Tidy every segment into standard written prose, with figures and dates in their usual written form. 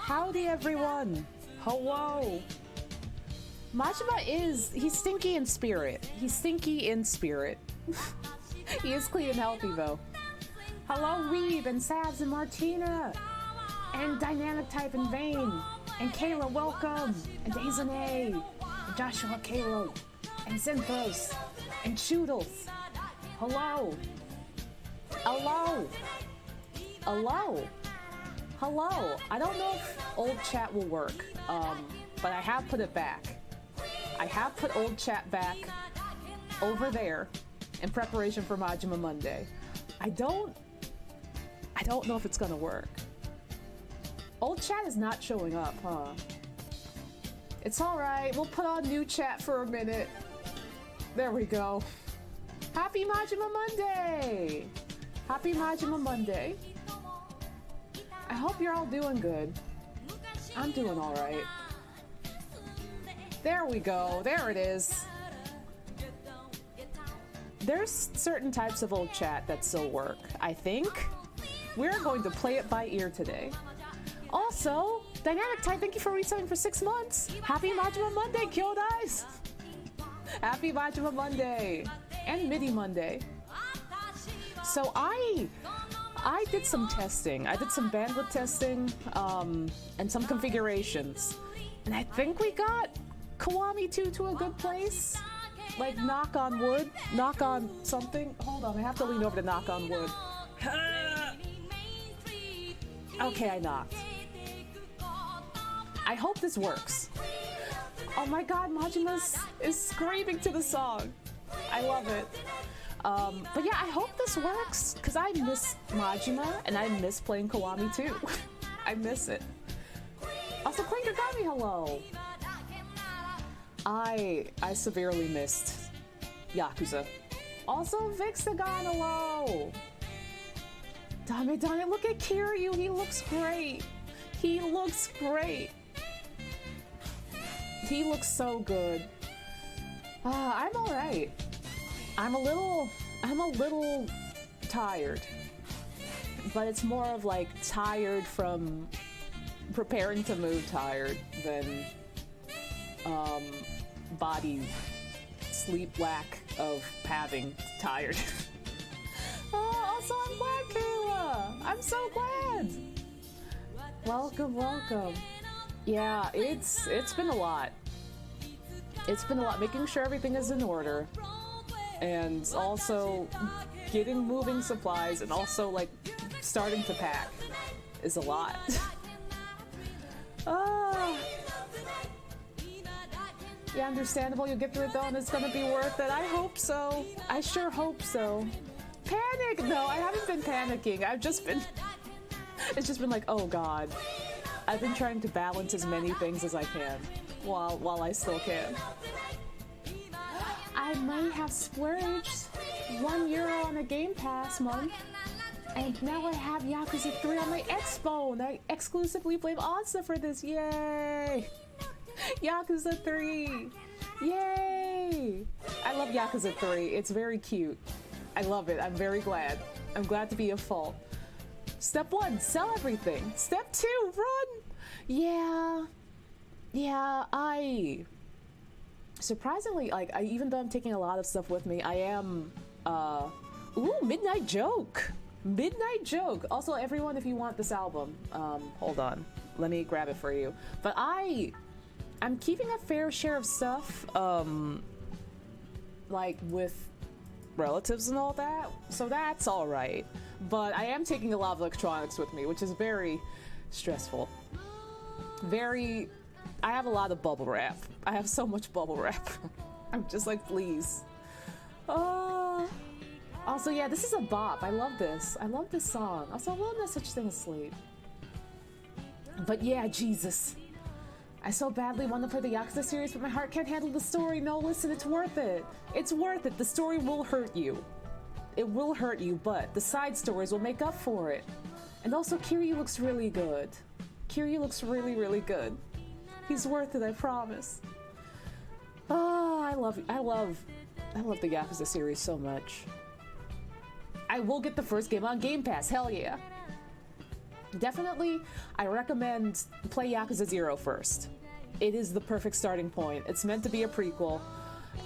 Howdy everyone! Hello! Majima he's stinky in spirit. He's stinky in spirit. He is clean and healthy though. Hello Weeb and Sabs and Martina! And Dynamic Type and Vane! And Kayla, welcome! And Daisane! And Joshua Kalo! And Synthos! And Choodles! Hello! Hello! Hello! Hello! I don't know if old chat will work, but I have put it back. I have put old chat back over there in preparation for Majima Monday. I don't know if it's gonna work. Old chat is not showing up, huh? It's alright, we'll put on new chat for a minute. There we go. Happy Majima Monday! Happy Majima Monday. I hope you're all doing good. I'm doing alright. There we go, there it is. There's certain types of old chat that still work, I think. We're going to play it by ear today. Also, Dynamic Type, thank you for resetting for 6 months. Happy Majima Monday, Kyodais! Happy Majima Monday! And MIDI Monday. So I did some testing. I did some bandwidth testing, and some configurations. And I think we got Kiwami 2 to a good place. Like, knock on wood, knock on something. Hold on, I have to lean over to knock on wood. Okay, I knocked. I hope this works. Oh my god, Majima is screaming to the song. I love it. But yeah, I hope this works, because I miss Majima, and I miss playing Kiwami too. I miss it. Also, Clinkergami, hello! I severely missed Yakuza. Also, Vixagon, hello! Dame, look at Kiryu, he looks great! He looks great! He looks so good. I'm alright. I'm a little tired. But it's more of like tired from preparing to move tired than body sleep lack of having tired. Also, I'm glad, Kayla! I'm so glad! Welcome. Yeah, it's been a lot. It's been a lot, making sure everything is in order. And also getting moving supplies and also like starting to pack is a lot. Yeah, understandable. You'll get through it though and it's gonna be worth it. I hope so. I sure hope so. Panic! No, I haven't been panicking. I've just been... It's just been like, oh god. I've been trying to balance as many things as I can while I still can. I might have splurged €1 on a Game Pass month, and now I have Yakuza 3 on my Xbone. I exclusively blame Onsta for this. Yay! Yakuza 3! Yay! I love Yakuza 3. It's very cute. I love it. I'm very glad. I'm glad to be a fault. Step 1, sell everything. Step 2, run! Yeah, surprisingly, like, even though I'm taking a lot of stuff with me, I am, ooh, Midnight Joke! Midnight Joke! Also, everyone, if you want this album, hold on, let me grab it for you. But I'm keeping a fair share of stuff, like, with relatives and all that, so that's alright. But I am taking a lot of electronics with me, which is very stressful. I have a lot of bubble wrap. I have so much bubble wrap. I'm just like, please. Also, yeah, this is a bop. I love this. I love this song. Also, will no such thing as sleep. But yeah, Jesus. I so badly want to play the Yakuza series, but my heart can't handle the story. No, listen, it's worth it. It's worth it. The story will hurt you. It will hurt you, but the side stories will make up for it. And also, Kiryu looks really good. Kiryu looks really, really good. He's worth it, I promise. Oh, I love the Yakuza series so much. I will get the first game on Game Pass, hell yeah. Definitely, I recommend play Yakuza 0 first. It is the perfect starting point. It's meant to be a prequel,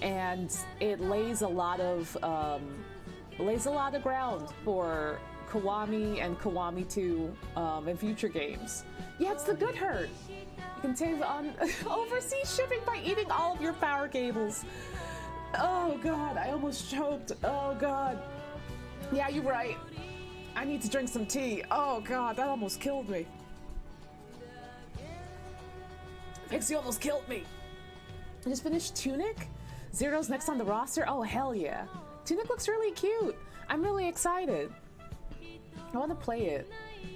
and it lays a lot of ground for Kiwami and Kiwami 2 in future games. Yeah, it's the good hurt. You can save on overseas shipping by eating all of your power cables. Oh god, I almost choked. Oh god. Yeah, you're right. I need to drink some tea. Oh god, that almost killed me. Pixie almost killed me. I just finished Tunic. Zero's next on the roster. Oh hell yeah. Tunic looks really cute. I'm really excited. I want to play it,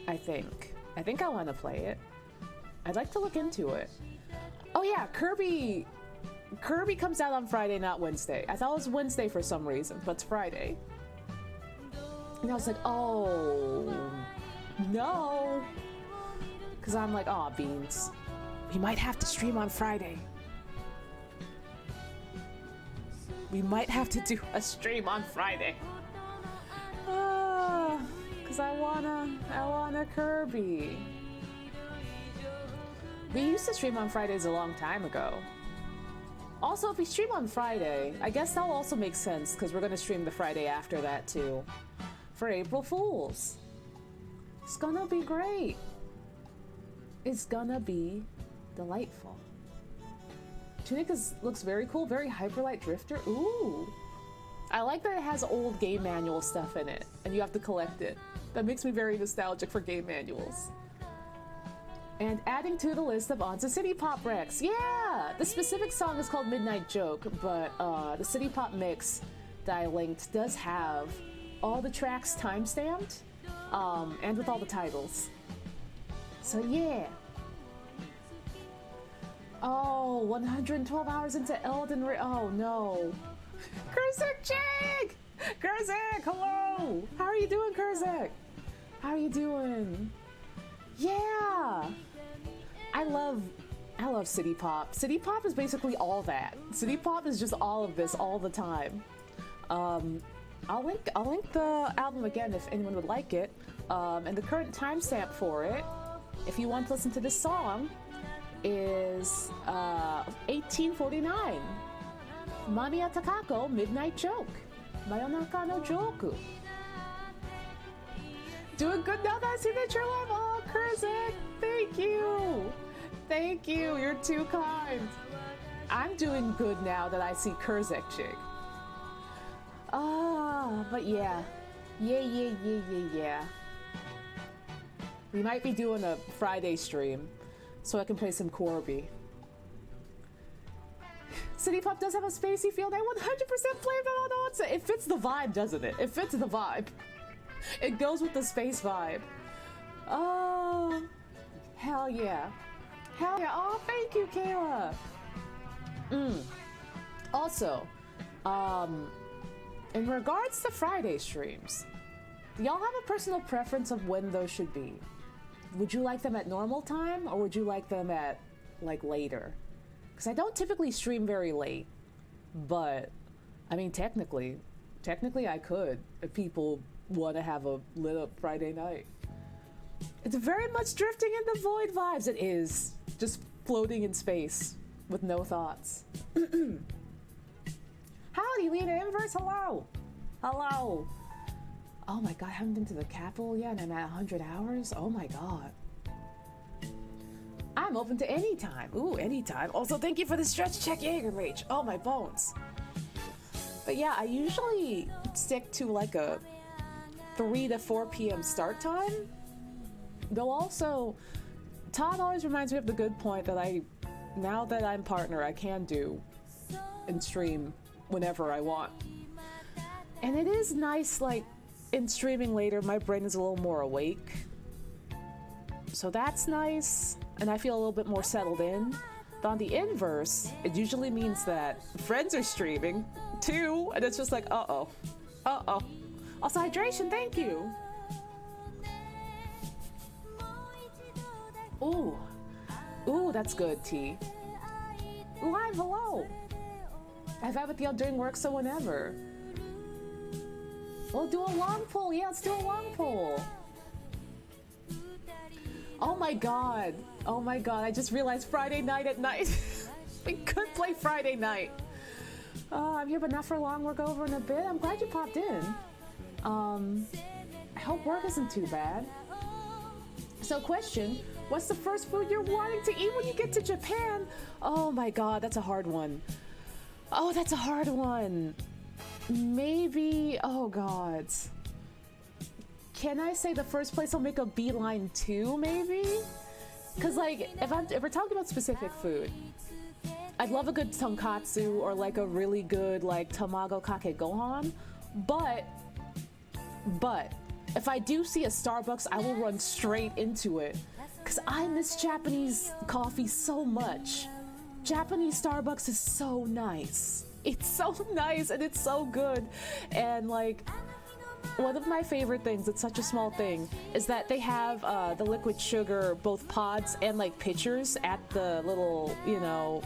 I think. I think I want to play it. I'd like to look into it. Oh yeah, Kirby comes out on Friday, not Wednesday. I thought it was Wednesday for some reason, but it's Friday. And I was like, oh, no. Because I'm like, aw, beans. We might have to stream on Friday. We might have to do a stream on Friday. Because I wanna Kirby. We used to stream on Fridays a long time ago. Also, if we stream on Friday, I guess that'll also make sense because we're gonna stream the Friday after that too. For April Fools. It's gonna be great. It's gonna be delightful. Tunic looks very cool, very Hyperlight Drifter. Ooh. I like that it has old game manual stuff in it, and you have to collect it. That makes me very nostalgic for game manuals. And adding to the list of Onsta City Pop Recs. Yeah! The specific song is called Midnight Joke, but the City Pop mix that I linked does have all the tracks time-stamped, and with all the titles. So yeah. Oh, 112 hours into Elden Ring. Oh no. Kurzak Jig! Kurzak, hello! How are you doing, Kurzak? How are you doing? Yeah! I love City Pop. City Pop is basically all that. City Pop is just all of this all the time. I'll link the album again if anyone would like it. And the current timestamp for it, if you want to listen to this song, is 1849. Mamiya Takako, Midnight Joke. Mayonaka no Joku. Doing good now that I see that you're live. Oh, Kurzak, thank you. Thank you, you're too kind. I'm doing good now that I see Kurzak Jig. But yeah. Yeah. We might be doing a Friday stream so I can play some Corby. City Pop does have a spacey feel, and I 100% play that on Onsta. It fits the vibe, doesn't it? It fits the vibe. It goes with the space vibe. Oh, hell yeah. Hell yeah. Oh, thank you, Kayla. Also, in regards to Friday streams, do y'all have a personal preference of when those should be? Would you like them at normal time, or would you like them at, like, later? Because I don't typically stream very late, but, I mean, technically I could if people want to have a lit up Friday night. It's very much drifting in the void vibes. It is just floating in space with no thoughts. Howdy, Lena Inverse. Hello. Oh my god, I haven't been to the capital yet and I'm at 100 hours. Oh my god. I'm open to any time. Ooh, anytime. Also, thank you for the stretch check, Jaeger Rage. Oh, my bones. But yeah, I usually stick to like a 3 to 4 p.m. start time. Though also, Todd always reminds me of the good point that now that I'm partner, I can do and stream whenever I want. And it is nice, like, in streaming later, my brain is a little more awake. So that's nice, and I feel a little bit more settled in. But on the inverse, it usually means that friends are streaming too, and it's just like, uh-oh. Also, hydration, thank you. Ooh, that's good, T. Live, hello. I've had with y'all doing work, so whenever. We'll do a long poll. Yeah, let's do a long poll. Oh my god. Oh my god. I just realized Friday night at night. We could play Friday night. I'm here, but not for long. We'll go over in a bit. I'm glad you popped in. I hope work isn't too bad. So question, what's the first food you're wanting to eat when you get to Japan? Oh my god, that's a hard one. Oh, that's a hard one. Maybe, oh god. Can I say the first place I'll make a beeline to, maybe? Because, like, if we're talking about specific food, I'd love a good tonkatsu or, like, a really good, like, tamago kake gohan. But, if I do see a Starbucks, I will run straight into it. Because I miss Japanese coffee so much. Japanese Starbucks is so nice. It's so nice and it's so good. And, like, one of my favorite things, it's such a small thing, is that they have the liquid sugar, both pods and like pitchers at the little, you know,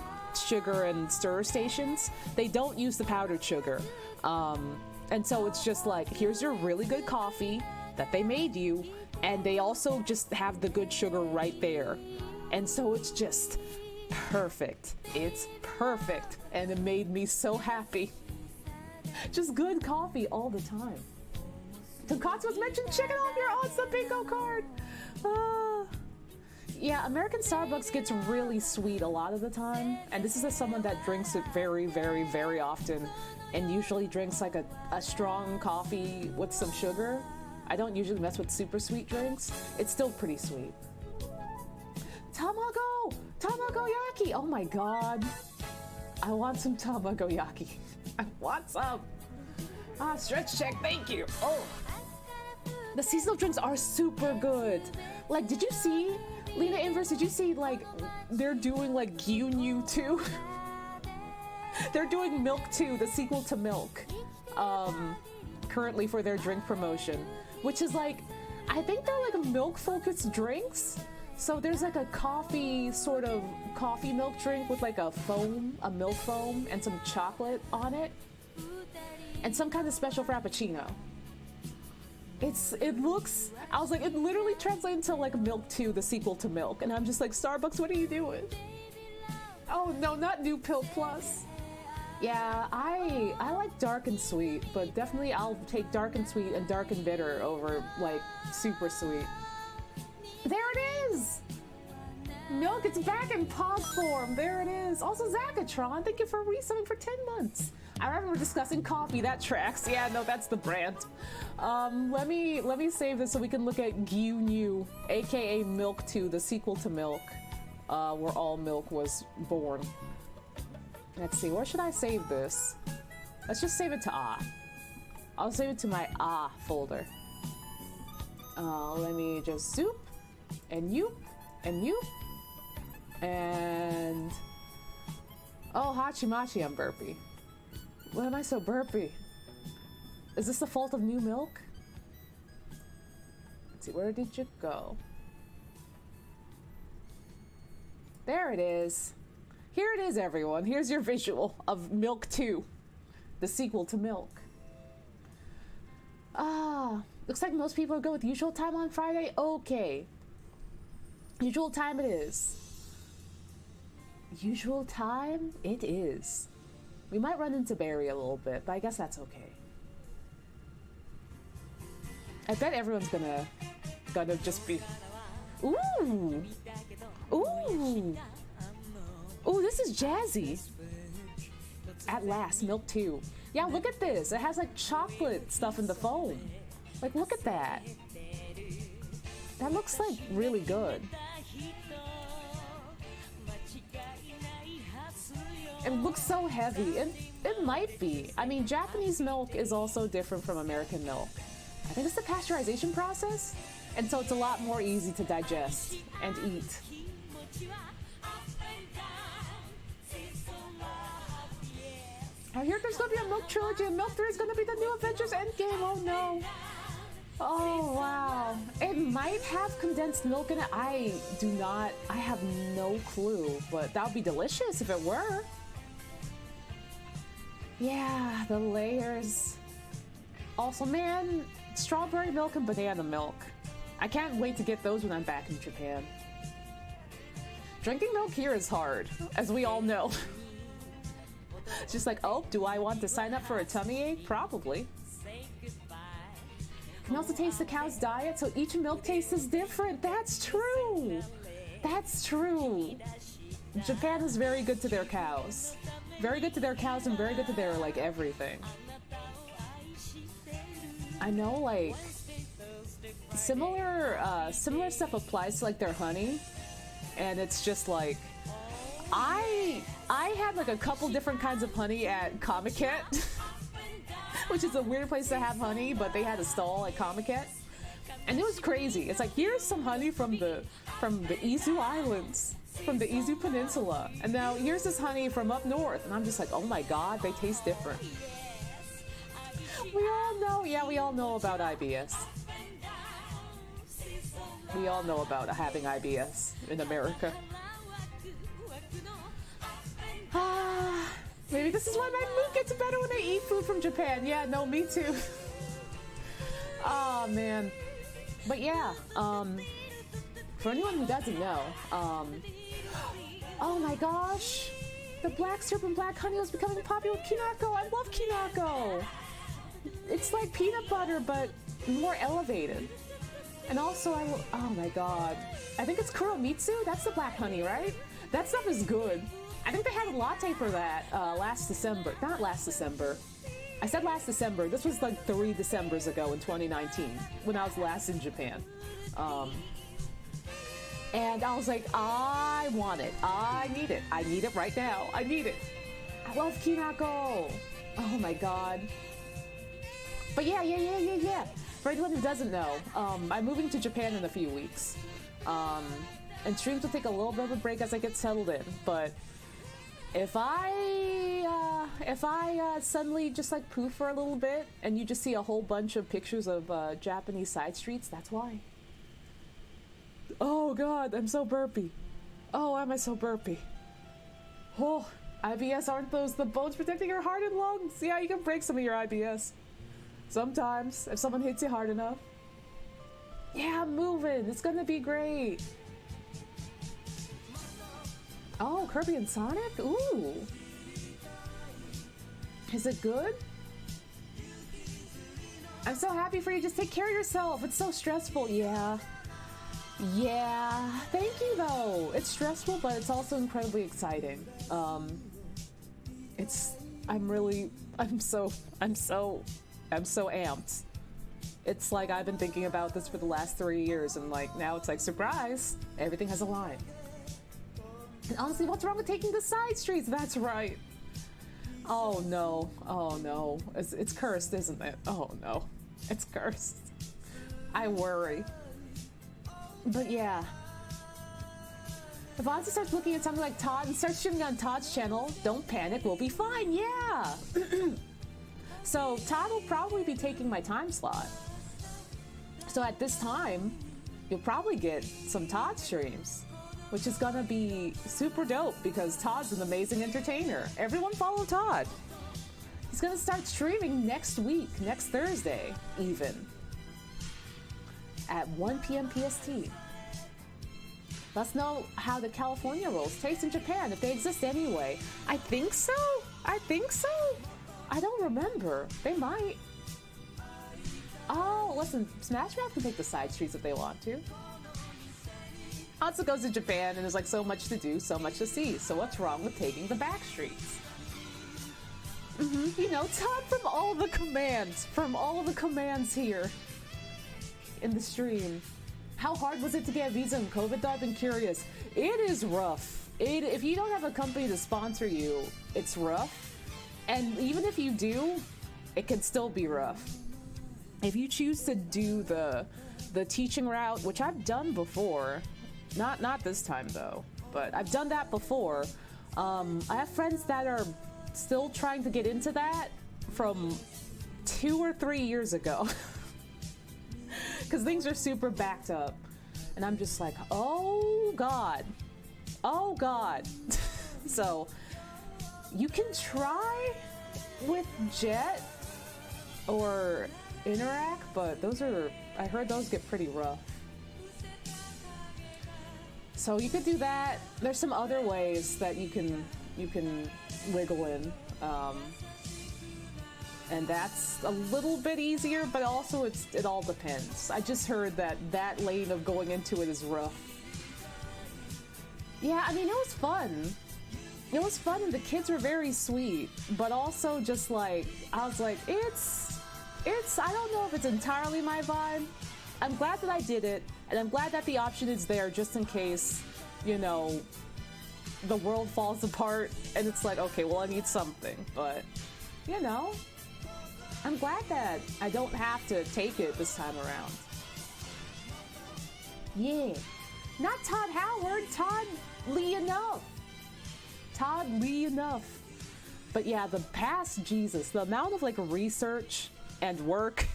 sugar and stir stations. They don't use the powdered sugar. And so it's just like, here's your really good coffee that they made you, and they also just have the good sugar right there. And so it's just perfect. It's perfect. And it made me so happy. Just good coffee all the time. Tonkatsu was mentioned. Check it off your Onsta bingo card. Yeah, American Starbucks gets really sweet a lot of the time, and this is as someone that drinks it very, very, very often, and usually drinks like a strong coffee with some sugar. I don't usually mess with super sweet drinks. It's still pretty sweet. Tamagoyaki. Oh my god, I want some tamagoyaki. I want some. Stretch check. Thank you. Oh. The seasonal drinks are super good. Like, did you see, Lena Inverse, did you see, like, they're doing, like, Gyunyu too? They're doing Milk 2, the sequel to Milk, currently for their drink promotion, which is, like, I think they're, like, milk-focused drinks. So there's, like, a coffee, sort of coffee milk drink with, like, a milk foam, and some chocolate on it, and some kind of special frappuccino. It looks, I was like, it literally translates into like Milk 2, the sequel to Milk. And I'm just like, Starbucks, what are you doing? Oh no, not New Pill Plus. Yeah, I like dark and sweet, but definitely I'll take dark and sweet and dark and bitter over like super sweet. There it is! Milk, it's back in pod form. There it is. Also, Zakatron, thank you for resubbing for 10 months. I remember discussing coffee. That tracks. Yeah, no, that's the brand. Let me save this so we can look at Gyunyu, aka Milk 2, the sequel to Milk, where all milk was born. Let's see, where should I save this? Let's just save it to I'll save it to my folder. Let me just zoop and you and you. And oh, Hachimachi, I'm burpy. Why am I so burpy? Is this the fault of new milk? Let's see, where did you go? There it is. Here it is, everyone. Here's your visual of Milk 2, the sequel to Milk. Looks like most people go with usual time on Friday. Okay. Usual time it is. Usual time it is. We might run into Barry a little bit, but I guess that's okay. I bet everyone's gonna just be... Ooh! Ooh! Ooh, this is jazzy. At last, Milk 2. Yeah, look at this. It has like chocolate stuff in the foam. Like, look at that. That looks like really good. It looks so heavy. It might be. I mean, Japanese milk is also different from American milk. I think it's the pasteurization process, and so it's a lot more easy to digest and eat. I hear there's gonna be a Milk trilogy, and Milk 3 is gonna be the new Avengers Endgame. Oh no. Oh wow. It might have condensed milk in it. I have no clue, but that would be delicious if it were. Yeah, the layers. Also, man, strawberry milk and banana milk. I can't wait to get those when I'm back in Japan. Drinking milk here is hard, as we all know. It's just like, oh, do I want to sign up for a tummy ache? Probably. Can also taste the cow's diet, so each milk taste is different. That's true. That's true. Japan is very good to their cows. Very good to their cows and very good to their, like, everything. I know, like, similar stuff applies to, like, their honey. And it's just like, I had like a couple different kinds of honey at Comiket, which is a weird place to have honey, but they had a stall at Comiket, and it was crazy. It's like, here's some honey from the Izu Islands, from the Izu Peninsula, and now here's this honey from up north, and I'm just like, oh my god, they taste different. We all know, yeah, we all know about IBS. We all know about having IBS in America. Maybe this is why my mood gets better when I eat food from Japan. Yeah, no, me too. Oh, man. But yeah, for anyone who doesn't know, oh my gosh, the black syrup and black honey was becoming popular with Kinako. I love Kinako. It's like peanut butter, but more elevated. And also, oh my god, I think it's Kuromitsu? That's the black honey, right? That stuff is good. I think they had a latte for that last December. Not last December. I said last December. This was like 3 Decembers ago in 2019, when I was last in Japan. And I was like, I want it. I need it. I need it right now. I need it. I love Kinako. Oh my god. But yeah. For anyone who doesn't know, I'm moving to Japan in a few weeks. And streams will take a little bit of a break as I get settled in, but if I suddenly just like poof for a little bit and you just see a whole bunch of pictures of Japanese side streets, that's why. Oh god, I'm so burpy. Oh, am I so burpy? Oh, IBS, aren't those the bones protecting your heart and lungs? Yeah, you can break some of your IBS. Sometimes, if someone hits you hard enough. Yeah, I'm moving. It's gonna be great. Oh, Kirby and Sonic? Ooh. Is it good? I'm so happy for you. Just take care of yourself. It's so stressful. Yeah. Yeah. Thank you, though. It's stressful, but it's also incredibly exciting. I'm so amped. It's like I've been thinking about this for the last 3 years, and like now it's like, surprise, everything has aligned. And honestly, what's wrong with taking the side streets? That's right. Oh no, it's cursed, isn't it? Oh no, it's cursed. I worry. But yeah. If Onsta starts looking at something like Todd and starts streaming on Todd's channel, don't panic, we'll be fine, yeah! So Todd will probably be taking my time slot. So at this time, you'll probably get some Todd streams, which is gonna be super dope because Todd's an amazing entertainer. Everyone follow Todd. He's gonna start streaming next week, next Thursday, even. At 1 p.m. PST. Let's know how the California rolls taste in Japan, if they exist anyway. I think so. I don't remember. They might. Oh, listen, Smash Mouth can take the side streets if they want to. Onsta goes to Japan and there's like so much to do, so much to see. So what's wrong with taking the back streets? You know, Todd from all the commands here in the stream. How hard was it to get a visa in COVID though? I've been curious. It is rough. If you don't have a company to sponsor you, it's rough. And even if you do, it can still be rough. If you choose to do the teaching route, which I've done before, not this time though, but I've done that before. I have friends that are still trying to get into that from 2 or 3 years ago. Because things are super backed up. And I'm just like, oh god. So, you can try with Jet or Interact, but I heard those get pretty rough. So you could do that. There's some other ways that you can wiggle in. And that's a little bit easier, but also it all depends. I just heard that lane of going into it is rough. Yeah, I mean, it was fun. It was fun and the kids were very sweet, but also just like, I was like, it's, I don't know if it's entirely my vibe. I'm glad that I did it, and I'm glad that the option is there just in case, you know, the world falls apart and it's like, okay, well, I need something, but, you know, I'm glad that I don't have to take it this time around. Yeah. Not Todd Howard, Todd Lee Enough. Todd Lee Enough. But yeah, the past, Jesus, the amount of like research and work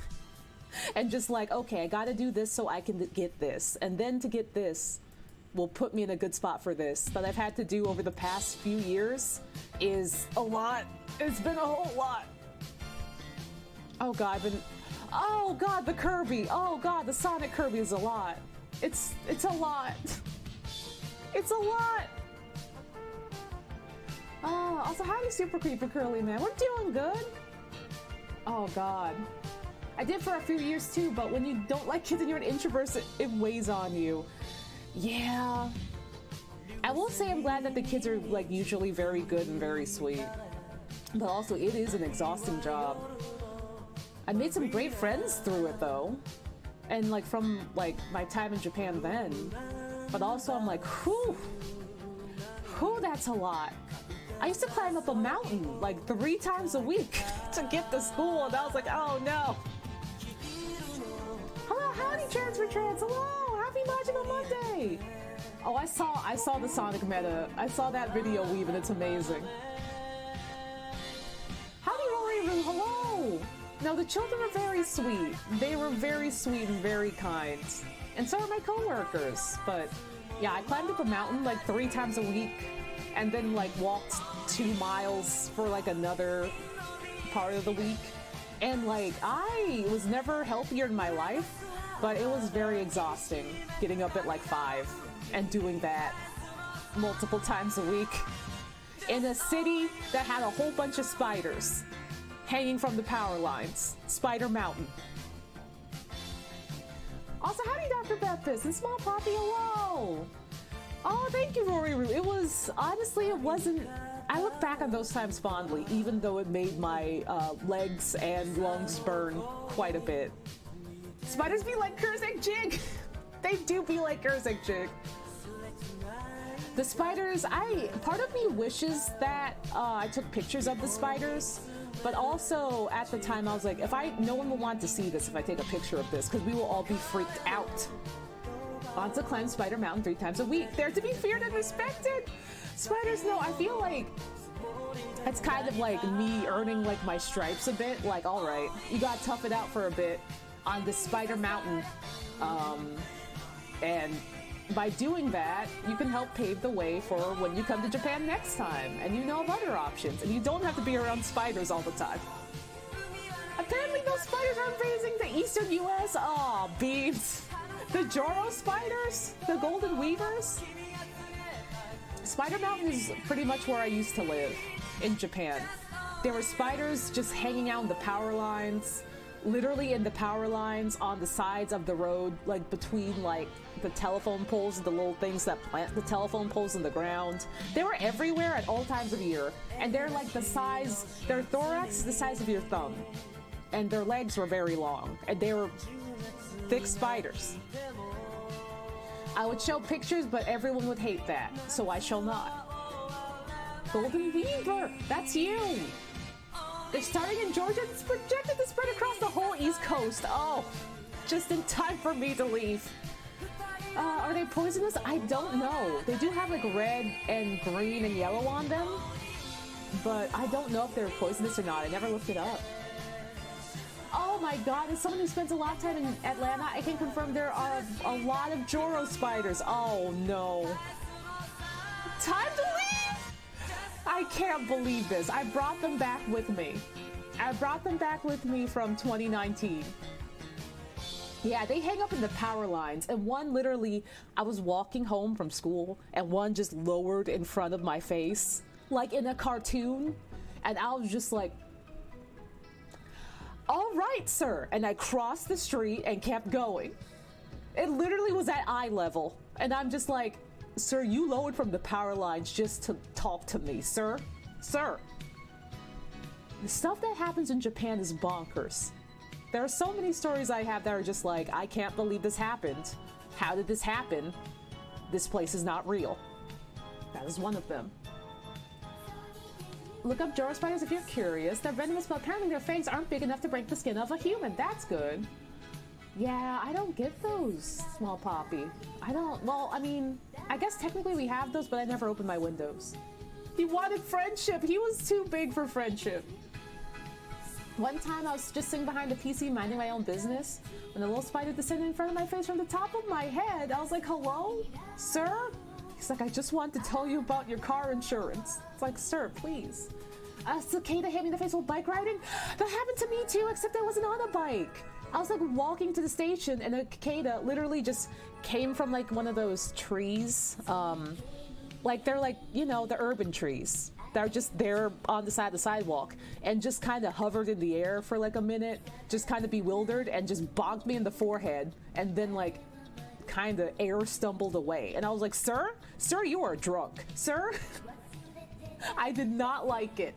and just like, okay, I gotta do this so I can get this. And then to get this will put me in a good spot for this that I've had to do over the past few years is a lot. It's been a whole lot. Oh God, oh God, the Kirby. Oh God, the Sonic Kirby is a lot. It's a lot. It's a lot. Also, howdy, Super Creeper Curly Man. We're doing good. Oh God. I did for a few years too, but when you don't like kids and you're an introvert, it weighs on you. Yeah. I will say I'm glad that the kids are like usually very good and very sweet. But also, it is an exhausting job. I made some great friends through it though. And like from like my time in Japan then. But also I'm like, whew, that's a lot. I used to climb up a mountain like 3 times a week to get to school, and I was like, oh no. Hello, howdy Transfer Trans, hello, happy Majima Monday. Oh, I saw the Sonic meta. I saw that video weave and it's amazing. Howdy Rory, hello. No, the children are very sweet. They were very sweet and very kind. And so are my coworkers. But yeah, I climbed up a mountain like 3 times a week and then like walked 2 miles for like another part of the week. And like, I was never healthier in my life, but it was very exhausting getting up at like 5 and doing that multiple times a week in a city that had a whole bunch of spiders hanging from the power lines. Spider Mountain. Also, howdy, Dr. Baptist and Small Poppy, hello! Oh, thank you, Rory. It was, honestly, it wasn't, I look back on those times fondly, even though it made my legs and lungs burn quite a bit. Spiders be like Kurzak Jig! They do be like Kurzak Jig. The spiders, part of me wishes that I took pictures of the spiders, but also at the time I was like, no one will want to see this if I take a picture of this, because we will all be freaked out. Onsta climb Spider Mountain 3 times a week. They're to be feared and respected. Spiders, no, I feel like it's kind of like me earning like my stripes a bit. Like, all right, you gotta tough it out for a bit on the Spider Mountain. And by doing that, you can help pave the way for when you come to Japan next time, and you know of other options, and you don't have to be around spiders all the time. Apparently those spiders are invading the eastern US. Aw, beans. The Joro spiders? The golden weavers? Spider Mountain is pretty much where I used to live in Japan. There were spiders just hanging out in the power lines, literally in the power lines on the sides of the road, like between like the telephone poles, the little things that plant the telephone poles in the ground. They were everywhere at all times of year, and they're like the size, their thorax is the size of your thumb, and their legs were very long, and they were thick spiders. I would show pictures, but everyone would hate that, so I shall not. Golden Weaver, that's you! They're starting in Georgia. It's projected to spread across the whole East Coast. Oh, just in time for me to leave. Are they poisonous? I don't know. They do have like red and green and yellow on them, but I don't know if they're poisonous or not. I never looked it up. Oh my God, as someone who spends a lot of time in Atlanta, I can confirm there are a lot of Joro spiders. Oh no. Time to leave! I can't believe this. I brought them back with me. I brought them back with me from 2019. Yeah, they hang up in the power lines, and one literally, I was walking home from school, and one just lowered in front of my face, like in a cartoon, and I was just like, all right, sir, and I crossed the street and kept going. It literally was at eye level, and I'm just like, sir, you lowered from the power lines just to talk to me, sir. Sir. The stuff that happens in Japan is bonkers. There are so many stories I have that are just like, I can't believe this happened. How did this happen? This place is not real. That is one of them. Look up Joro spiders if you're curious. They're venomous, but apparently their fangs aren't big enough to break the skin of a human. That's good. Yeah, I don't get those, Small Poppy. I don't, well, I mean, I guess technically we have those, but I never opened my windows. He wanted friendship. He was too big for friendship. One time I was just sitting behind a PC minding my own business when a little spider descended in front of my face from the top of my head. I was like, hello, sir? He's like, I just wanted to tell you about your car insurance. It's like, sir, please. A cicada hit me in the face while bike riding. That happened to me too, except I wasn't on a bike. I was like walking to the station and a cicada literally just came from like one of those trees. Like they're like, you know, the urban trees. They're just there on the side of the sidewalk and just kind of hovered in the air for like a minute, just kind of bewildered and just bonked me in the forehead and then like kind of air stumbled away. And I was like, sir, you are drunk, sir. I did not like it.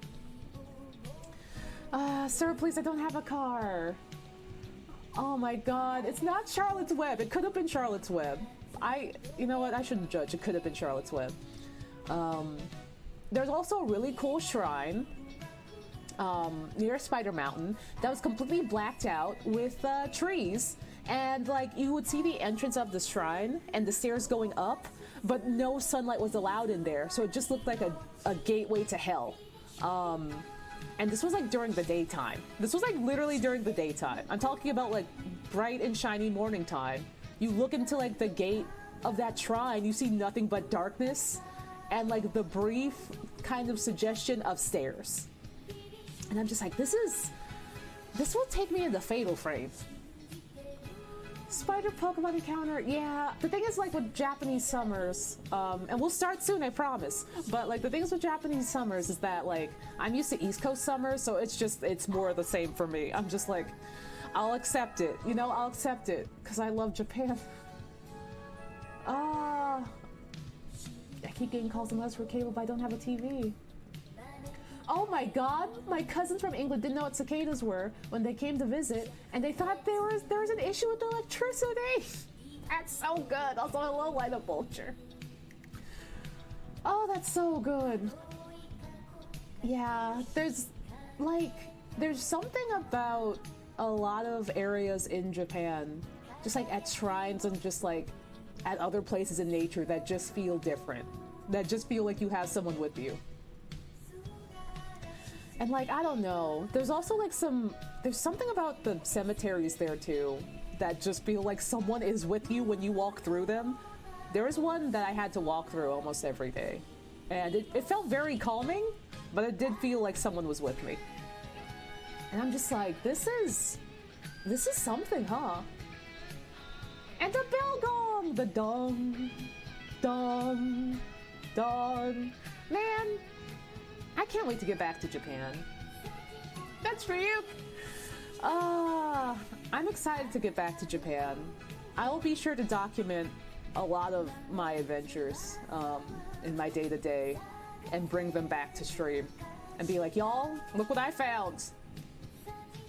Sir, please, I don't have a car. Oh my God, it's not Charlotte's Web. It could have been Charlotte's Web. You know what, I shouldn't judge. It could have been Charlotte's Web. There's also a really cool shrine near Spider Mountain that was completely blacked out with trees, and like you would see the entrance of the shrine and the stairs going up, but no sunlight was allowed in there, so it just looked like a gateway to hell. And this was like during the daytime. This was like literally during the daytime. I'm talking about like bright and shiny morning time. You look into like the gate of that shrine, you see nothing but darkness and like the brief kind of suggestion of stairs. And I'm just like, this will take me into Fatal Frame. Spider Pokemon encounter, yeah. The thing is like with Japanese summers, and we'll start soon, I promise. But like the thing is with Japanese summers is that like, I'm used to East Coast summers, so it's more of the same for me. I'm just like, I'll accept it, you know, I'll accept it, because I love Japan. I keep getting calls and letters for cable, but I don't have a TV. Oh my God, my cousins from England didn't know what cicadas were when they came to visit, and they thought there was an issue with electricity. That's so good. Also, I love light up vulture. Oh, that's so good. Yeah, there's something about a lot of areas in Japan, just like at shrines and just like at other places in nature that just feel different, that just feel like you have someone with you. And like, I don't know, there's also like there's something about the cemeteries there too that just feel like someone is with you when you walk through them. There is one that I had to walk through almost every day, and it felt very calming, but it did feel like someone was with me. And I'm just like, this is something, huh? And the bell gong! The dong, dong, dong. Man, I can't wait to get back to Japan. That's for you! I'm excited to get back to Japan. I will be sure to document a lot of my adventures in my day-to-day and bring them back to stream. And be like, y'all, look what I found!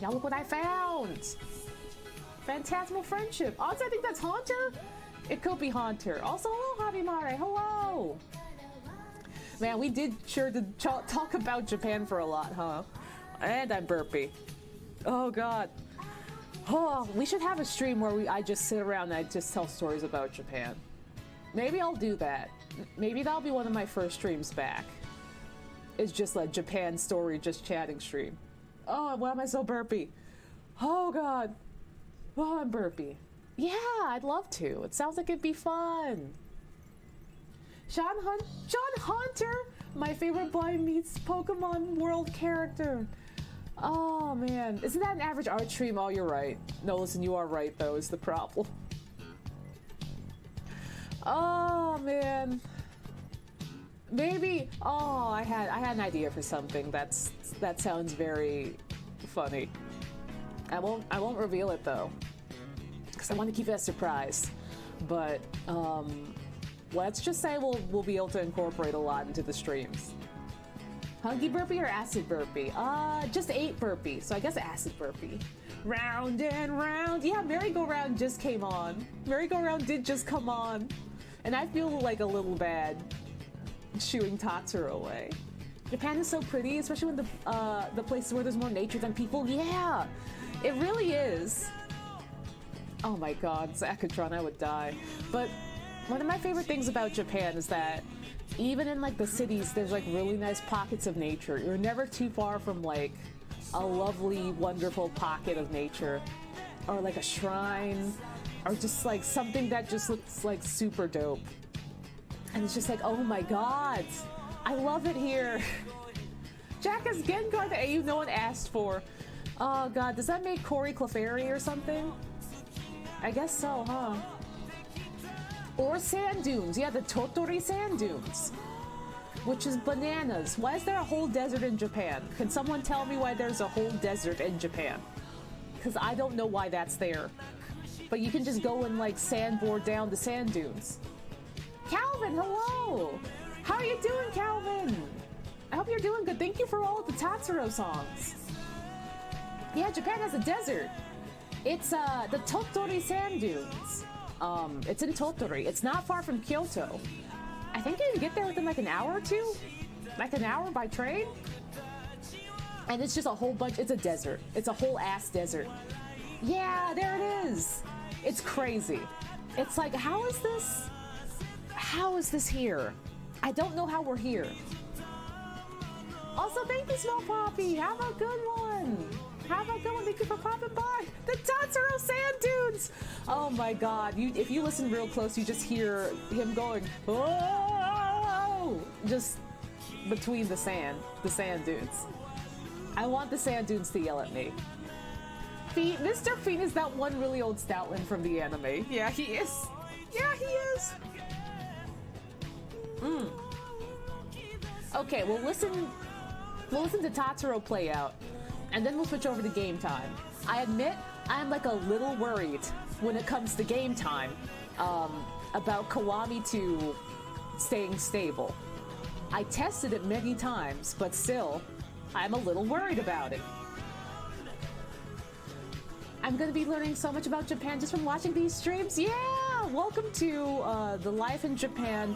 Y'all, look what I found! Phantasmal friendship. Also, I think that's Haunter? It could be Haunter. Also, hello, Javimare. Hello! Man, we did sure to talk about Japan for a lot, huh? And I'm burpy. Oh, God. Oh, we should have a stream where I just sit around and I just tell stories about Japan. Maybe I'll do that. Maybe that'll be one of my first streams back. It's just like Japan story, just chatting stream. Oh, why am I so burpy? Oh, God. Oh, I'm burpy. Yeah, I'd love to. It sounds like it'd be fun. John Hunter, my favorite Boy Meets Pokemon World character. Oh man, isn't that an average art stream? Oh, you're right. No, listen, you are right though, is the problem. Oh man. Maybe, oh, I had an idea for something that sounds very funny. I won't reveal it though, because I want to keep it a surprise. But let's just say we'll be able to incorporate a lot into the streams. Huggy burpee or acid burpee? Just 8 burpee, so I guess acid burpee. Round and round. Yeah, merry-go-round just came on. Merry-go-round did just come on. And I feel like a little bad shooing Tatsuro away. Japan is so pretty, especially when the places where there's more nature than people. Yeah, it really is. Oh my god, Zakatron, I would die. But one of my favorite things about Japan is that even in like the cities, there's like really nice pockets of nature. You're never too far from like a lovely, wonderful pocket of nature, or like a shrine, or just like something that just looks like super dope. And it's just like, oh my god, I love it here. Jack has Gengar, the AU no one asked for. Oh god, does that make Corey Clefairy or something? I guess so, huh? Or sand dunes. Yeah, the Totori sand dunes, which is bananas. Why is there a whole desert in Japan? Can someone tell me why there's a whole desert in Japan? Because I don't know why that's there. But you can just go and like sandboard down the sand dunes. Calvin, hello! How are you doing, Calvin? I hope you're doing good. Thank you for all of the Tatsuro songs. Yeah, Japan has a desert. It's the Totori sand dunes. It's in Totori. It's not far from Kyoto. I think you can get there within like an hour or two. Like an hour by train. And it's just a whole bunch. It's a desert. It's a whole ass desert. Yeah, there it is. It's crazy. It's like, how is this? How is this here? I don't know how we're here. Also, thank you, Small Poppy. Have a good one. Have a good one. Thank you for popping by. The Tatsuro sand dunes. Oh my god. If you listen real close, you just hear him going, oh, just between the sand dunes. I want the sand dunes to yell at me. Mr. Fiend is that one really old Stoutland from the anime. Yeah, he is. Yeah, he is. Okay, we'll listen to Tatsuro play out, and then we'll switch over to game time. I admit, I'm like a little worried when it comes to game time, about Kiwami 2 staying stable. I tested it many times, but still, I'm a little worried about it. I'm gonna be learning so much about Japan just from watching these streams. Yeah! Welcome to the Life in Japan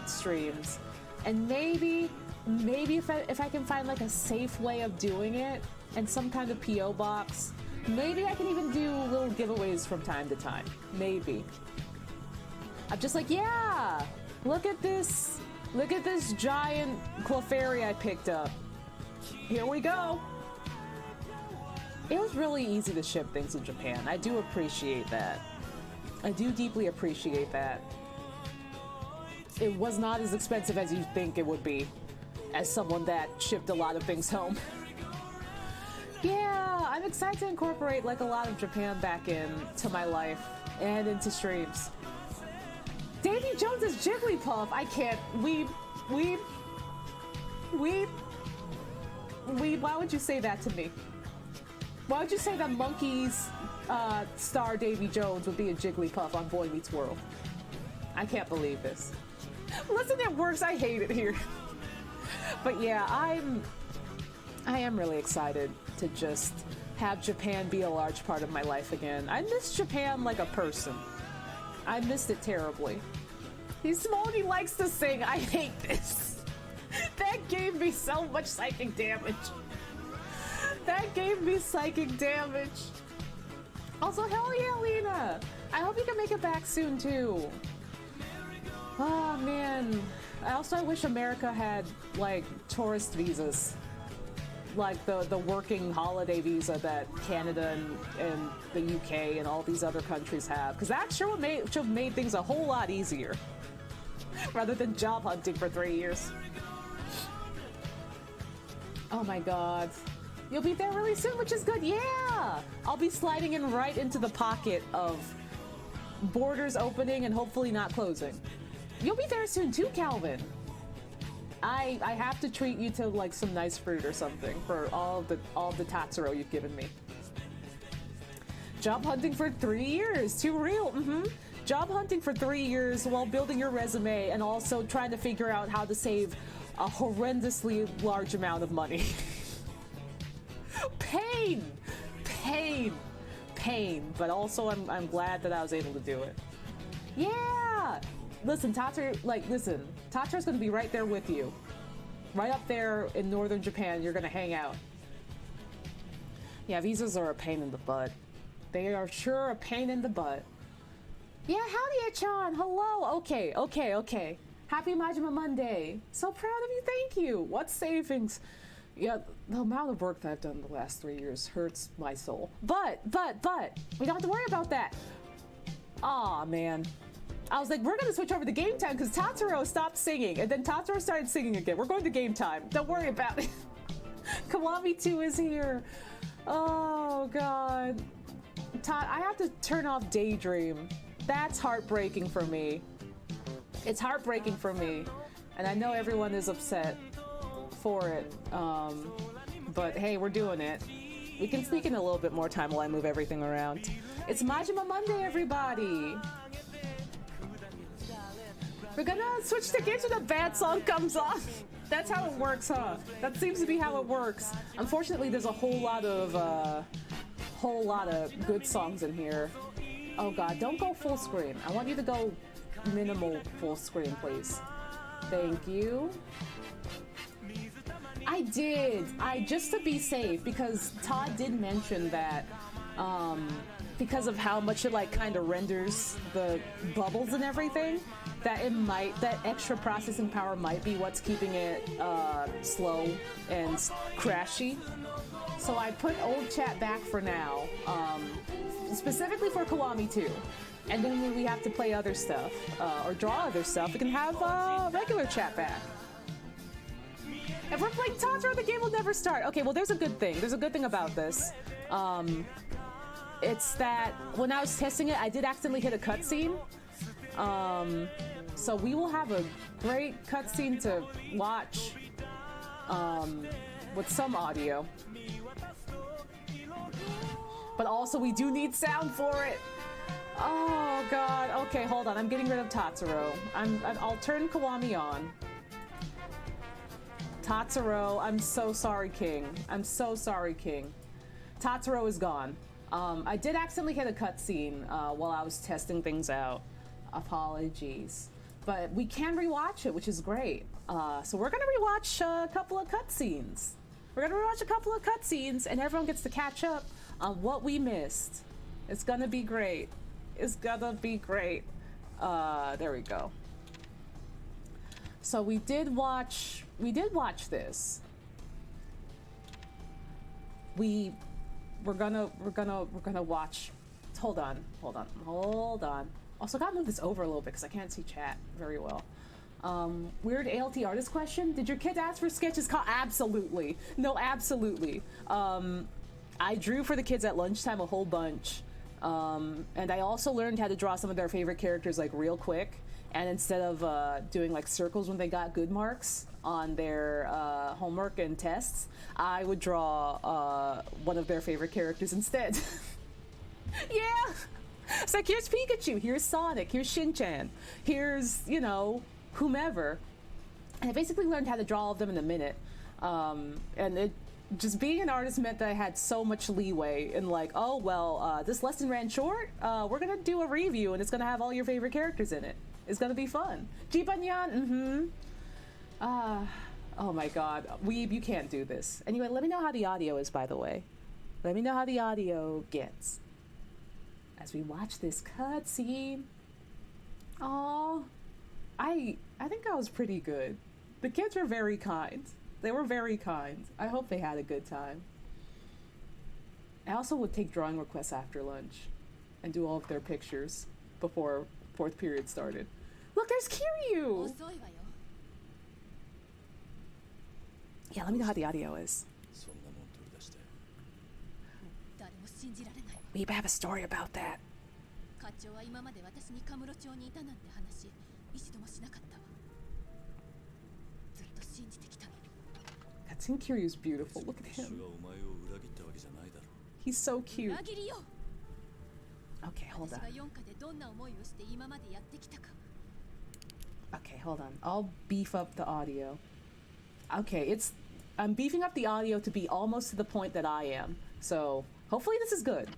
streams. And maybe if I can find like a safe way of doing it and some kind of PO box, maybe I can even do little giveaways from time to time. Maybe. I'm just like, yeah! Look at this giant Clefairy I picked up. Here we go! It was really easy to ship things in Japan. I do appreciate that. I do deeply appreciate that. It was not as expensive as you think it would be, as someone that shipped a lot of things home. Yeah, I'm excited to incorporate like a lot of Japan back into my life and into streams. Davy Jones is Jigglypuff. I can't. Why would you say that to me? Why would you say that Monkey's star Davy Jones would be a Jigglypuff on Boy Meets World? I can't believe this. Listen, it works. I hate it here. But yeah, I am really excited to just have Japan be a large part of my life again. I miss Japan like a person. I missed it terribly. He's small and he likes to sing. I hate this. That gave me so much psychic damage. That gave me psychic damage. Also, hell yeah, Lena! I hope you can make it back soon, too. Oh, man. I wish America had, like, tourist visas. Like the working holiday visa that Canada and the UK and all these other countries have. Because that sure would have made things a whole lot easier. Rather than job hunting for 3 years. Oh my god. You'll be there really soon, which is good. Yeah! I'll be sliding in right into the pocket of borders opening and hopefully not closing. You'll be there soon too, Calvin. I have to treat you to like some nice fruit or something for all the Tatsuro you've given me. Job hunting for 3 years. Too real. Job hunting for 3 years while building your resume and also trying to figure out how to save a horrendously large amount of money. Pain! Pain! Pain. But also I'm glad that I was able to do it. Yeah! Listen, Tatsuro's gonna be right there with you. Right up there in northern Japan, you're gonna hang out. Yeah, visas are a pain in the butt. They are sure a pain in the butt. Yeah, howdy, Echan! Hello! Okay. Happy Majima Monday! So proud of you, thank you! What savings? Yeah, the amount of work that I've done the last 3 years hurts my soul. But, we don't have to worry about that. Aw, man. I was like, we're gonna switch over to game time because Tatsuro stopped singing, and then Tatsuro started singing again. We're going to game time. Don't worry about it. Kiwami 2 is here. Oh, God. I have to turn off Daydream. That's heartbreaking for me. It's heartbreaking for me. And I know everyone is upset for it. But hey, we're doing it. We can sneak in a little bit more time while I move everything around. It's Majima Monday, everybody! We're gonna switch to games when a bad song comes on. That's how it works, huh? That seems to be how it works. Unfortunately, there's a whole lot of good songs in here. Oh god, don't go full screen. I want you to go minimal full screen, please. Thank you. I did. Just to be safe, because Todd did mention that, because of how much it like kind of renders the bubbles and everything, that extra processing power might be what's keeping it slow and crashy. So I put old chat back for now, specifically for Kiwami 2. And then when we have to play other stuff, or draw other stuff, we can have regular chat back. If we're playing Tatsuro, the game will never start. Okay, well there's a good thing. There's a good thing about this. It's that when I was testing it, I did accidentally hit a cutscene. So we will have a great cutscene to watch with some audio. But also we do need sound for it. Oh god. Okay, hold on. I'm getting rid of Tatsuro. I'll turn Kiwami on. Tatsuro, I'm so sorry, King. I'm so sorry, King. Tatsuro is gone. I did accidentally hit a cutscene while I was testing things out. Apologies. But we can rewatch it, which is great. So we're gonna rewatch a couple of cutscenes. And everyone gets to catch up on what we missed. It's gonna be great. It's gonna be great. There we go. So we did watch this. We're gonna watch. Hold on. Also, gotta move this over a little bit because I can't see chat very well. Weird ALT artist question. Did your kids ask for sketches? Absolutely. No, absolutely. I drew for the kids at lunchtime a whole bunch. And I also learned how to draw some of their favorite characters like real quick. And instead of doing like circles when they got good marks on their homework and tests, I would draw one of their favorite characters instead. Yeah! It's like, here's Pikachu, here's Sonic, here's Shin-Chan, here's, you know, whomever. And I basically learned how to draw all of them in a minute. And it just being an artist meant that I had so much leeway in like, oh, well, this lesson ran short. We're gonna do a review and it's gonna have all your favorite characters in it. It's gonna be fun. Jibanyan, oh my god. Weeb, you can't do this. Anyway, let me know how the audio is, by the way. Let me know how the audio gets as we watch this cutscene. Aw, I think I was pretty good. The kids were very kind. They were very kind. I hope they had a good time. I also would take drawing requests after lunch and do all of their pictures before 4th period started. Look, there's Kiryu! Yeah, let me know how the audio is. We have a story about that. 課長は今まで私にカムロ町にいたなんて話一度もしなかったわ。ずっと信じてきたの。That Kiryu is beautiful. Look at him. He's so cute. Okay, hold on. Okay, hold on. I'll beef up the audio. Okay, I'm beefing up the audio to be almost to the point that I am. So, hopefully this is good.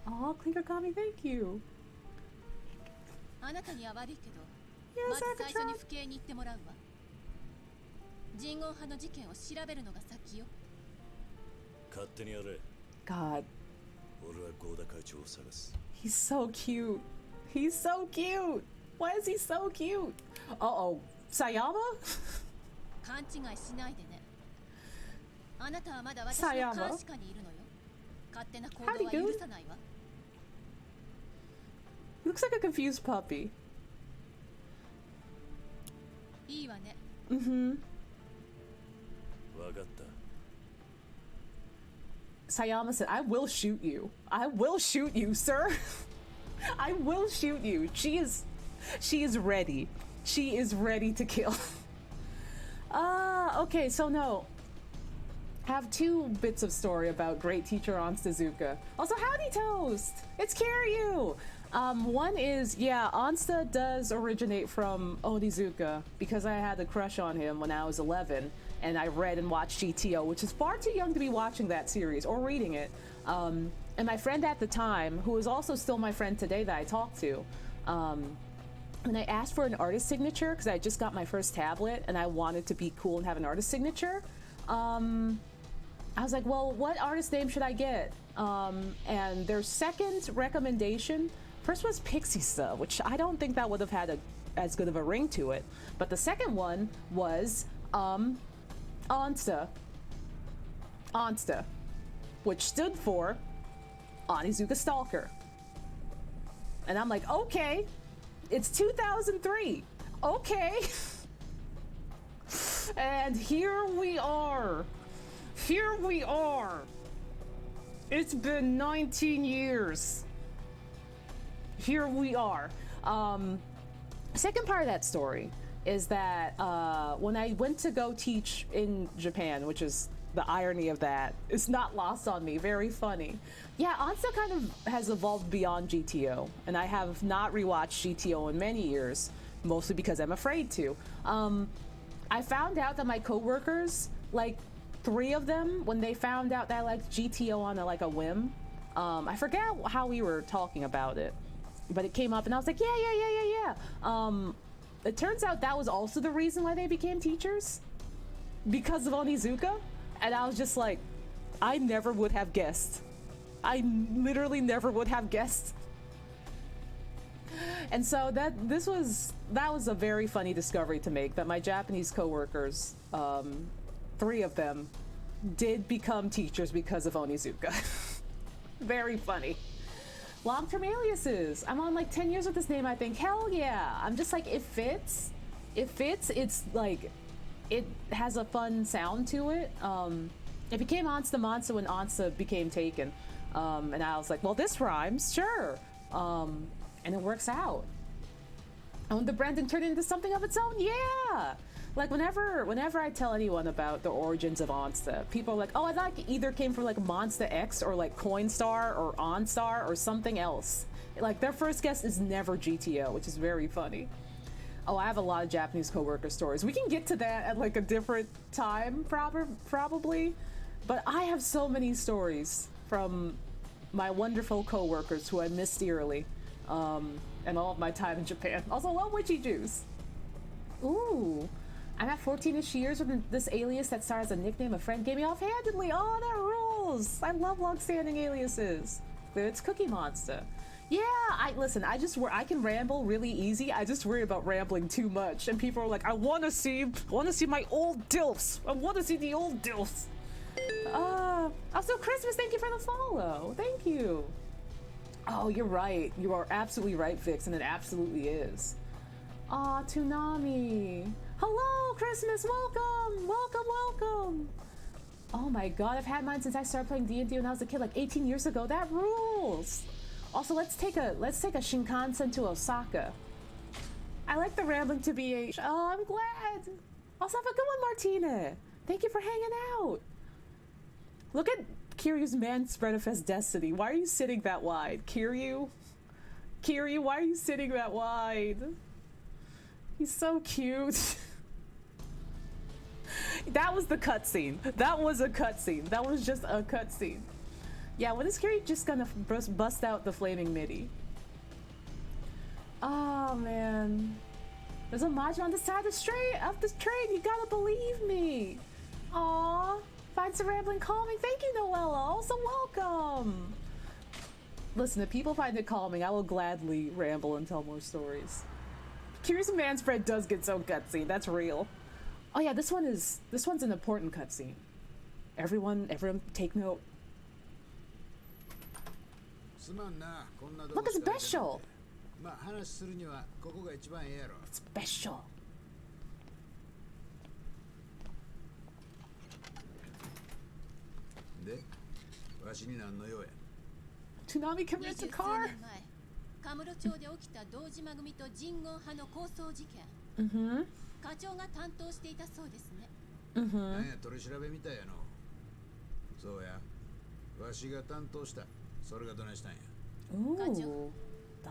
Oh, Clinker Kami, thank you. あなたには悪いけど、 Yes, まず最初に府警に行ってもらうわ。人言派の事件を調べるのが先よ。勝手にやれ。 God. 俺はゴーダ会長を探す。 He's so cute. He's so cute. Why is he so cute? Uh-oh. Sayama? 勘違いしないでね。あなたはまだ私の監視下にいるのよ。勝手な行動は許さないわ。 Looks like a confused puppy. いいわね。Mm-hmm. わかった。 Sayama said, I will shoot you. I will shoot you, sir. I will shoot you. She is ready. She is ready to kill. Okay, so no. Have two bits of story about great teacher Onsta. Also, howdy toast! It's Kiryu! One is, yeah, Onsta does originate from Onizuka because I had a crush on him when I was 11 and I read and watched GTO, which is far too young to be watching that series or reading it. And my friend at the time, who is also still my friend today that I talk to, when I asked for an artist signature, because I just got my first tablet and I wanted to be cool and have an artist signature, I was like, well, what artist name should I get? And their second recommendation, first was Pixista, which I don't think that would have had as good of a ring to it. But the second one was Onsta. Onsta, which stood for Onizuka Stalker. And I'm like, okay, it's 2003. Okay. And here we are. Here we are. It's been 19 years. Here we are. Second part of that story is that when I went to go teach in Japan, which is the irony of that, it's not lost on me. Very funny. Yeah, Onsta kind of has evolved beyond GTO, and I have not rewatched GTO in many years, mostly because I'm afraid to. I found out that my coworkers, like 3 of them, when they found out that I liked GTO on a whim, I forget how we were talking about it, but it came up and I was like, yeah. It turns out that was also the reason why they became teachers, because of Onizuka. And I was just like, I never would have guessed. I literally never would have guessed. And so that was a very funny discovery to make, that my Japanese coworkers, 3 of them, did become teachers because of Onizuka. Very funny. Long-term aliases. I'm on like 10 years with this name, I think. Hell yeah. I'm just like, it fits. It fits. It's like, it has a fun sound to it. It became Onsta Monsta when Onsta became Taken. And I was like, well, this rhymes, sure. And it works out. And when the branding turned into something of its own, yeah. Like whenever I tell anyone about the origins of Onsta, people are like, oh, I thought it either came from like Monsta X or like Coinstar or OnStar or something else. Like their first guess is never GTO, which is very funny. Oh, I have a lot of Japanese coworker stories. We can get to that at like a different time, probably. But I have so many stories from my wonderful coworkers who I miss dearly, and all of my time in Japan. Also, love witchy juice. Ooh. I'm at 14-ish years with this alias that started as a nickname a friend gave me offhandedly. Oh, that rules! I love long-standing aliases. It's Cookie Monster. Yeah, I can ramble really easy. I just worry about rambling too much, and people are like, I want to see my old dilfs. I want to see the old dilfs. Also, Christmas, thank you for the follow. Thank you. Oh, you're right. You are absolutely right, Vix, and it absolutely is. Aw, Toonami. Hello, Christmas. Welcome. Welcome, welcome. Oh my god, I've had mine since I started playing D&D when I was a kid, like 18 years ago. That rules. Also, let's take a Shinkansen to Osaka. I like the rambling to BH. Oh, I'm glad. Also, have a good one, Martina. Thank you for hanging out. Look at Kiryu's man spread of his destiny. Why are you sitting that wide? Kiryu, why are you sitting that wide? He's so cute. That was the cutscene. That was a cutscene. That was just a cutscene. Yeah, when is Kiryu just gonna bust out the flaming midi? Oh man. There's a Majima on the side of the train. You gotta believe me. Aw. Finds the rambling calming. Thank you, Noella. Also welcome. Listen, if people find it calming, I will gladly ramble and tell more stories. Kiryu's man spread does get so cutscene. That's real. Oh yeah, this one's an important cutscene. Everyone take note. Look, it's special. It's special. Toonami can rent a car. Mm-hmm. 課長が担当していたそうですね。なんや取り調べみたいやの。そうや。わしが担当した。それがどないしたんや。Ooh, the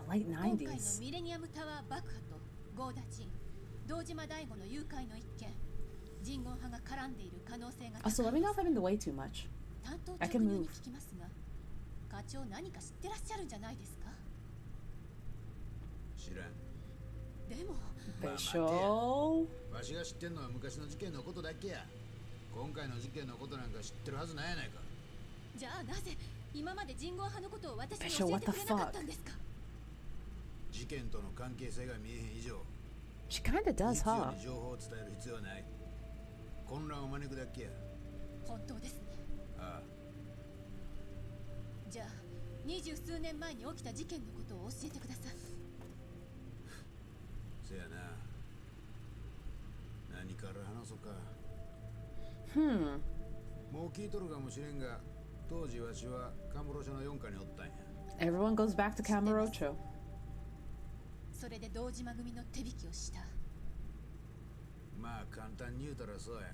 late 今回の 90s. ミレニアムタワー爆破と強打鎮、堂島大吾の誘拐の一件、人言派が絡んでいる可能性が高い。 Also, let me know if I'm in the way too much. 担当 I 直 can 入に move. 聞きますが、課長何か知ってらっしゃるんじゃないですか。知らん。でも。They show. わしが知ってんのは昔の事件のことだけや。今回の事件のことなんか知ってるはずないやないか。じゃあなぜ今まで人言派のことを私に教えてくれなかったんですか。事件との関係性が見えへん以上、 She kinda does, huh? 情報を伝える必要はない。混乱を招くだけや。本当ですね。ああ。じゃあ20数年前に起きた事件のことを教えてください。せやな。何から話そうか。もう聞いとるかもしれんが、当時わしはカムロ署の4課におったんや。Everyone goes back to Kamurocho. それで堂島組の手引きをした。まあ簡単に言うたらそうや。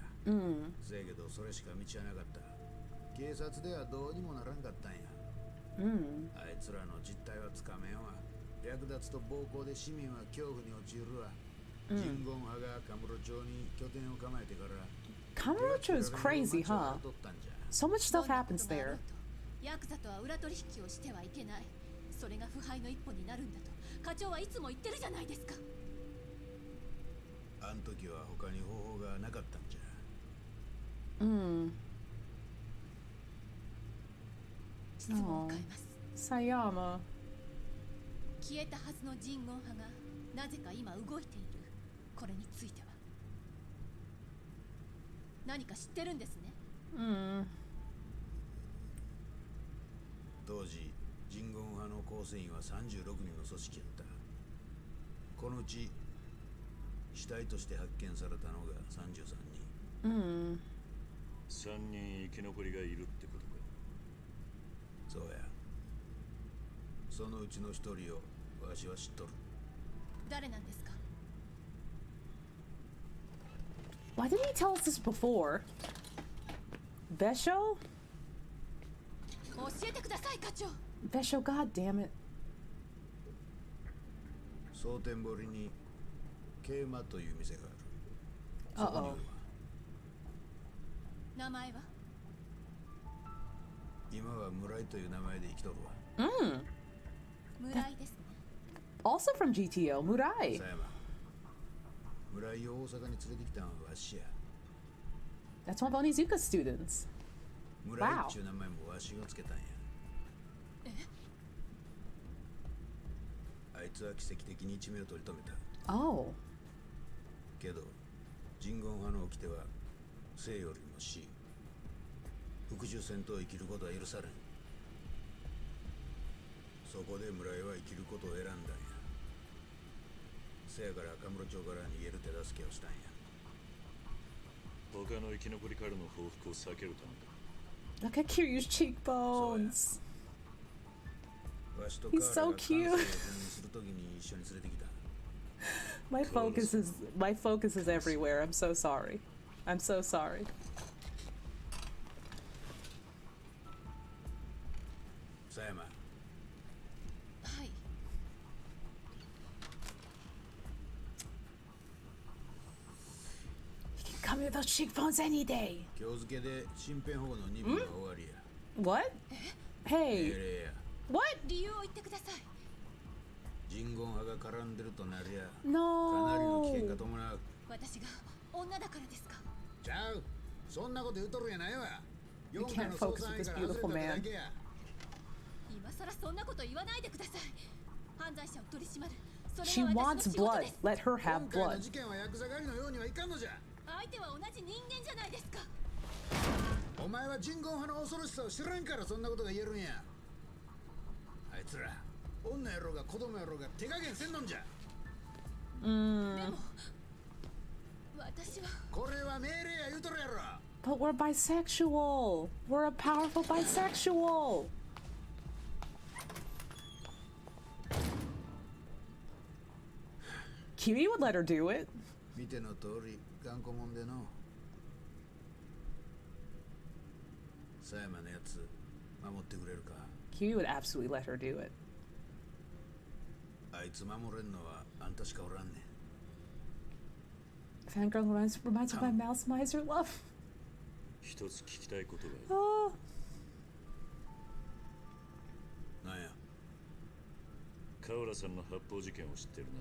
せやけどそれしか道はなかった。警察ではどうにもならんかったんや。あいつらの実態はつかめんわ。略奪と暴行で市民は恐怖に陥るわ。人言派がカムロ町に拠点を構えてから。Kamurocho is crazy, huh? So much stuff happens there. ヤクザとは裏取引をしてはいけない。それが腐敗の一歩になるんだと課長はいつも言ってるじゃないですか。あん時は他に方法がなかったんじゃ。質問を変えます。Sayama. 消えたはずの人言派がなぜか今動いている。これについては何か知ってるんですね。当時人言派の構成員は36人の組織やった。このうち死体として発見されたのが33人。3人生き残りがいるってことか。そうや。そのうちの1人をわしは知っとる。誰なんですか。 Why didn't he tell us this before? Besho? 教えてください課長。 Besho, god damn it. 蒼天堀に桂馬という店がある。そこにおるわ。名前は。今は村井という名前で生きとるわ。村井ですね。 Also from GTO, Murai. 狭山。村井を大阪に連れてきたのはわしや。 That's one of Onizuka's students. 村井っちゅう名前もわしがつけたんや。あいつは奇跡的に一命を取り留めた。Oh. けど人言派の掟は生よりも死。復讐戦と生きることは許されん。そこで村井は生きることを選んだんや。せやからカムロ町から逃げる手助けをしたんや。他の生き残りからの報復を避けるためだ。 Look at Kiryu's cheekbones. He's so cute. My focus is everywhere. I'm so sorry. I'm so sorry. 佐山。はい。 He can come with those cheekbones any day. 今日付で身辺保護の任務が終わりや。What? Hey. 命令や。What? 理由を言ってください。人言派が絡んでるとなりゃ、か No. なりの危険が伴う。私が女だからですか。ちゃう。そんなこと言うとるんやないわ。 You can't focus with this beautiful man. 今さらそんなこと言わないでください。犯罪者を取り締まる。それ She が私 wants の仕事 blood. です。 Let her have 今回の blood. 事件はヤクザ狩りのようにはいかんのじゃ。相手は同じ人間じゃないですか。お前は人言派の恐ろしさを知らんからそんなことが言えるんや。あいつら女やろうが子供やろうが手加減せんのんじゃ。でも私は。これは命令や言うとるやろ。 But we're bisexual. We're a powerful bisexual. Kiryu would let her do it. 見ての通り頑固もんでの。佐山のやつ守ってくれるか。 Kiryu would absolutely let her do it. あいつ守れんのはあんたしかおらんねん。 Fangirl reminds me of my mouse miser love. 一つ聞きたいことがある。 Oh. なんや。河原さんの発砲事件を知ってるな。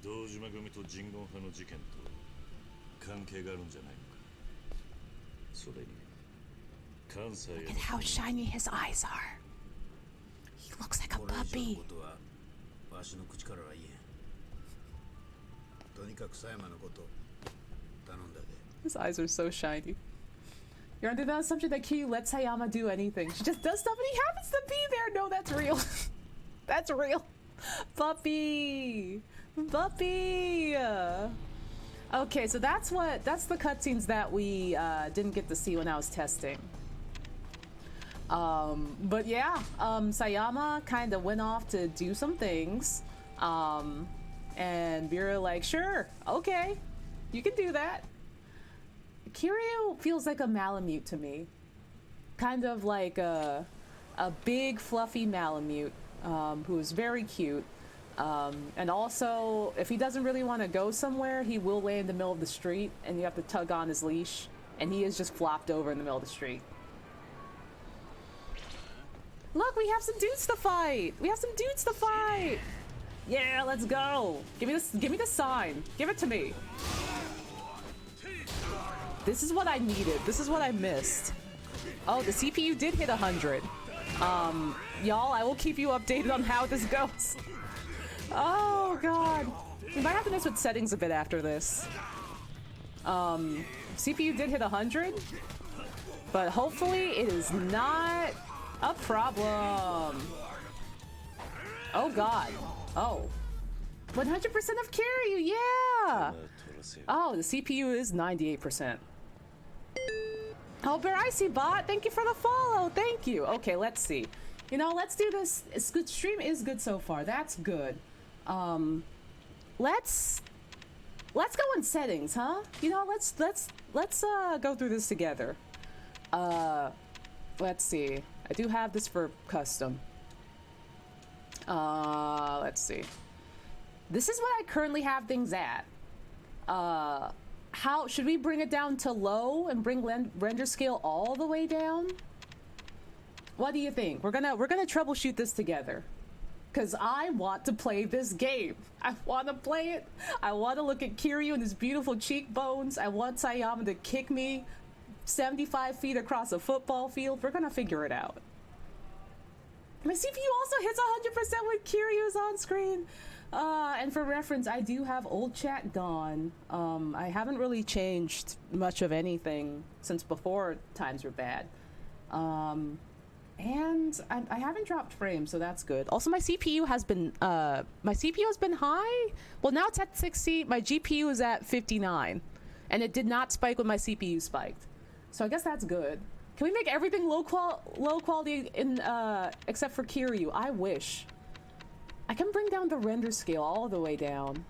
堂島組と人言派の事件と関係があるんじゃないのか。それに関西へ Look at how shiny his eyes are. He looks like a これ以上 puppy. のことはわしの口からは言えん。とにかく佐山のこと頼んだで。 His eyes are so shiny. You're under the assumption that Kiryu lets Sayama do anything. She just does stuff and he happens to be there. No, that's real. That's real. Puppy. Puppy. Okay, so that's the cutscenes that we didn't get to see when I was testing. But yeah, Sayama kind of went off to do some things. And we were like, sure, okay, you can do that. Kiryu feels like a Malamute to me. Kind of like a big, fluffy Malamute who is very cute. And also, if he doesn't really want to go somewhere, he will lay in the middle of the street and you have to tug on his leash. And he is just flopped over in the middle of the street. Look, we have some dudes to fight! We have some dudes to fight! Yeah, let's go! Give me the sign. Give it to me. This is what I needed. This is what I missed. Oh, the CPU did hit 100. Y'all, I will keep you updated on how this goes. Oh, God. We might have to mess with settings a bit after this. CPU did hit 100, but hopefully it is not a problem. Oh, God. Oh. 100% of Kiryu, yeah! Oh, the CPU is 98%. Oh, Baricy Bot, thank you for the follow. Thank you. Okay, let's see. You know, let's do this. It's good. Stream is good so far. That's good. Let's go in settings, huh? You know, let's go through this together. Let's see. I do have this for custom. Let's see. This is what I currently have things at. How should we bring it down to low and bring render scale all the way down? What do you think? We're gonna troubleshoot this together. Cause I want to play this game. I want to play it. I want to look at Kiryu and his beautiful cheekbones. I want Sayama to kick me 75 feet across a football field. We're gonna figure it out. My CPU also hits 100% when Kiryu is on screen. And for reference, I do have old chat gone. I haven't really changed much of anything since before times were bad. And I haven't dropped frames, so that's good. Also, my CPU has been high. Well, now it's at 60. My GPU is at 59, and it did not spike when my CPU spiked. So I guess that's good. Can we make everything low quality in except for Kiryu? I wish. I can bring down the render scale all the way down.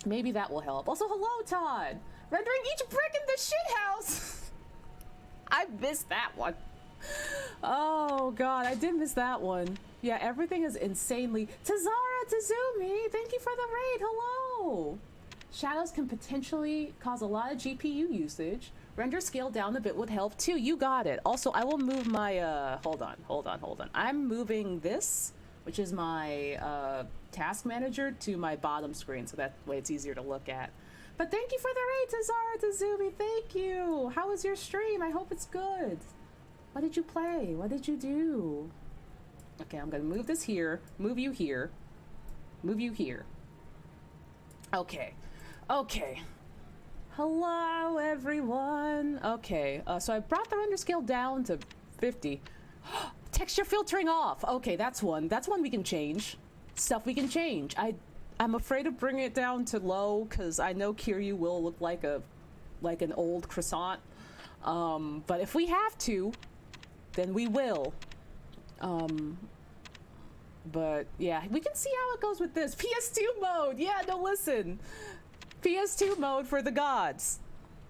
Maybe that will help. Also, hello, Todd. Rendering each brick in the shit house. I missed that one. Oh god, I did miss that one. Yeah, everything is insanely. Tazara Tazumi, thank you for the raid. Hello. Shadows can potentially cause a lot of GPU usage. Render scale down a bit would help too. You got it. Also, I will move my hold on. I'm moving this, which is my task manager, to my bottom screen, so that way it's easier to look at. But thank you for the raid, Tazara Tazumi. Thank you. How was your stream? I hope it's good. What did you play? What did you do? Okay, I'm gonna move this here. Move you here. Move you here. Okay. Okay. Hello, everyone. Okay, so I brought the render scale down to 50. Texture filtering off. Okay, that's one. That's one we can change. Stuff we can change. I'm afraid of bringing it down to low because I know Kiryu will look like an old croissant. But if we have to, then we will. But yeah, we can see how it goes with this. PS2 mode! Yeah, no, listen. PS2 mode for the gods.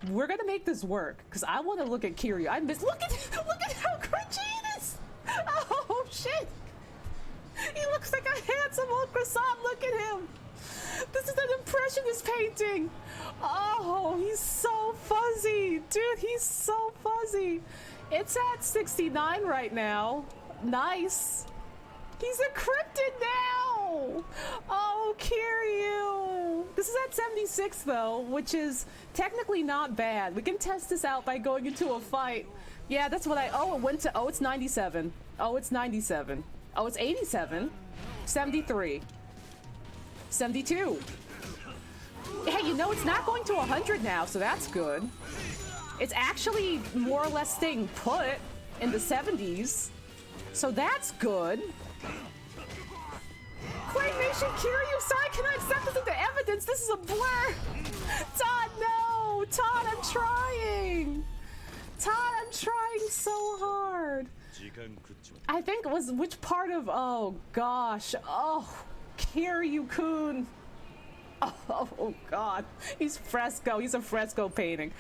We're gonna make this work, because I want to look at Kiryu. Look at how cringy it is! Oh, shit! He looks like a handsome old croissant. Look at him! This is an impressionist painting! Oh, he's so fuzzy! Dude, he's so fuzzy! It's at 69 right now. Nice. He's encrypted now! Oh, Kiryu! This is at 76 though, which is technically not bad. We can test this out by going into a fight. Yeah, that's what it's 97. Oh, it's 97. Oh, it's 87. 73. 72. Hey, you know, it's not going to 100 now, so that's good. It's actually more or less staying put in the 70s. So that's good. Claymation Kiryu, sorry, can I accept this into evidence? This is a blur. Todd, no. Todd, I'm trying. Todd, I'm trying so hard. I think it was which part of, oh gosh. Oh, Kiryu-kun. Oh god, he's fresco. He's a fresco painting.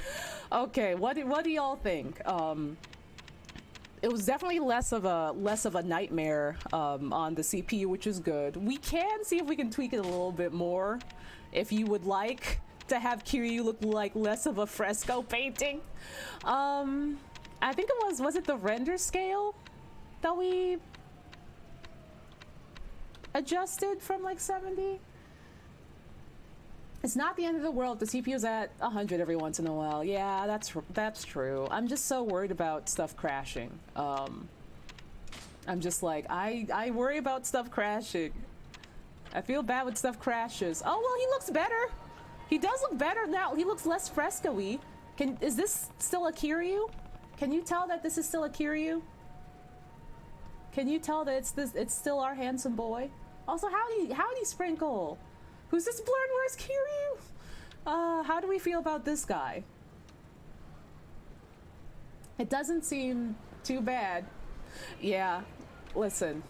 Okay, what do y'all think? It was definitely less of a nightmare on the CPU, which is good. We can see if we can tweak it a little bit more, if you would like to have Kiryu look like less of a fresco painting. I think it was it the render scale that we adjusted from like 70? It's not the end of the world. The CPU's at 100 every once in a while. Yeah, that's true. I'm just so worried about stuff crashing. I'm just like, I worry about stuff crashing. I feel bad when stuff crashes. Oh, well, he looks better. He does look better now. He looks less fresco-y. Is this still a Kiryu? Can you tell that this is still a Kiryu? Can you tell that it's still our handsome boy? Also, howdy Sprinkle. Who's this blurred? Where's Kiryu? How do we feel about this guy? It doesn't seem too bad. Yeah, listen.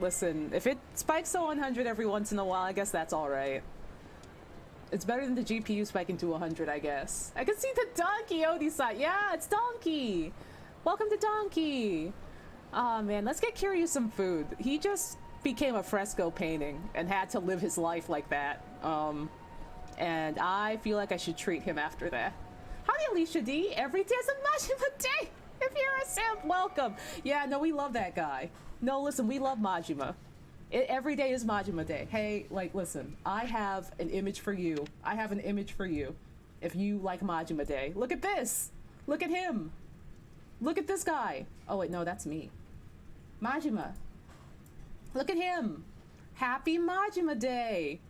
If it spikes to 100 every once in a while, I guess that's all right. It's better than the GPU spiking to 100, I guess. I can see the Donkey Odie-san. Yeah, it's Donkey. Welcome to Donkey. Oh man, let's get Kiryu some food. He just became a fresco painting and had to live his life like that. And I feel like I should treat him after that. Howdy, Alicia D. Every day is a Majima day. If you're a simp, welcome. Yeah, no, we love that guy. No, listen, we love Majima. Every day is Majima day. Hey, like, listen, I have an image for you. I have an image for you. If you like Majima Day. Look at this. Look at him. Look at this guy. Oh, wait, no, that's me. Majima. Look at him. Happy Majima Day.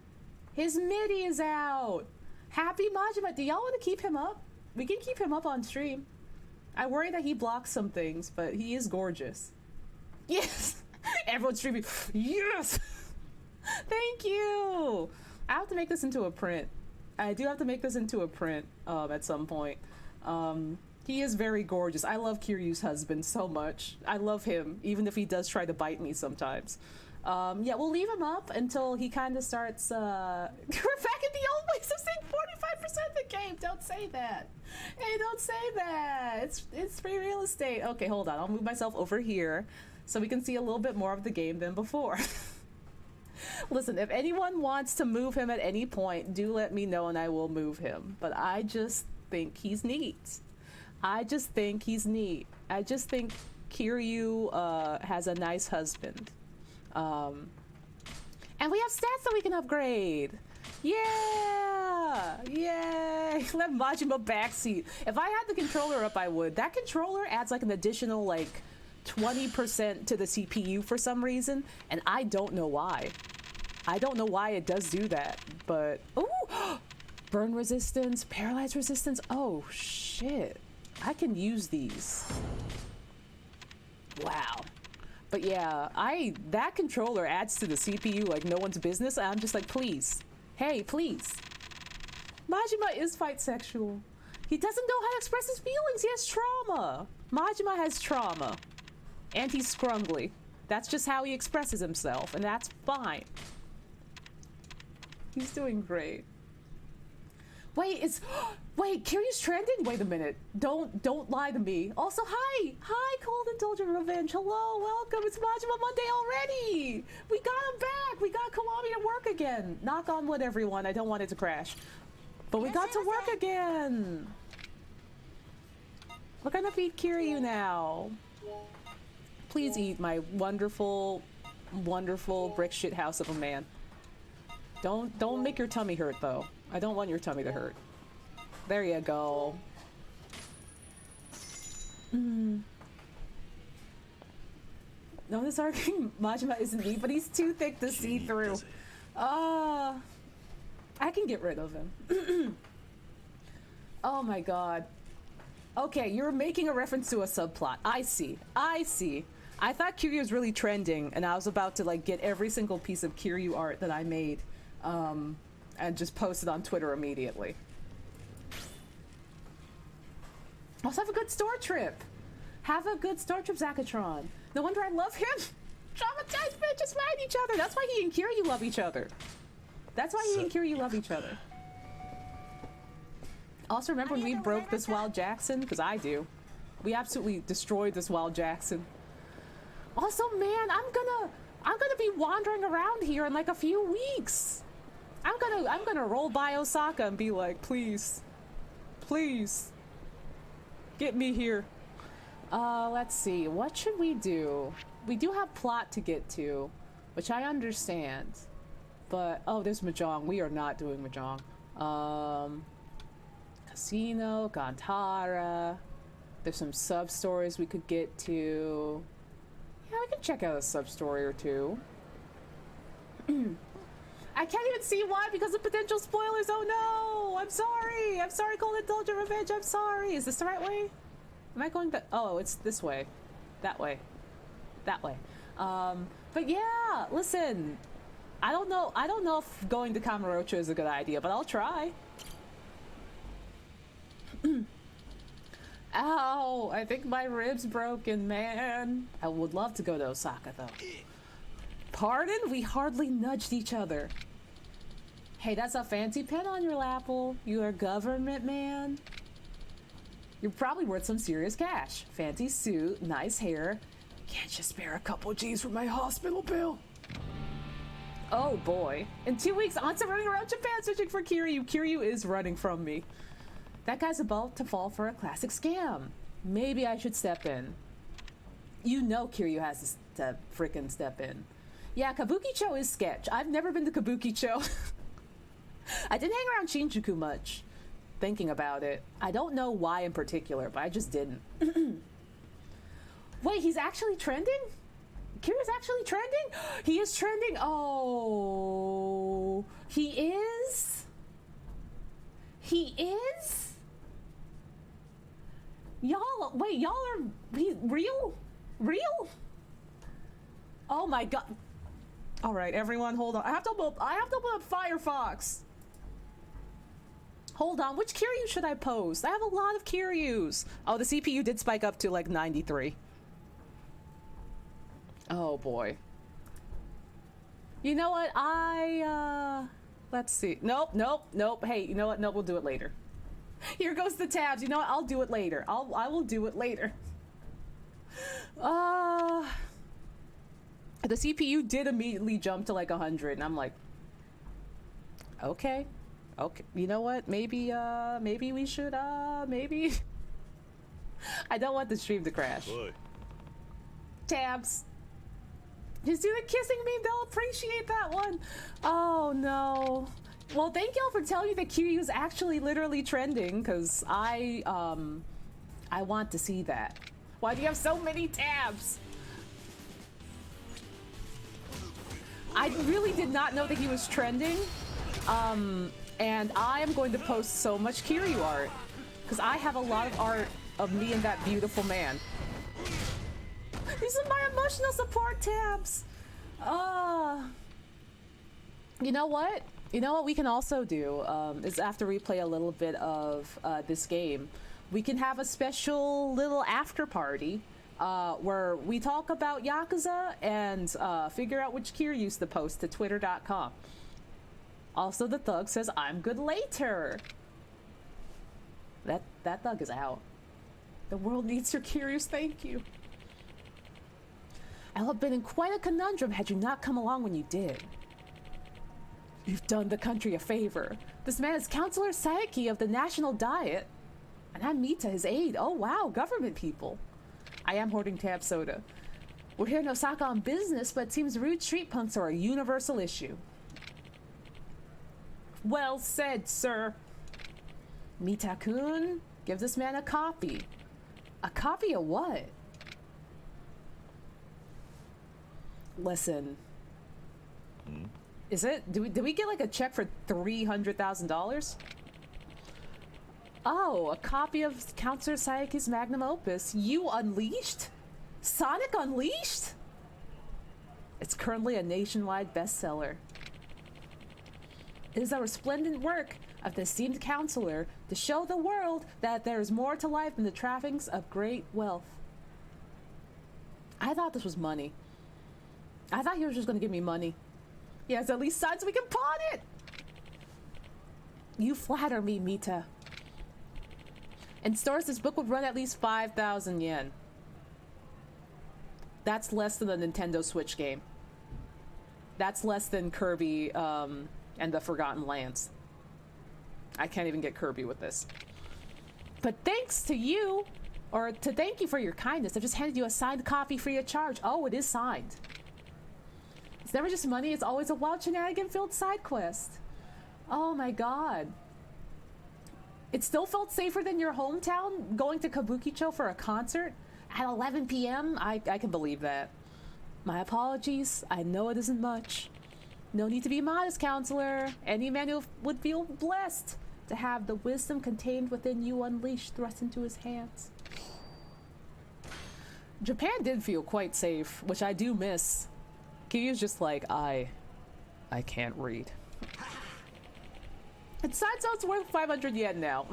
His MIDI is out. Happy Majima. Do y'all want to keep him up? We can keep him up on stream. I worry that he blocks some things, but he is gorgeous. Yes! Everyone's streaming. Yes! Thank you! I have to make this into a print. I do have to make this into a print at some point. He is very gorgeous. I love Kiryu's husband so much. I love him, even if he does try to bite me sometimes. Yeah, we'll leave him up until he kind of starts, we're back in the old ways of saying 45% of the game. Don't say that. Hey, don't say that. It's free real estate. Okay, hold on. I'll move myself over here so we can see a little bit more of the game than before. Listen, if anyone wants to move him at any point, do let me know and I will move him. But I just think he's neat. I just think he's neat. I just think Kiryu has a nice husband. And we have stats that we can upgrade. Yeah! Yay! Let Majima backseat. If I had the controller up, I would. That controller adds like an additional like 20% to the CPU for some reason, and I don't know why. I don't know why it does do that, but ooh! Burn resistance, paralyze resistance. Oh shit. I can use these. Wow. But yeah, that controller adds to the CPU like no one's business. I'm just like, please. Hey, please. Majima is fight sexual. He doesn't know how to express his feelings. He has trauma. Majima has trauma. And he's scrungly. That's just how he expresses himself, and that's fine. He's doing great. Wait, wait, Kiryu's trending? Wait a minute. Don't lie to me. Also, hi, Cold Indulgent Revenge. Hello, welcome. It's Majima Monday already. We got him back. We got Kiwami to work again. Knock on wood, everyone. I don't want it to crash. But we got to work again. We're gonna feed Kiryu now. Please eat, my wonderful, wonderful brick shit house of a man. Don't make your tummy hurt, though. I don't want your tummy to hurt. There you go. No, this arguing Majima isn't me, but he's too thick to see through. I can get rid of him. Oh my god. Okay, you're making a reference to a subplot. I see. I thought Kiryu was really trending, and I was about to like get every single piece of Kiryu art that I made, and just post it on Twitter immediately. Also, have a good store trip. Have a good store trip, Zakatron. No wonder I love him. Traumatized bitches find each other. That's why he and Kiryu love each other. That's why he and Kiryu love each other. Also, remember when we broke this Wild Jackson? Because I do. We absolutely destroyed this Wild Jackson. Also, man, I'm gonna be wandering around here in like a few weeks. I'm gonna roll by Osaka and be like, please, get me here. Let's see, what should we do? We do have plot to get to, which I understand. But, oh, there's Mahjong. We are not doing Mahjong. Casino, Gantara. There's some sub-stories we could get to. Yeah, we can check out a sub-story or two. I can't even see why because of potential spoilers. Oh no! I'm sorry! I'm sorry, Cold Indulgent Revenge. I'm sorry. Is this the right way? Am I going that? Oh, it's this way. That way. That way. But yeah, listen. I don't know if going to Kamurocho is a good idea, but I'll try. Ow, I think my rib's broken, man. I would love to go to Osaka, though. Pardon? We hardly nudged each other. Hey, that's a fancy pen on your lapel. You're a government man. You're probably worth some serious cash. Fancy suit, nice hair. Can't you spare a couple G's for my hospital bill? Oh boy. In 2 weeks, Onsta running around Japan searching for Kiryu. Kiryu is running from me. That guy's about to fall for a classic scam. Maybe I should step in. You know Kiryu has to frickin' step in. Yeah, Kabukicho is sketch. I've never been to Kabukicho. I didn't hang around Shinjuku much. Thinking about it. I don't know why in particular, but I just didn't. Wait, he's actually trending? Kiryu's actually trending? He is trending? Oh. He is? He is? Y'all, wait, y'all are real? Real? Oh my god. All right, everyone, hold on. I have to open up Firefox. Hold on, which Kiryu should I post? I have a lot of Kiryus. Oh, the CPU did spike up to like 93. Oh boy. You know what? Let's see. Nope. Hey, you know what? No, we'll do it later. Here goes the tabs. You know what? I'll do it later. I will do it later. The CPU did immediately jump to like 100, and I'm like, okay. You know what? Maybe we should, maybe. I don't want the stream to crash. Boy. Tabs. Just do the kissing meme. They'll appreciate that one. Oh no. Well, thank y'all for telling me that Kiryu is actually literally trending, because I want to see that. Why do you have so many tabs? I really did not know that he was trending. And I am going to post so much Kiryu art, because I have a lot of art of me and that beautiful man. These are my emotional support tabs. You know what? You know what we can also do is after we play a little bit of this game, we can have a special little after party where we talk about Yakuza and figure out which Kiryus to post to twitter.com. Also, the thug says, I'm good later. That thug is out. The world needs your Kiryus, thank you. I'll have been in quite a conundrum had you not come along when you did. You've done the country a favor. This man is Councillor Saeki of the National Diet. And I'm Mita, his aide. Oh wow, government people. I am hoarding tab soda. We're here in Osaka on business, but it seems rude street punks are a universal issue. Well said, sir. Mita-kun, give this man a copy. A copy of what? Listen. Is it? Did we get like a check for $300,000? Oh, a copy of Councillor Saeki's magnum opus. You Unleashed? Sonic Unleashed? It's currently a nationwide bestseller. It is a resplendent work of the esteemed counselor to show the world that there is more to life than the trappings of great wealth. I thought this was money. I thought he was just going to give me money. He has at least signs we can pawn it. You flatter me, Mita. In stores, this book would run at least 5,000 yen. That's less than a Nintendo Switch game. That's less than Kirby and the Forgotten Lands. I can't even get Kirby with this. But thanks to you, or to thank you for your kindness, I've just handed you a signed copy free of charge. Oh, it is signed. It's never just money, it's always a wild shenanigan-filled side quest. Oh my god. It still felt safer than your hometown going to Kabukicho for a concert at 11 p.m.? I can believe that. My apologies. I know it isn't much. No need to be modest, counselor. Any man who would feel blessed to have the wisdom contained within you unleashed thrust into his hands. Japan did feel quite safe, which I do miss. Kiryu's just like, I can't read. And side note's worth 500 yen now.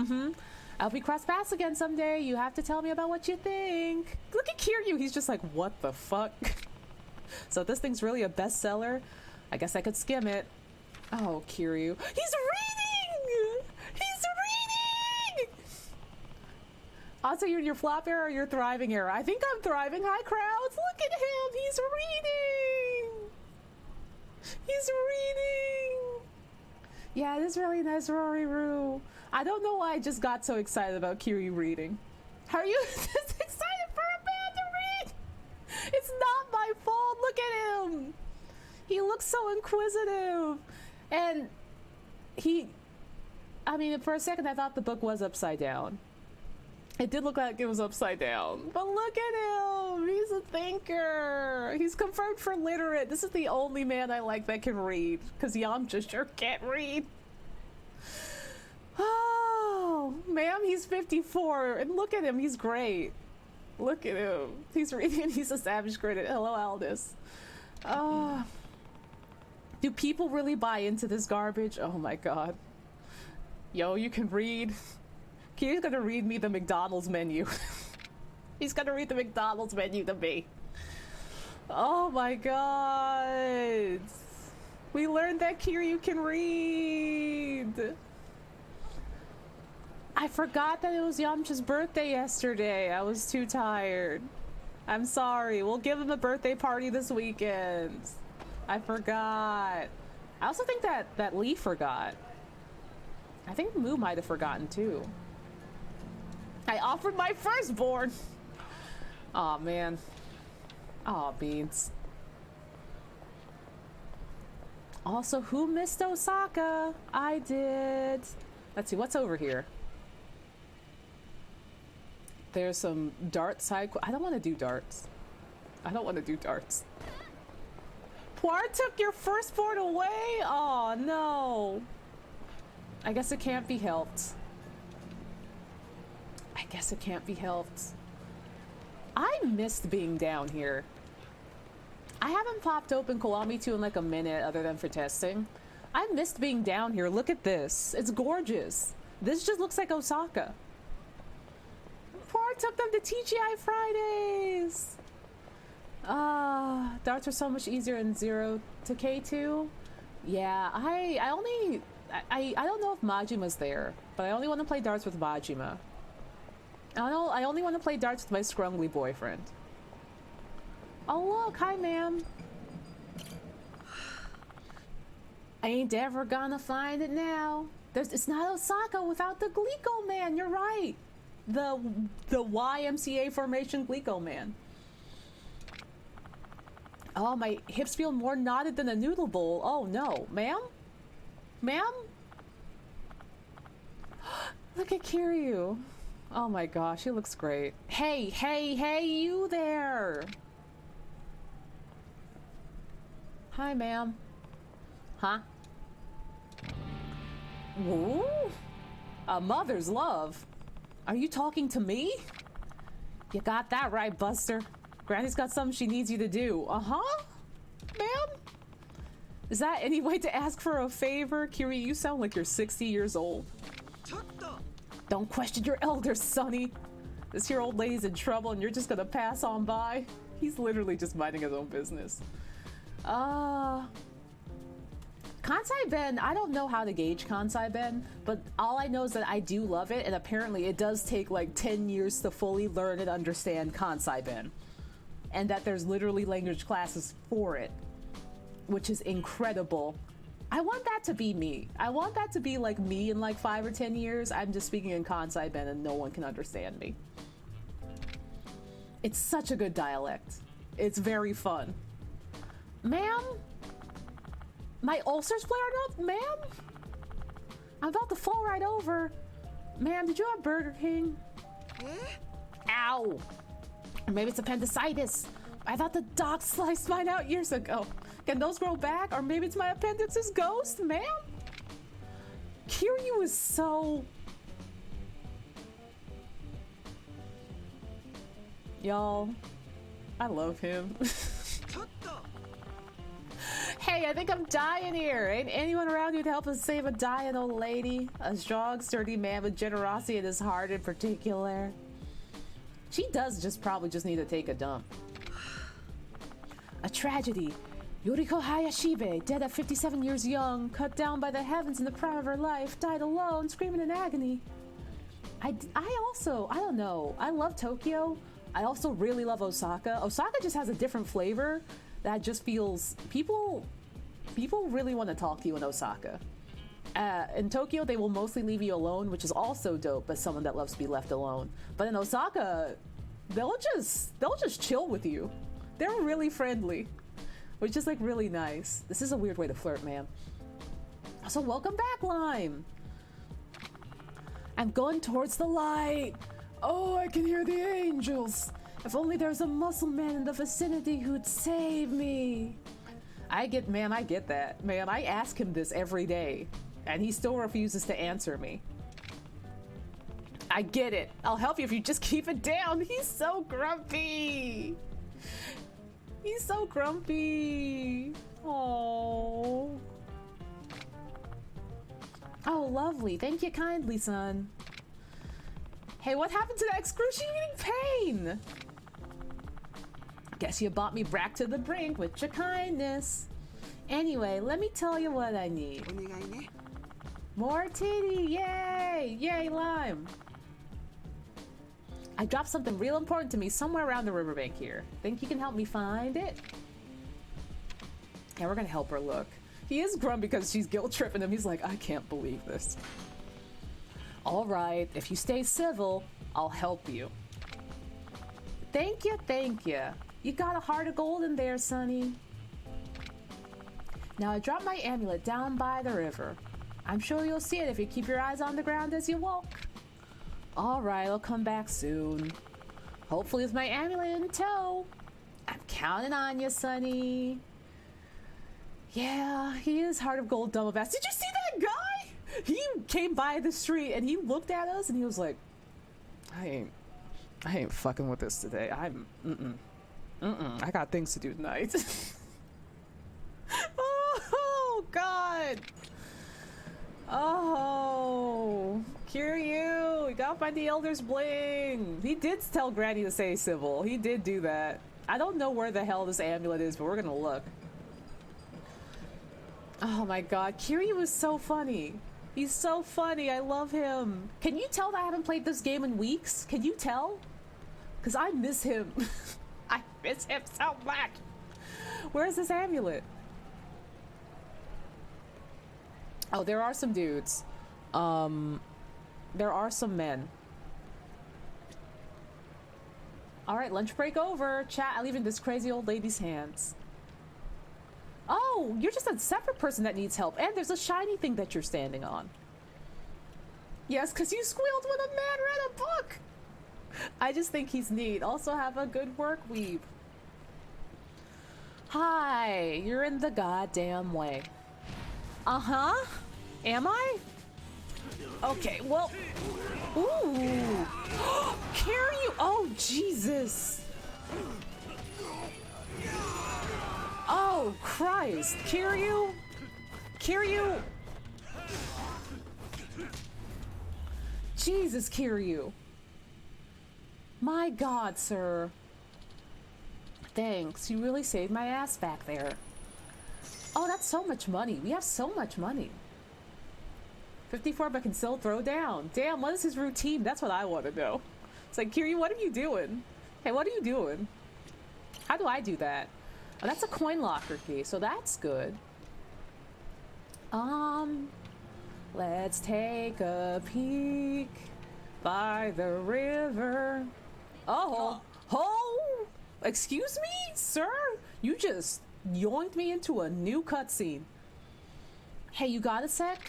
I'll be cross paths again someday. You have to tell me about what you think. Look at Kiryu. He's just like, what the fuck? So if this thing's really a bestseller, I guess I could skim it. Oh, Kiryu. He's reading! He's reading! Also, you're in your flop era or your thriving era? I think I'm thriving. Hi, crowds. Look at him. He's reading. He's reading. Yeah, it is really nice, Rory Roo. I don't know why I just got so excited about Kiryu reading. How are you this excited for a man to read? It's not my fault. Look at him. He looks so inquisitive. And I mean, for a second I thought the book was upside down. It did look like it was upside down. But look at him. He's a thinker. He's confirmed for literate. This is the only man I like that can read. Because Yamcha sure can't read. Oh, ma'am, he's 54. And look at him. He's great. Look at him. He's reading and he's a savage credit. Hello, Aldous. Do people really buy into this garbage? Oh my god. Yo, you can read. Kiryu's gonna read me the McDonald's menu. He's gonna read the McDonald's menu to me. Oh my god. We learned that Kiryu can read. I forgot that it was Yamcha's birthday yesterday. I was too tired. I'm sorry. We'll give him a birthday party this weekend. I forgot. I also think that Lee forgot. I think Moo might have forgotten too. I offered my firstborn. Aw, man. Aw, beans. Also, who missed Osaka? I did. Let's see, what's over here? There's some dart side. I don't want to do darts. I don't want to do darts. Poir took your firstborn away? Oh no. I guess it can't be helped. I guess it can't be helped. I missed being down here. I haven't popped open Kiwami 2 in like a minute other than for testing. I missed being down here. Look at this. It's gorgeous. This just looks like Osaka. Poir took them to TGI Fridays. Darts are so much easier in 0 to K2. Yeah, I don't know if Majima's there, but I only want to play darts with Majima. I only want to play darts with my scrungly boyfriend. Oh look, hi ma'am. I ain't ever gonna find it now. It's not Osaka without the Glico man, you're right. The YMCA formation Glico man. Oh, my hips feel more knotted than a noodle bowl. Oh no, ma'am? Ma'am? Look at Kiryu. Oh my gosh, he looks great. Hey, hey, hey, you there! Hi, ma'am. Huh? Ooh, a mother's love. Are you talking to me? You got that right, Buster. Granny's got something she needs you to do. Uh-huh, ma'am? Is that any way to ask for a favor? Kiryu, you sound like you're 60 years old. Don't question your elders, Sonny. This here old lady's in trouble and you're just gonna pass on by? He's literally just minding his own business. Kansai Ben, I don't know how to gauge Kansai Ben, but all I know is that I do love it, and apparently it does take like 10 years to fully learn and understand Kansai Ben. And that there's literally language classes for it, which is incredible. I want that to be me. I want that to be like me in like 5 or 10 years. I'm just speaking in Kansai Ben and no one can understand me. It's such a good dialect. It's very fun. Ma'am? My ulcer's flared up, ma'am? I'm about to fall right over. Ma'am, did you have Burger King? Ow! Or maybe it's appendicitis. I thought the doc sliced mine out years ago. Can those grow back? Or maybe it's my appendix's ghost, ma'am? Kiryu is so... Y'all, I love him. Hey, I think I'm dying here. Ain't anyone around you to help us save a dying old lady? A strong, sturdy man with generosity in his heart in particular. She does probably just need to take a dump. A tragedy. Yoriko Hayashibe, dead at 57 years young, cut down by the heavens in the prime of her life, died alone, screaming in agony. I don't know. I love Tokyo. I also really love Osaka. Osaka just has a different flavor that just feels... People really want to talk to you in Osaka. In Tokyo, they will mostly leave you alone, which is also dope as someone that loves to be left alone. But in Osaka, they'll just chill with you. They're really friendly, which is like really nice. This is a weird way to flirt, man. So welcome back, Lime. I'm going towards the light. Oh, I can hear the angels. If only there's a muscle man in the vicinity who'd save me. I get that. Man, I ask him this every day, and he still refuses to answer me. I get it. I'll help you if you just keep it down. He's so grumpy. He's so grumpy. Oh. Oh, lovely. Thank you kindly, son. Hey, what happened to that excruciating pain? Guess you brought me back to the brink with your kindness. Anyway, let me tell you what I need. More titty, yay! Yay, lime. I dropped something real important to me somewhere around the riverbank here. Think you can help me find it? Yeah, we're gonna help her look. He is grumpy because she's guilt tripping him. He's like, I can't believe this. All right, if you stay civil, I'll help you. Thank you, thank you. You got a heart of gold in there, Sonny. Now I dropped my amulet down by the river. I'm sure you'll see it if you keep your eyes on the ground as you walk. All right, I'll come back soon. Hopefully with my amulet in tow. I'm counting on you, Sonny. Yeah, he is heart of gold, dumb of ass. Did you see that guy? He came by the street and he looked at us and he was like, I ain't fucking with this today. I got things to do tonight. Oh, God. Oh, Kiryu, you gotta find the Elder's Bling. He did tell Granny to stay civil. He did do that. I don't know where the hell this amulet is, but we're gonna look. Oh my God, Kiryu is so funny. He's so funny. I love him. Can you tell that I haven't played this game in weeks? Can you tell? Because I miss him. I miss him so much. Where's this amulet? Oh, there are some dudes. There are some men. All right, lunch break over. Chat, I leave in this crazy old lady's hands. Oh, you're just a separate person that needs help. And there's a shiny thing that you're standing on. Yes, because you squealed when a man read a book. I just think he's neat. Also have a good work weave. Hi, you're in the goddamn way. Uh-huh. Am I? Okay, well. Ooh. Kiryu. Oh, Jesus. Oh, Christ. Kiryu? Kiryu? Jesus, Kiryu. My God, sir. Thanks. You really saved my ass back there. Oh, that's so much money. We have so much money. 54, but can still throw down. Damn, what is his routine? That's what I want to know. It's like, Kiryu, what are you doing? Hey, what are you doing? How do I do that? Oh, that's a coin locker key, so that's good. Let's take a peek by the river. Oh, excuse me, sir? You just yoinked me into a new cutscene. Hey, you got a sec?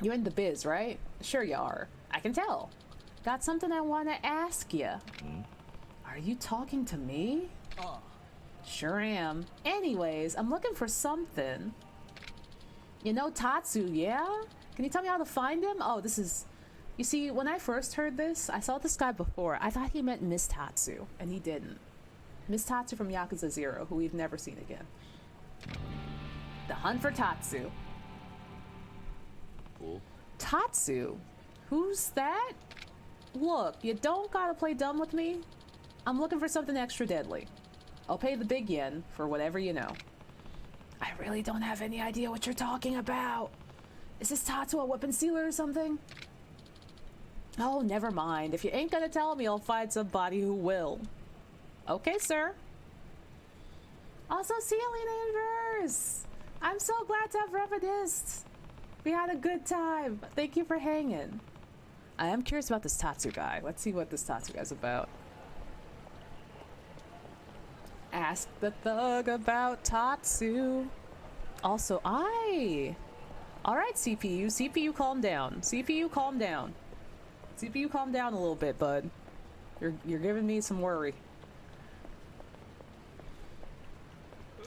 You're in the biz, right? Sure you are. I can tell. Got something I want to ask you. Are you talking to me? Sure am. Anyways, I'm looking for something. You know Tatsu, yeah? Can you tell me how to find him? Oh, this is... You see, when I first heard this, I saw this guy before. I thought he meant Miss Tatsu, and he didn't. Miss Tatsu from Yakuza 0, who we've never seen again. The hunt for Tatsu. Cool. Tatsu? Who's that? Look, you don't gotta play dumb with me. I'm looking for something extra deadly. I'll pay the big yen for whatever you know. I really don't have any idea what you're talking about. Is this Tatsu a weapon stealer or something? Oh, never mind. If you ain't gonna tell me, I'll find somebody who will. Okay, sir. Also, see you later, Inverse. I'm so glad to have reminisced. We had a good time. Thank you for hanging. I am curious about this Tatsu guy. Let's see what this Tatsu guy's about. Ask the thug about Tatsu. Also, alright, CPU. CPU, calm down. CPU, calm down. CPU, calm down a little bit, bud. You're giving me some worry.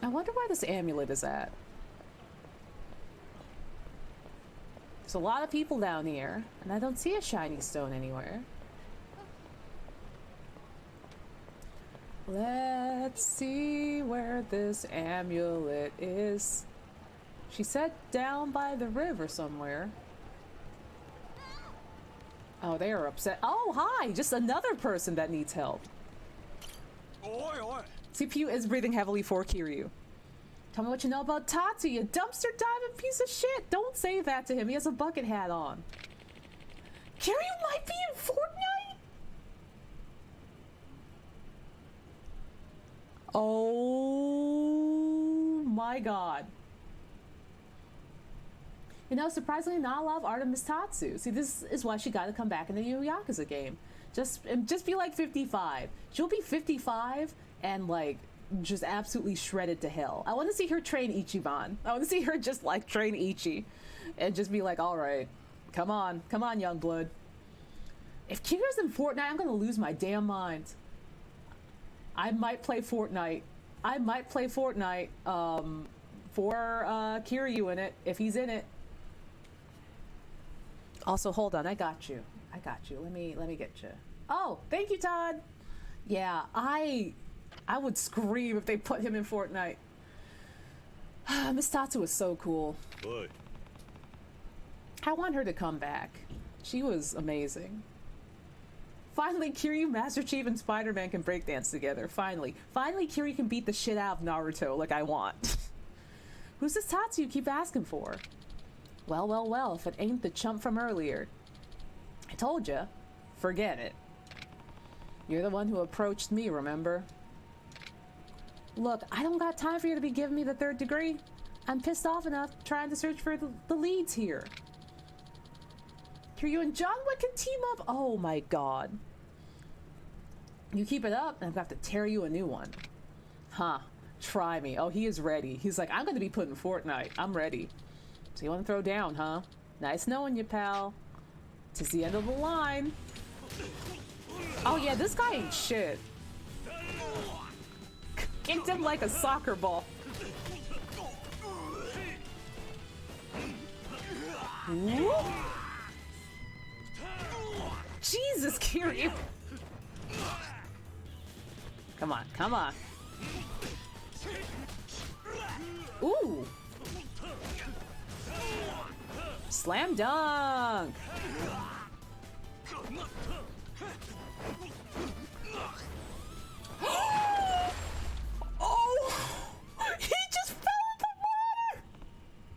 I wonder where this amulet is at. There's a lot of people down here, and I don't see a shiny stone anywhere. Let's see where this amulet is. She said down by the river somewhere. Oh, they are upset. Oh, hi! Just another person that needs help. CPU is breathing heavily for Kiryu. Tell me what you know about Tatsu, you dumpster diving piece of shit! Don't say that to him, he has a bucket hat on. Kiryu might be in Fortnite? Oh my god. You know, surprisingly, not a lot of Artemis Tatsu. See, this is why she got to come back in the Yu Yakuza game. Just be like 55. She'll be 55 and like just absolutely shredded to hell. I want to see her train Ichiban. I want to see her just like train Ichi and just be like, all right, come on, young blood. If Kiryu's in Fortnite, I'm gonna lose my damn mind. I might play Fortnite. For Kiryu in it if he's in it. Also, hold on, I got you. Let me get you. Oh, thank you, Todd. Yeah, I would scream if they put him in Fortnite. Miss Tatsu was so cool. Boy. I want her to come back. She was amazing. Finally, Kiryu, Master Chief, and Spider-Man can breakdance together. Finally, Kiryu can beat the shit out of Naruto like I want. Who's this Tatsu you keep asking for? Well, if it ain't the chump from earlier. I told ya. Forget it. You're the one who approached me, remember? Look, I don't got time for you to be giving me the third degree. I'm pissed off enough trying to search for the leads here. Kiryu and John Wick can team up? Oh my god. You keep it up, and I'm gonna have to tear you a new one. Huh. Try me. Oh, he is ready. He's like, I'm gonna be put in Fortnite. I'm ready. So you want to throw down, huh? Nice knowing you, pal. Tis the end of the line. Oh yeah, this guy ain't shit. Kicked him like a soccer ball. Whoop. Jesus, Kiryu. Come on. Ooh. Slam dunk. Oh! He just fell in the water!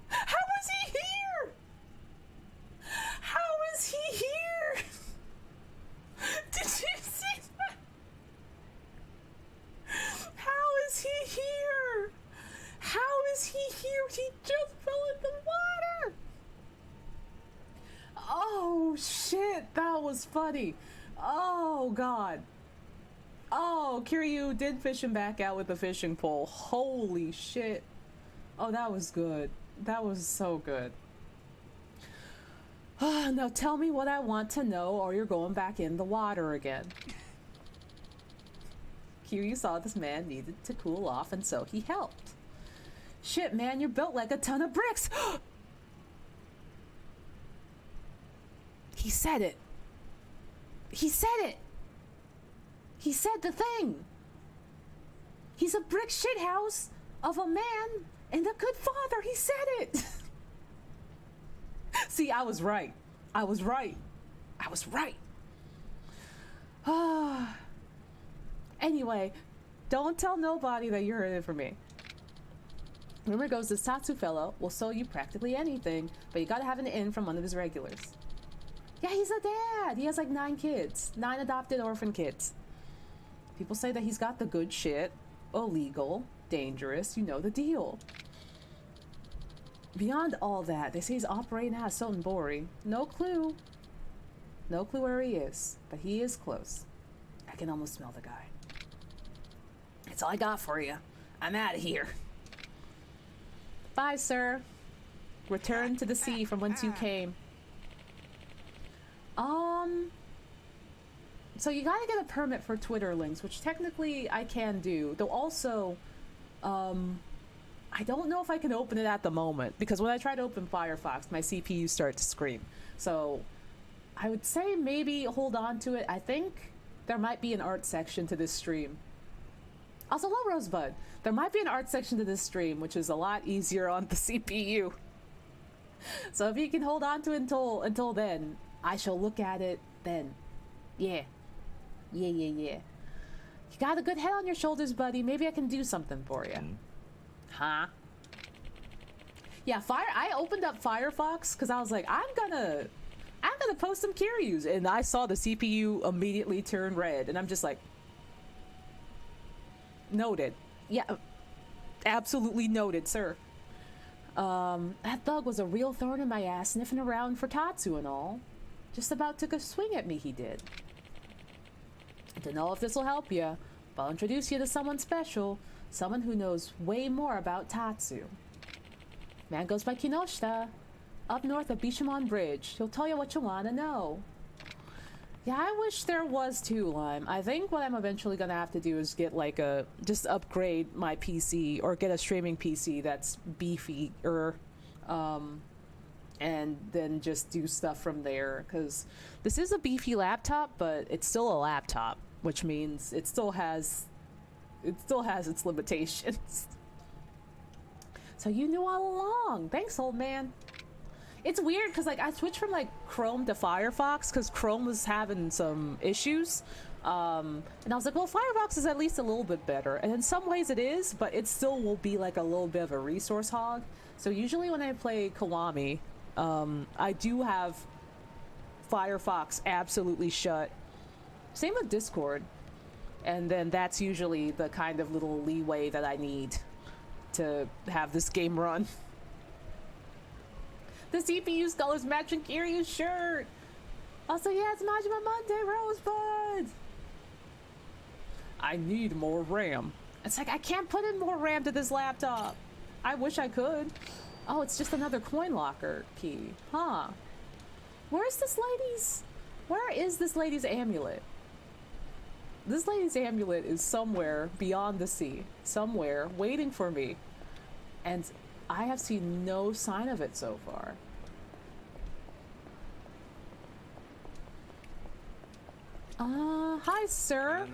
How is he here? Did you see that? How is he here? He just fell in the water! Oh shit, that was funny. Oh god. Oh, Kiryu did fish him back out with the fishing pole. Holy shit. Oh, that was good. That was so good. Now tell me what I want to know or you're going back in the water again. Kiryu saw this man needed to cool off and so he helped. Shit, man, you're built like a ton of bricks. He said it. He said the thing. He's a brick shithouse of a man and a good father. He said it. See, I was right. Anyway, don't tell nobody that you heard it from me. Rumor goes this Tatsu fellow will sell you practically anything, but you gotta have an in from one of his regulars. Yeah, he's a dad. He has like 9 kids. 9 adopted orphan kids. People say that he's got the good shit. Illegal. Dangerous. You know the deal. Beyond all that, they say he's operating out of Sotenbori. No clue. No clue where he is. But he is close. I can almost smell the guy. That's all I got for you. I'm out of here. Bye, sir. Return to the sea from whence you came. So you gotta get a permit for Twitter links, which technically I can do. Though also, I don't know if I can open it at the moment, because when I try to open Firefox, my CPU starts to scream. So I would say maybe hold on to it. I think there might be an art section to this stream. Also, hello, Rosebud. There might be an art section to this stream, which is a lot easier on the CPU. So if you can hold on to it until then, I shall look at it then. Yeah. You got a good head on your shoulders, buddy. Maybe I can do something for you. Huh? Yeah, I opened up Firefox because I was like, I'm gonna post some Kiryus, and I saw the CPU immediately turn red, and I'm just like, noted. Yeah, absolutely noted, sir. That thug was a real thorn in my ass, sniffing around for Tatsu and all. Just about took a swing at me, he did. I don't know if this will help you, but I'll introduce you to someone special, someone who knows way more about Tatsu. Man goes by Kinoshita, up north of Bishamon Bridge. He'll tell you what you want to know. Yeah, I wish there was too, Lime. I think what I'm eventually gonna have to do is get like just upgrade my PC or get a streaming PC that's beefier, and then just do stuff from there. Because this is a beefy laptop, but it's still a laptop, which means it still has its limitations. So you knew all along. Thanks, old man. It's weird because like I switched from like Chrome to Firefox because Chrome was having some issues, and I was like, well, Firefox is at least a little bit better, and in some ways it is, but it still will be like a little bit of a resource hog. So usually when I play Kiwami, I do have Firefox absolutely shut. Same with Discord, and then that's usually the kind of little leeway that I need to have this game run. The CPU's colors matching Kiryu's shirt. Also, yeah, it's Majima Monday, Rosebud. I need more RAM. It's like I can't put in more RAM to this laptop. I wish I could. Oh, it's just another coin locker key. Huh. Where is this lady's amulet? This lady's amulet is somewhere beyond the sea. Somewhere waiting for me. And I have seen no sign of it so far. Hi, sir.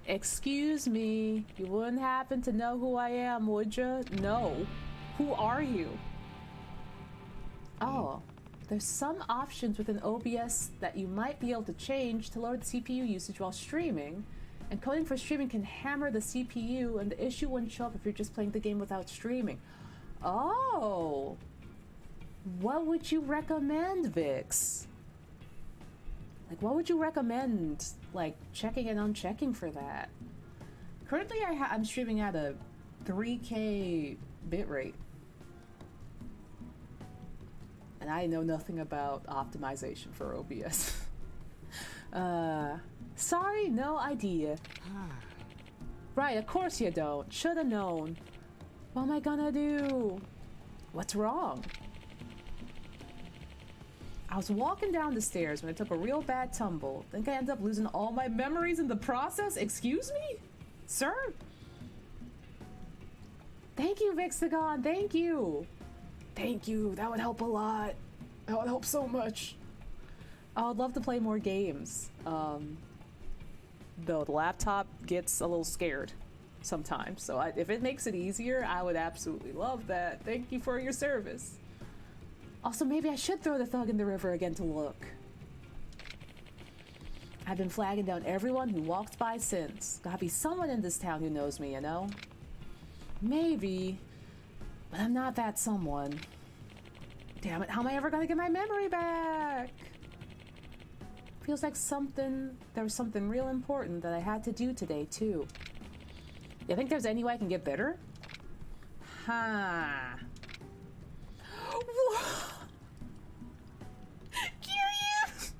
Excuse me. You wouldn't happen to know who I am, would you? No. Who are you? Oh, there's some options within OBS that you might be able to change to lower the CPU usage while streaming. And coding for streaming can hammer the CPU, and the issue wouldn't show up if you're just playing the game without streaming. Oh. What would you recommend, Vix? Like, what would you recommend, like, checking and unchecking for that? Currently, I'm streaming at a 3K bitrate. And I know nothing about optimization for OBS. Sorry, no idea. Right, of course you don't. Shoulda known. What am I gonna do? What's wrong? I was walking down the stairs when I took a real bad tumble. Think I ended up losing all my memories in the process? Excuse me? Sir? Thank you, Vixagon. Thank you. Thank you. That would help a lot. That would help so much. I would love to play more games. Though the laptop gets a little scared sometimes. So if it makes it easier, I would absolutely love that. Thank you for your service. Also, maybe I should throw the thug in the river again to look. I've been flagging down everyone who walked by since. Gotta be someone in this town who knows me, you know? Maybe. But I'm not that someone. Damn it, how am I ever gonna get my memory back? Feels like there was something real important that I had to do today, too. You think there's any way I can get better? Huh. Kiryu!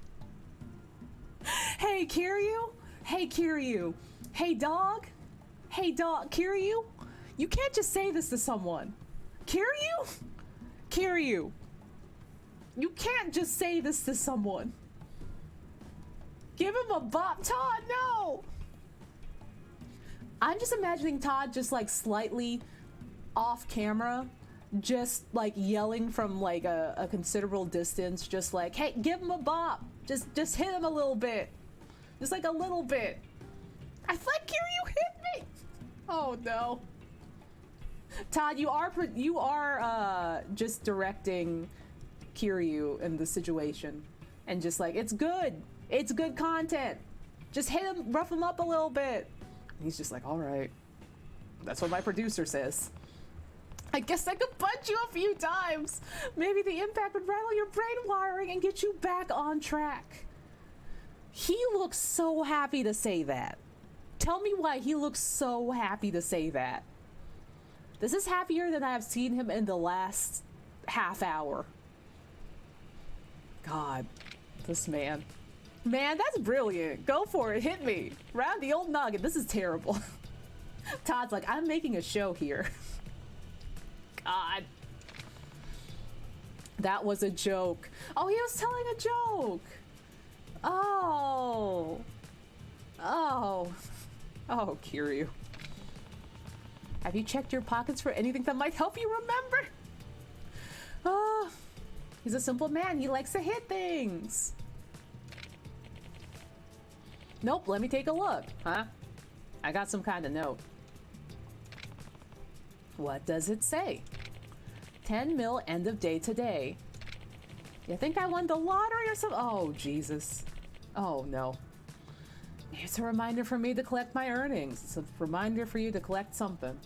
Hey, Kiryu? Hey, Kiryu. Hey, dog? Hey, dog. Kiryu? You can't just say this to someone. Kiryu? Kiryu. You can't just say this to someone. Give him a bop. Todd, no! I'm just imagining Todd just like slightly off camera, just like yelling from like a considerable distance, just like, hey, give him a bop. Just hit him a little bit. Just like a little bit. I thought Kiryu hit me. Oh no. Todd, you are just directing Kiryu in the situation, and just like, it's good content. Just hit him, rough him up a little bit. And he's just like, all right, that's what my producer says. I guess I could punch you a few times. Maybe the impact would rattle your brain wiring and get you back on track. He looks so happy to say that. Tell me why he looks so happy to say that. This is happier than I have seen him in the last half hour. God, this man. Man, that's brilliant. Go for it. Hit me. Round the old noggin. This is terrible. Todd's like, I'm making a show here. God. That was a joke. Oh, he was telling a joke. Oh. Oh. Oh, Kiryu. Have you checked your pockets for anything that might help you remember? Oh, he's a simple man. He likes to hit things. Nope, let me take a look. Huh? I got some kind of note. What does it say? 10 mil end of day today. You think I won the lottery or something? Oh, Jesus. Oh, no. It's a reminder for me to collect my earnings. It's a reminder for you to collect something.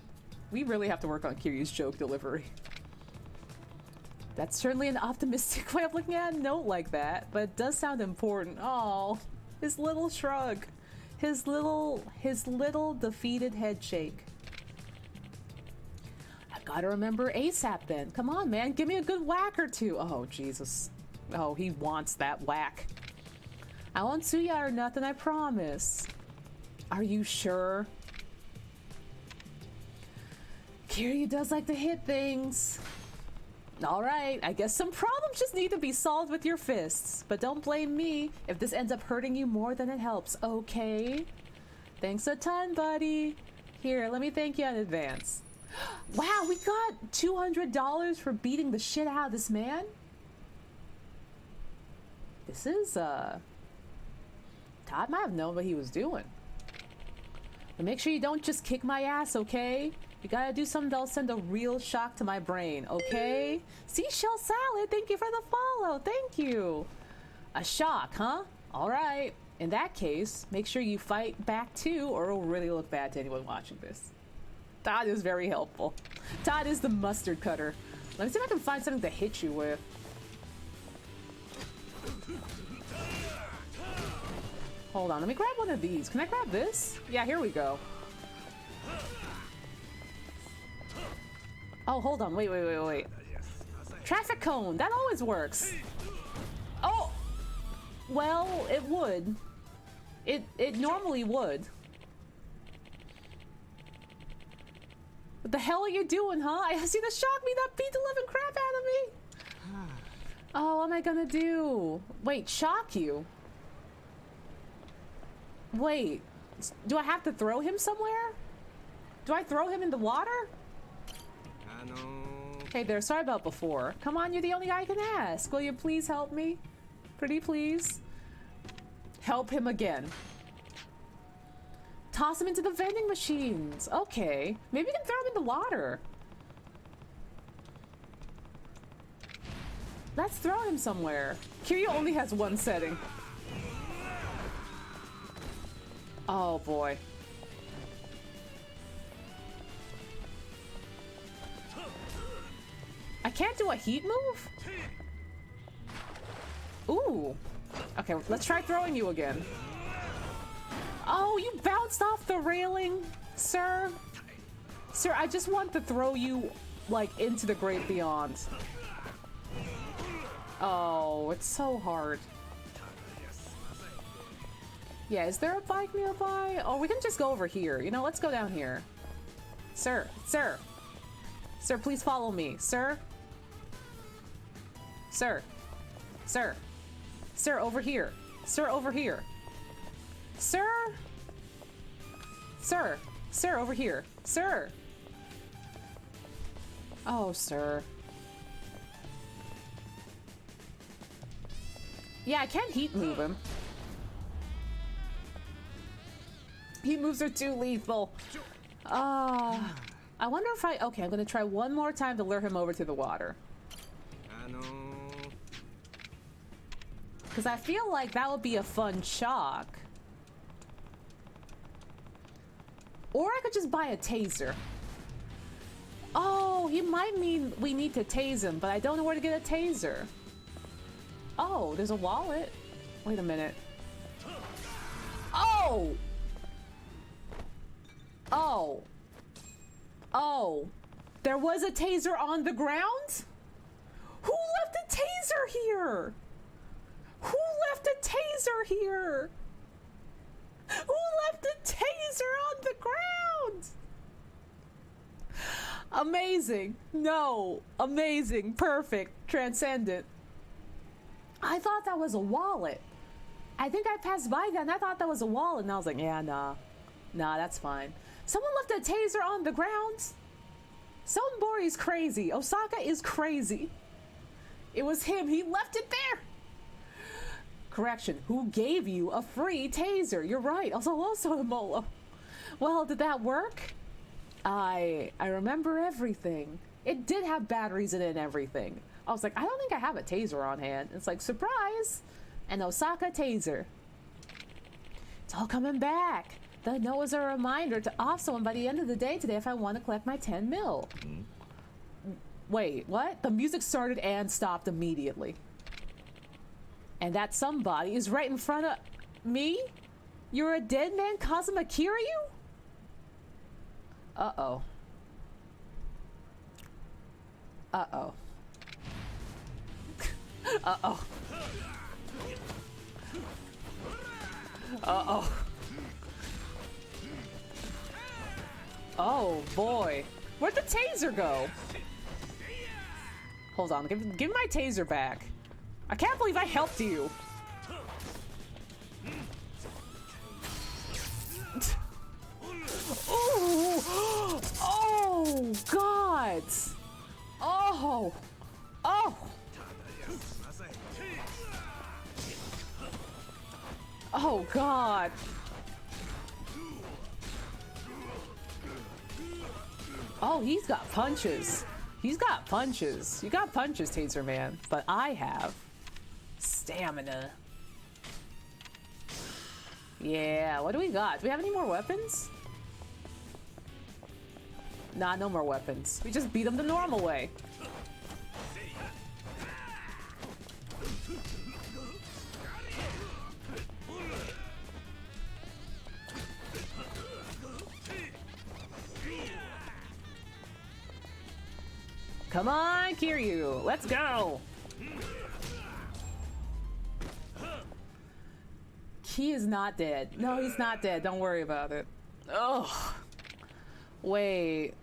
We really have to work on Kiryu's joke delivery. That's certainly an optimistic way of looking at a note like that, but it does sound important. Oh, his little shrug. His little defeated head shake. I gotta remember ASAP then. Come on, man. Give me a good whack or two. Oh, Jesus. Oh, he wants that whack. I won't sue ya or nothing, I promise. Are you sure? Kiryu does like to hit things. Alright, I guess some problems just need to be solved with your fists. But don't blame me if this ends up hurting you more than it helps, okay? Thanks a ton, buddy. Here, let me thank you in advance. Wow, we got $200 for beating the shit out of this man? This is, Todd might have known what he was doing. But make sure you don't just kick my ass, okay? You gotta do something that'll send a real shock to my brain, okay? Seashell salad, thank you for the follow, thank you. A shock, huh? All right. In that case, make sure you fight back too, or it'll really look bad to anyone watching this. Todd is very helpful. Todd is the mustard cutter. Let me see if I can find something to hit you with. Hold on, let me grab one of these. Can I grab this? Yeah, here we go. Oh, hold on. Wait. Traffic cone. That always works. Oh! Well, it would. It normally would. What the hell are you doing, huh? I see the shock me. That beat the living crap out of me. Oh, what am I gonna do? Wait, shock you? Wait. Do I have to throw him somewhere? Do I throw him in the water? Hey there, sorry about before. Come on, you're the only guy I can ask. Will you please help me? Pretty please. Help him again. Toss him into the vending machines. Okay. Maybe we can throw him in the water. Let's throw him somewhere. Kiryu only has one setting. Oh boy. I can't do a heat move? Ooh. Okay, let's try throwing you again. Oh, you bounced off the railing, sir. Sir, I just want to throw you, like, into the great beyond. Oh, it's so hard. Yeah, is there a bike nearby? Oh, we can just go over here. You know, let's go down here. Sir, please follow me. Sir, over here. Sir, over here. Sir, over here. Sir. Oh, sir. Yeah, I can't heat move him. Heat moves are too lethal. I wonder if okay, I'm gonna try one more time to lure him over to the water. Because I feel like that would be a fun shock. Or I could just buy a taser. Oh, he might mean we need to tase him, but I don't know where to get a taser. Oh, there's a wallet. Wait a minute. Oh! Oh. Oh. There was a taser on the ground? Who left a taser here? Who left a taser here? Who left a taser on the ground? Amazing. No. Amazing. Perfect. Transcendent. I thought that was a wallet. I think I passed by that and I thought that was a wallet and I was like, yeah, nah. Nah, that's fine. Someone left a taser on the ground? Sonbori's crazy. Osaka is crazy. It was him. He left it there. Correction. Who gave you a free taser? You're right. Also, Molo. Well, did that work? I remember everything. It did have batteries in it and everything. I was like, I don't think I have a taser on hand. It's like, surprise! An Osaka taser. It's all coming back. The note was a reminder to off someone by the end of the day today if I want to collect my 10 mil. Wait, what? The music started and stopped immediately. And that somebody is right in front of me? You're a dead man, Kazuma Kiryu? Uh-oh. Uh-oh. Uh-oh. Uh-oh. Oh, boy. Where'd the taser go? Hold on. Give me my taser back. I can't believe I helped you. Oh! Oh, God! Oh! Oh! Oh, God! Oh, he's got punches. He's got punches. You got punches, Taser Man. But I have stamina. Yeah, what do we got? Do we have any more weapons? Nah, no more weapons. We just beat him the normal way. Come on, Kiryu. Let's go. He is not dead. No, he's not dead. Don't worry about it. Oh. Wait.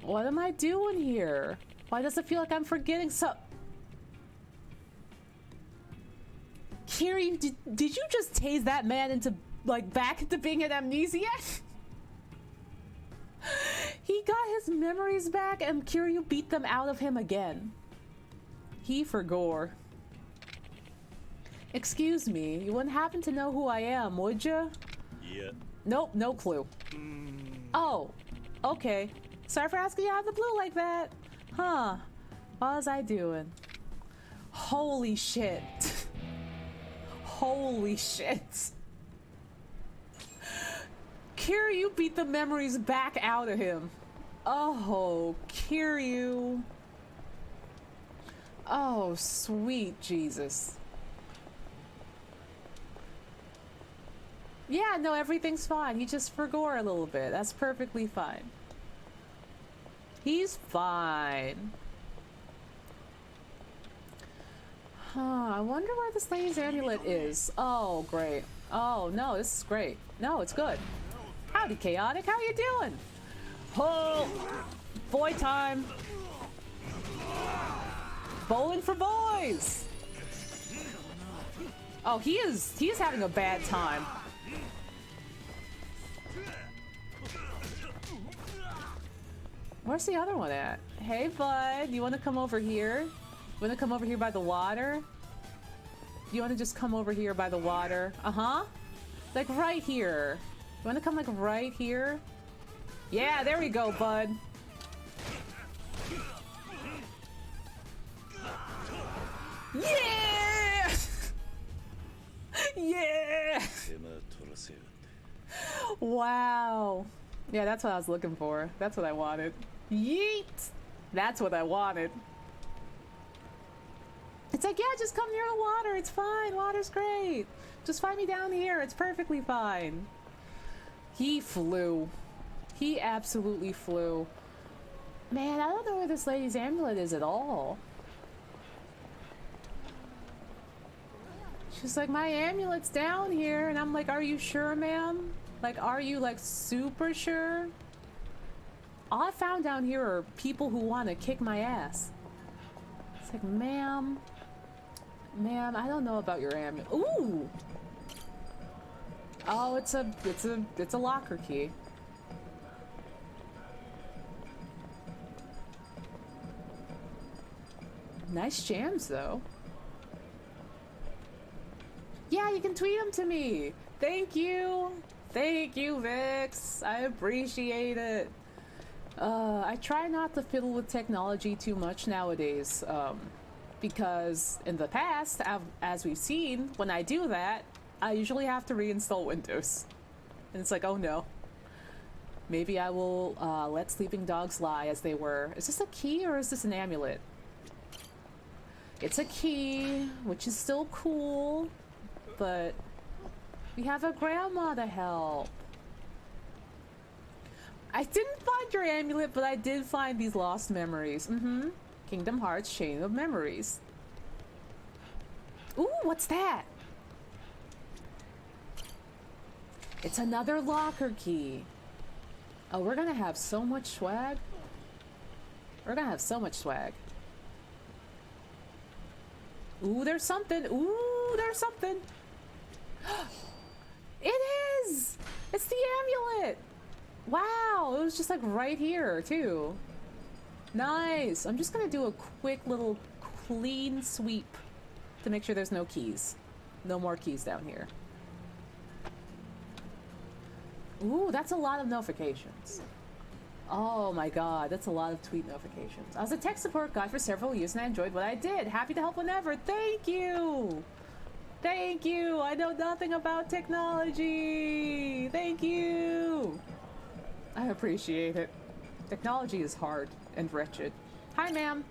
What am I doing here? Why does it feel like I'm forgetting so... Kiryu, did you just tase that man into, like, back into being an amnesiac? He got his memories back and Kiryu beat them out of him again. He forgore. Excuse me, you wouldn't happen to know who I am, would you? Yeah. Nope, no clue. Oh, okay. Sorry for asking you out of the blue like that. Huh. What was I doing? Holy shit. Holy shit. Kiryu beat the memories back out of him. Oh, Kiryu. Oh, sweet Jesus. Yeah, no, everything's fine. He just forgore a little bit. That's perfectly fine. He's fine. Huh, I wonder where this lady's amulet is. Oh, great. Oh, no, this is great. No, it's good. Howdy, Chaotic. How you doing? Oh, boy time. Bowling for boys. Oh, he is having a bad time. Where's the other one at? Hey, bud, you want to come over here? You want to come over here by the water? You want to just come over here by the water? Uh-huh. Like right here. You want to come like right here? Yeah, there we go, bud. Yeah! Yeah! Wow. Yeah, that's what I was looking for. That's what I wanted. Yeet! That's what I wanted. It's like, yeah, just come near the water. It's fine. Water's great. Just find me down here. It's perfectly fine. He flew. He absolutely flew. Man, I don't know where this lady's amulet is at all. She's like, my amulet's down here. And I'm like, are you sure, ma'am? Like, are you, like, super sure? All I found down here are people who want to kick my ass. It's like, ma'am, I don't know about your amulet. Ooh! Oh, it's a locker key. Nice jams, though. Yeah, you can tweet them to me. Thank you. Thank you, Vix. I appreciate it. I try not to fiddle with technology too much nowadays, because in the past, as we've seen, when I do that, I usually have to reinstall Windows. And it's like, oh no. Maybe I will let sleeping dogs lie as they were. Is this a key or is this an amulet? It's a key, which is still cool, but we have a grandma to help. I didn't find your amulet, but I did find these lost memories. Kingdom Hearts Chain of Memories. Ooh, what's that? It's another locker key. Oh, we're gonna have so much swag. We're gonna have so much swag. Ooh, there's something. Ooh, there's something. It is! It's the amulet! Wow, it was just like right here, too. Nice. I'm just gonna do a quick little clean sweep to make sure there's no keys. No more keys down here. Ooh, that's a lot of notifications. Oh my god, that's a lot of tweet notifications. I was a tech support guy for several years and I enjoyed what I did. Happy to help whenever. Thank you! Thank you! I know nothing about technology! Thank you! I appreciate it. Technology is hard and wretched. Hi, ma'am.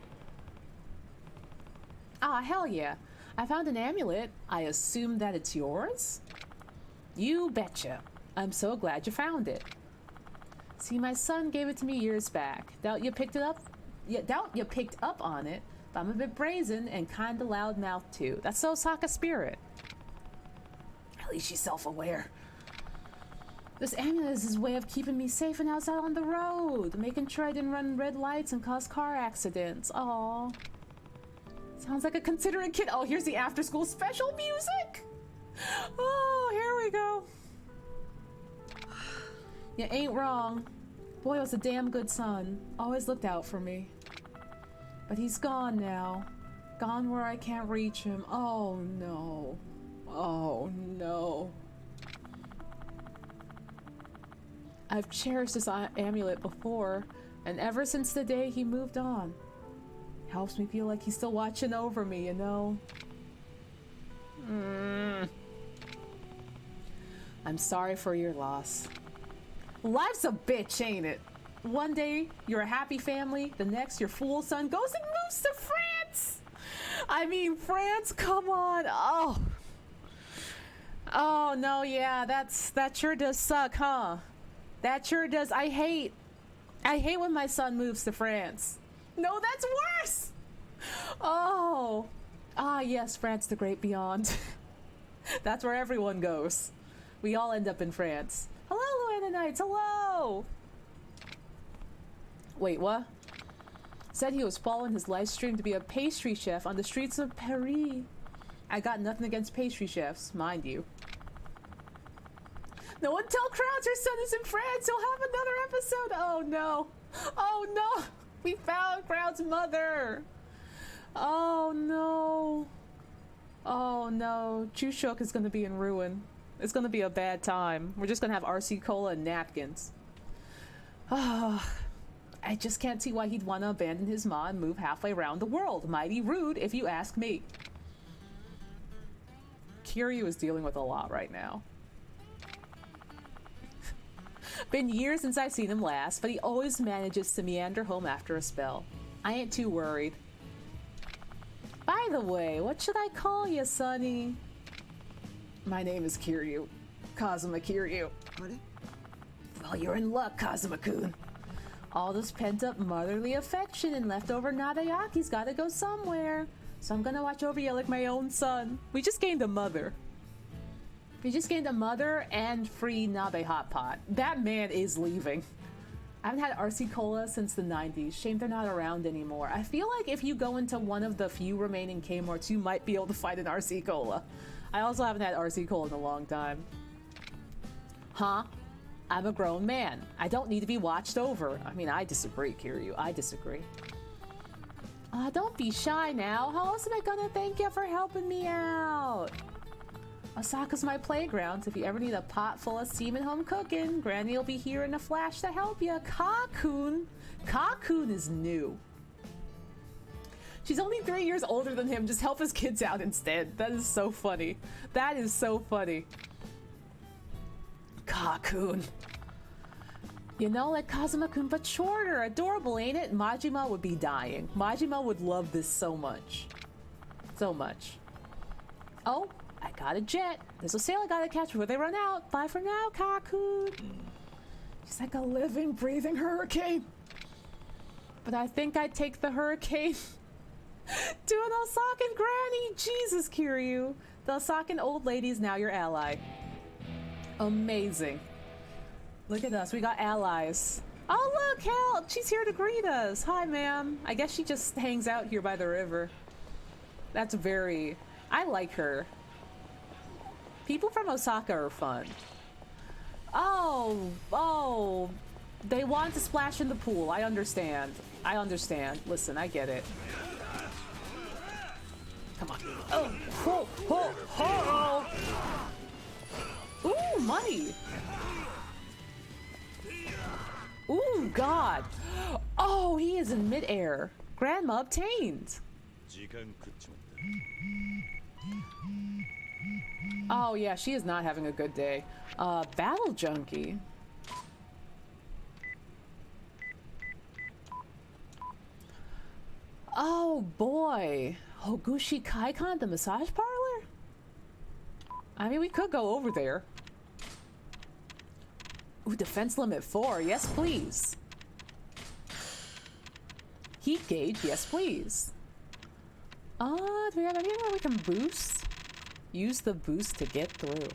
Ah, hell yeah. I found an amulet. I assume that it's yours? You betcha. I'm so glad you found it. See, my son gave it to me years back. Doubt you picked it up? Doubt you picked up on it, but I'm a bit brazen and kinda loudmouthed too. That's so Osaka spirit. At least she's self-aware. This amulet is his way of keeping me safe and outside on the road, making sure I didn't run red lights and cause car accidents. Aww. Sounds like a considerate kid. Oh, here's the after-school special music! Oh, here we go. You ain't wrong. Boy was a damn good son. Always looked out for me. But he's gone now. Gone where I can't reach him. Oh no. Oh no. I've cherished this amulet before, and ever since the day he moved on. Helps me feel like he's still watching over me, you know? I'm sorry for your loss. Life's a bitch, ain't it? One day, you're a happy family. The next, your fool son goes and moves to France! I mean, France, come on. Oh. Oh, no, yeah, that sure does suck, huh? That sure does. I hate when my son moves to France. No, that's worse! Oh. Ah, yes, France the Great Beyond. That's where everyone goes. We all end up in France. Hello, Luana Knights, hello! Wait, what? Said he was following his live stream to be a pastry chef on the streets of Paris. I got nothing against pastry chefs, mind you. No one tell Crowds her son is in France. He'll have another episode. Oh no. Oh no. We found Crowd's mother. Oh no. Oh no. Chushok is going to be in ruin. It's going to be a bad time. We're just going to have RC Cola and napkins. Oh, I just can't see why he'd want to abandon his ma and move halfway around the world. Mighty rude, if you ask me. Kiryu is dealing with a lot right now. Been years since I've seen him last, but he always manages to meander home after a spell. I ain't too worried. By the way, what should I call you, Sonny? My name is Kiryu. Kazuma Kiryu. Well, you're in luck, Kazuma-kun. All this pent-up motherly affection and leftover Nadayaki's gotta go somewhere. So I'm gonna watch over you like my own son. We just gained a mother. We just gained a mother and free Nabe Hot Pot. That man is leaving. I haven't had RC Cola since the 90s. Shame they're not around anymore. I feel like if you go into one of the few remaining Kmarts, you might be able to find an RC Cola. I also haven't had RC Cola in a long time. Huh? I'm a grown man. I don't need to be watched over. I mean, I disagree, Kiryu. I disagree. Don't be shy now. How else am I gonna thank you for helping me out? Osaka's my playground. If you ever need a pot full of semen home cooking, Granny will be here in a flash to help you. Kakun. Kakun is new. She's only 3 years older than him. Just help his kids out instead. That is so funny. That is so funny. Kakun. You know, like Kazuma-kun, but shorter. Adorable, ain't it? Majima would be dying. Majima would love this so much. So much. Oh, I got a jet. There's a sale I gotta catch before they run out. Bye for now, Kakun. She's like a living, breathing hurricane. But I think I'd take the hurricane to an Osakan granny. Jesus, Kiryu. The Osakan old lady is now your ally. Amazing. Look at us, we got allies. Oh look, Hel, she's here to greet us. Hi, ma'am. I guess she just hangs out here by the river. That's very... I like her. People from Osaka are fun. Oh, they want to splash in the pool. I understand. I understand. Listen, I get it. Come on. Oh, ho, ho, ho. Ooh, money. Ooh, God. Oh, he is in midair. Grandma obtained. Oh, yeah, she is not having a good day. Battle junkie. Oh, boy. Hogushi Kaikon, the massage parlor? I mean, we could go over there. Ooh, defense limit 4. Yes, please. Heat gauge. Yes, please. Do we have anywhere we can boost? Use the boost to get through.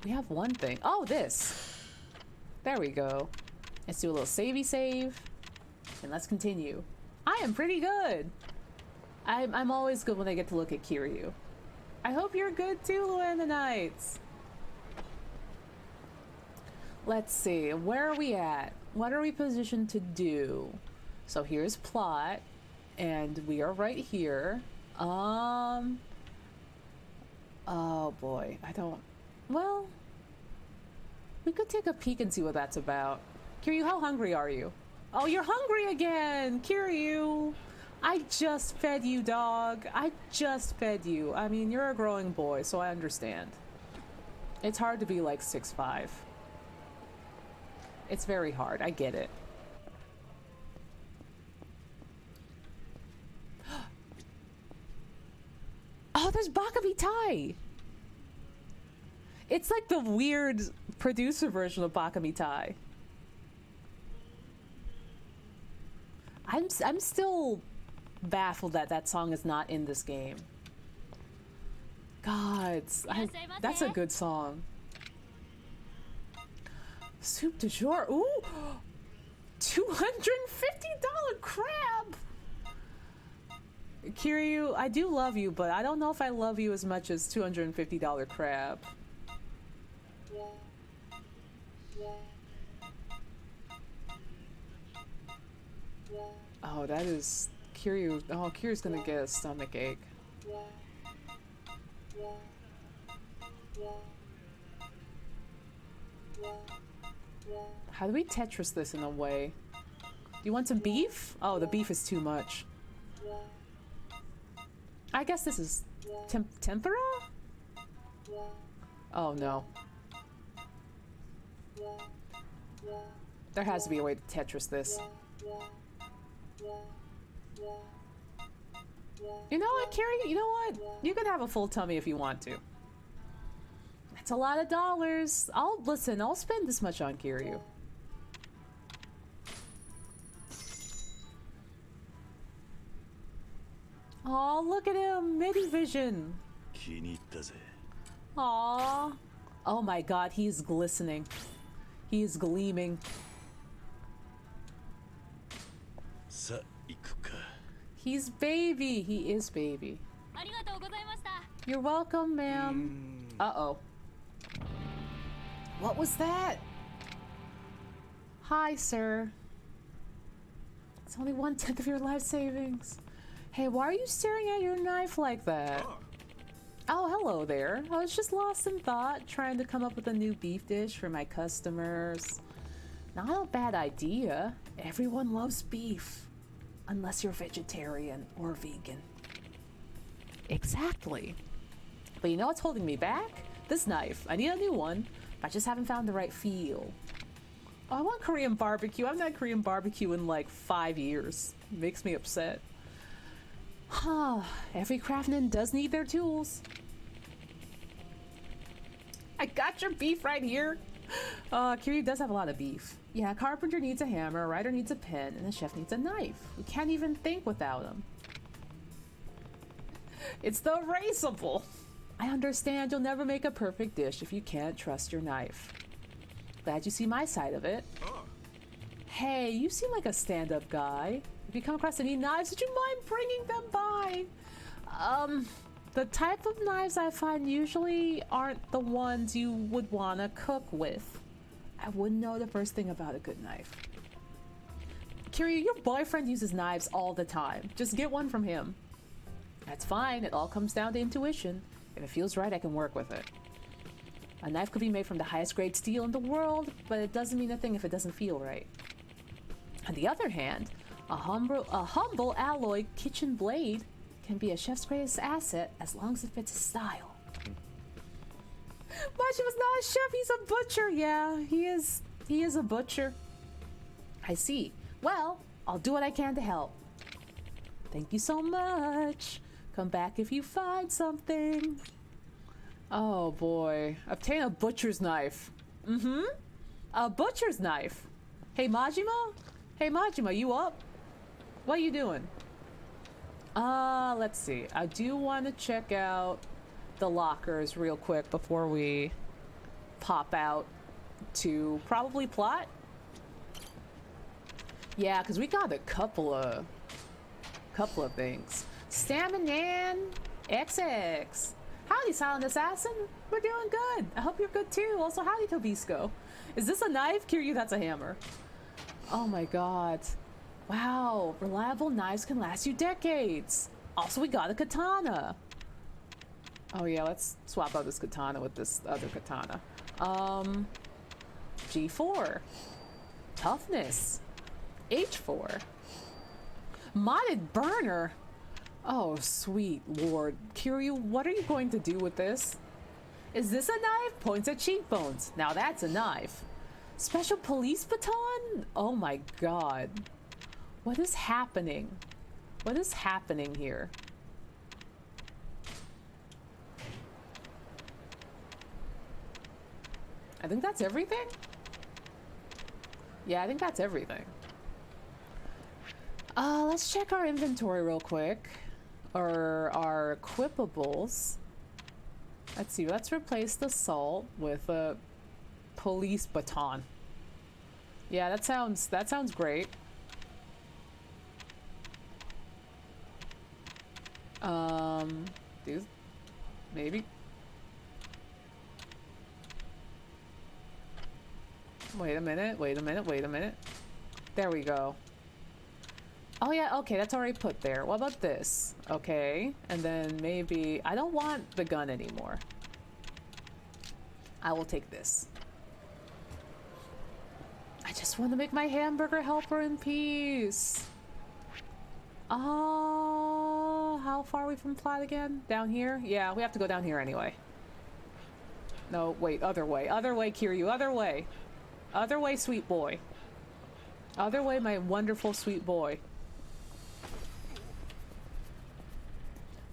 We have one thing. Oh, this. There we go. Let's do a little savey save. And let's continue. I am pretty good. I'm always good when I get to look at Kiryu. I hope you're good too, Luana Knights. Let's see, where are we at? What are we positioned to do? So here's plot, and we are right here. Oh boy, I don't... Well, we could take a peek and see what that's about. Kiryu, how hungry are you? Oh, you're hungry again! Kiryu! I just fed you, dog. I just fed you. I mean, you're a growing boy, so I understand. It's hard to be like 6'5". It's very hard. I get it. Oh, there's Bakami Tai! It's like the weird producer version of Bakami Tai. I'm still baffled that that song is not in this game. God, that's a good song. Soup du jour. Ooh! $250 crab! Kiryu, I do love you, but I don't know if I love you as much as $250 crab. Oh, that is... Kiryu... Oh, Kiryu's gonna get a stomach ache. How do we Tetris this in a way? Do you want some beef? Oh, the beef is too much. I guess this is tempura? Oh no. There has to be a way to Tetris this. You know what, Carrie? You know what? You can have a full tummy if you want to. That's a lot of dollars. I'll spend this much on Kiryu. Oh, look at him, MIDI vision. Aw. Oh my god, he's glistening. He is gleaming. He's baby. He is baby. You're welcome, ma'am. Uh-oh. What was that? Hi, sir. It's only 1/10 of your life savings. Hey, why are you staring at your knife like that? Oh, hello there. I was just lost in thought, trying to come up with a new beef dish for my customers. Not a bad idea. Everyone loves beef. Unless you're vegetarian or vegan. Exactly. But you know what's holding me back? This knife. I need a new one. I just haven't found the right feel. Oh, I want Korean barbecue. I've not Korean barbecue in like 5 years. It makes me upset. Huh. Every craftsman does need their tools. I got your beef right here. Kiryu does have a lot of beef. Yeah, carpenter needs a hammer, a writer needs a pen, and a chef needs a knife. We can't even think without him. It's the erasable. I understand you'll never make a perfect dish if you can't trust your knife. Glad you see my side of it. Hey, you seem like a stand-up guy. If you come across any knives, would you mind bringing them by? The type of knives I find usually aren't the ones you would want to cook with. I wouldn't know the first thing about a good knife. Kiryu, your boyfriend uses knives all the time. Just get one from him. That's fine. It all comes down to intuition. If it feels right, I can work with it. A knife could be made from the highest grade steel in the world, but it doesn't mean a thing if it doesn't feel right. On the other hand, a humble alloy kitchen blade can be a chef's greatest asset as long as it fits his style. Majima's not a chef, he's a butcher. Yeah, he is a butcher. I see. Well, I'll do what I can to help. Thank you so much. Come back if you find something. Oh boy. Obtain a butcher's knife. A butcher's knife. Hey Majima? Hey Majima, you up? What are you doing? Let's see. I do want to check out the lockers real quick before we pop out to probably plot. Yeah, because we got a couple of things. Staminan XX. Howdy, Silent Assassin. We're doing good. I hope you're good too. Also, howdy, Tobisco. Is this a knife? Kiryu, that's a hammer. Oh my god. Wow, reliable knives can last you decades. Also, we got a katana. Oh yeah, let's swap out this katana with this other katana. G4. Toughness. H4. Modded burner. Oh, sweet lord. Kiryu, what are you going to do with this? Is this a knife? Points at cheekbones. Now that's a knife. Special police baton? Oh my god. What is happening? What is happening here? I think that's everything? Yeah, I think that's everything. Let's check our inventory real quick. Or our equipables. Let's see, let's replace the salt with a police baton. Yeah, that sounds great. These, maybe. Wait a minute. There we go. Oh yeah, okay, that's already put there. What about this? Okay, and then maybe... I don't want the gun anymore. I will take this. I just want to make my hamburger helper in peace. Oh, how far are we from plot again? Down here? Yeah, we have to go down here anyway. No, wait, other way. Other way, Kiryu, other way. Other way, sweet boy. Other way, my wonderful sweet boy.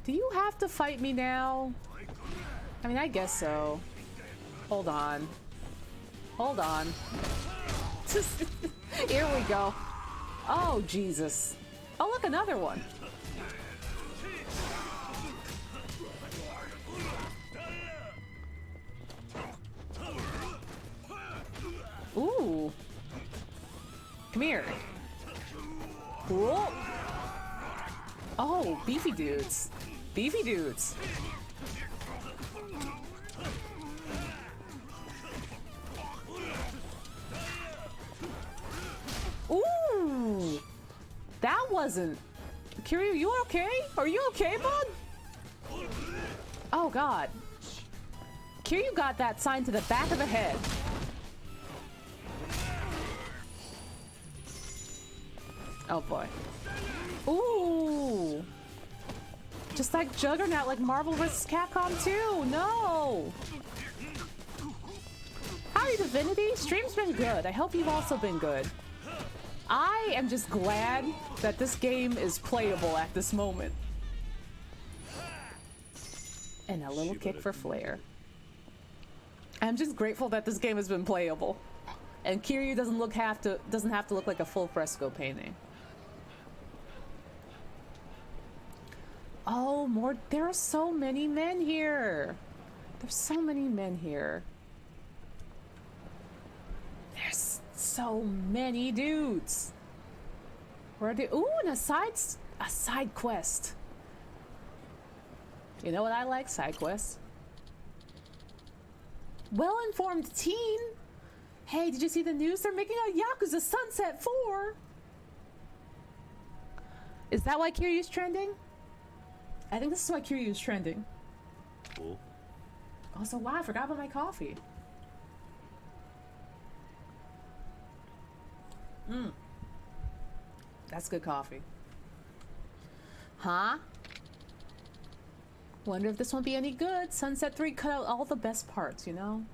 Do you have to fight me now? I mean, I guess so. Hold on. Hold on. Here we go. Oh, Jesus. Oh, look, another one. Ooh. Come here. Cool. Oh, beefy dudes. Beefy dudes. Ooh. That wasn't... Kiryu, you okay? Are you okay, bud? Oh, God. Kiryu got that sign to the back of the head. Oh, boy. Ooh. Just like Juggernaut, like Marvel vs. Capcom 2. No. Howdy, Divinity. Stream's been good. I hope you've also been good. I am just glad that this game is playable at this moment. And a little kick for flair. I'm just grateful that this game has been playable. And Kiryu doesn't have to look like a full fresco painting. Oh, more. There are so many men here. There's so many men here. There's so many dudes. Where are they? Ooh, and a side quest. You know what I like? Side quests. Well-informed teen. Hey, did you see the news? They're making a Yakuza Sunset 4. Is that why Kiryu's trending? I think this is why Kiryu's trending. Cool. Also, wow, I forgot about my coffee. That's good coffee. Huh? Wonder if this won't be any good. Sunset 3 cut out all the best parts, you know?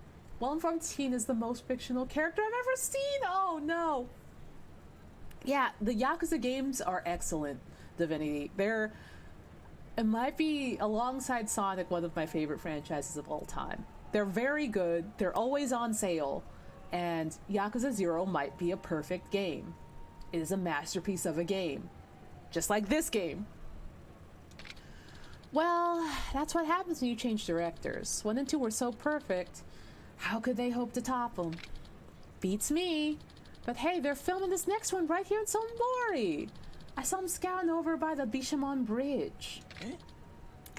Well-informed teen is the most fictional character I've ever seen. Oh, no. Yeah, the Yakuza games are excellent, Divinity. It might be, alongside Sonic, one of my favorite franchises of all time. They're very good. They're always on sale. And Yakuza 0 might be a perfect game. It is a masterpiece of a game. Just like this game. Well, that's what happens when you change directors. 1 and 2 were so perfect. How could they hope to top them? Beats me. But hey, they're filming this next one right here in Sonbori. I saw them scouting over by the Bishamon Bridge.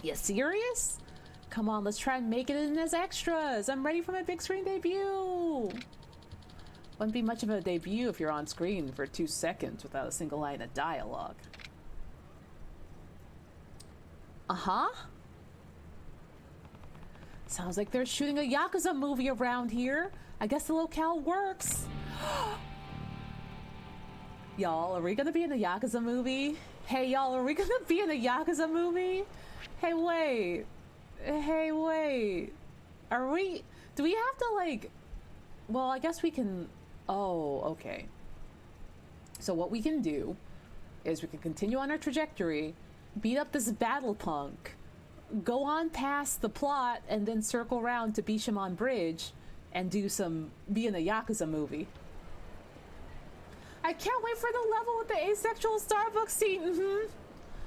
You serious? Come on, let's try and make it in as extras. I'm ready for my big screen debut. Wouldn't be much of a debut if you're on screen for 2 seconds without a single line of dialogue. Uh-huh. Sounds like they're shooting a Yakuza movie around here. I guess the locale works. Y'all, are we gonna be in a Yakuza movie? Hey, y'all, are we gonna be in a Yakuza movie? Hey, wait. Hey, wait. Are we... Do we have to, like... Well, I guess we can... Oh, okay. So what we can do is we can continue on our trajectory, beat up this battle punk, go on past the plot, and then circle around to Bishamon Bridge and be in a Yakuza movie. I can't wait for the level with the asexual Starbucks scene,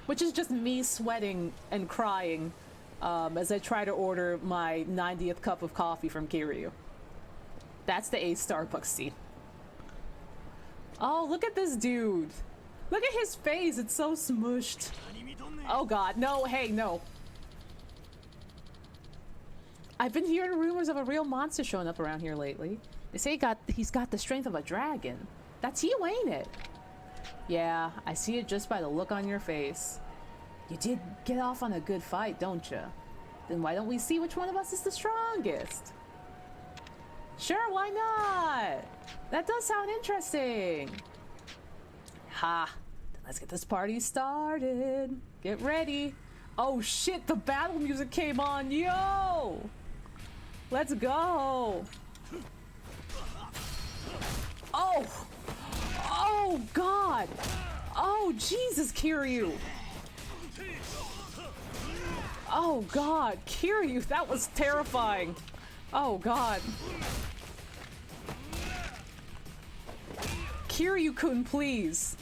which is just me sweating and crying as I try to order my 90th cup of coffee from Kiryu. That's the ace Starbucks scene. Oh, look at this dude. Look at his face. It's so smushed. Oh, God. No, hey, no. I've been hearing rumors of a real monster showing up around here lately. They say he's got the strength of a dragon. That's you, ain't it? Yeah, I see it just by the look on your face. You did get off on a good fight, don't you? Then why don't we see which one of us is the strongest? Sure, why not? That does sound interesting. Ha. Then let's get this party started. Get ready. Oh shit, the battle music came on. Yo! Let's go. Oh! Oh god! Oh Jesus, Kiryu! Oh god, Kiryu, that was terrifying. Oh god. Kiryu-kun, please.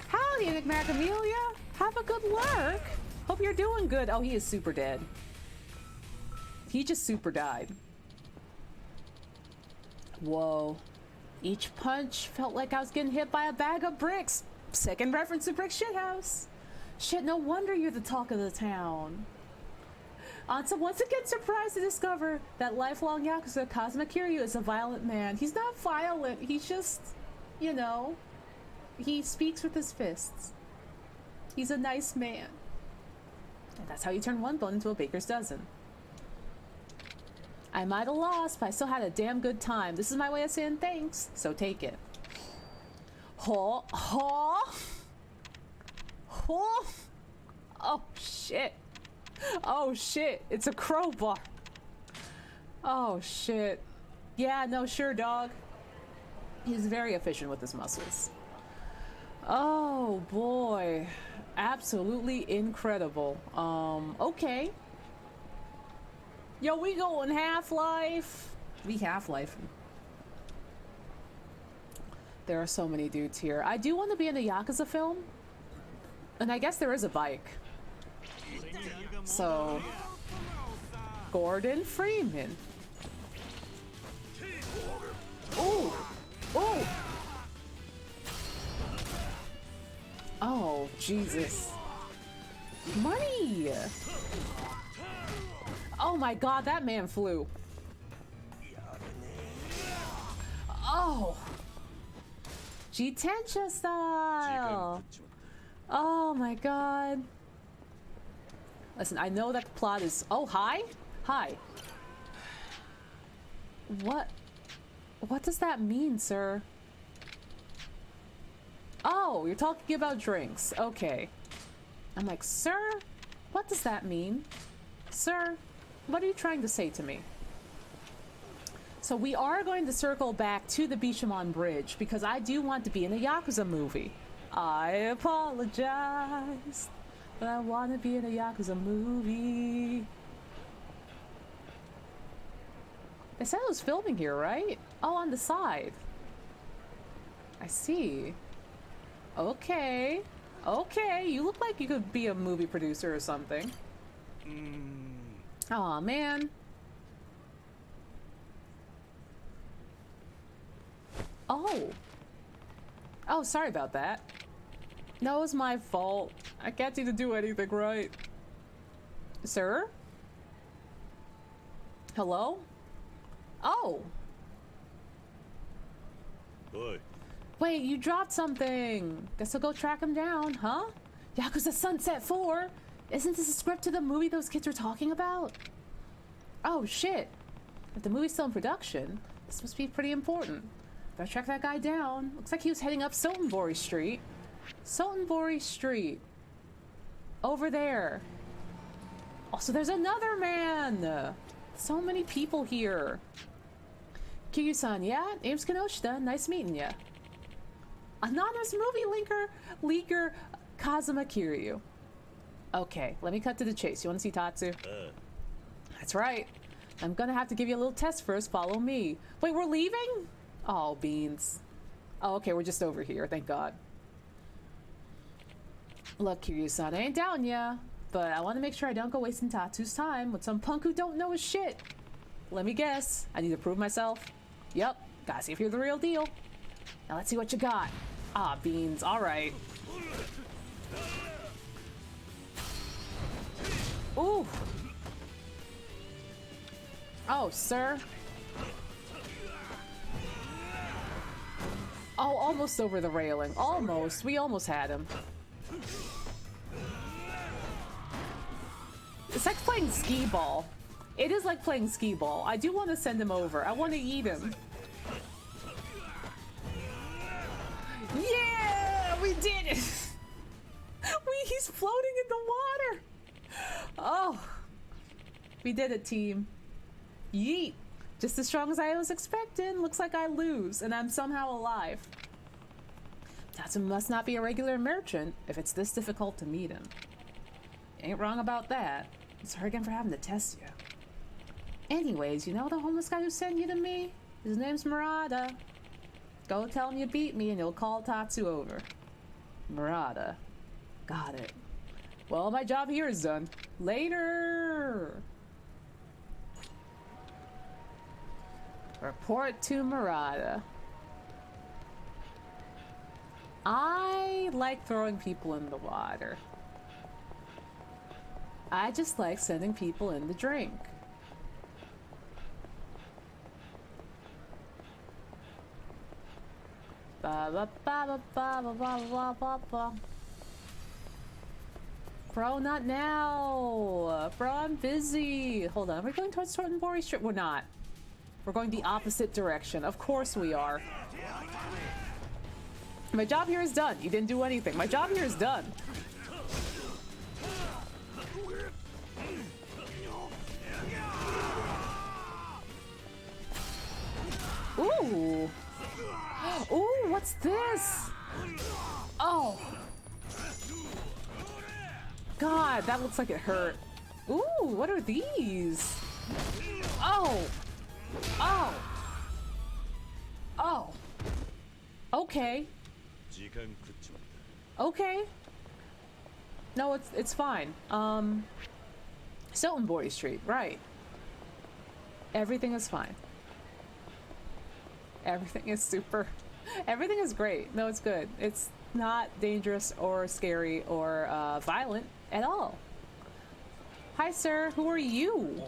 Howdy, Enigmatic Amelia. Have a good work. Hope you're doing good. Oh, he is super dead. He just super died. Whoa. Each punch felt like I was getting hit by a bag of bricks. Second reference to Brick Shithouse. Shit, no wonder you're the talk of the town. Onsta once again surprised to discover that lifelong Yakuza Kazuma Kiryu is a violent man. He's not violent, he's just, you know, he speaks with his fists. He's a nice man. And that's how you turn one bone into a baker's dozen. I might have lost, but I still had a damn good time. This is my way of saying thanks, so take it. Ho, ho, ho. Oh shit. Oh shit, it's a crowbar. Oh shit. Yeah, no, sure, dog. He's very efficient with his muscles. Oh boy. Absolutely incredible. Okay. Yo, we going Half-Life. We Half-Life. There are so many dudes here. I do want to be in a Yakuza film. And I guess there is a bike. So, Gordon Freeman. Ooh. Ooh. Oh, Jesus. Money! Oh my god, that man flew. Oh! Jitencha style! Oh my god. Listen, I know that the plot is... Oh, hi? Hi. What does that mean, sir? Oh, you're talking about drinks. Okay. I'm like, sir? What does that mean? Sir, what are you trying to say to me? So we are going to circle back to the Bishamon Bridge because I do want to be in a Yakuza movie. I apologize, but I want to be in a Yakuza movie. They said it was filming here, right? Oh, on the side. I see. Okay. Okay, you look like you could be a movie producer or something. Aw, man. Oh. Oh, sorry about that. No, it was my fault. I can't seem to do anything right. Sir? Hello? Oh. Oi. Wait, you dropped something. Guess I'll go track him down, huh? Yakuza Sunset 4? Isn't this a script to the movie those kids are talking about? Oh, shit. If the movie's still in production, this must be pretty important. Gotta track that guy down. Looks like he was heading up Sotenbori Street. Sotenbori Street. Over there. Also, there's another man! So many people here. Kiryu-san, yeah? Name's Kinoshita. Nice meeting ya. Anonymous movie leaker Kazuma Kiryu. Okay, let me cut to the chase. You want to see Tatsu? That's right. I'm gonna have to give you a little test first. Follow me. Wait, we're leaving? Oh, beans. Oh, okay, we're just over here. Thank God. Look, Kiryu-san, I ain't down ya, but I want to make sure I don't go wasting Tatsu's time with some punk who don't know his shit. Let me guess. I need to prove myself. Yep. Gotta see if you're the real deal. Now let's see what you got. Ah, beans. All right. Ooh. Oh, sir. Oh, almost over the railing. Almost. We almost had him. It's like playing skee ball. It is like playing skee ball. I do want to send him over. I want to eat him. Yeah, we did it. He's floating in the water. Oh, we did it, team. Yeet. Just as strong as I was expecting. Looks like I lose, and I'm somehow alive. That must not be a regular merchant if it's this difficult to meet him. Ain't wrong about that. Sorry again for having to test you. Anyways, you know the homeless guy who sent you to me? His name's Murata. Go tell him you beat me and he'll call Tatsu over. Murata. Got it. Well, my job here is done. Later! Report to Murata. I like throwing people in the water. I just like sending people in the drink. Ba ba ba ba ba ba ba ba ba. Bro, not now. Bro, I'm busy. Hold on. Are we going towards Totenbori Street? We're not. We're going the opposite direction. Of course we are. My job here is done. You didn't do anything. My job here is done. Ooh. Ooh, what's this? Oh. God, that looks like it hurt. Ooh, what are these? Oh. Oh. Oh. Okay. Okay. No, it's fine. Siltonbury Street, right. Everything is fine. Everything is super. Everything is great. No, it's good. It's not dangerous or scary or violent at all. Hi, sir. Who are you?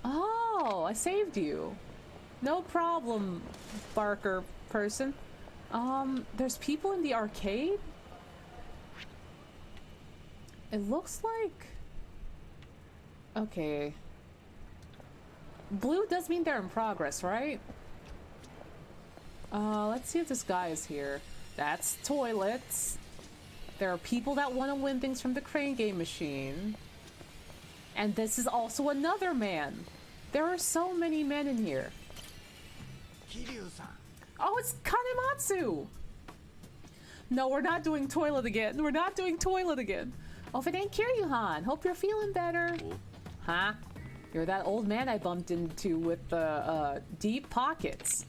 Oh, I saved you. No problem, Barker person. There's people in the arcade? It looks like... Okay. Blue does mean they're in progress, right? Let's see if this guy is here. That's toilets. There are people that want to win things from the crane game machine. And this is also another man. There are so many men in here. Oh, it's Kanematsu! No, we're not doing toilet again. We're not doing toilet again. Oh, if it ain't Kiryu-han, hope you're feeling better. Huh? You're that old man I bumped into with the deep pockets.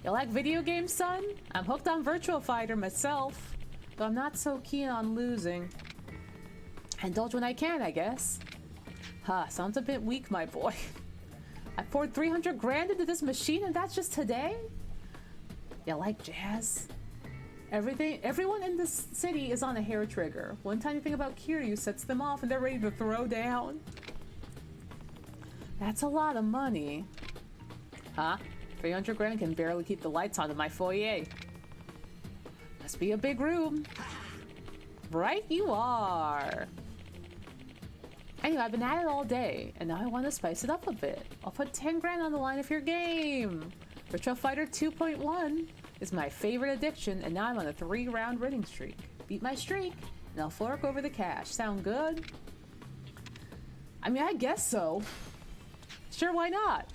You like video games, son? I'm hooked on Virtua Fighter myself, though I'm not so keen on losing. Indulge when I can, I guess. Huh, sounds a bit weak, my boy. I poured 300 grand into this machine and that's just today? You like jazz? Everyone in this city is on a hair trigger. One tiny thing about Kiryu sets them off and they're ready to throw down. That's a lot of money. Huh? 300 grand can barely keep the lights on in my foyer. Must be a big room. Right you are. Anyway, I've been at it all day, and now I want to spice it up a bit. I'll put 10 grand on the line if you're game. Virtua Fighter 2.1 is my favorite addiction, and now I'm on a 3-round winning streak. Beat my streak, and I'll fork over the cash. Sound good? I mean, I guess so. Sure, why not?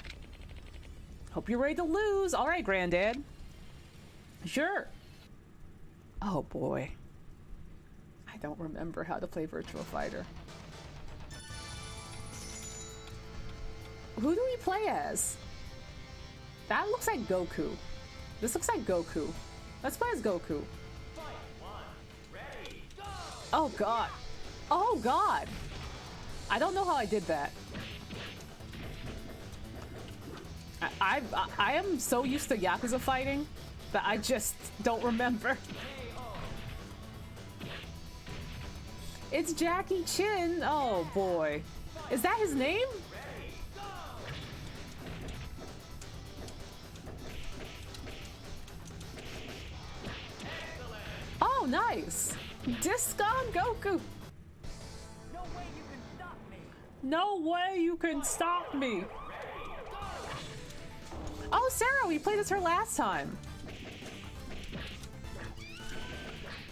Hope you're ready to lose. All right, Granddad. Sure. Oh, boy. I don't remember how to play Virtua Fighter. Who do we play as? That looks like Goku. This looks like Goku. Let's play as Goku. Oh, God. Oh, God. I don't know how I did that. I am so used to Yakuza fighting that I just don't remember. It's Jackie Chan. Oh boy. Is that his name? Oh, nice. Disc on Goku! No way you can stop me! No way you can stop me! Oh, Sarah, we played as her last time.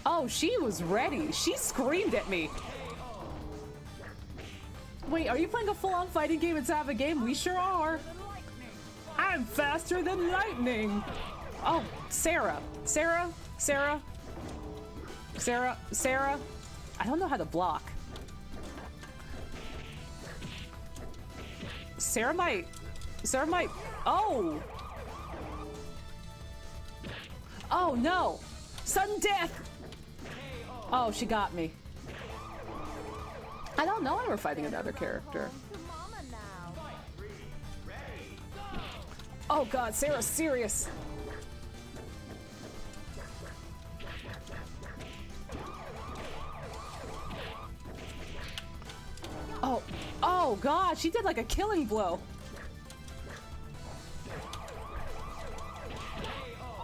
Oh, she was ready. She screamed at me. Wait, are you playing a full-on fighting game inside of a game? We sure are. I'm faster than lightning. Oh, Sarah. Sarah. Sarah. Sarah. Sarah. I don't know how to block. Sarah might. Sarah might. Oh. Oh, no. Sudden death. Oh, she got me. I don't know why we're fighting another character. Oh god, Sarah's serious. Oh, oh god, she did like a killing blow.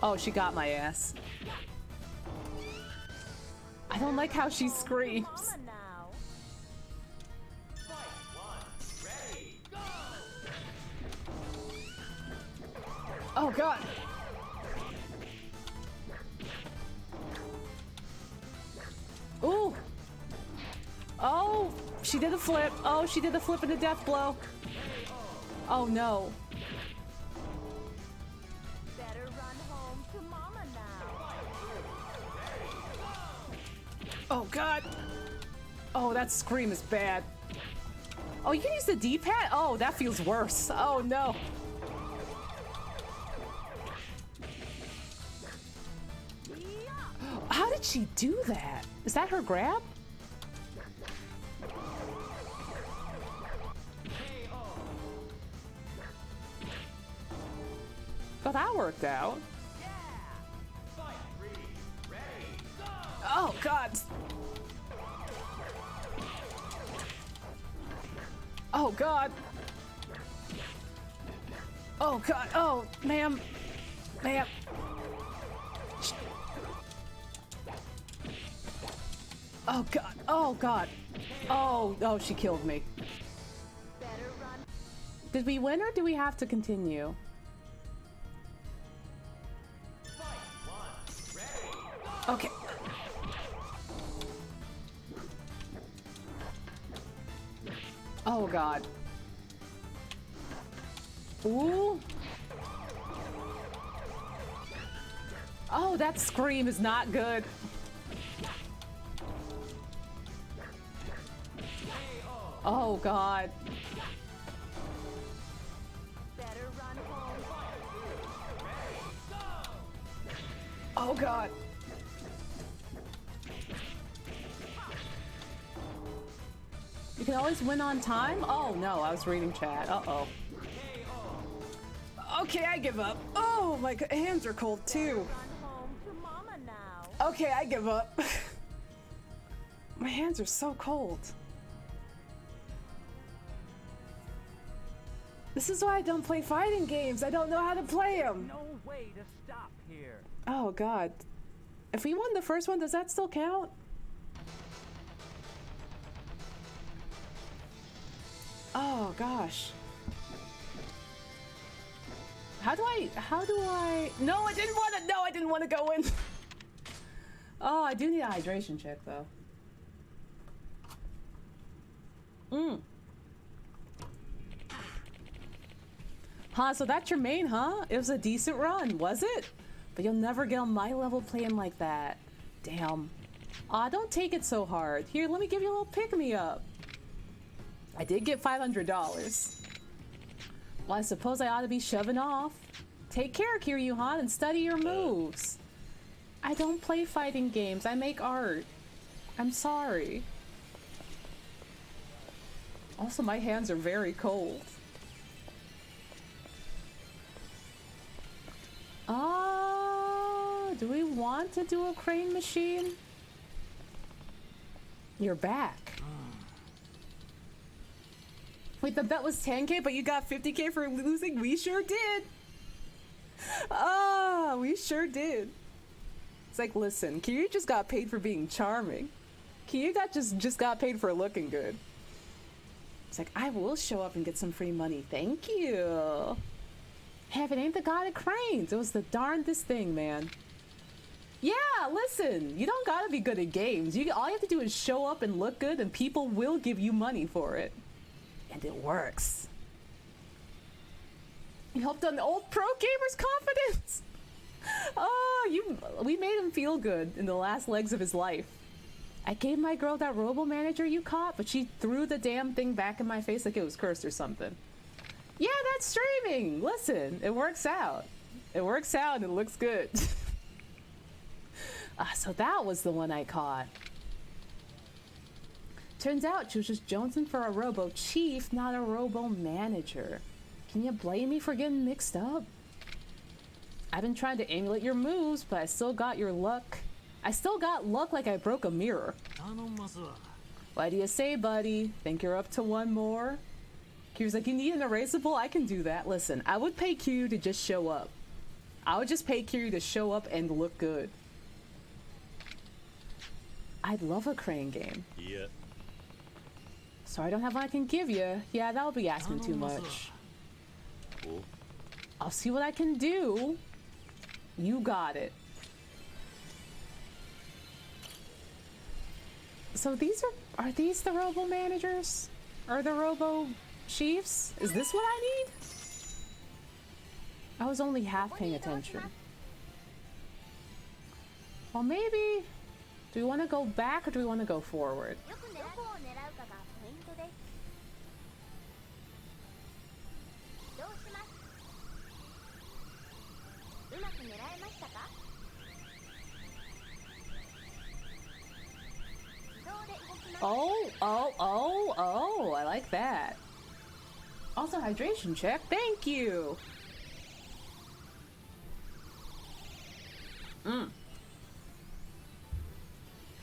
Oh, she got my ass. I don't like how she screams. Oh god. Ooh. Oh, she did a flip. Oh, she did a flip and a death blow. Oh no. Better run home to mama now. Oh god. Oh, that scream is bad. Oh, you can use the D-pad? Oh, that feels worse. Oh no. How did she do that? Is that her grab? Oh, that worked out. Oh, God. Oh, God. Oh, God. Oh, ma'am. Ma'am. Oh god, oh god. Oh, oh, she killed me. Did we win or do we have to continue? Okay. Oh god. Ooh. Oh, that scream is not good. Oh god. Better run home. Oh god. You can always win on time? Oh no, I was reading chat. Uh-oh. Okay, I give up. Oh, my hands are cold too. Run home to mama now. Okay, I give up. My hands are so cold. This is why I don't play fighting games. I don't know how to play them. No way to stop here. Oh god. If we won the first one, does that still count? Oh gosh. How do I, no, I didn't want to go in. Oh, I do need a hydration check though. Huh, so that's your main, huh? It was a decent run, was it? But you'll never get on my level playing like that. Damn. Aw, don't take it so hard. Here, let me give you a little pick-me-up. I did get $500. Well, I suppose I ought to be shoving off. Take care, Kiryuhan, and study your moves. I don't play fighting games. I make art. I'm sorry. Also, my hands are very cold. Do we want to do a crane machine? You're back. Wait, the bet was 10K, but you got 50K for losing? We sure did. Ah, we sure did. It's like, listen, Kiryu just got paid for being charming. Kiryu just got paid for looking good. It's like, I will show up and get some free money. Thank you. Hey, if it ain't the god of cranes, it was the darndest thing, man. Yeah, listen, you don't gotta be good at games. All you have to do is show up and look good, and people will give you money for it. And it works. You helped on the old pro gamer's confidence. Oh, we made him feel good in the last legs of his life. I gave my girl that robo manager you caught, but she threw the damn thing back in my face like it was cursed or something. Yeah, that's streaming. Listen, it works out. It works out and it looks good. So that was the one I caught. Turns out she was just jonesing for a robo chief, not a robo manager. Can you blame me for getting mixed up? I've been trying to emulate your moves, but I still got your luck. I still got luck like I broke a mirror. What do you say, buddy? Think you're up to one more? Q's like, you need an erasable? I can do that. Listen, I would pay Q to just show up. I would just pay Q to show up and look good. I'd love a crane game. Yeah. Sorry, I don't have one I can give you. Yeah, that would be asking too much. Cool. I'll see what I can do. You got it. So these are these the robo managers? Or the robo chiefs? Is this what I need? I was only half paying attention. Well, maybe. Do we want to go back or do we want to go forward? Oh, I like that. Also, hydration check. Thank you.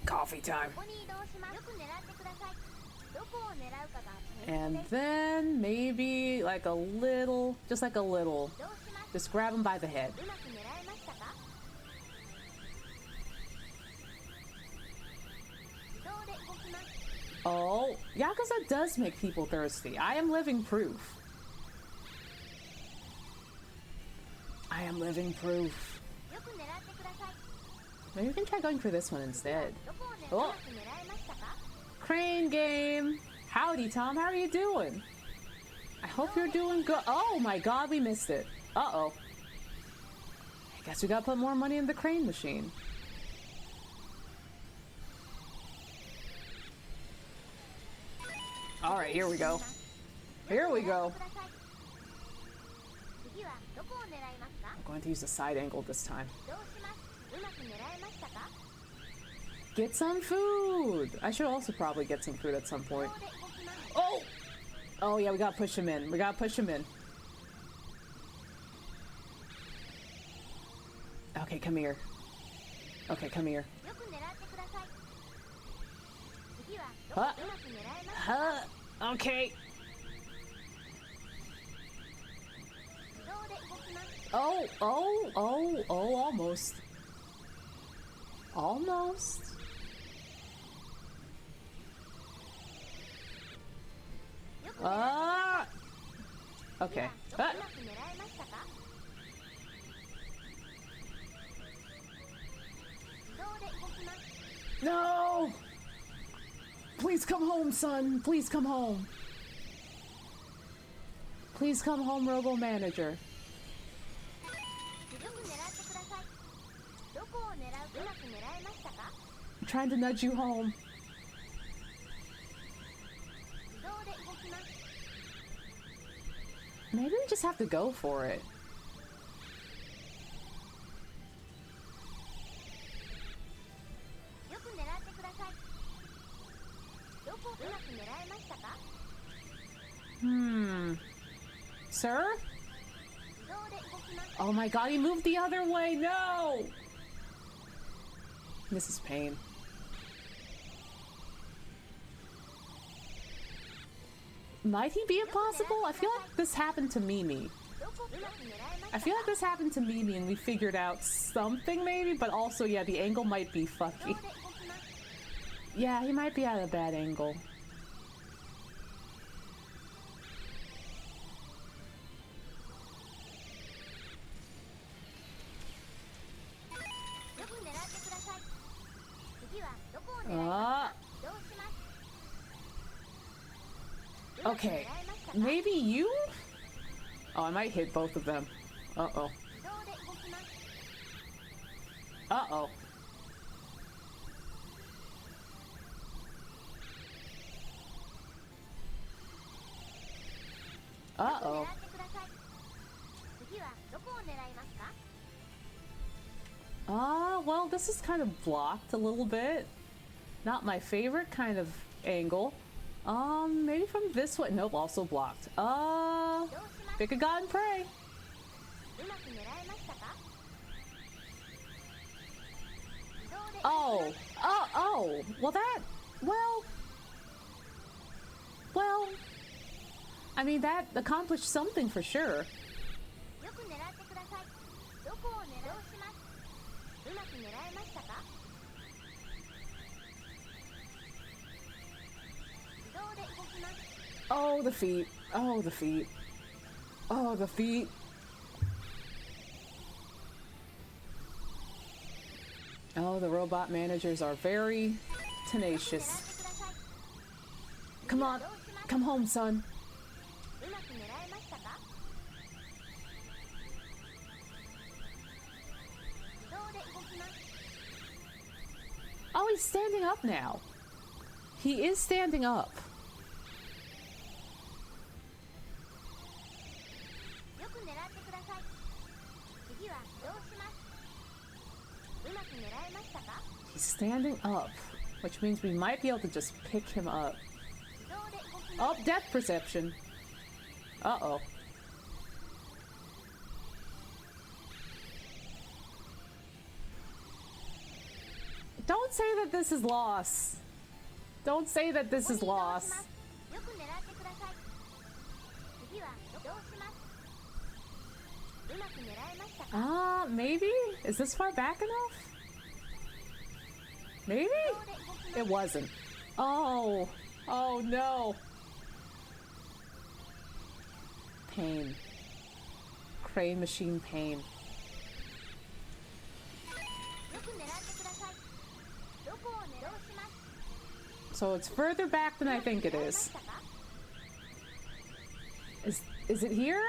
Coffee time. And then maybe like a little, just like a little. Just grab him by the head. Oh, Yakuza does make people thirsty. I am living proof. I am living proof. Maybe we can try going for this one instead. Oh. Crane game. Howdy, Tom. How are you doing? I hope you're doing good. Oh my god, we missed it. Uh-oh. I guess we gotta put more money in the crane machine. Alright, here we go. Here we go. I'm going to use the side angle this time. Get some food! I should also probably get some food at some point. Oh! Oh yeah, we gotta push him in. We gotta push him in. Okay, come here. Okay, come here. Huh? Huh? Okay. Oh, almost. Almost. Okay. No! Please come home, son. Please come home. Please come home, Robo Manager. I'm trying to nudge you home. Maybe we just have to go for it. Sir? Oh my god, he moved the other way! No! This is pain. Might he be impossible? I feel like this happened to Mimi. I feel like this happened to Mimi and we figured out something maybe, but also, yeah, the angle might be fucky. Yeah, he might be at a bad angle. Okay, maybe you? Oh, I might hit both of them. Uh-oh. Uh-oh. Uh-oh. Well, this is kind of blocked a little bit. Not my favorite kind of angle. Maybe from this way. Nope, also blocked. Pick a god and pray. Oh. Oh. Well, well, I mean, that accomplished something for sure. Oh, the feet. Oh, the feet. Oh, the feet. Oh, the robot managers are very tenacious. Come on. Come home, son. Oh, he's standing up now. He is standing up. He's standing up, which means we might be able to just pick him up. Oh, depth perception. Uh-oh. Don't say that this is loss. Don't say that this is loss. Maybe? Is this far back enough? Maybe? It wasn't. Oh. Oh no. Pain. Crane machine pain. So it's further back than I think it is. Is it here?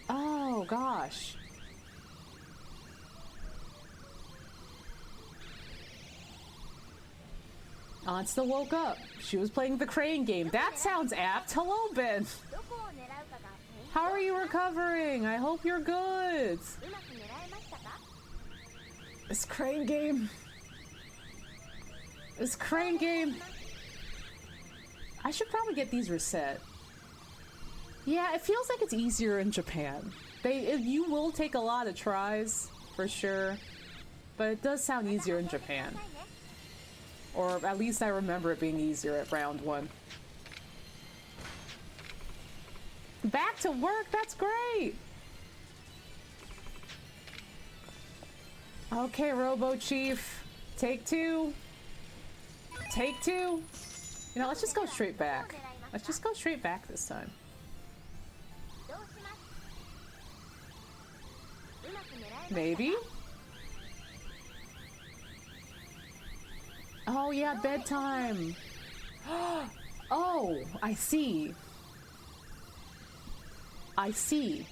Oh gosh. Onsta woke up. She was playing the crane game. That sounds apt. Hello, Ben. How are you recovering? I hope you're good. This crane game. This crane game. I should probably get these reset. Yeah, it feels like it's easier in Japan. You will take a lot of tries, for sure. But it does sound easier in Japan. Or at least I remember it being easier at round 1. Back to work, that's great! Okay, Robo Chief. Take 2. Take 2. You know, let's just go straight back. Let's just go straight back this time. Maybe? Oh yeah, bedtime. Oh, I see. I see.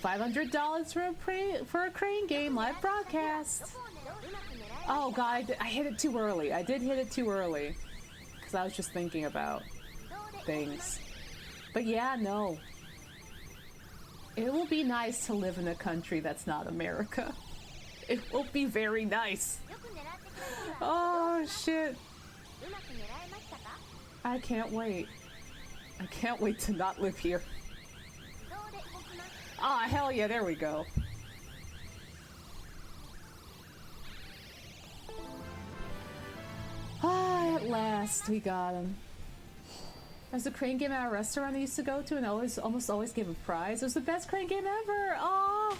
$500 for a crane game live broadcast. Oh god, I hit it too early. I did hit it too early. Because I was just thinking about things. But yeah, no. It will be nice to live in a country that's not America. It will be very nice. Oh shit. I can't wait. I can't wait to not live here. Ah, hell yeah, there we go. Ah, at last we got him. There's a crane game at a restaurant I used to go to and almost always gave a prize. It was the best crane game ever! Oh,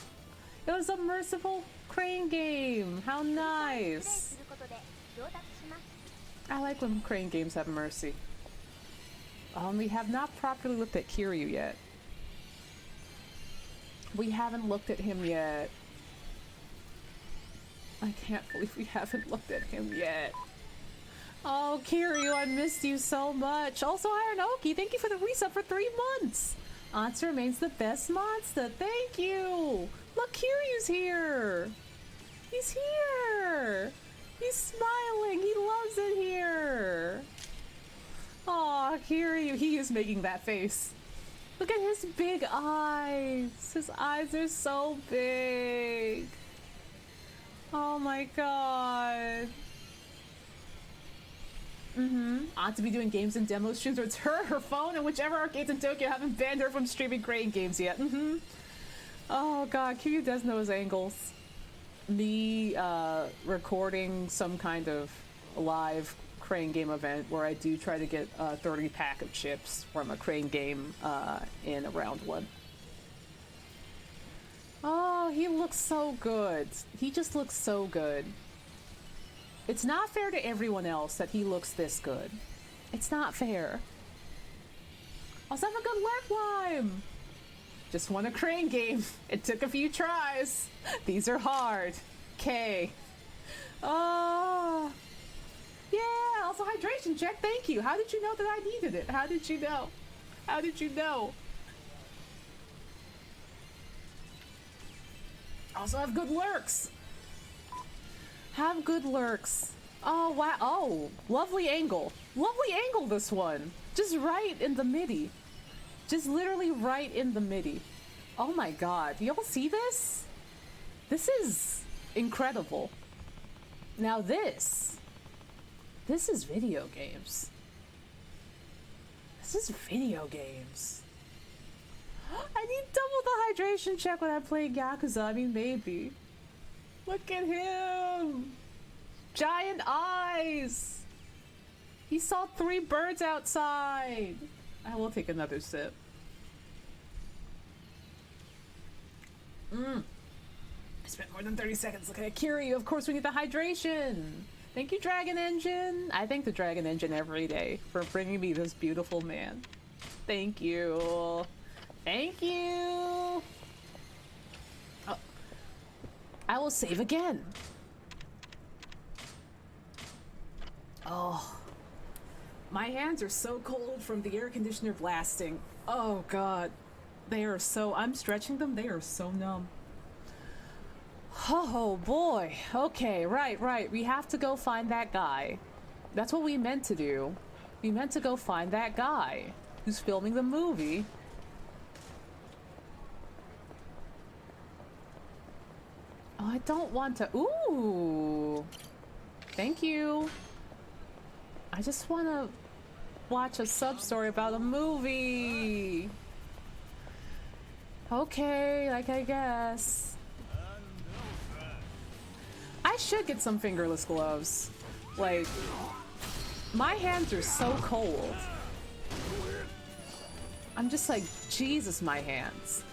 it was a merciful crane game! How nice! I like when crane games have mercy. We have not properly looked at Kiryu yet. We haven't looked at him yet. I can't believe we haven't looked at him yet. Oh, Kiryu, I missed you so much. Also, Hironoki, thank you for the resub for 3 months. Onsta remains the best monster. Thank you. Look, Kiryu's here. He's here. He's smiling. He loves it here. Aw, Kiryu, he is making that face. Look at his big eyes. His eyes are so big. Oh my god. Ought to be doing games and demo streams where it's her phone, and whichever arcades in Tokyo haven't banned her from streaming crane games yet. Oh god, Kiryu does know his angles. Me recording some kind of live crane game event where I do try to get a 30 pack of chips from a crane game in a round 1. Oh, he looks so good. He just looks so good. It's not fair to everyone else that he looks this good. It's not fair. Also have a good work lime. Just won a crane game. It took a few tries. These are hard. K. Oh. Yeah, also hydration check. Thank you. How did you know that I needed it? How did you know? How did you know? Also have good lurks. Have good lurks. Oh, wow. Oh, lovely angle. Lovely angle, this one. Just right in the midi. Just literally right in the midi. Oh my god. Y'all see this? This is incredible. Now this is video games. This is video games. I need double the hydration check when I play Yakuza. I mean, maybe. Look at him! Giant eyes! He saw 3 birds outside! I will take another sip. I spent more than 30 seconds looking at Kiryu. Of course we need the hydration! Thank you, Dragon Engine! I thank the Dragon Engine every day for bringing me this beautiful man. Thank you! Thank you! Oh. I will save again. Oh. My hands are so cold from the air conditioner blasting. Oh god. They are so... I'm stretching them. They are so numb. Oh boy. Okay, right. We have to go find that guy. That's what we meant to do. We meant to go find that guy who's filming the movie. Oh, I don't want to... Ooh! Thank you. I just want to watch a sub-story about a movie. Okay, like I guess. I should get some fingerless gloves. Like, my hands are so cold. I'm just like, Jesus, my hands.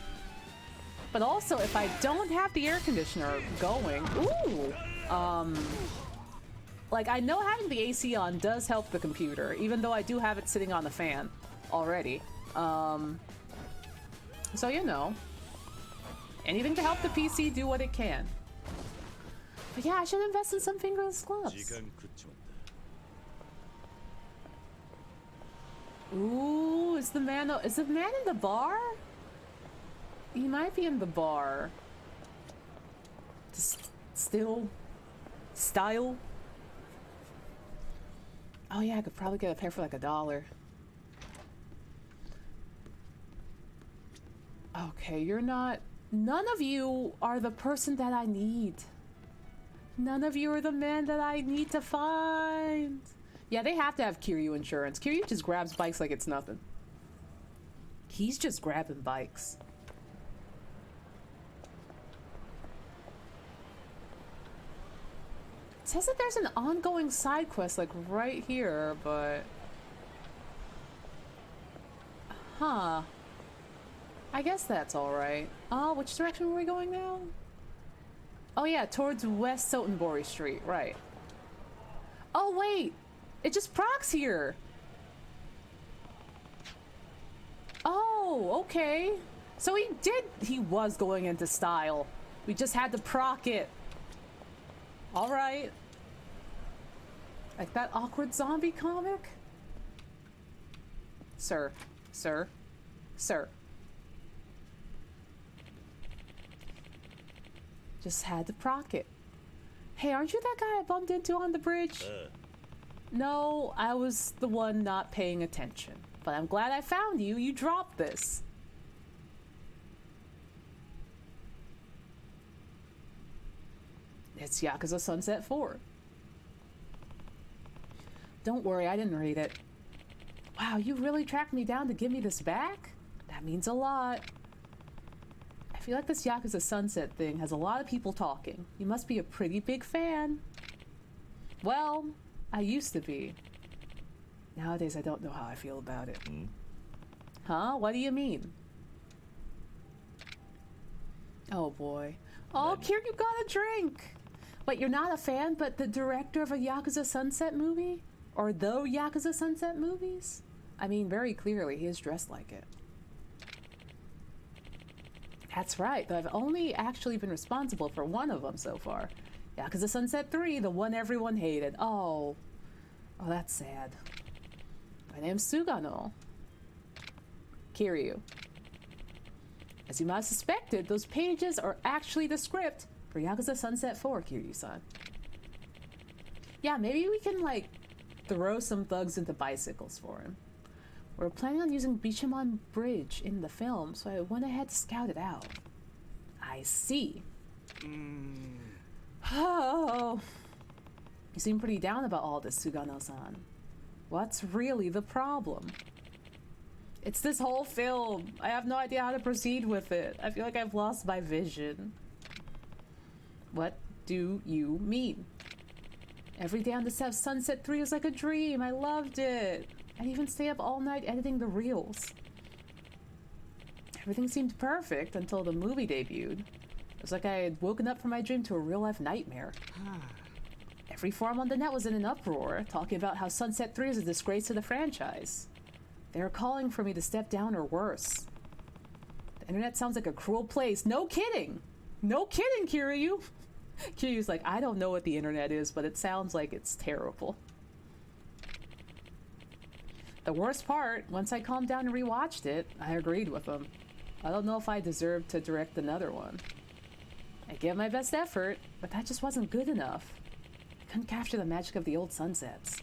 But also, if I don't have the air conditioner going, ooh, like I know having the AC on does help the computer, even though I do have it sitting on the fan already. So you know, anything to help the PC do what it can. But yeah, I should invest in some fingerless gloves. Ooh, is the man in the bar? He might be in the bar. Just still style. Oh yeah, I could probably get a pair for like $1. Okay, you're not... None of you are the person that I need. None of you are the man that I need to find. Yeah, they have to have Kiryu insurance. Kiryu just grabs bikes like it's nothing. He's just grabbing bikes. It says that there's an ongoing side quest like right here, but Huh. I guess that's alright. Oh, which direction are we going now? Oh yeah, towards West Sotenbury Street, right. Oh wait! It just procs here! Oh, okay. So he was going into style. We just had to proc it. Alright. Like that awkward zombie comic? Sir. Sir. Sir. Just had to proc it. Hey, aren't you that guy I bumped into on the bridge? No, I was the one not paying attention. But I'm glad I found you. You dropped this. It's Yakuza Sunset 4. Don't worry, I didn't read it. Wow, you really tracked me down to give me this back? That means a lot. I feel like this Yakuza Sunset thing has a lot of people talking. You must be a pretty big fan. Well, I used to be. Nowadays, I don't know how I feel about it. Huh? What do you mean? Oh boy. Oh, Kier, you got a drink! Wait, you're not a fan, but the director of a Yakuza Sunset movie? Or the Yakuza Sunset movies? I mean, very clearly, he is dressed like it. That's right, though I've only actually been responsible for one of them so far. Yakuza Sunset 3, the one everyone hated. Oh. Oh, that's sad. My name's Sugano. Kiryu. As you might have suspected, those pages are actually the script for Yakuza Sunset 4, Kiryu-san. Yeah, maybe we can, like, throw some thugs into bicycles for him. We're planning on using Bichaman Bridge in the film, so I went ahead to scout it out. I see. Oh. You seem pretty down about all this, Sugano-san. What's really the problem? It's this whole film. I have no idea how to proceed with it. I feel like I've lost my vision. What do you mean? Every day on the set of Sunset 3 was like a dream. I loved it. I'd even stay up all night editing the reels. Everything seemed perfect until the movie debuted. It was like I had woken up from my dream to a real-life nightmare. Every forum on the net was in an uproar, talking about how Sunset 3 is a disgrace to the franchise. They were calling for me to step down or worse. The internet sounds like a cruel place. No kidding! No kidding, Kiryu! Kiryu's like, I don't know what the internet is, but it sounds like it's terrible. The worst part, once I calmed down and rewatched it, I agreed with him. I don't know if I deserve to direct another one. I gave my best effort, but that just wasn't good enough. I couldn't capture the magic of the old Sunsets.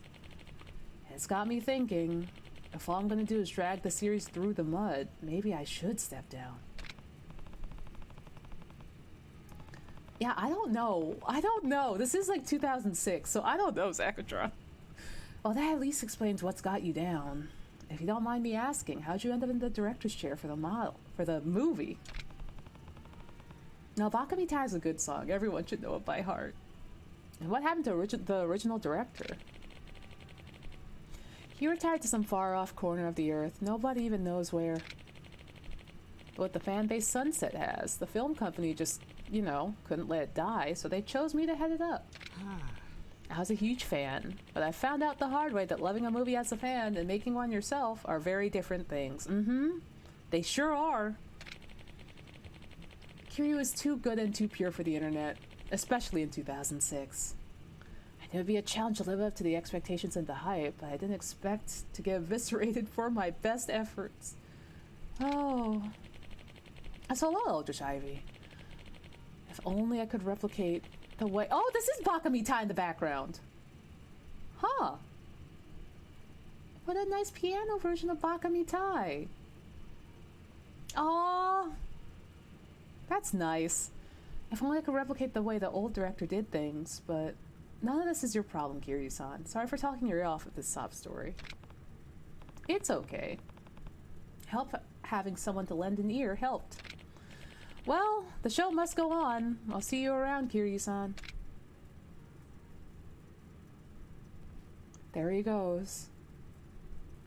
And it's got me thinking, if all I'm gonna do is drag the series through the mud, maybe I should step down. Yeah, I don't know. I don't know. This is like 2006, so I don't know, Zakatra. Well, that at least explains what's got you down. If you don't mind me asking, how'd you end up in the director's chair for the movie? Now, Baka Mitai is a good song. Everyone should know it by heart. And what happened to the original director? He retired to some far-off corner of the earth. Nobody even knows where. But with the fan base Sunset has, the film company just, you know, couldn't let it die, so they chose me to head it up. I was a huge fan, but I found out the hard way that loving a movie as a fan and making one yourself are very different things. They sure are. Kiryu is too good and too pure for the internet, especially in 2006. I knew it'd be a challenge to live up to the expectations and the hype, but I didn't expect to get eviscerated for my best efforts. Oh. So hello, Eldritch Ivy. If only I could replicate the way— oh, this is Baka Mitai in the background. Huh. What a nice piano version of Baka Mitai. Aww. That's nice. If only I could replicate the way the old director did things, but none of this is your problem, Kiryu-san. Sorry for talking your ear off with this sob story. It's okay. Having someone to lend an ear helped. Well, the show must go on. I'll see you around, Kiryu-san. There he goes.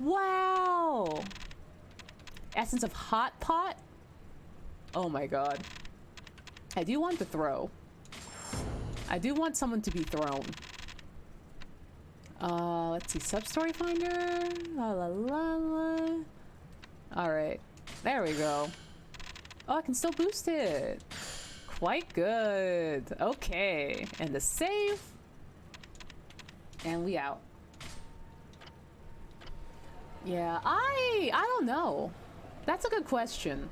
Wow! Essence of hot pot? Oh my god. I do want to throw. I do want someone to be thrown. Let's see. Sub-story finder. La la la la. Alright. There we go. Oh, I can still boost it. Quite good. Okay. And the save. And we out. Yeah, I don't know. That's a good question.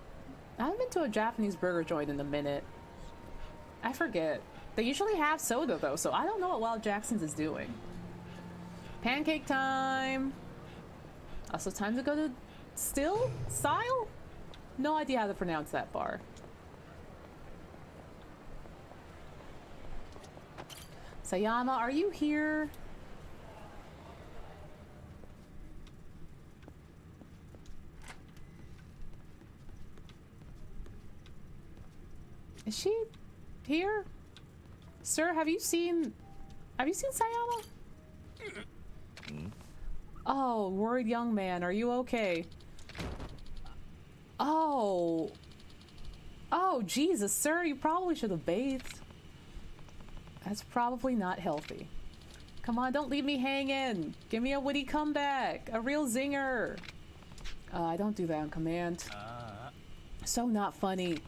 I haven't been to a Japanese burger joint in a minute. I forget. They usually have soda though, so I don't know what Wild Jackson's is doing. Pancake time. Also time to go to Style? No idea how to pronounce that bar. Sayama, are you here? Is she here? Sir, have you seen Sayama? Oh, worried young man, are you okay? Oh. Oh, Jesus, sir, you probably should have bathed. That's probably not healthy. Come on, don't leave me hanging. Give me a witty comeback. A real zinger. I don't do that on command. So not funny.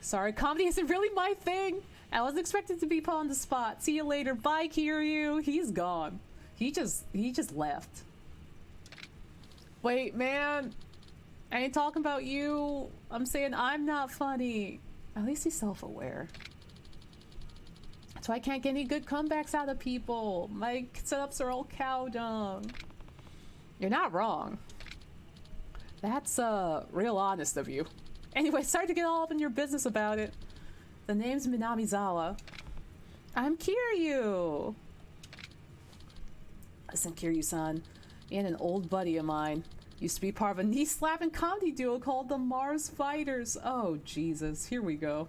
Sorry, comedy isn't really my thing. I wasn't expected to be put on the spot. See you later. Bye, Kiryu. He's gone. He just left. Wait, man. I ain't talking about you. I'm saying I'm not funny. At least he's self-aware. So I can't get any good comebacks out of people. My setups are all cow dung. You're not wrong. That's real honest of you. Anyway, sorry to get all up in your business about it. The name's Minamizawa. I'm Kiryu. Listen, Kiryu-san, and an old buddy of mine used to be part of a knee-slapping comedy duo called the Mars Fighters. Oh, Jesus. Here we go.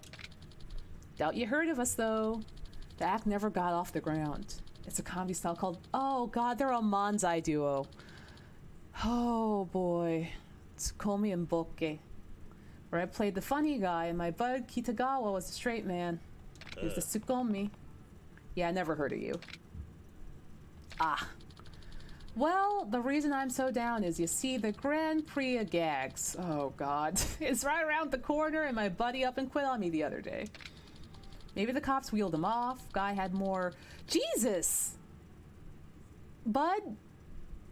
Doubt you heard of us, though. The act never got off the ground. It's a comedy style called... Oh, God, they're a Manzai duo. Oh, boy. Tsukomi and Bokke. Where I played the funny guy, and my bud Kitagawa was the straight man. He was the Tsukomi. Yeah, I never heard of you. Ah. Well, the reason I'm so down is, you see, the Grand Prix of Gags. Oh, God. It's right around the corner, and my buddy up and quit on me the other day. Maybe the cops wheeled him off. Guy had more... Jesus! Bud?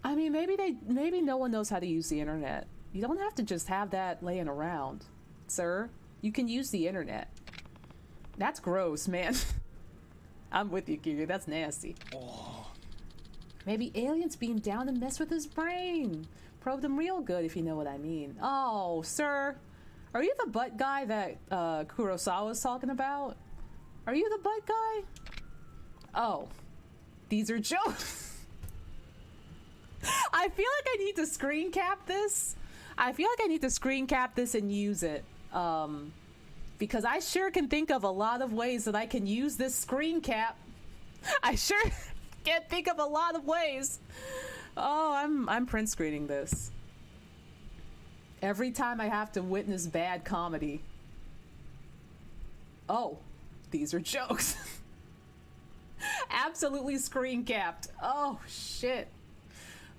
I mean, maybe no one knows how to use the internet. You don't have to just have that laying around, sir. You can use the internet. That's gross, man. I'm with you, Kiryu. That's nasty. Oh. Maybe aliens beamed down and messed with his brain. Probed him real good, if you know what I mean. Oh, sir. Are you the butt guy that Kurosawa's talking about? Are you the butt guy? Oh. These are jokes. I feel like I need to screen cap this. I feel like I need to screen cap this and use it. Because I sure can think of a lot of ways that I can use this screen cap. I sure can think of a lot of ways. Oh, I'm print screening this. Every time I have to witness bad comedy. Oh, these are jokes. Absolutely screen capped. Oh, shit.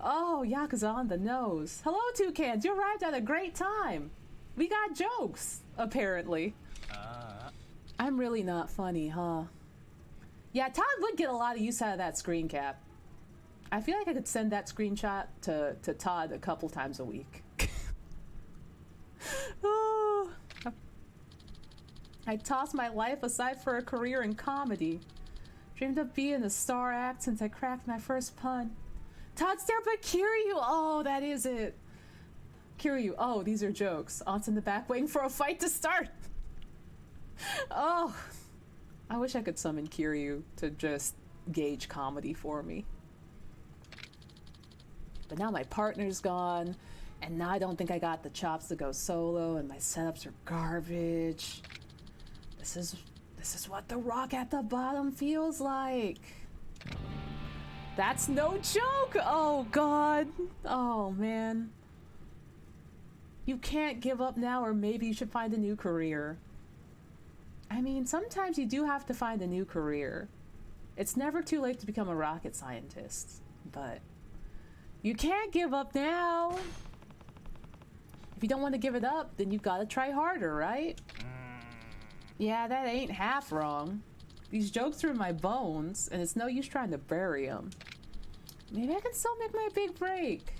Oh, Yakuza on the nose. Hello, Toucans. You arrived at a great time. We got jokes, apparently. I'm really not funny, huh? Yeah, Todd would get a lot of use out of that screen cap. I feel like I could send that screenshot to Todd a couple times a week. Oh. I tossed my life aside for a career in comedy. Dreamed of being a star act since I cracked my first pun. Todd stared by Kiryu. Oh, that is it. Kiryu. Oh, these are jokes. Aunt's in the back waiting for a fight to start. Oh, I wish I could summon Kiryu to just gauge comedy for me. But now my partner's gone, and now I don't think I got the chops to go solo, and my setups are garbage. This is what the rock at the bottom feels like. That's no joke! Oh, God. Oh, man. You can't give up now, or maybe you should find a new career. I mean, sometimes you do have to find a new career. It's never too late to become a rocket scientist, but you can't give up now. If you don't want to give it up, then you gotta try harder, right? Yeah, that ain't half wrong. These jokes are in my bones, and it's no use trying to bury them. Maybe I can still make my big break.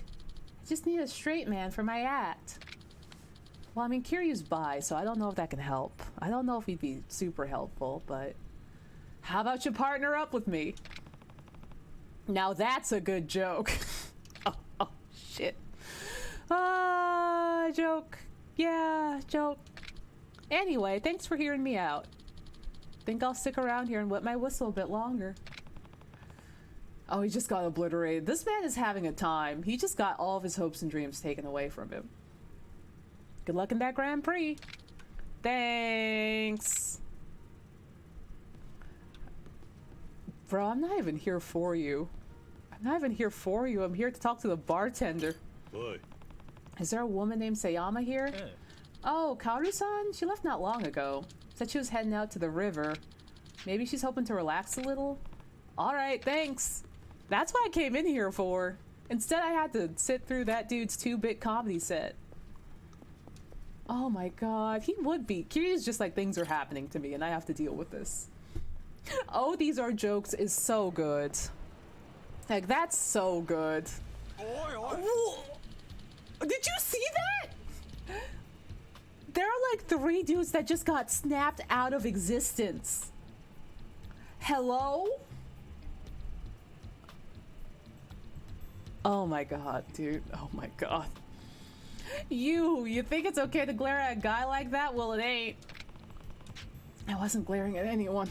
I just need a straight man for my act. Well, I mean, Kiryu's bi, so I don't know if that can help. I don't know if he'd be super helpful, but how about you partner up with me? Now that's a good joke. Oh, shit. Joke. Yeah, joke. Anyway, thanks for hearing me out. Think I'll stick around here and wet my whistle a bit longer. Oh, he just got obliterated. This man is having a time. He just got all of his hopes and dreams taken away from him. Good luck in that Grand Prix. Thanks. Bro, I'm not even here for you. I'm not even here for you. I'm here to talk to the bartender. Boy. Is there a woman named Sayama here? Yeah. Oh, Kaoru-san? She left not long ago. Said she was heading out to the river. Maybe she's hoping to relax a little? Alright, thanks. That's what I came in here for. Instead, I had to sit through that dude's 2-bit comedy set. Oh my god, he would be. Kiryu's just like, things are happening to me and I have to deal with this. Oh, these are jokes is so good. Like, that's so good. Did you see that? There are like 3 dudes that just got snapped out of existence. Hello? Oh my god, dude. Oh my god. You think it's okay to glare at a guy like that? Well, it ain't. I wasn't glaring at anyone.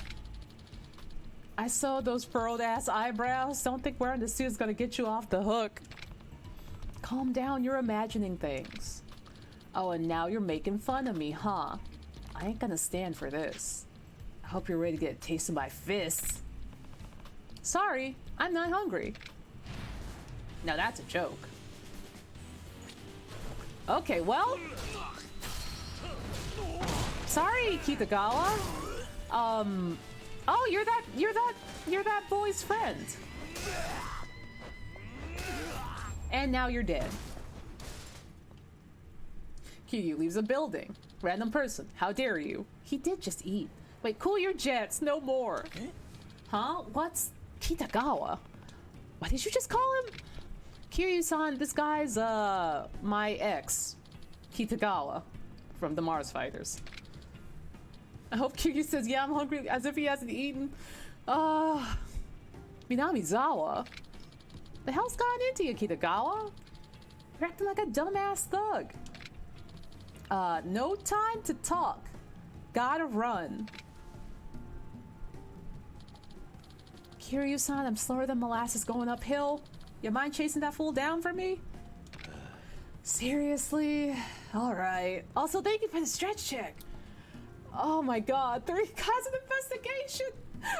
I saw those furrowed ass eyebrows. Don't think wearing the suit is gonna get you off the hook. Calm down, you're imagining things. Oh, and now you're making fun of me, huh? I ain't gonna stand for this. I hope you're ready to get a taste of my fists. Sorry, I'm not hungry. Now that's a joke. Okay, well. Sorry, Kitagawa. Oh, you're that boy's friend. And now you're dead. Kiryu leaves a building. Random person. How dare you? He did just eat. Wait, cool your jets. No more. Huh? What's Kitagawa? What did you just call him? Kiryu-san, this guy's, my ex. Kitagawa. From the Mars Fighters. I hope Kiryu says, yeah, I'm hungry, as if he hasn't eaten. Minamizawa? The hell's gotten into you, Kitagawa? You're acting like a dumbass thug. No time to talk. Gotta run. Kiryu-san, I'm slower than molasses going uphill. You mind chasing that fool down for me? Seriously? Alright. Also, thank you for the stretch check. Oh my god, 3 cause of investigation!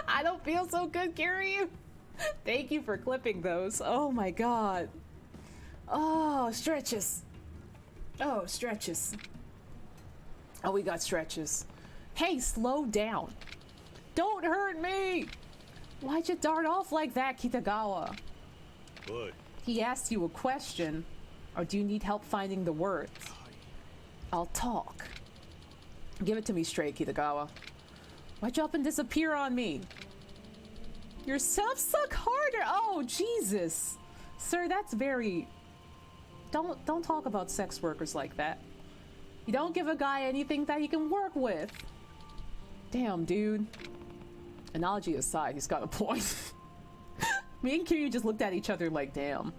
I don't feel so good, Kiryu. Thank you for clipping those. Oh my god. Oh, stretches. Oh, stretches. Oh, we got stretches. Hey, slow down. Don't hurt me! Why'd you dart off like that, Kitagawa? Boy. He asked you a question, or do you need help finding the words? I'll talk. Give it to me straight, Kitagawa. Why'd you up and disappear on me? Yourself suck harder! Oh, Jesus! Sir, that's very... Don't talk about sex workers like that. You don't give a guy anything that he can work with. Damn, dude. Analogy aside, he's got a point. Me and Kiryu just looked at each other like, damn.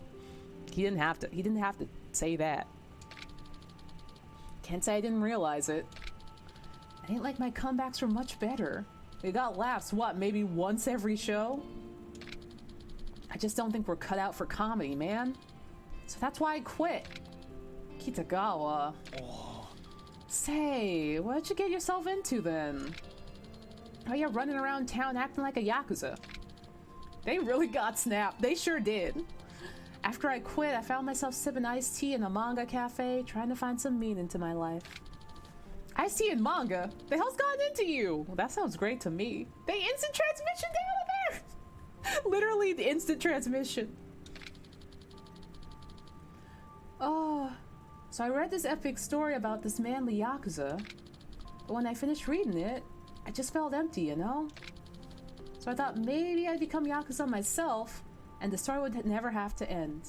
He didn't have to say that. Can't say I didn't realize it. I ain't like my comebacks were much better. They got laughs, what, maybe once every show? I just don't think we're cut out for comedy, man. So that's why I quit. Kitagawa. Oh. Say, what'd you get yourself into then? Oh, you're running around town acting like a Yakuza. They really got snapped. They sure did. After I quit, I found myself sipping iced tea in a manga cafe, trying to find some meaning to my life. Iced tea and manga? The hell's gotten into you? Well, that sounds great to me. They instant transmission down there! Literally the instant transmission. Oh, so I read this epic story about this manly Yakuza, but when I finished reading it, I just felt empty, you know? So I thought maybe I'd become Yakuza myself, and the story would never have to end.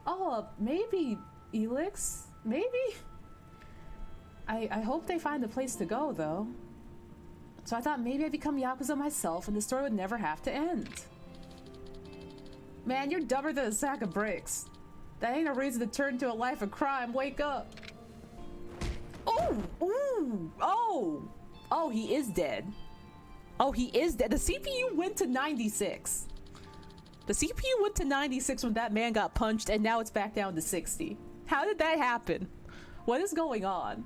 Oh, maybe, Elix? Maybe? I hope they find a place to go, though. So I thought maybe I'd become Yakuza myself, and the story would never have to end. Man, you're dumber than a sack of bricks. That ain't a reason to turn to a life of crime. Wake up. Oh! Ooh! Oh! Oh, he is dead. Oh, he is dead. The CPU went to 96. The CPU went to 96 when that man got punched, and now it's back down to 60. How did that happen? What is going on?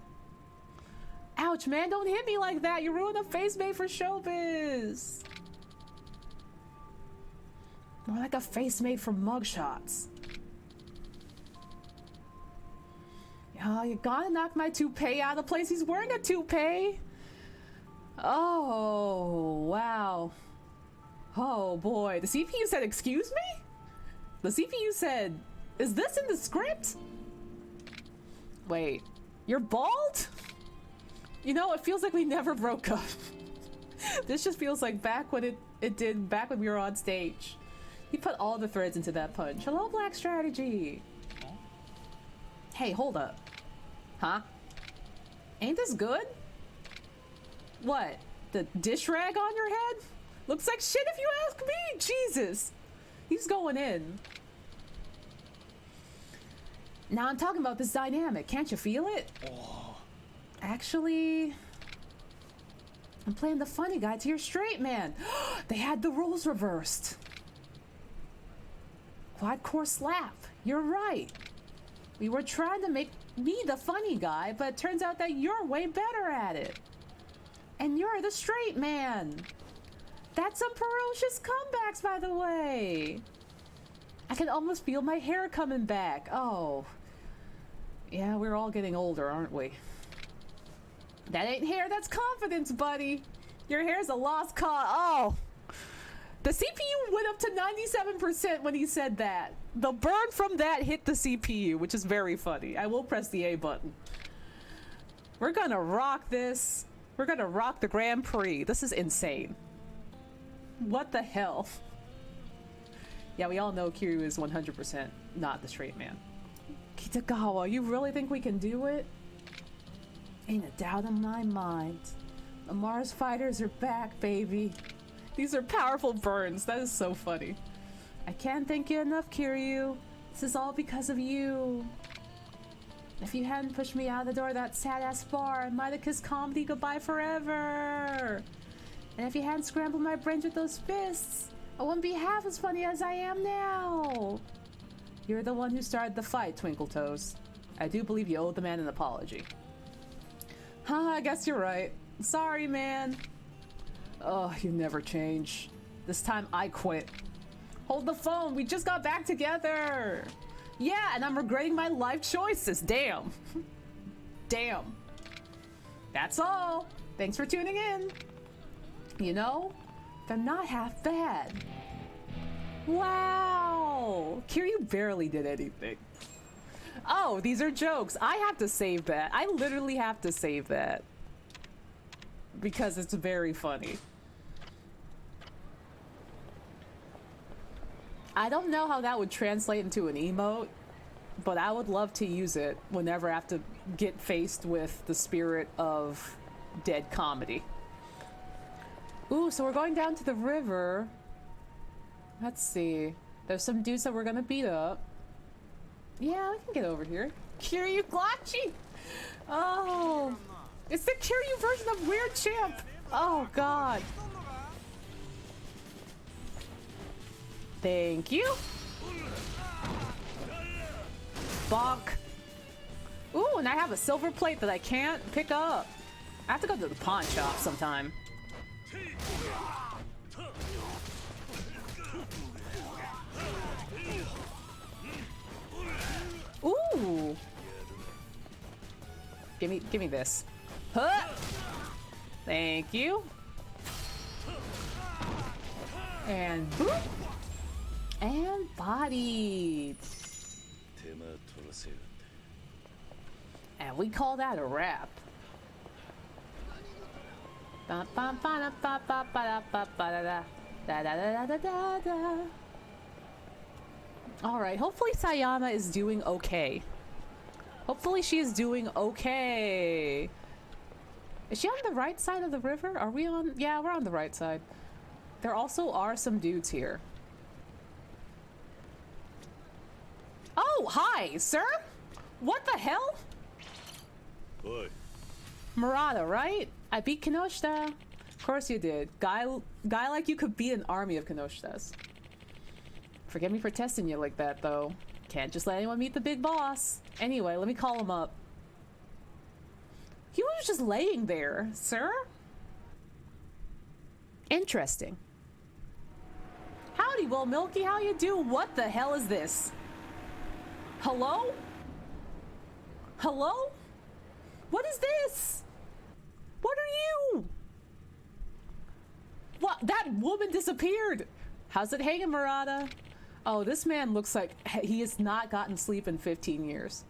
Ouch, man, don't hit me like that. You ruined a face made for showbiz. More like a face made for mugshots. Oh, you gotta knock my toupee out of place. He's wearing a toupee. Oh, wow. Oh, boy. The CPU said, excuse me? The CPU said, is this in the script? Wait, you're bald? You know, it feels like we never broke up. This just feels like back when it did back when we were on stage. He put all the threads into that punch. Hello, Black Strategy. Hey, hold up. Huh? Ain't this good? What? The dish rag on your head? Looks like shit if you ask me. Jesus. He's going in. Now I'm talking about this dynamic. Can't you feel it? Oh. Actually, I'm playing the funny guy to your straight man. They had the roles reversed. Quad core slap. You're right. We were trying to make me the funny guy, but it turns out that you're way better at it. And you're the straight man. That's some ferocious comebacks, by the way. I can almost feel my hair coming back. Oh. Yeah, we're all getting older, aren't we? That ain't hair, that's confidence, buddy. Your hair's a lost cause. Oh. The CPU went up to 97% when he said that. The burn from that hit the CPU, which is very funny. I will press the A button. We're gonna rock this. We're gonna rock the Grand Prix. This is insane. What the hell? Yeah, we all know Kiryu is 100% not the straight man. Kitagawa, you really think we can do it? Ain't a doubt in my mind. The Mars fighters are back, baby. These are powerful burns. That is so funny. I can't thank you enough, Kiryu. This is all because of you. If you hadn't pushed me out of the door of that sad-ass bar, I might have kissed comedy goodbye forever. And if you hadn't scrambled my brains with those fists, I wouldn't be half as funny as I am now. You're the one who started the fight, Twinkle Toes. I do believe you owe the man an apology. Huh, I guess you're right. Sorry, man. Oh, you never change. This time I quit. Hold the phone, we just got back together. Yeah, and I'm regretting my life choices. Damn. Damn. That's all. Thanks for tuning in. You know, they're not half bad. Wow. Kiryu barely did anything. Oh, these are jokes. I have to save that. I literally have to save that. Because it's very funny. I don't know how that would translate into an emote, but I would love to use it whenever I have to get faced with the spirit of dead comedy. Ooh, so we're going down to the river. Let's see. There's some dudes that we're gonna beat up. Yeah, we can get over here. Kiryu Glachi! Oh! It's the Kiryu version of Weird Champ! Oh, God. Thank you. Bonk. Ooh, and I have a silver plate that I can't pick up. I have to go to the pawn shop sometime. give me this. Huh! Thank you. And boop. And bodied. And we call that a wrap. Alright, hopefully Sayama is doing okay. Hopefully she is doing okay. Is she on the right side of the river? Are we on? Yeah, we're on the right side. There also are some dudes here. Oh, hi, sir? What the hell? Boy. Murata, right? I beat Kinoshita. Of course you did. Guy like you could beat an army of Kinoshitas. Forgive me for testing you like that, though. Can't just let anyone meet the big boss. Anyway, let me call him up. He was just laying there, sir. Interesting. Howdy, Will Milky, how you do? What the hell is this? Hello? Hello? What is this? What are you? What? That woman disappeared. How's it hanging, Murata? Oh, this man looks like he has not gotten sleep in 15 years.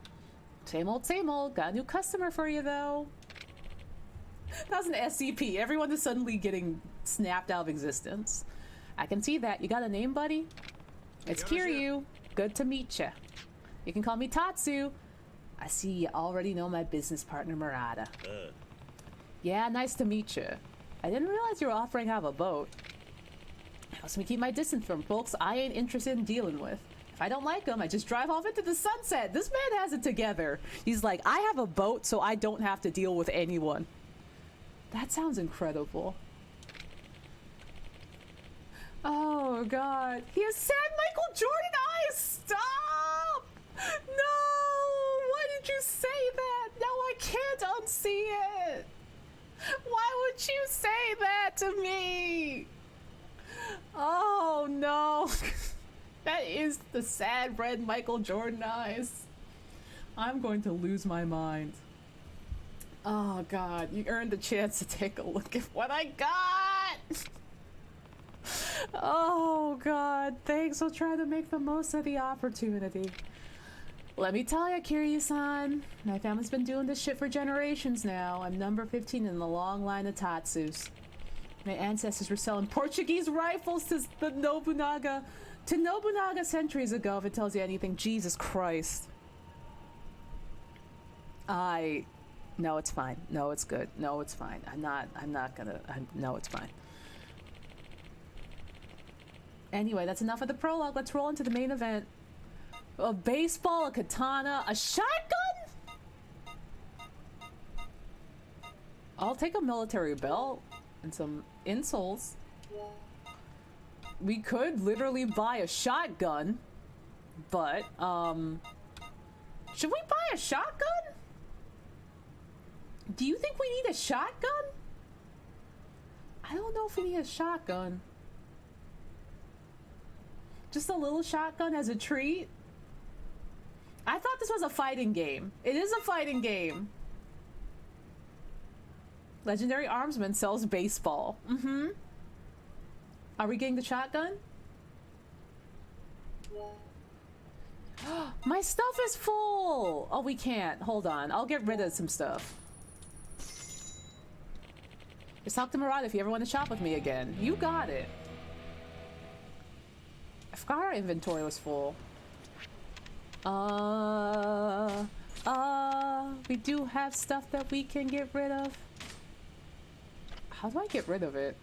Same old, same old. Got a new customer for you, though. That was an SCP. Everyone is suddenly getting snapped out of existence. I can see that. You got a name, buddy? It's Kiryu. Good to meet you. You can call me Tatsu. I see you already know my business partner, Murata. Yeah, nice to meet you. I didn't realize you were offering to have a boat. Helps me keep my distance from folks I ain't interested in dealing with. If I don't like them, I just drive off into the sunset. This man has it together. He's like, I have a boat, so I don't have to deal with anyone. That sounds incredible. Oh, God. He has sad Michael Jordan eyes! Stop! No! Why did you say that? Now I can't unsee it! Why would you say that to me? Oh, no. That is the sad red Michael Jordan eyes. I'm going to lose my mind. Oh, God. You earned the chance to take a look at what I got! Oh, God. Thanks. I'll try to make the most of the opportunity. Let me tell you, Kiryu-san. My family's been doing this shit for generations now. I'm number 15 in the long line of Tatsus. My ancestors were selling Portuguese rifles to the Nobunaga. To Nobunaga centuries ago, if it tells you anything. Jesus Christ. No, it's fine. No, it's good. No, it's fine. No, it's fine. Anyway, that's enough of the prologue. Let's roll into the main event. A baseball, a katana, a shotgun? I'll take a military belt and some insoles. We could literally buy a shotgun, but, should we buy a shotgun? Do you think we need a shotgun? I don't know if we need a shotgun. Just a little shotgun as a treat? I thought this was a fighting game. It is a fighting game. Legendary Armsman sells baseball. Mm-hmm. Are we getting the shotgun? My stuff is full! Oh, we can't. Hold on. I'll get rid of some stuff. Just talk to Murata if you ever want to shop with me again. You got it. I forgot our inventory was full. We do have stuff that we can get rid of. How do I get rid of it?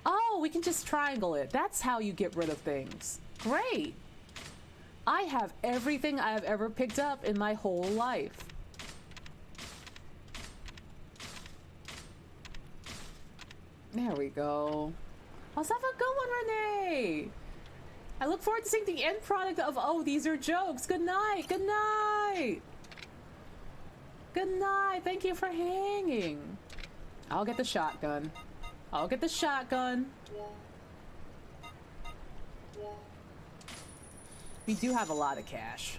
Oh, we can just triangle it. That's how you get rid of things. Great. I have everything I have ever picked up in my whole life. There we go. Let's have a good one, Renee. I look forward to seeing the end product of, oh, these are jokes. Good night. Good night. Good night. Thank you for hanging. I'll get the shotgun. I'll get the shotgun. We do have a lot of cash.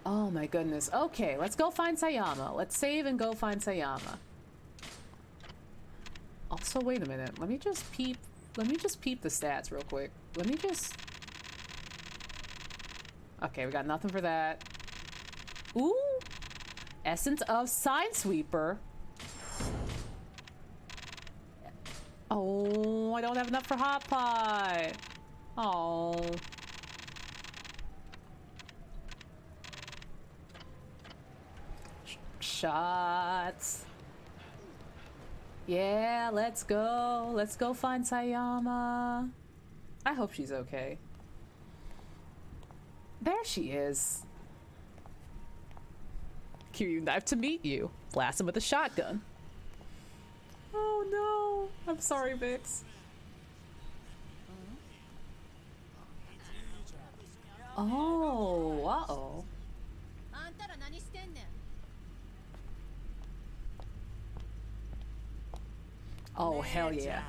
Oh my goodness. Okay, let's go find Sayama. Let's save and go find Sayama. Also, wait a minute. Let me just peep the stats real quick. Let me just... Okay, we got nothing for that. Ooh! Essence of Sinesweeper. Oh, I don't have enough for Hot Pot. Oh. Shots. Yeah, let's go. Let's go find Sayama. I hope she's okay. There she is. Kiryu knife to meet you. Blast him with a shotgun. Oh no. I'm sorry, Vix. Oh, uh-oh. Oh, hell yeah.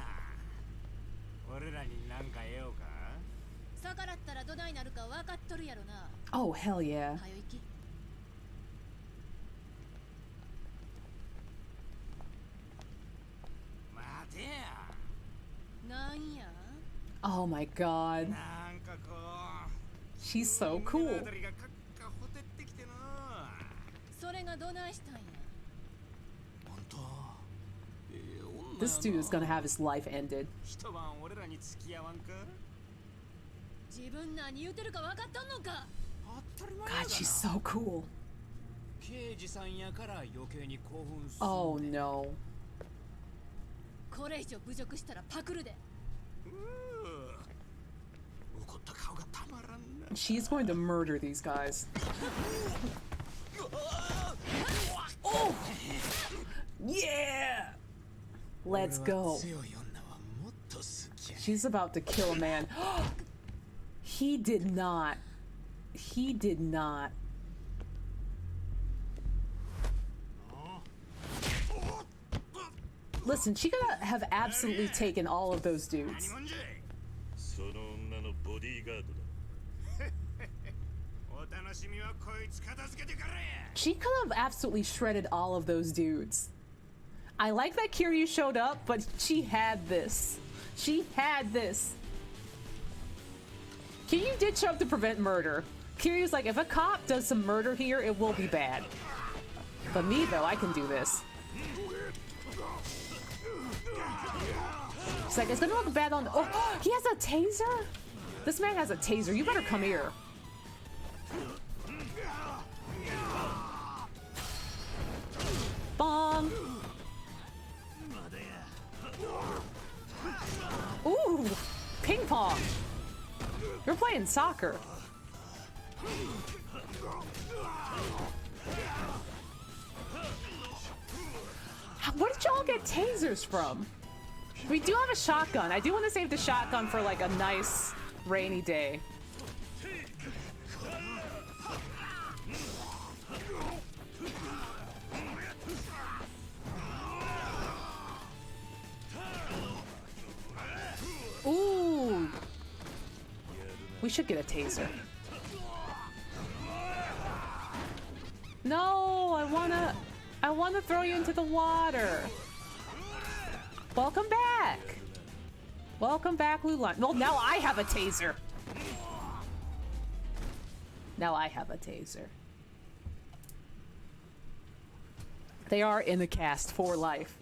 Oh, hell yeah. Oh my god. She's so cool. This dude is gonna have his life ended. God, she's so cool. Oh no. She's going to murder these guys. Oh! Yeah! Let's go. She's about to kill a man. He did not. He did not. Listen, she could have absolutely taken all of those dudes. She could have absolutely shredded all of those dudes. I like that Kiryu showed up, but she had this. She had this. Kiryu did show up to prevent murder. Kiryu's like, if a cop does some murder here, it will be bad. But me, though, I can do this. She's like, it's gonna look bad on... Oh, he has a taser? This man has a taser. You better come here. Bong. Ooh, ping pong. You're playing soccer. Where did y'all get tasers from? We do have a shotgun. I do want to save the shotgun for like a nice rainy day. Ooh. We should get a taser. No, I wanna throw you into the water. Welcome back. Welcome back, Lulan. Well, now I have a taser. Now I have a taser. They are in the cast for life.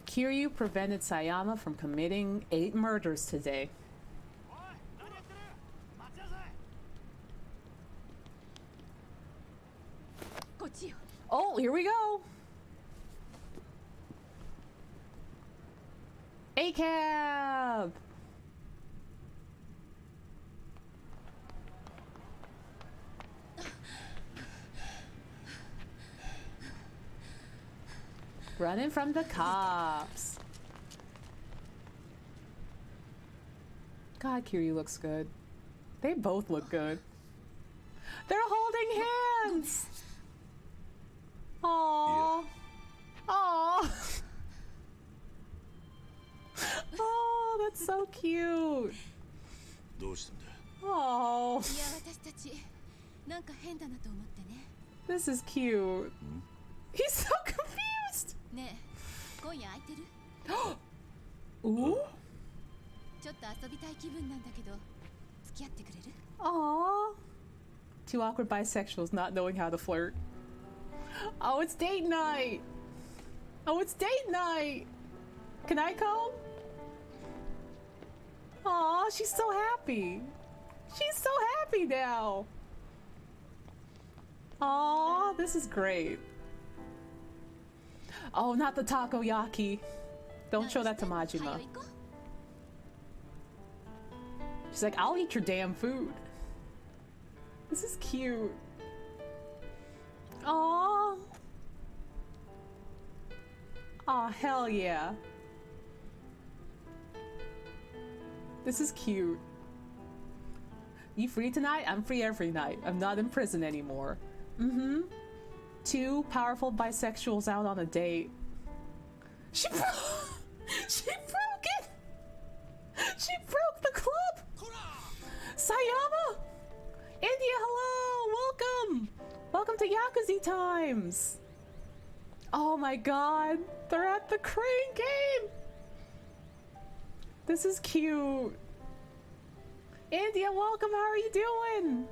Kiryu prevented Sayama from committing 8 murders today. Oh, here we go. A-cab. Running from the cops. God, Kiryu looks good. They both look good. They're holding hands. so cute. どうしたんだ Oh, いや私たちなんか変だなと思ってね。 this is cute. He's so confused. ねえ今夜空いてる？ Ooh. ちょっと遊びたい気分なんだけど付き合ってくれる？ Aww. Two awkward bisexuals not knowing how to flirt. Oh, it's date night. Oh, it's date night. Can I come? Aw, she's so happy. She's so happy now. Aw, this is great. Oh, not the takoyaki. Don't show that to 早 Majima. 行こう。 She's like, I'll eat your damn food. This is cute. Aww. Aw, hell yeah. This is cute. You free tonight? I'm free every night. I'm not in prison anymore. Mm-hmm. Two powerful bisexuals out on a date. She she broke it! She broke the club! Sayama! India, hello! Welcome! Welcome to Yakuza Times! Oh my god! They're at the crane game! This is cute! India, welcome! How are you doing?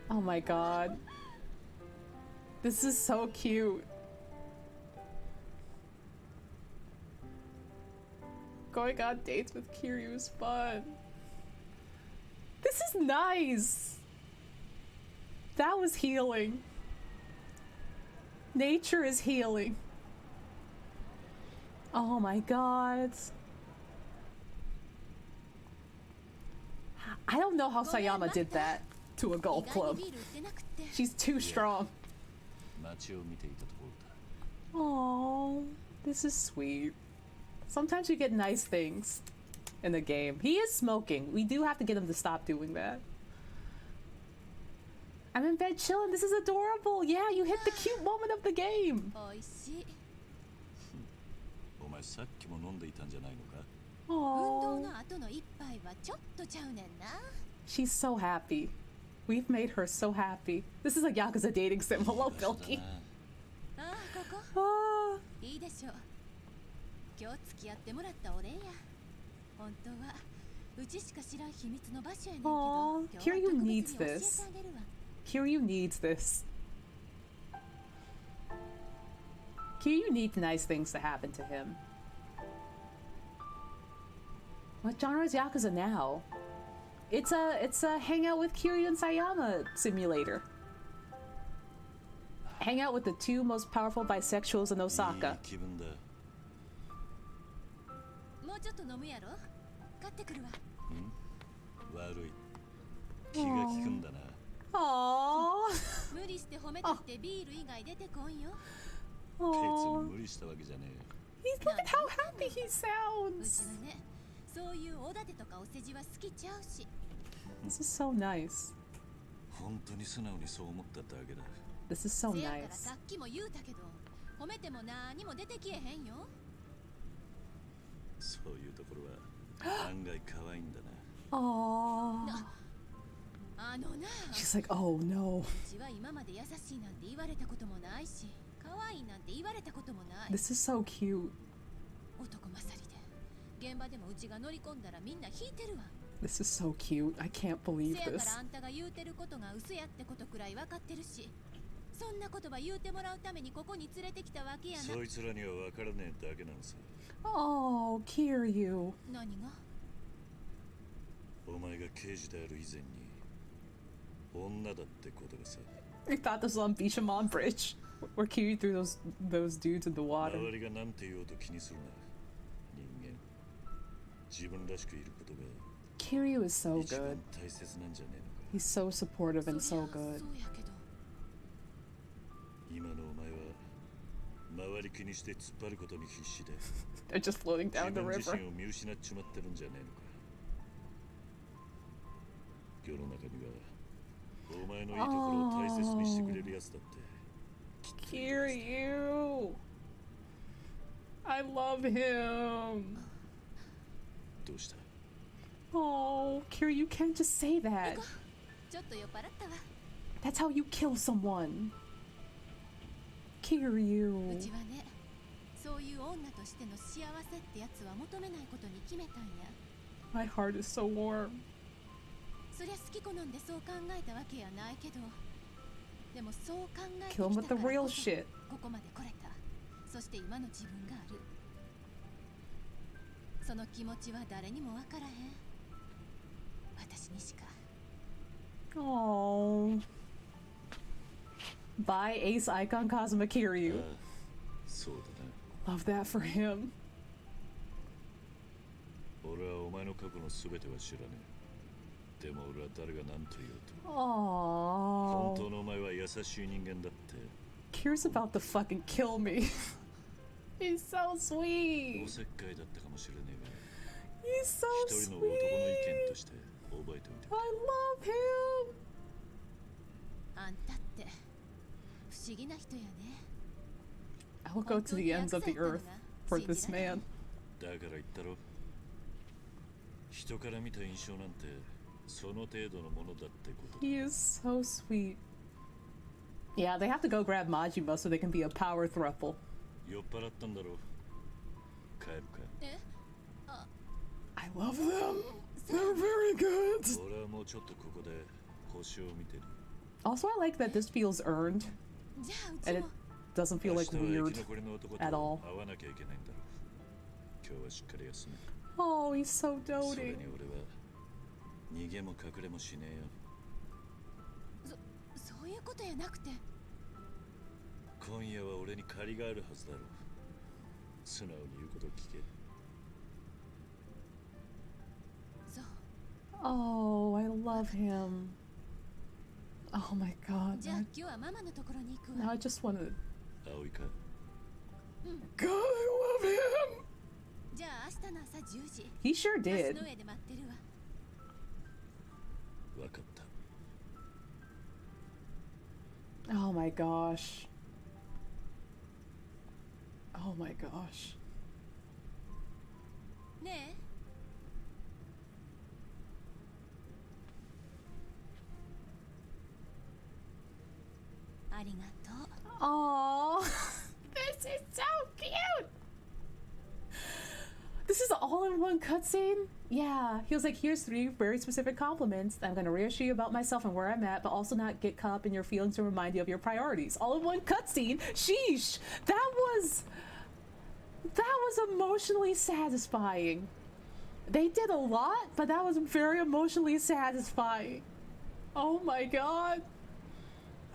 Oh my god. This is so cute. Going on dates with Kiryu is fun. This is nice. That was healing. Nature is healing. Oh my god. I don't know how Sayama did that to a 意 golf 外 club. にビール売ってなくって。 She's too strong. 街を見ていたところだ Oh, this is sweet. Sometimes you get nice things in the game. He is smoking. We do have to get him to stop doing that. I'm in bed chilling. This is adorable. Yeah, you hit the cute moment of the game. おいしい。お前さっきも飲んでいたんじゃないのか運動 Oh, の後の一杯はちょっとちゃうねんな。 she's so happy. We've made her so happy. This is a Yakuza dating sim. Hello, だ Milky. なああここ Ah, いいでしょう。今日付き合ってもらったお礼や。本当はうちしか知らん秘密の場所やねんけど、 Aw, 今日は Kiryu 特別 needs に教えて this. あげるわ。 Kiryu needs this. Kiryu needs nice things to happen to him. What genre is Yakuza now? It's a hangout with Kiryu and Sayama simulator. Hang out with the two most powerful bisexuals in いい Osaka. 気分だもうちょっと飲むやろ。買ってくるわ。悪い気が利くんだな Aww. 無理して褒めたってビール以外出てこんよ。別に Aww. 無理したわけじゃねえよ He's look at how happy he うち sounds. はね、そういうおだてとかお世辞は好きちゃうし。 This is so nice. 本当に素直にそう思っただけだ This is so せやから nice. さっきも言うたけど、褒めても何も出てきえへんよ。そういうところは案外可愛いんだな Aww. あのな、 She's like, oh no. うちは今まで優しいなんて言われたこともないし、可愛いなんて言われたこともない。 This is so cute. 男勝りで、現場でもうちが乗り込んだらみんな引いてるわ。 This is so cute. I can't believe せやから this. あんたが言うてることが嘘やってことくらい分かってるし、そんな言葉言うてもらうためにここに連れてきたわけやな。そいつらには分からねえだけなのさ Oh, Kiryu. 何が？お前が刑事である以前に女だってことがさ I thought this was on Bishamon Bridge, where Kiryu threw those dudes in the water. 周りが何て言おうと気にするな人間自分らしくいることが Kiryu is so 一番 good. 大切なんじゃねえのか He's so supportive and そりゃ so good. そうやけど、今のお前は周り気にして突っ張ることに必死で They're just floating 自 down the 分自 river. 身を見失っちまってるんじゃねえのか世の中にはお前のいいところを大切にしてくれるやつだって Kiryu. I love him. どうした？ Oh, Kira, you can't just say that. ちょっと酔っ払ったわ。 That's how you kill someone. う Kiryu. ちはね、そういう女としての幸せってやつは求めないことに決めたんや。 My heart is so warm. そりゃ好き好んでそう考えたわけやないけど、でもそう考えてき Kill him with た the から real こそ shit. ここまで来れた。そして今の自分がある。その気持ちは誰にもわからへん。私にしか。 Oh. Bye, Ace Icon Cosmic Kiryu. そうだな。 Love that for him. 俺はお前の過去の全ては知らねえ。でも俺は誰が何と言おうと、 Oh. 本当のお前は優しい人間だって。 Kir's about to fucking kill me. He's so お sweet. せっかいだったかもしれね He's so えが、一人の男の意見 sweet. として覚えておいて。 I love him. あんたって不思議な人やね。 I will go to the ends of the earth for this man. だから言ったろ。人から見た印象なんてその程度のものだってことだ。 He is so sweet. Yeah, they have to go grab Majima so they can be a power throuple. 酔っ払ったんだろう。帰るか。え、 I love them. They're very good. 俺はもうちょっとここで星を見てる。 Also, I like that this feels earned じゃあうち and it も。 doesn't feel 明 like 日は生 weird き残りの男と at all. 会わなきゃいけないんだろう。今日はしっかり休め。 Oh, he's so それ doting. に俺は逃げも隠れもしねえよ。そういうことやなくて。今夜は俺に借りがあるはずだろう。素直に言うことを聞け。そう。 Oh, I love him. Oh my god. じゃあ今日はママのところに行く Now わ。 I just want to. 葵か。 God, I love him. じゃあ明日の朝10時。 He sure 橋 did. の上で待ってるわ。わかった。 Oh my gosh. Oh my gosh. ねえ。ありがとう。 Oh, this is so cute. This is all in one cutscene? Yeah, he was like, here's 3 very specific compliments. I'm gonna reassure you about myself and where I'm at, but also not get caught up in your feelings and remind you of your priorities. All in one cutscene? Sheesh! That was emotionally satisfying. They did a lot, but that was very emotionally satisfying. Oh my god.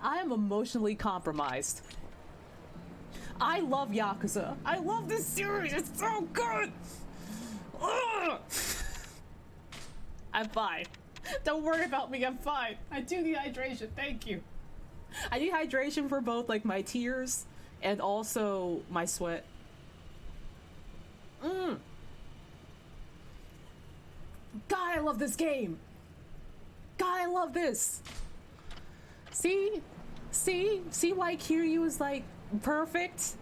I am emotionally compromised. I love Yakuza. I love this series. It's so good. Ugh. I'm fine. Don't worry about me. I'm fine. I do need hydration. Thank you. I need hydration for both like my tears and also my sweat. God, I love this game. God, I love this. See why Kiryu is like perfect.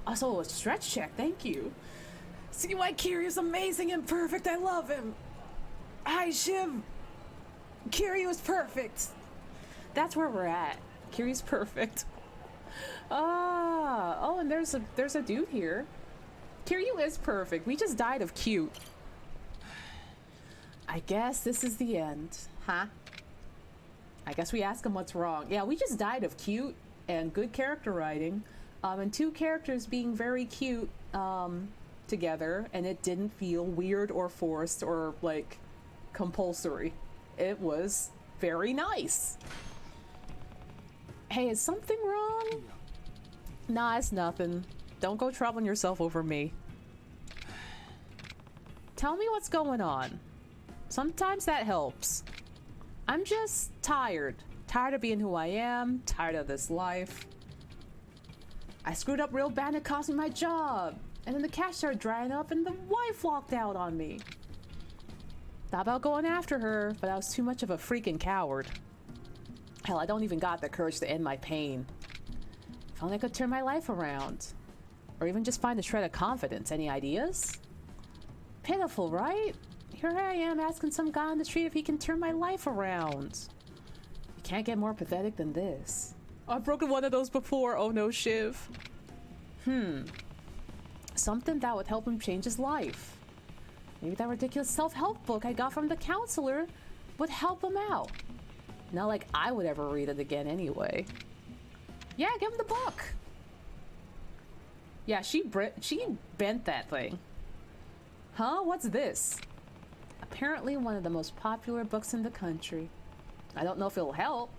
Also, a stretch check. Thank you. See why Kiryu is amazing and perfect. I love him. Hi, Shiv. Kiryu is perfect. That's where we're at. Kiryu's perfect. Oh, and there's a dude here. Kiryu is perfect. We just died of cute. I guess this is the end, huh? I guess we ask him what's wrong. Yeah, we just died of cute and good character writing, and 2 characters being very cute together, and it didn't feel weird or forced or like compulsory. It was very nice. Hey, is something wrong? Nah, it's nothing. Don't go troubling yourself over me. Tell me what's going on. Sometimes that helps. I'm just tired. Tired of being who I am. Tired of this life. I screwed up real bad and it cost me my job. And then the cash started drying up and the wife walked out on me. Thought about going after her, but I was too much of a freaking coward. Hell, I don't even got the courage to end my pain. If only I could turn my life around. Or even just find a shred of confidence. Any ideas? Pitiful, right? Here I am asking some guy on the street if he can turn my life around. You can't get more pathetic than this. I've broken one of those before. Oh no, Shiv. Something that would help him change his life. Maybe that ridiculous self-help book I got from the counselor would help him out. Not like I would ever read it again anyway. Yeah, give him the book. Yeah, she bent that thing. Huh? What's this? Apparently one of the most popular books in the country. I don't know if it'll help,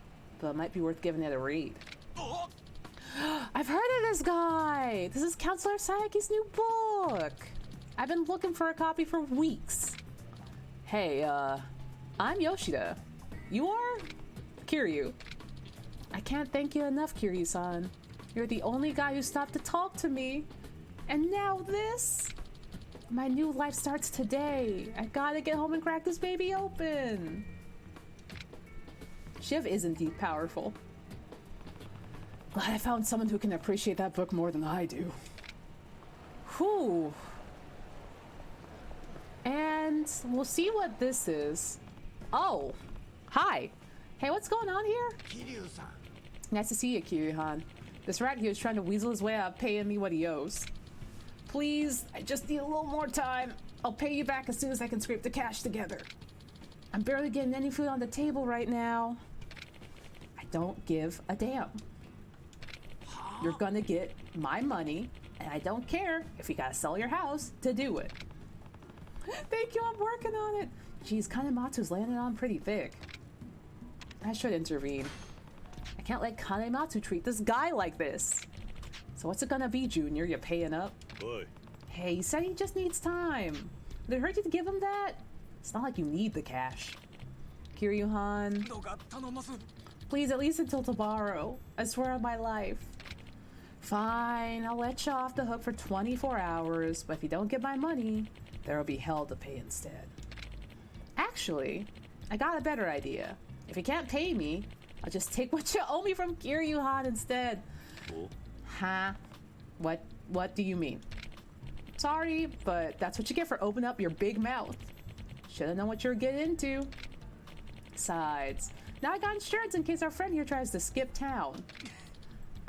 but it might be worth giving it a read. I've heard of this guy! This is Counselor Sayaki's new book! I've been looking for a copy for weeks. Hey, I'm Yoshida. You are? Kiryu. I can't thank you enough, Kiryu-san. You're the only guy who stopped to talk to me. And now this? My new life starts today. I gotta get home and crack this baby open. Shiv is indeed powerful. Glad I found someone who can appreciate that book more than I do. Whew. And we'll see what this is. Oh, hi. Hey, what's going on here? Kiryu-san. Nice to see you, Kiryu-han. This rat here is trying to weasel his way out of paying me what he owes. Please, I just need a little more time. I'll pay you back as soon as I can scrape the cash together. I'm barely getting any food on the table right now. I don't give a damn. You're gonna get my money, and I don't care if you gotta sell your house to do it. Thank you, I'm working on it. Geez, Kanematsu's landing on pretty thick. I should intervene. I can't let Kanematsu treat this guy like this. So what's it gonna be, Junior? You paying up? Boy. Hey, he said he just needs time. Did it hurt you to give him that? It's not like you need the cash. Kiryu-han. Please, at least until tomorrow. I swear on my life. Fine, I'll let you off the hook for 24 hours, but if you don't get my money, there'll be hell to pay instead. Actually, I got a better idea. If you can't pay me, I'll just take what you owe me from Kiryu-han instead. Oh. Huh? What do you mean? Sorry, but that's what you get for opening up your big mouth. Should've known what you were getting into. Besides, now I got insurance in case our friend here tries to skip town.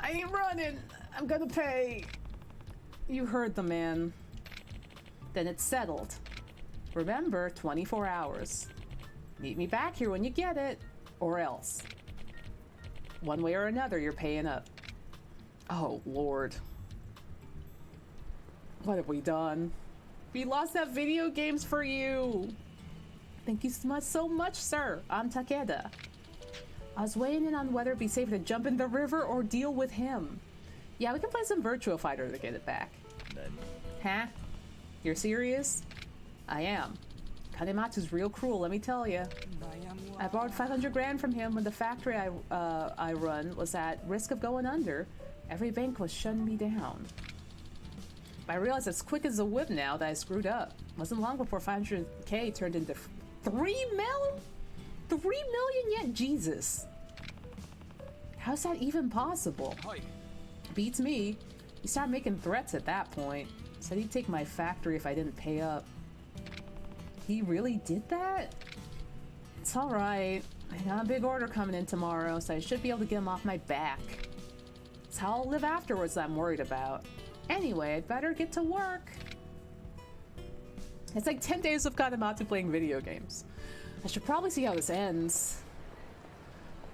I ain't running. I'm gonna pay. You heard the man. Then it's settled. Remember, 24 hours. Meet me back here when you get it, or else. One way or another, you're paying up. Oh, Lord. What have we done? We lost that video games for you. Thank you so much, sir. I'm Takeda. I was weighing in on whether it'd be safer to jump in the river or deal with him. Yeah, we can play some Virtua Fighter to get it back. Huh? You're serious? I am. Kanematsu's real cruel, let me tell you. I borrowed 500 grand from him when the factory I run was at risk of going under. Every bank was shutting me down. I realized as quick as a whip now that I screwed up. Wasn't long before 500k turned into 3 mil? 3 million yet? Jesus. How's that even possible? Beats me. He started making threats at that point. Said he'd take my factory if I didn't pay up. He really did that? It's alright. I got a big order coming in tomorrow, so I should be able to get him off my back. It's how I'll live afterwards that I'm worried about. Anyway, I'd better get to work. It's like 10 days of Kanematsu playing video games. I should probably see how this ends.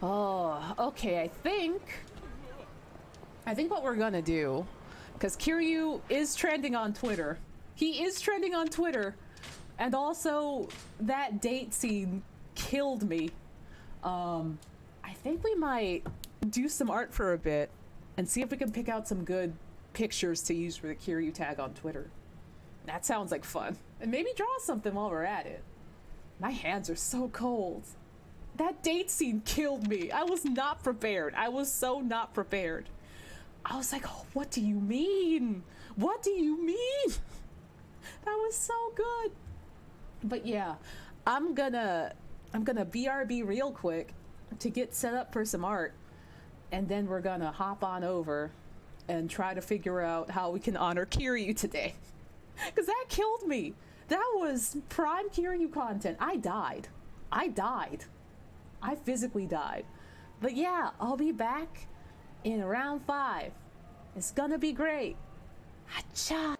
Oh, okay, I think what we're gonna do, because Kiryu is trending on Twitter. He is trending on Twitter. And also, that date scene killed me. I think we might do some art for a bit and see if we can pick out some good pictures to use for the Kiryu tag on Twitter. That sounds like fun. And maybe draw something while we're at it. My hands are so cold. That date scene killed me. I was not prepared. I was so not prepared. I was like, oh, what do you mean? What do you mean? That was so good. But yeah, I'm gonna BRB real quick to get set up for some art, and then we're gonna hop on over and try to figure out how we can honor Kiryu today. Because that killed me. That was prime Kiryu content. I died. I physically died. But yeah, I'll be back in round 5. It's gonna be great. Hacha!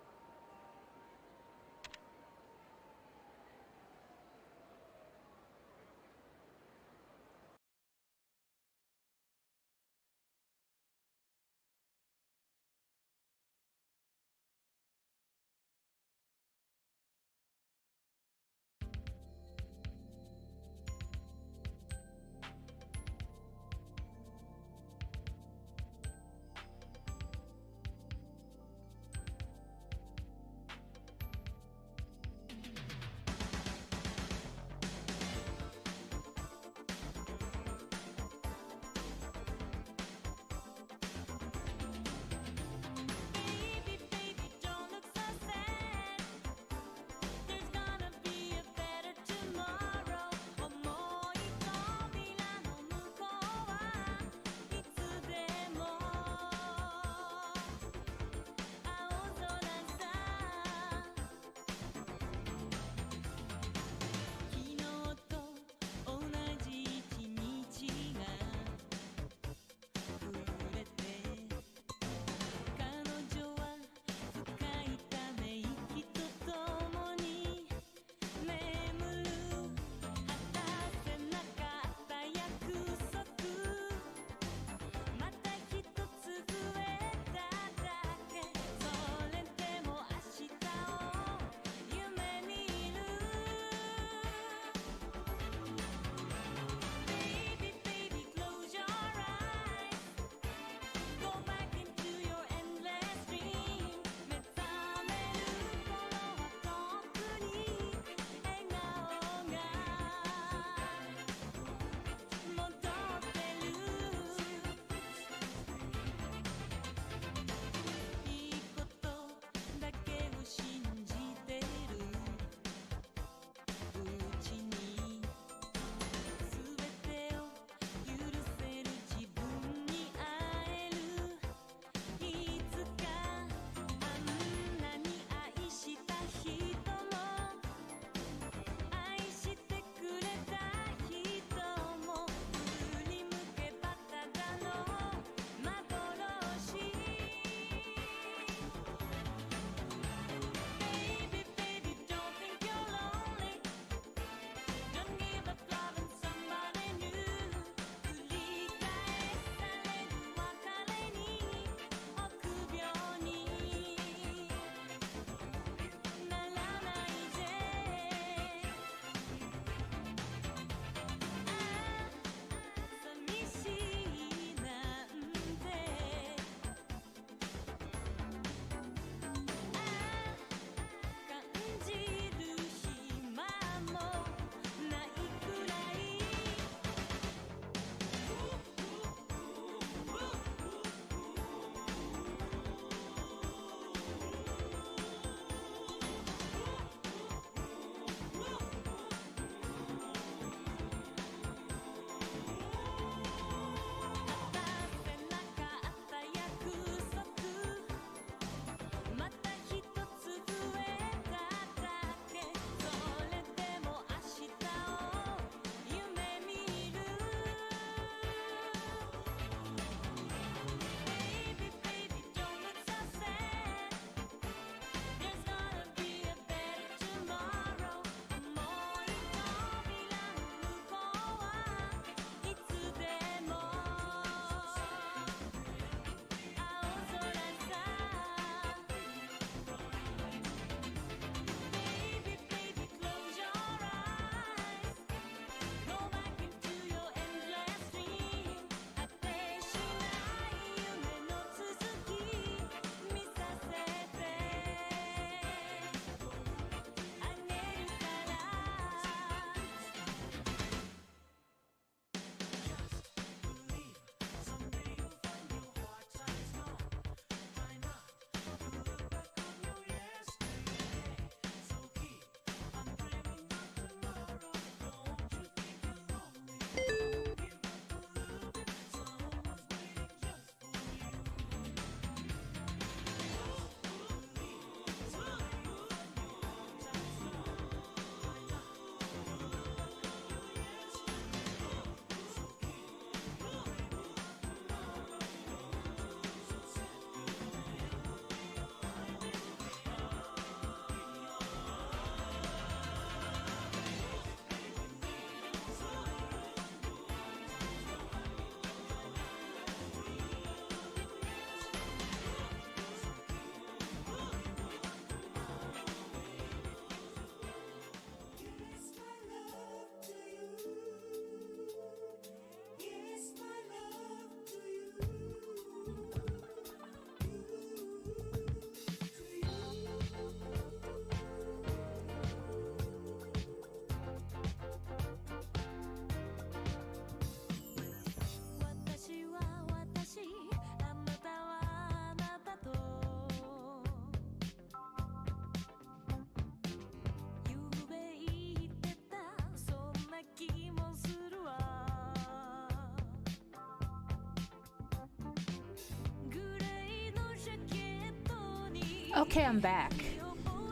Okay, I'm back.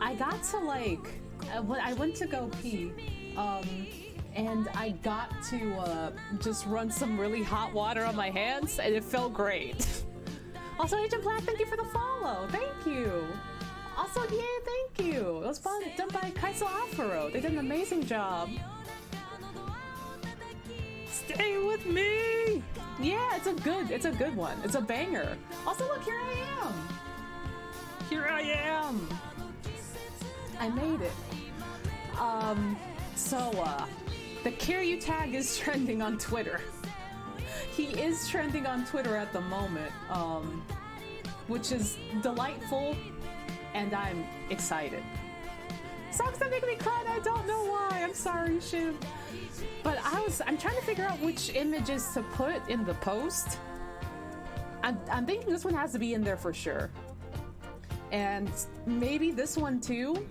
I got to like, I went to go pee, and I got to just run some really hot water on my hands, and it felt great. Also, Agent Black, thank you for the follow. Thank you. Also, yay, thank you. It was done by Kaiso Afuro. They did an amazing job. Stay with me. Yeah, it's a good one. It's a banger. Also, look, here I am. Here I am. I made it. The Kiryu tag is trending on Twitter. He is trending on Twitter at the moment, which is delightful, and I'm excited. Songs that make me cry, and I don't know why. I'm sorry, Shiv. But I'm trying to figure out which images to put in the post. I'm thinking this one has to be in there for sure. And maybe this one too.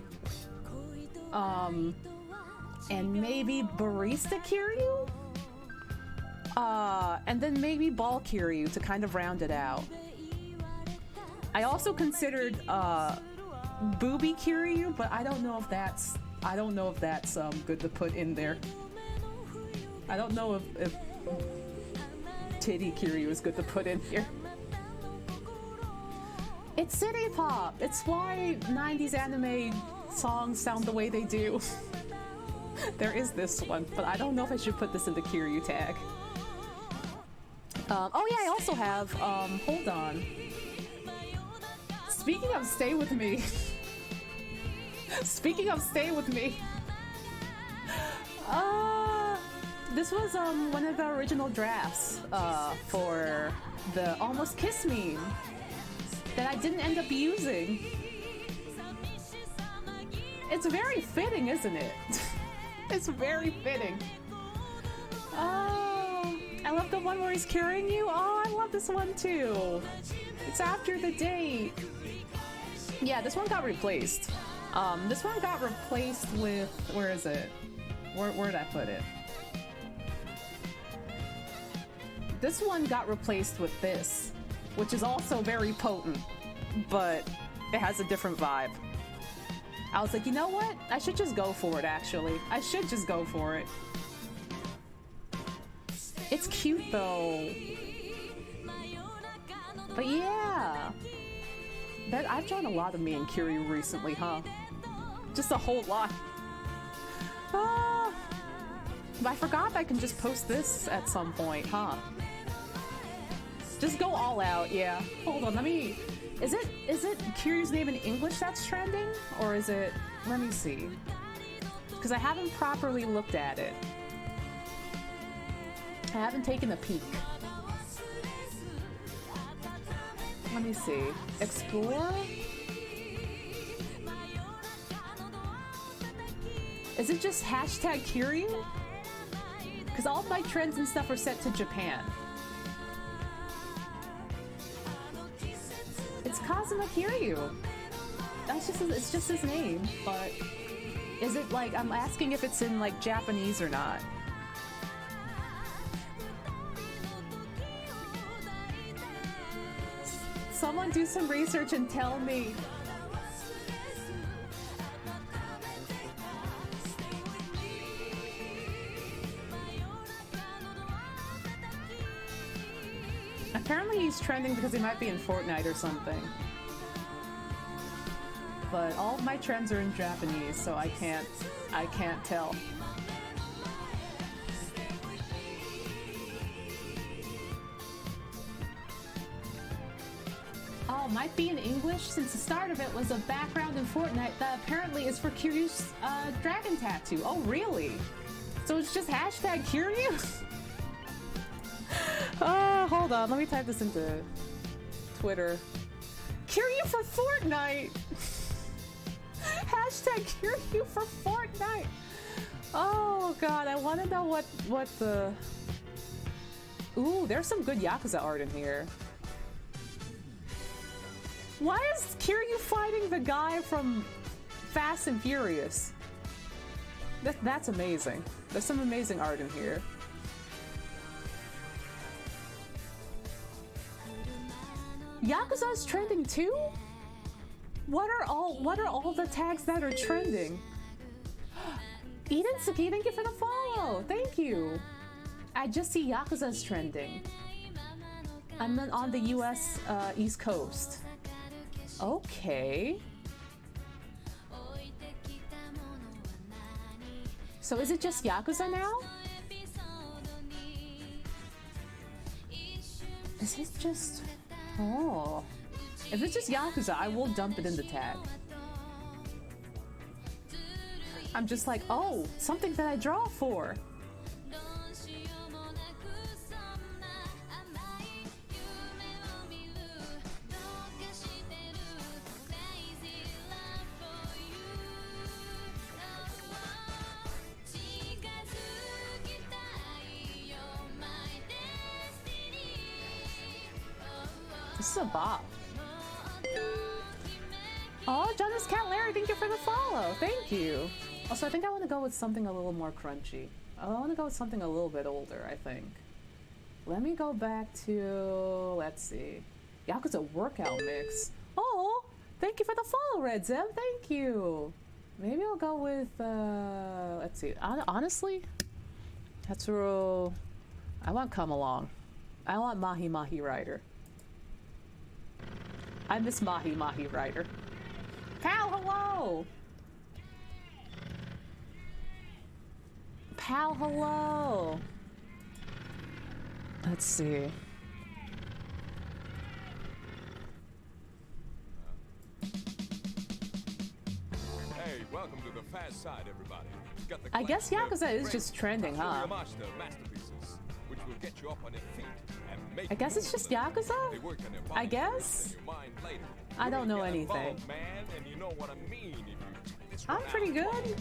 And maybe Barista Kiryu? And then maybe Ball Kiryu to kind of round it out. I also considered Booby Kiryu, but I don't know if that's good to put in there. I don't know if Titty Kiryu is good to put in here. It's city pop. It's why 90s anime songs sound the way they do. There is this one, but I don't know if I should put this in the Kiryu tag. Oh yeah, I also have, hold on. Speaking of Stay With Me. Speaking of Stay With Me. This was, one of the original drafts, for the Almost Kiss meme that I didn't end up using. It's very fitting, isn't it? It's very fitting. Oh, I love the one where he's carrying you. Oh, I love this one too. It's after the date. Yeah, this one got replaced. This one got replaced with, where is it? Where'd I put it? This one got replaced with this, which is also very potent, but it has a different vibe. I was like, you know what? I should just go for it, actually. I should just go for it. It's cute, though. But yeah. I've drawn a lot of me and Kiryu recently, huh? Just a whole lot. But I forgot I can just post this at some point, huh? Just go all out, yeah. Hold on, let me... Is it Kiryu's name in English that's trending? Or is it... Let me see. Because I haven't properly looked at it. I haven't taken a peek. Let me see. Explore? Is it just hashtag Kiryu? Because all of my trends and stuff are set to Japan. It's Kazuma Kiryu. It's just his name, but is it like, I'm asking if it's in like Japanese or not. Someone do some research and tell me. Apparently he's trending because he might be in Fortnite or something. But all of my trends are in Japanese, so I can't tell. Oh, might be in English since the start of it was a background in Fortnite that apparently is for Kiryu's dragon tattoo. Oh, really? So it's just hashtag Kiryu? Hold on, let me type this into Twitter. Kiryu for Fortnite! Hashtag Kiryu for Fortnite! Oh god, I want to know what the... Ooh, there's some good Yakuza art in here. Why is Kiryu fighting the guy from Fast and Furious? That's amazing. There's some amazing art in here. Yakuza's trending too? What are all the tags that are trending? Edensuki, thank you for the follow. Thank you. I just see Yakuza's trending. I'm on the US East Coast. Okay. So is it just Yakuza now? Is it just... Oh. If it's just Yakuza, I will dump it in the tag. I'm just like, oh, something that I draw for. This is a bop. Oh, Jonas Cat Larry, thank you for the follow. Thank you. Also, I think I want to go with something a little more crunchy. I want to go with something a little bit older, I think. Let me go back to, let's see. Yakuza workout mix. Oh, thank you for the follow, Red Zem. Thank you. Maybe I'll go with, let's see. Honestly, Tetsuro, I want Come Along. I want Mahi Mahi Rider. I miss Mahi Mahi Rider. Pal, hello! Pal, hello! Let's see. Hey, welcome to the fast side, everybody. Got the I guess Yakuza is just trending, huh? Which will get you up on your feet and make I guess it's just Yakuza? I guess? I don't know anything. I'm pretty good.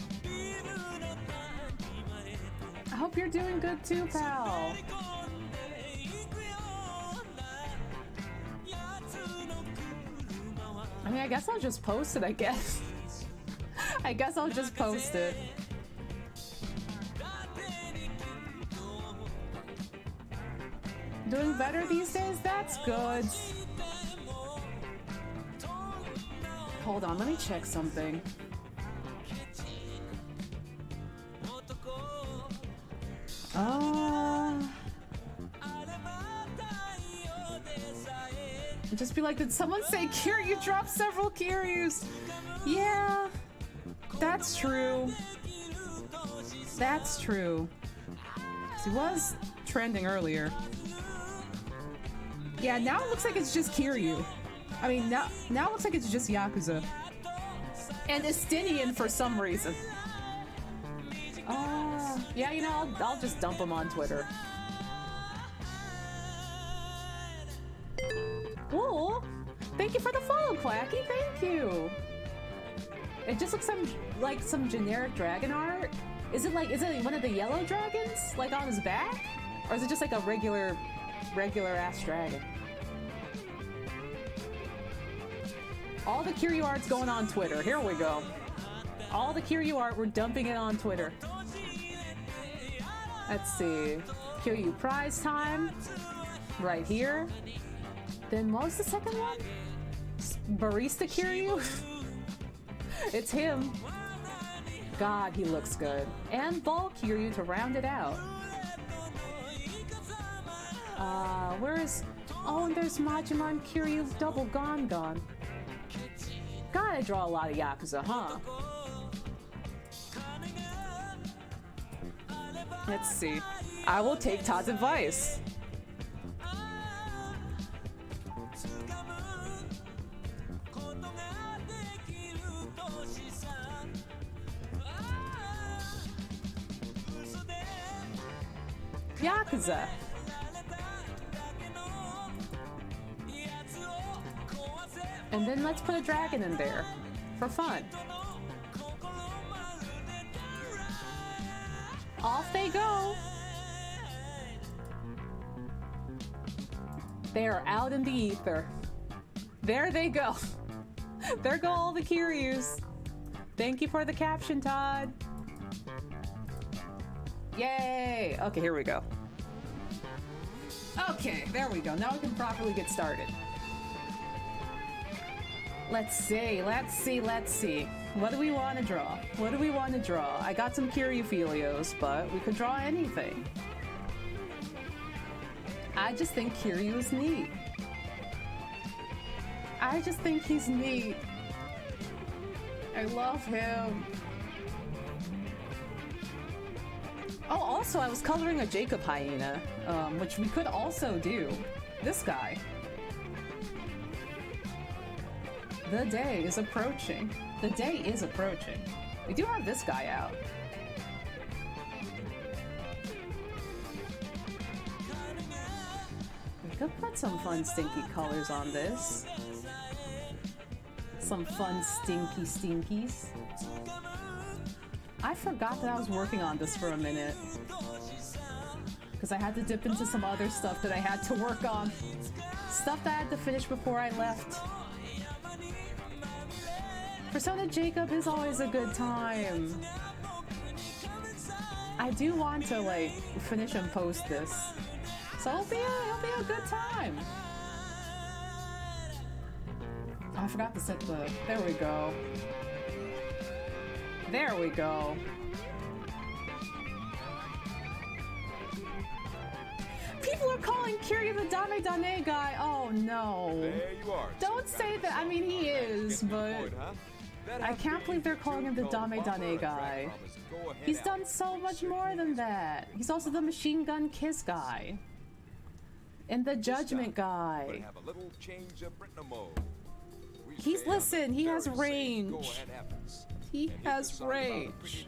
I hope you're doing good too, pal. I mean, I guess I'll just post it, I guess. I guess I'll just post it. Doing better these days? That's good. Hold on, let me check something. Just be like, did someone say Kiryu dropped several Kiryus? Yeah, that's true. That's true. He was trending earlier. Yeah, now it looks like it's just Kiryu. I mean, now it looks like it's just Yakuza. And Estinian for some reason. Yeah, you know, I'll just dump him on Twitter. Ooh, thank you for the follow, Quacky. Thank you. It just looks like some generic dragon art. Is it one of the yellow dragons, like on his back, or is it just like a regular ass dragon? All the Kiryu art's going on Twitter. Here we go. All the Kiryu art, we're dumping it on Twitter. Let's see. Kiryu prize time. Right here. Then what was the second one? Barista Kiryu? It's him. God, he looks good. And Ball Kiryu to round it out. Where is... Oh, and there's Majima and Kiryu double gone. God, I draw a lot of Yakuza, huh? Let's see. I will take Todd's advice. Yakuza. And then let's put a dragon in there for fun. Off they go. They are out in the ether. There they go. There go all the Kiryus. Thank you for the caption, Todd. Yay! Okay, here we go. Okay, there we go. Now we can properly get started. Let's see, let's see, let's see. What do we want to draw? What do we want to draw? I got some Kiryu-filios, but we could draw anything. I just think Kiryu is neat. I just think he's neat. I love him. Oh, also, I was coloring a Jacob hyena, which we could also do. This guy. The day is approaching. The day is approaching. We do have this guy out. We could put some fun stinky colors on this. Some fun stinky stinkies. I forgot that I was working on this for a minute. Because I had to dip into some other stuff that I had to work on. Stuff that I had to finish before I left. Persona Jacob is always a good time. I do want to like finish and post this. So it'll be a good time. Oh, I forgot to set the... There we go. There we go. People are calling Kiryu the Dame Dane guy. Oh no. There you are. Don't say that. I mean, he is, but I can't believe they're calling him the Dame Dane guy. He's done so much more than that. He's also the Machine Gun Kiss guy. And the Judgment guy. He's, listen, he has range. He has range.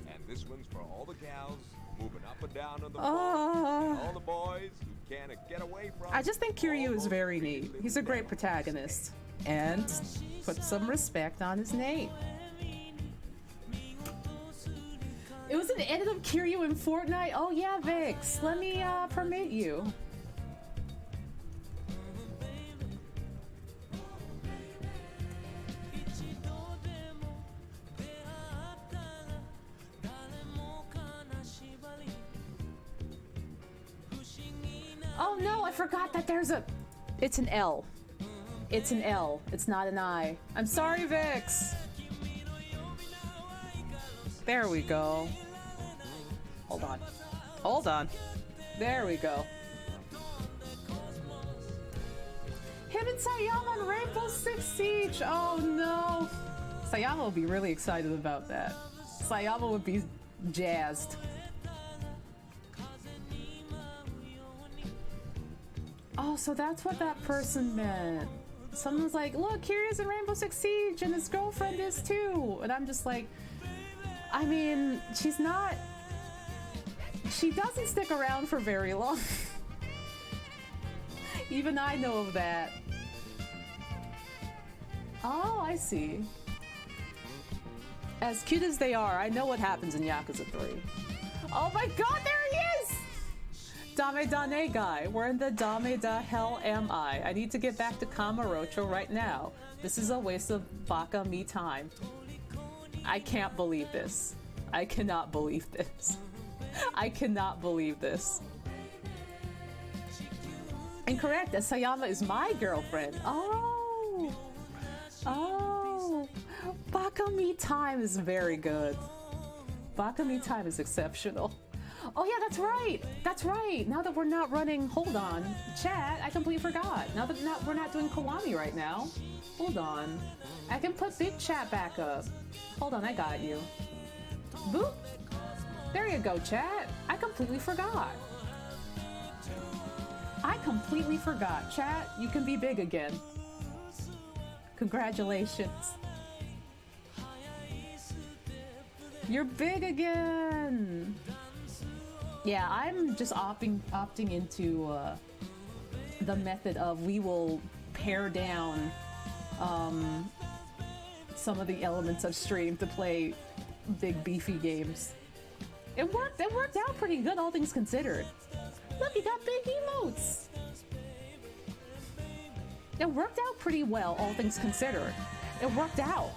And this one's for all the gals moving up and down on the floor, and all the boys who can't get away from. I just think Kiryu is very neat. He's a great protagonist. And put some respect on his name. It was an edit of Kiryu in Fortnite? Oh yeah, Vix. Let me permit you. Oh no, I forgot that there's a... It's an L. It's an L. It's not an I. I'm sorry, Vix. There we go. Hold on. Hold on. There we go. Him and Sayama on Rainbow Six Siege. Oh no. Sayama will be really excited about that. Sayama would be jazzed. Oh, so that's what that person meant. Someone was like, look, Kiryu's in Rainbow Six Siege and his girlfriend is too. And I'm just like, I mean, she's not... She doesn't stick around for very long. Even I know of that. Oh, I see. As cute as they are, I know what happens in Yakuza 3. Oh my god, there he is! Dame Dane guy. Where in the Dame da hell am I? I need to get back to Kamurocho right now. This is a waste of baka me time. I can't believe this. I cannot believe this. I cannot believe this. Incorrect, as Sayama is my girlfriend. Oh! Oh! Baka me time is very good. Baka me time is exceptional. Oh yeah, that's right! That's right! Now that we're not running... Hold on. Chat, I completely forgot. Now that we're not doing Kiwami right now. Hold on. I can put big chat back up. Hold on, I got you. Boop! There you go, chat. I completely forgot. I completely forgot. Chat, you can be big again. Congratulations. You're big again! Yeah, I'm just opting into the method of we will pare down some of the elements of stream to play big beefy games. It worked out pretty good, all things considered. Look, you got big emotes. It worked out pretty well, all things considered. It worked out.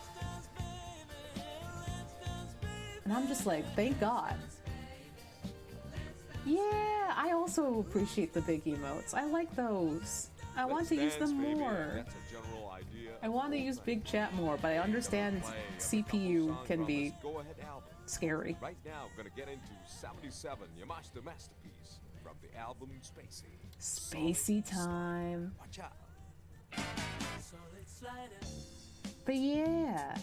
And I'm just like, thank God. Yeah, I also appreciate the big emotes. I like those. I want to use them maybe. more. That's a general idea. I want to use big chat more, but I understand CPU can be Go Ahead album. scary. Right now, I'm gonna get into 77 Yamashita masterpiece from the album Spacey. Spacey time. Watch out. But yeah.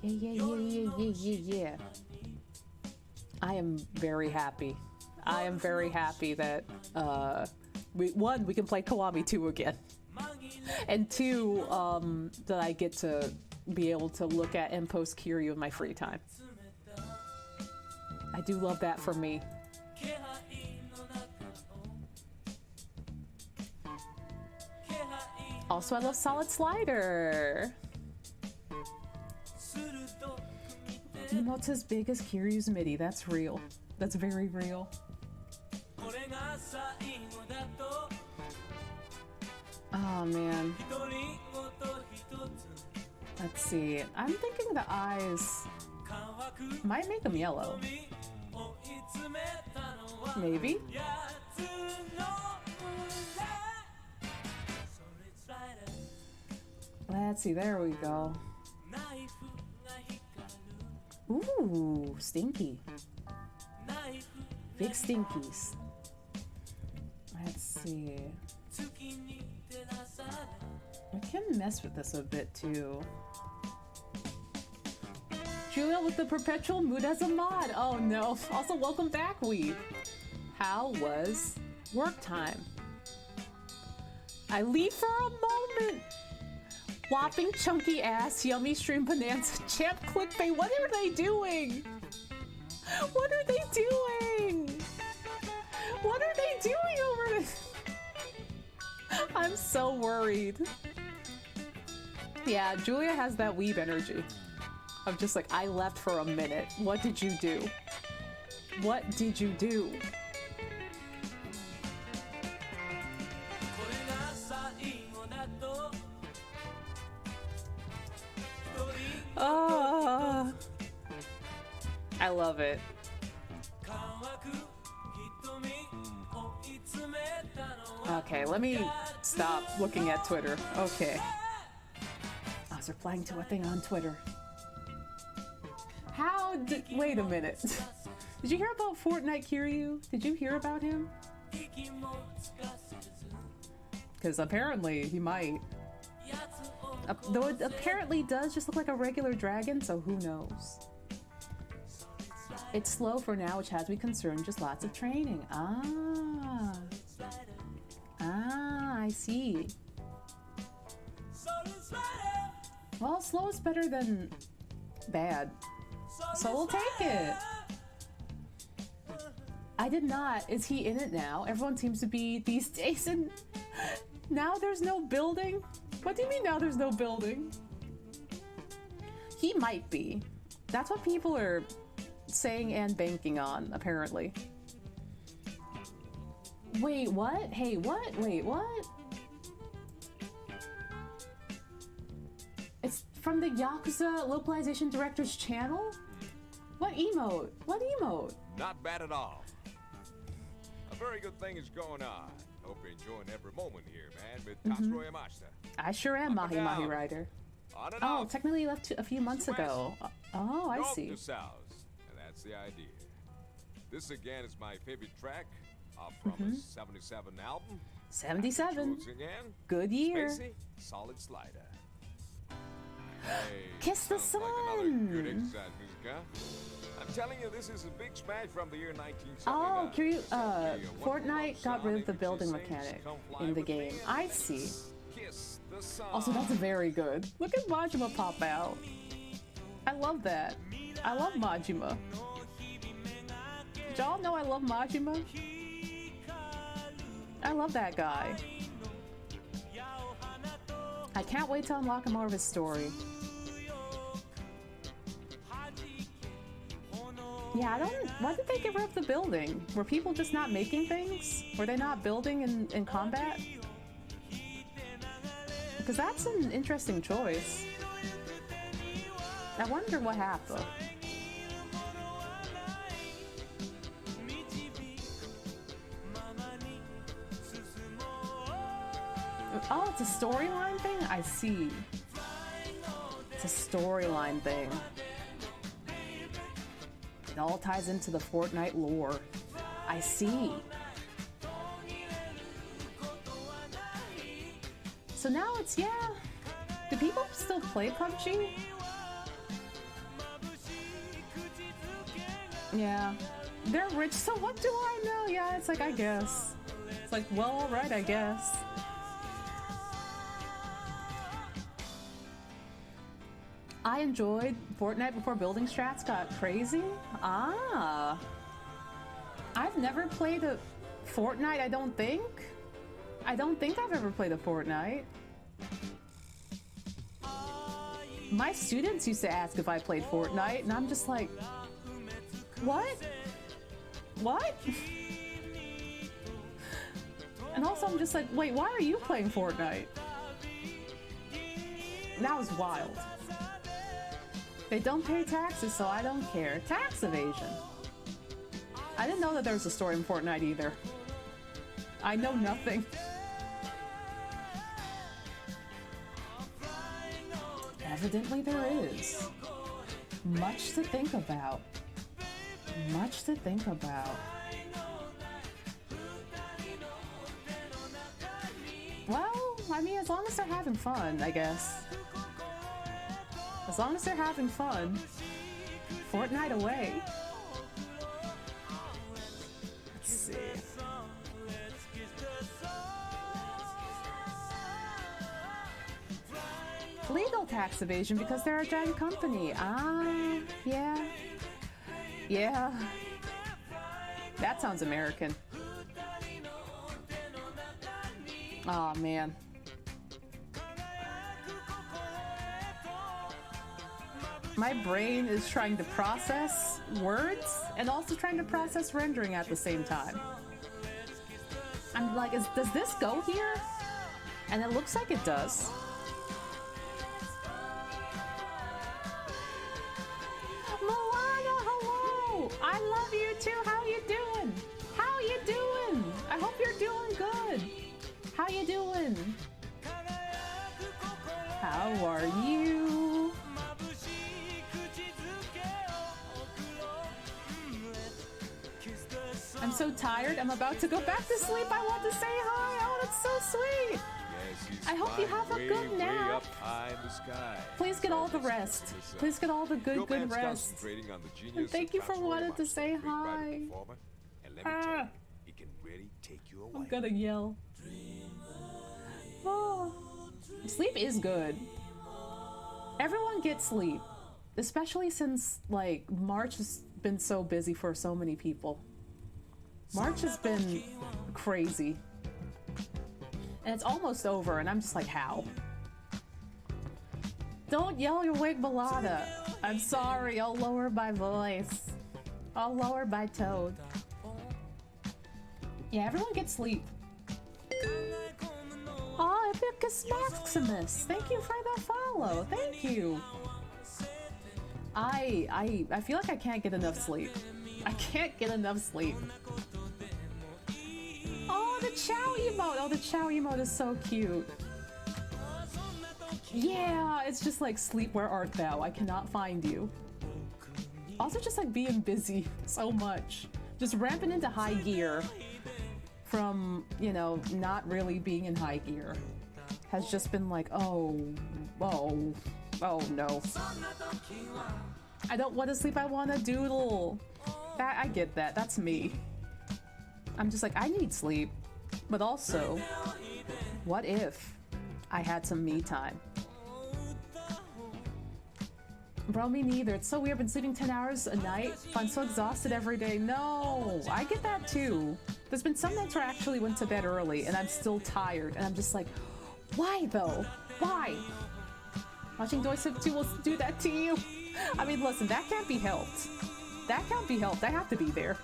Yeah. I am very happy. I am very happy that we can play Kiwami 2 again. And 2, that I get to be able to look at and post Kiryu in my free time. I do love that for me. Also, I love Solid Slider. Emotes as big as Kiryu's MIDI. That's real. That's very real. Oh man. Let's see. I'm thinking the eyes might make them yellow. Maybe. Let's see. There we go. Ooh, stinky. Big stinkies. Let's see. I can mess with this a bit too. Julia with the perpetual mood as a mod. Oh no. Also, welcome back, Weeb. How was work time? I leave for a moment. Whopping chunky ass, yummy stream bonanza, champ clickbait. What are they doing? What are they doing? What are they doing over there? I'm so worried. Yeah, Julia has that weeb energy. I'm just like, I left for a minute. What did you do? What did you do? I love it. Okay, let me stop looking at Twitter. Okay. I was replying to a thing on Twitter. Wait a minute. Did you hear about Fortnite Kiryu? Did you hear about him? Because apparently he might. Though it apparently does just look like a regular dragon, so who knows? It's slow for now, which has me concerned. Just lots of training. I see. Well, slow is better than bad, so we'll take it. I did not. Is he in it now? Everyone seems to be these days, and now there's no building? What do you mean now there's no building? He might be. That's what people are saying and banking on, apparently. Wait, what? Hey, what? Wait, what? It's from the Yakuza Localization Director's channel? What emote? What emote? Not bad at all. A very good thing is going on. Hope you're enjoying every moment here, man, with Tatsuro Yamashita. I sure am, Mahi Mahi Rider. On and Oh, off. technically he left a few months ago. Oh, I North see. to south, and that's the idea. This again is my favorite track from his 77 album. 77. Once again, Good year. Spacey, Solid Slider. Hey, Kiss the sounds like another good sun. exercise music, huh? I'm telling you, this is a big smash from the year 1979. Oh, Kiryu, Exactly a Fortnite got rid of Sonic, the which building is mechanic saying, "Come fly in the with me," game. I see. Kiss the sun. Also, that's very good. Look at Majima pop out. I love that. I love Majima. Did y'all know I love Majima? I love that guy. I can't wait to unlock more of his story. Yeah, why did they get rid of the building? Were people just not making things? Were they not building in combat? Because that's an interesting choice. I wonder what happened. Oh, it's a storyline thing? I see. It's a storyline thing. It all ties into the Fortnite lore. I see. So now it's, yeah. Do people still play PUBG? Yeah. They're rich, so what do I know? Yeah, it's like, I guess. It's like, well, alright, I guess. I enjoyed Fortnite before building strats got crazy. Ah. I've never played a Fortnite, I don't think. I don't think I've ever played a Fortnite. My students used to ask if I played Fortnite, and I'm just like, what? What? And also I'm just like, wait, why are you playing Fortnite? That was wild. They don't pay taxes, so I don't care. Tax evasion. I didn't know that there was a story in Fortnite either. I know nothing. Evidently there is. Much to think about. Much to think about. Well, I mean, as long as they're having fun, I guess. As long as they're having fun. Fortnite away. Let's see. Legal tax evasion because they're a giant company. Ah, yeah. Yeah. That sounds American. Aw, man. My brain is trying to process words and also trying to process rendering at the same time. I'm like, does this go here? And it looks like it does. Moana, hello! I love you too. How you doing? How you doing? I hope you're doing good. How you doing? How are you? I'm so tired. I'm about to go back to sleep. I want to say hi. Oh, that's so sweet. I hope you have a good nap. Please get all the rest. Please get all the good rest. And thank you for wanting to say hi. Ah. I'm gonna yell. Oh. Sleep is good. Everyone gets sleep. Especially since, like, March has been so busy for so many people. March has been crazy. And it's almost over, and I'm just like, how? Don't yell your wig balada. I'm sorry, I'll lower my voice. I'll lower my tone. Yeah, everyone gets sleep. Oh, Epicus Maximus! Thank you for the follow. Thank you. I feel like I can't get enough sleep. I can't get enough sleep. Oh, the Chow emote! Oh, the Chow emote is so cute. Yeah, it's just like, sleep, where art thou? I cannot find you. Also just like being busy so much. Just ramping into high gear from, you know, not really being in high gear has just been like, oh no. I don't want to sleep, I want to doodle. That, I get that, that's me. I'm just like, I need sleep, but also, what if I had some me time? Bro, me neither. It's so weird. I've been sleeping 10 hours a night. I'm so exhausted every day. No, I get that too. There's been some nights where I actually went to bed early and I'm still tired, and I'm just like, why though? Why? Watching Doisip 2 will do that to you. I mean, listen, that can't be helped. That can't be helped. I have to be there.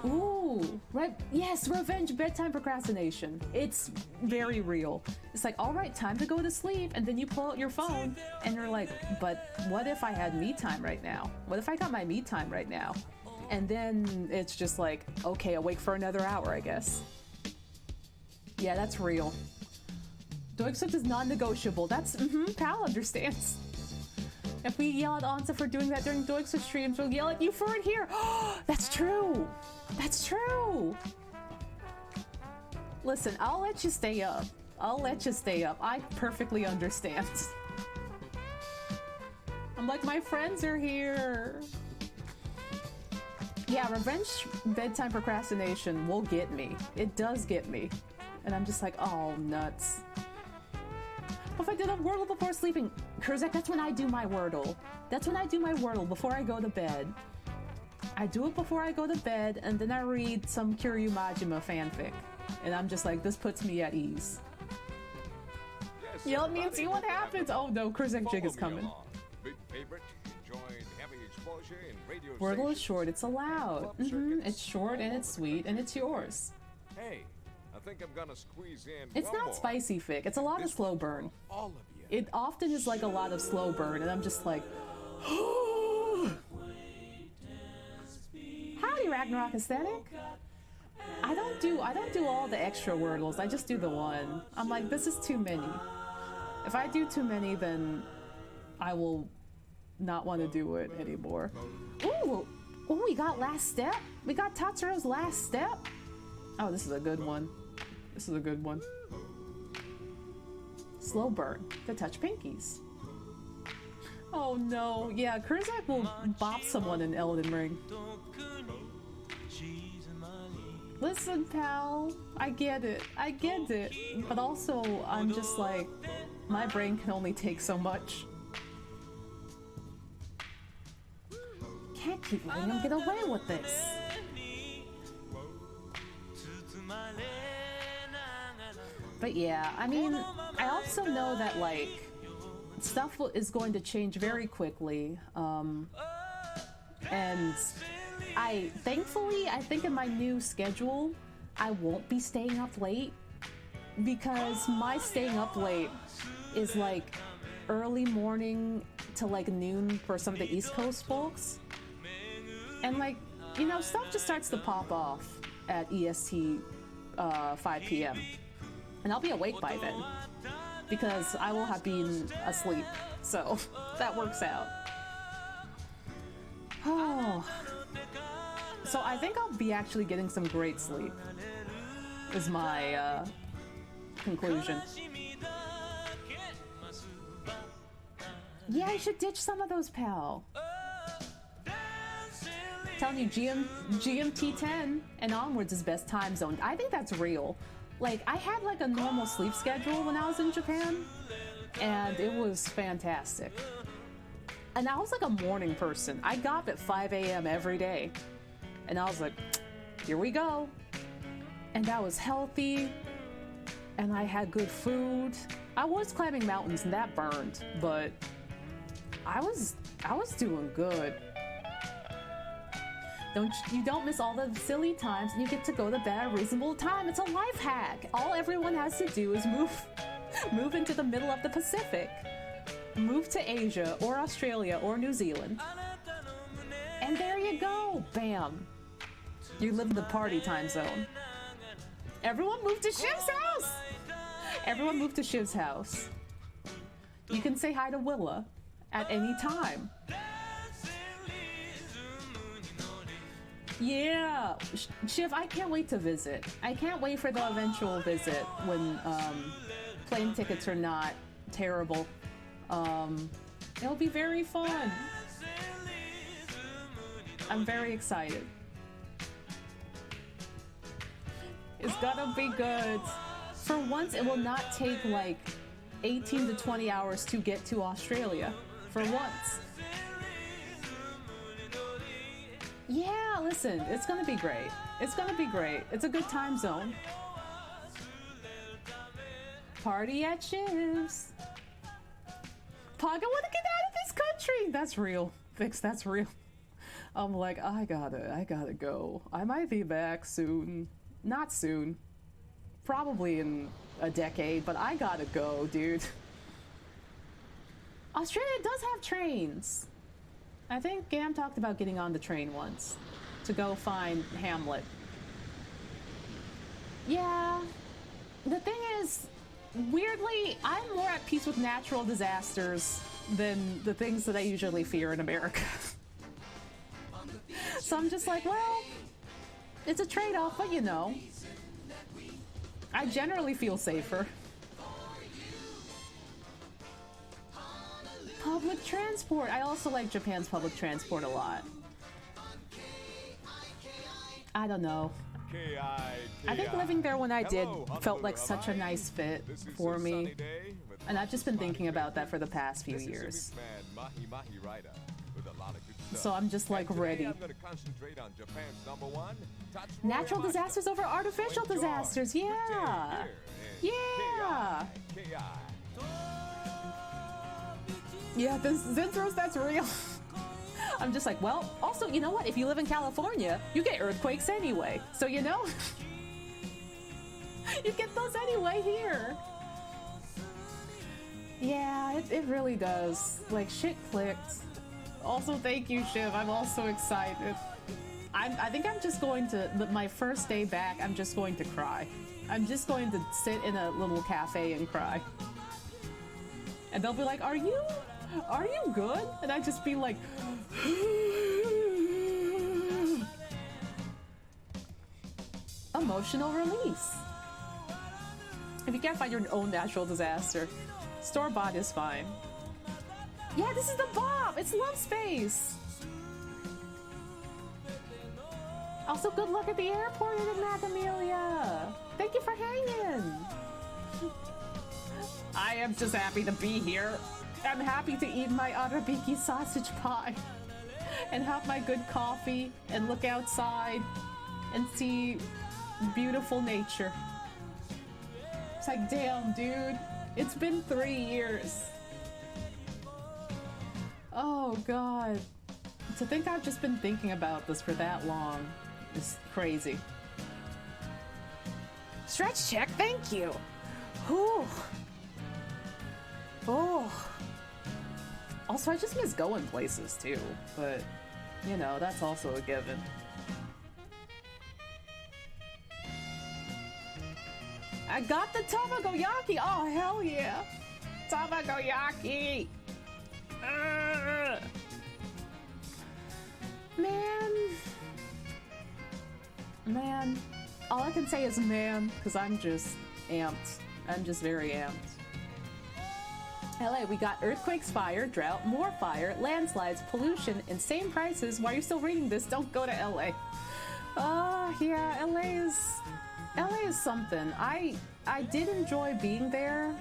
Ooh, right. Yes, revenge bedtime procrastination. It's very real. It's like, all right, time to go to sleep, and then you pull out your phone and you're like, but what if I had me time right now? What if I got my me time right now? And then it's just like, okay, awake for another hour, I guess. Yeah, that's real. Doiksut is non-negotiable. That's, Pal understands. If we yell at Onsta for doing that during Doiksut streams, we'll yell at you for it here. That's true. That's true. Listen, I'll let you stay up. I'll let you stay up. I perfectly understand. I'm like, my friends are here. Yeah, revenge bedtime procrastination will get me. It does get me. And I'm just like, oh, nuts. If I did a Wordle before sleeping, Kurzak, that's when I do my Wordle. That's when I do my Wordle before I go to bed. I do it before I go to bed, and then I read some Kiryu Majima fanfic. And I'm just like, this puts me at ease. Yes, Yell at me and see what happens. Oh no, Kurzak Jig is coming. Big favorite, enjoying heavy exposure in radio Wordle is stations, short, it's allowed. It's short and it's sweet and it's yours. Hey, I think I'm gonna squeeze in It's one not more. spicy fic, it's a lot of This slow one burn. for all of you. It often is like a lot of slow burn, and I'm just like, howdy Ragnarok aesthetic. I don't do all the extra wordles. I just do the one. I'm like, this is too many. If I do too many, then I will not want to do it anymore. Ooh, we got Last Step. We got Tatsuro's Last Step. Oh, this is a good one. This is a good one. Slow burn to touch pinkies. Oh no, yeah, Kurzak will bop someone in Elden Ring. Listen, pal, I get it, but also I'm just like, my brain can only take so much. Can't keep letting him get away with this. But yeah, I mean, I also know that like, stuff is going to change very quickly, and thankfully, I think in my new schedule, I won't be staying up late, because my staying up late is like early morning to like noon for some of the East Coast folks. And like, you know, stuff just starts to pop off at EST 5 p.m. And I'll be awake by then, because I will have been asleep. So that works out. Oh. So I think I'll be actually getting some great sleep, is my conclusion. Yeah, I should ditch some of those, pal. Telling you, GMT 10 and onwards is best time zone. I think that's real. Like, I had like a normal sleep schedule when I was in Japan, and it was fantastic. And I was like a morning person. I got up at 5 a.m. every day. And I was like, here we go. And I was healthy, and I had good food. I was climbing mountains and that burned, but I was doing good. You don't miss all the silly times, and you get to go to bed at a reasonable time. It's a life hack. All everyone has to do is move into the middle of the Pacific. Move to Asia or Australia or New Zealand. And there you go. Bam. You live in the party time zone. Everyone move to Shiv's house. Everyone move to Shiv's house. You can say hi to Willa at any time. Yeah, Shiv, I can't wait to visit. I can't wait for the eventual visit when plane tickets are not terrible. It'll be very fun. I'm very excited. It's gonna be good. For once, it will not take like 18 to 20 hours to get to Australia. For once. Yeah, listen, it's gonna be great. It's gonna be great. It's a good time zone. Party at Shiv's. Pog, I wanna get out of this country! That's real. Vix, that's real. I'm like, I gotta go. I might be back soon. Not soon. Probably in a decade, but I gotta go, dude. Australia does have trains. I think Gam talked about getting on the train once to go find Hamlet. Yeah. The thing is, weirdly, I'm more at peace with natural disasters than the things that I usually fear in America. So I'm just like, well, it's a trade-off, but you know, I generally feel safer. Public transport. I also like Japan's public transport a lot. I don't know. I think living there when I did felt like such a nice fit for me. And I've just been thinking about that for the past few years. So I'm just like ready. Natural disasters over artificial disasters. Yeah. Yeah. Yeah, Zinthros, that's real. I'm just like, well, also, you know what? If you live in California, you get earthquakes anyway. So, you know, you get those anyway here. Yeah, it really does. Like, shit clicked. Also, thank you, Shiv. I'm also excited. I think I'm just going to, my first day back, I'm just going to cry. I'm just going to sit in a little cafe and cry. And they'll be like, are you good? And I just be like, emotional release. If you can't find your own natural disaster, store-bought is fine. Yeah, this is the Bob! It's Love Space! Also, good luck at the airport in Macamelia! Thank you for hanging! I am just happy to be here. I'm happy to eat my Arabiki sausage pie and have my good coffee and look outside and see beautiful nature. It's like, damn, dude. It's been 3 years. Oh, God. To think I've just been thinking about this for that long is crazy. Stretch check, thank you. Whew. Oh. Also, I just miss going places too, but you know, that's also a given. I got the tamagoyaki! Oh, hell yeah! Tamagoyaki! Man. All I can say is man, because I'm just amped. I'm just very amped. LA, we got earthquakes, fire, drought, more fire, landslides, pollution, insane prices. Why are you still reading this? Don't go to LA. Yeah, LA is something. I did enjoy being there,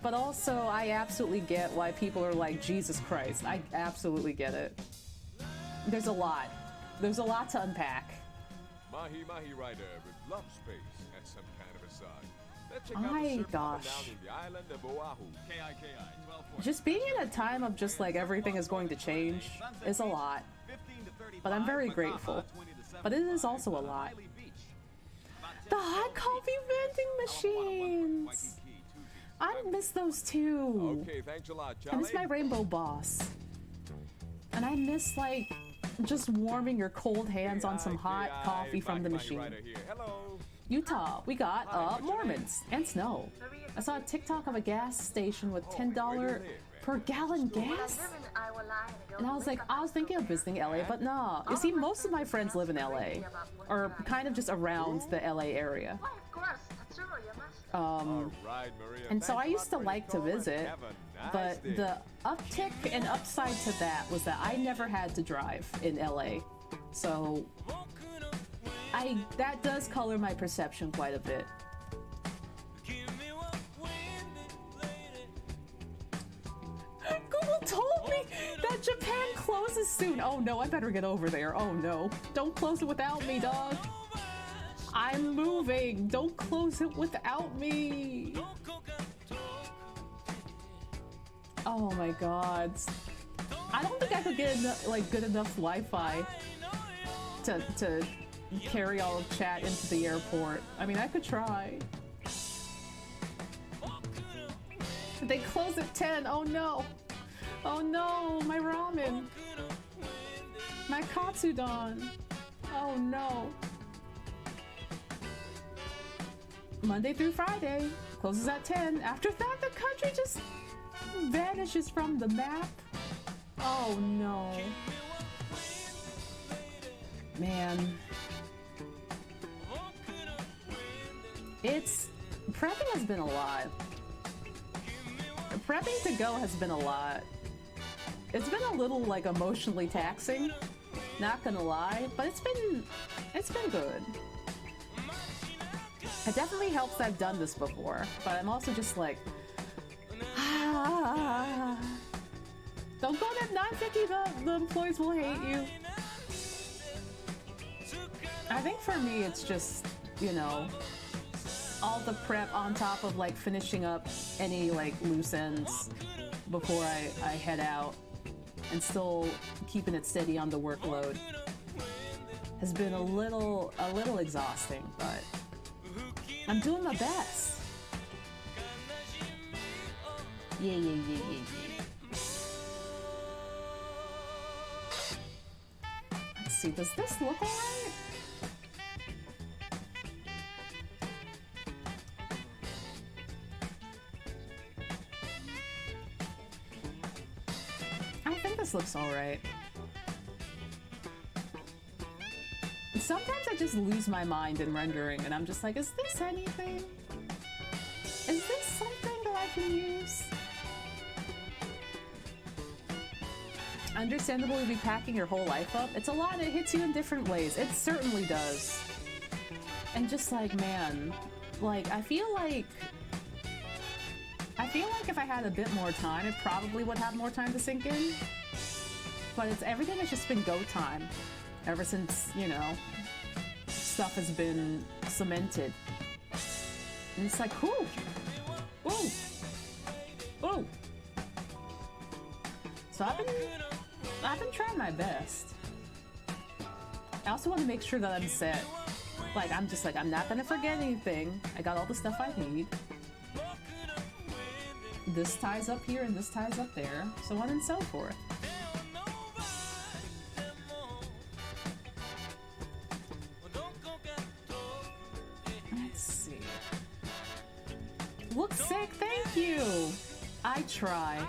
but also I absolutely get why people are like, Jesus Christ. I absolutely get it. There's a lot. There's a lot to unpack. Mahi Mahi Rider with Love Space at some kind of a side. Gosh. Just being in a time of just like everything is going to change is a lot. But I'm very grateful. But it is also a lot. The hot coffee vending machines! I miss those too. Okay, thanks a lot, I miss my Rainbow Boss. And I miss like just warming your cold hands on some hot coffee from the machine. Utah, we got Mormons and snow. I saw a TikTok of a gas station with $10 per gallon gas. And I was like, I was thinking of visiting LA, but nah. You see, most of my friends live in LA, or kind of just around the LA area. And so I used to like to visit, but the uptick and upside to that was that I never had to drive in LA. So that does color my perception quite a bit. Google told me that Japan closes soon. Oh no, I better get over there. Oh no. Don't close it without me, dog. I'm moving. Don't close it without me. Oh my god. I don't think I could get good enough Wi-Fi to carry all of chat into the airport. I mean, I could try. They close at 10. Oh no. Oh no, my ramen. My katsudon. Oh no. Monday through Friday. Closes at 10. After that, the country just vanishes from the map. Oh no. Man. Prepping has been a lot. Prepping to go has been a lot. It's been a little like emotionally taxing, not gonna lie, but it's been good. It definitely helps that I've done this before, but I'm also just like, don't go to 950, the employees will hate you. I think for me it's just, you know, all the prep on top of like finishing up any like loose ends before I head out and still keeping it steady on the workload has been a little exhausting, but I'm doing my best. Yeah. Let's see, does this look alright? I think this looks alright. Sometimes I just lose my mind in rendering and I'm just like, is this anything? Is this something that I can use? Understandable to be packing your whole life up. It's a lot, it hits you in different ways. It certainly does. And just like, man, like, I feel like if I had a bit more time, it probably would have more time to sink in. But everything has just been go time ever since, you know, stuff has been cemented. And it's like, whoo! Whoa! Whoa! So I've been trying my best. I also want to make sure that I'm set. Like, I'm just like, I'm not gonna forget anything. I got all the stuff I need. This ties up here and this ties up there, so on and so forth. Let's see. Looks sick, thank you! I try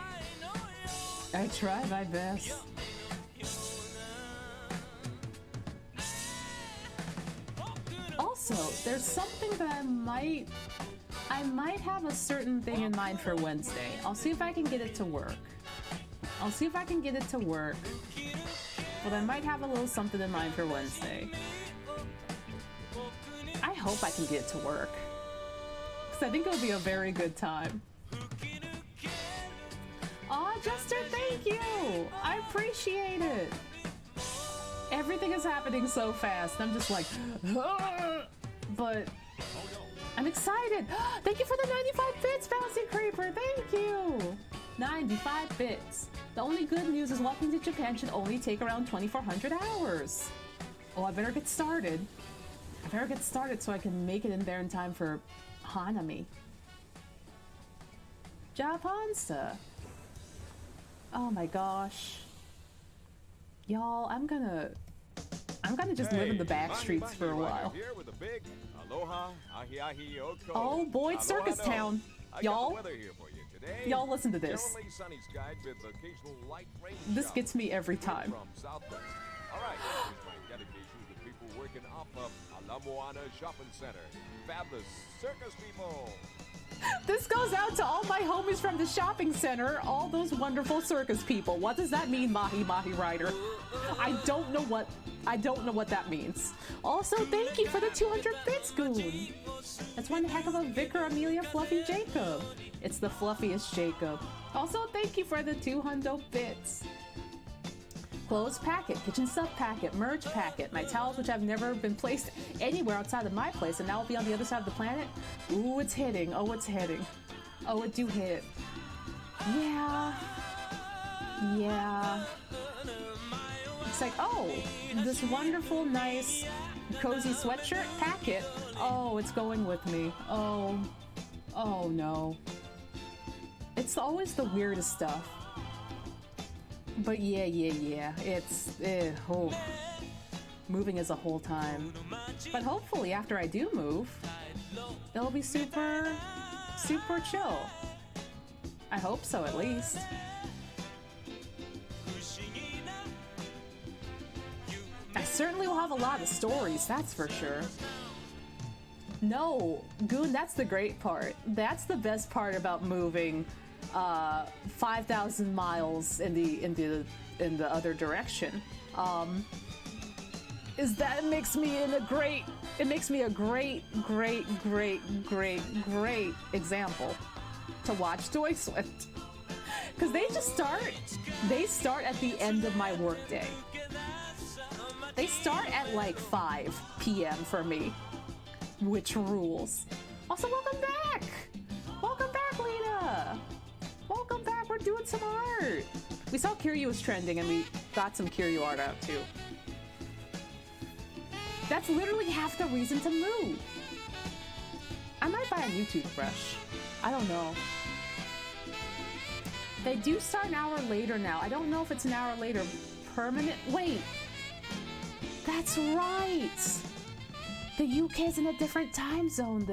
my best. Also, there's something that I might have a certain thing in mind for Wednesday. I'll see if I can get it to work. But I might have a little something in mind for Wednesday. I hope I can get it to work. Because I think it'll be a very good time. Aw, Jester, thank you! I appreciate it! Everything is happening so fast. I'm just like, but I'm excited. Thank you for the 95 bits, Bouncy Creeper. Thank you. 95 bits. The only good news is walking to Japan should only take around 2,400 hours. Oh, I better get started. So I can make it in there in time for Hanami. Japansta. Oh my gosh. Y'all, I'm gonna just live in the back streets for a while. Oh boy, it's Circus Town. Y'all listen to this. This gets me every time. Alright, dedication to people working off of La Moana Shopping Center. Fabulous circus people. This goes out to all my homies from the shopping center, all those wonderful circus people. What does that mean, Mahi Rider? I don't know what that means. Also, thank you for the 200 bits, Goon. That's one heck of a Vicar Amelia Fluffy Jacob. It's the fluffiest Jacob. Also, thank you for the 200 bits. Clothes packet, kitchen stuff packet, merge packet, my towels which have never been placed anywhere outside of my place and now will be on the other side of the planet. Ooh, it's hitting. Oh, it's hitting. Oh, it do hit. Yeah. It's like, oh, this wonderful, nice, cozy sweatshirt packet. Oh, it's going with me. Oh no. It's always the weirdest stuff. But yeah, it's, moving is a whole time. But hopefully after I do move, It'll be super chill. I hope so, at least. I certainly will have a lot of stories, that's for sure. No, Goon, that's the great part. That's the best part about moving 5,000 miles in the other direction. Is that it makes me a great example to watch Toy Swift. Because they start at the end of my workday. They start at like 5 p.m. for me, which rules. Also, welcome back! Welcome back, Lena! Welcome back, we're doing some art! We saw Kiryu was trending and we got some Kiryu art out too. That's literally half the reason to move. I might buy a new toothbrush. I don't know. They do start an hour later now. I don't know if it's an hour later permanent. Wait. That's right. The UK is in a different time zone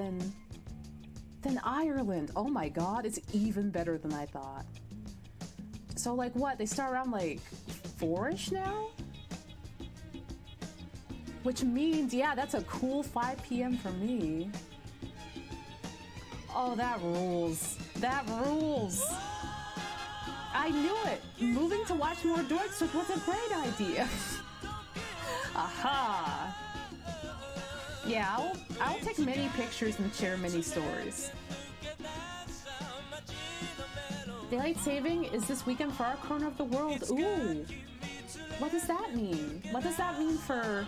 than Ireland. Oh my god, it's even better than I thought. So like what? They start around like 4-ish now? Which means, yeah, that's a cool 5 p.m. for me. Oh, that rules. That rules. I knew it. Moving to watch more Dorks was a great idea. Aha. Yeah, I'll take many pictures and share many stories. Daylight saving is this weekend for our corner of the world. Ooh. What does that mean? What does that mean for...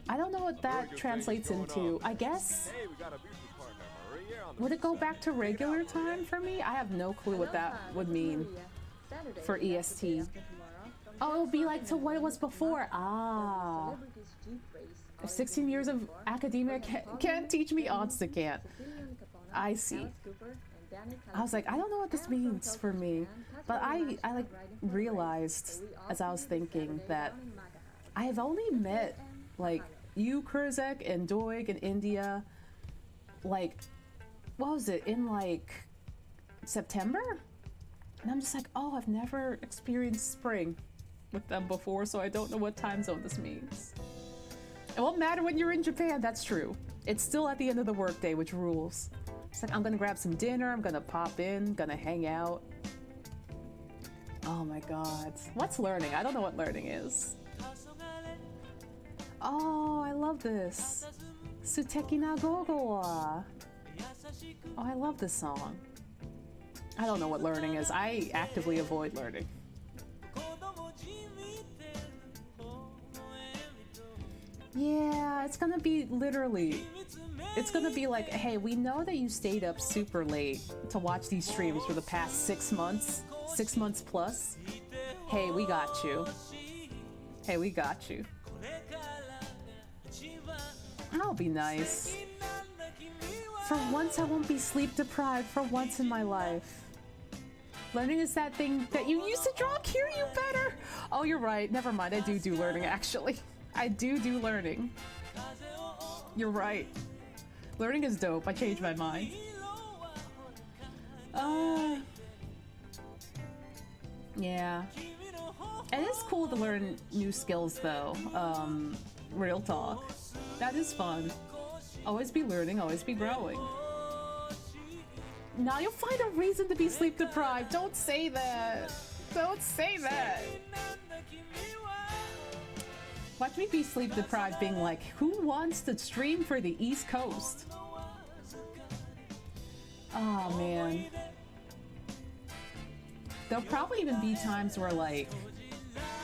I don't know what that translates into. I guess... Would it go back to regular time for me? I have no clue what that would mean for EST. Oh, it'll be like to what it was before. Ah. If 16 years of academia can't teach me, Onsta can't. I see. I was like, I don't know what this means for me. But I like realized as I was thinking that I have only met like you, Kurzek, and Doig in India, like, what was it, in like September? And I'm just like, oh, I've never experienced spring with them before, so I don't know what time zone this means. It won't matter when you're in Japan, that's true. It's still at the end of the workday, which rules. It's like, I'm gonna grab some dinner, I'm gonna pop in, gonna hang out. Oh my god. What's learning? I don't know what learning is. Oh, I love this. Suteki na gogo wa. Oh, I love this song. I don't know what learning is. I actively avoid learning. Yeah, it's gonna be literally... It's gonna be like, hey, we know that you stayed up super late to watch these streams for the past 6 months. 6 months plus. Hey, we got you. Hey, we got you. That'll be nice. For once, I won't be sleep deprived for once in my life. Learning is that thing that you used to draw Kiryu better. Oh, you're right. Never mind. I do learning, actually. I do learning. You're right. Learning is dope. I changed my mind. Yeah. It is cool to learn new skills, though. Real talk. That is fun. Always be learning, always be growing. Now you'll find a reason to be sleep deprived. Don't say that. Don't say that. Watch me be sleep deprived being like, who wants to stream for the East Coast? Oh man. There'll probably even be times where like,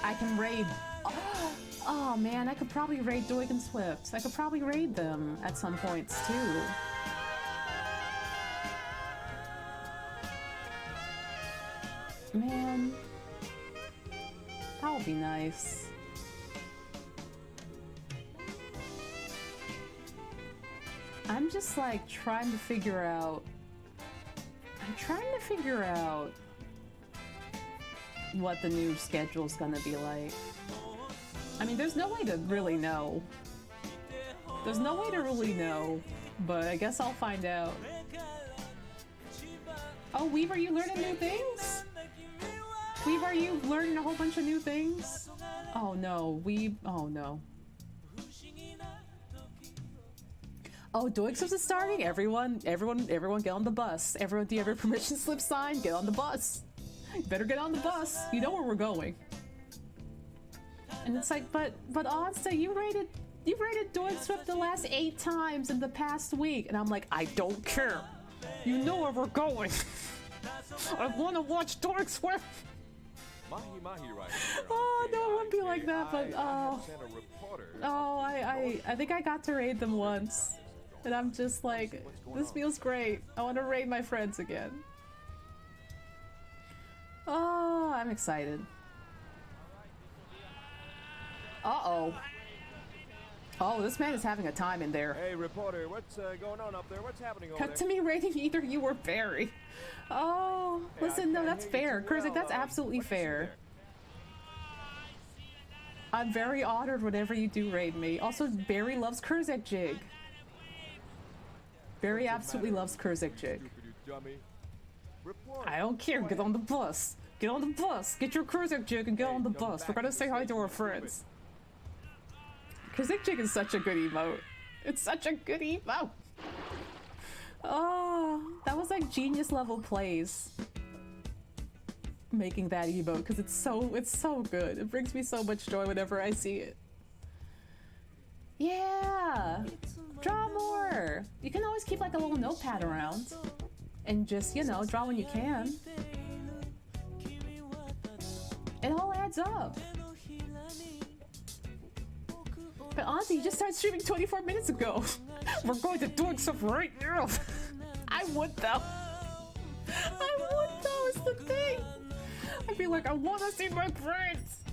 I can raid... Oh man, I could probably raid Doig and Swift. I could probably raid them at some points too. Man, that would be nice. I'm just like trying to figure out... what the new schedule's gonna be like. I mean, there's no way to really know There's no way to really know, but I guess I'll find out. Oh, Weaver, you learning new things? Weaver, you learning a whole bunch of new things? Oh no, oh no. Oh, Doixos is starting? Everyone get on the bus. Everyone, do you have your permission slip signed? Get on the bus. You better get on the bus. You know where we're going. And it's like, but Onsta, you rated Doixos the last 8 times in the past week. And I'm like, I don't care. You know where we're going. I want to watch Doixos. Mahi right here. Oh, no, it wouldn't be like that, but I think I got to raid them once. And I'm just like, this feels great. I want to raid my friends again. Oh, I'm excited. Uh-oh. Oh, this man is having a time in there. Hey, reporter, what's going on up there? What's happening over Cut to me rating either you or Barry. Oh, hey, listen, no, that's fair. Kurzak, that's absolutely fair. I'm very honored whenever you do raid me. Also, Barry loves Kurzak Jig. Barry absolutely loves Kurzak Jig. I don't care, get on the bus. Get on the bus. Get your Kurzak Jig and get on the bus. We're gonna say hi to our friends. Kurzak Jig is such a good emote. It's such a good emote. Oh, that was like genius level plays. Making that emote because it's so good. It brings me so much joy whenever I see it. Yeah, draw more. You can always keep like a little notepad around and just, you know, draw when you can. It all adds up. But honestly, you just started streaming 24 minutes ago. We're going to doing stuff right now. I would though. I would though, is the thing. I'd be like, I want to see my friends.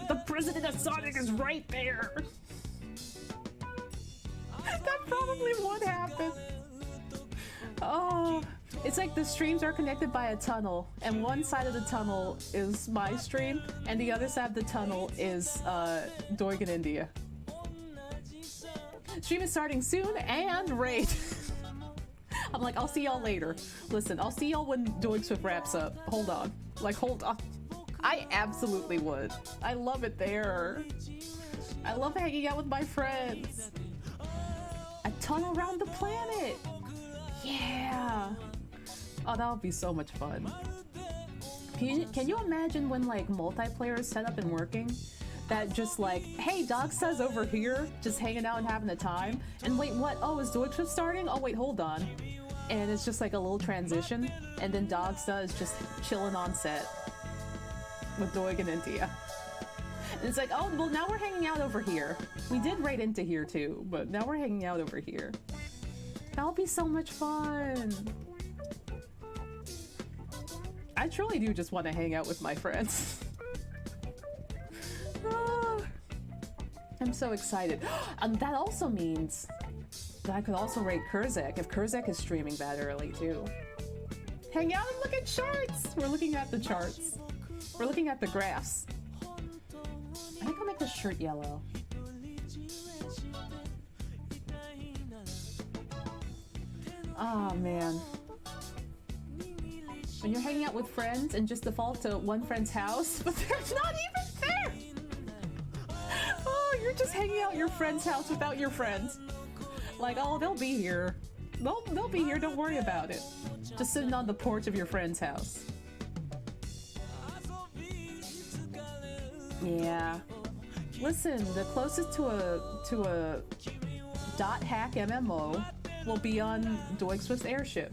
The president of Sonic is right there. That probably would happen. Oh, it's like the streams are connected by a tunnel, and one side of the tunnel is my stream, and the other side of the tunnel is Doigan India. Stream is starting soon, and raid. I'm like, I'll see y'all later. Listen, I'll see y'all when Doigswift wraps up. Hold on. Like, hold on. I absolutely would. I love it there. I love hanging out with my friends. A tunnel around the planet. Yeah. Oh, that would be so much fun. Can you imagine when like multiplayer is set up and working? That just like, hey, Dogsta's over here, just hanging out and having a time. And wait, what? Oh, is Doigtrip starting? Oh, wait, hold on. And it's just like a little transition. And then Dogsta is just chilling on set with Doig and India. And it's like, oh, well, now we're hanging out over here. We did raid into here too, but now we're hanging out over here. That'll be so much fun. I truly do just want to hang out with my friends. I'm so excited. And that also means that I could also raid Kurzak if Kurzak is streaming that early too. Hang out and look at charts! We're looking at the charts. We're looking at the graphs. I think I'll make this shirt yellow. Oh man. When you're hanging out with friends and just default to one friend's house, but they're not even there! Oh, you're just hanging out at your friend's house without your friends. Like, oh, they'll be here. They'll be here, don't worry about it. Just sitting on the porch of your friend's house. Yeah. Listen, the closest to a dot hack MMO will be on Doigswift's airship.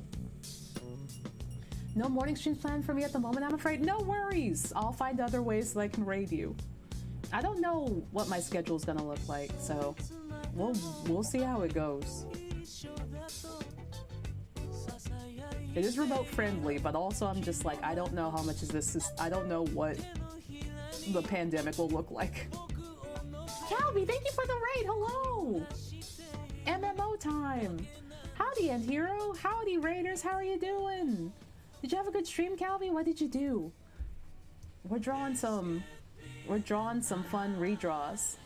No morning streams planned for me at the moment, I'm afraid. No worries! I'll find other ways that I can raid you. I don't know what my schedule's gonna look like, so we'll see how it goes. It is remote friendly, but also I'm just like, I don't know how much I don't know what the pandemic will look like. Calby, thank you for the raid, hello! MMO time! Howdy, End Hero! Howdy, Raiders, how are you doing? Did you have a good stream, Calby? What did you do? We're drawing some fun redraws.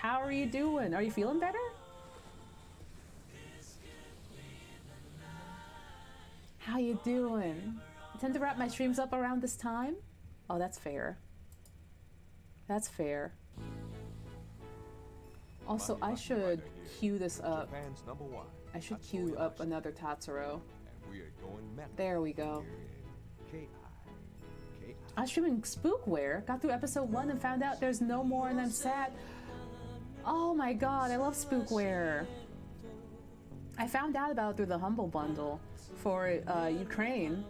How are you doing? Are you feeling better? How you doing? I tend to wrap my streams up around this time. Oh, that's fair. That's fair. Also, I should queue this up. I should queue up another Tatsuro. There we go. I was streaming Spookware, got through episode 1 and found out there's no more and I'm sad. Oh my god, I love Spookware. I found out about it through the Humble Bundle for Ukraine.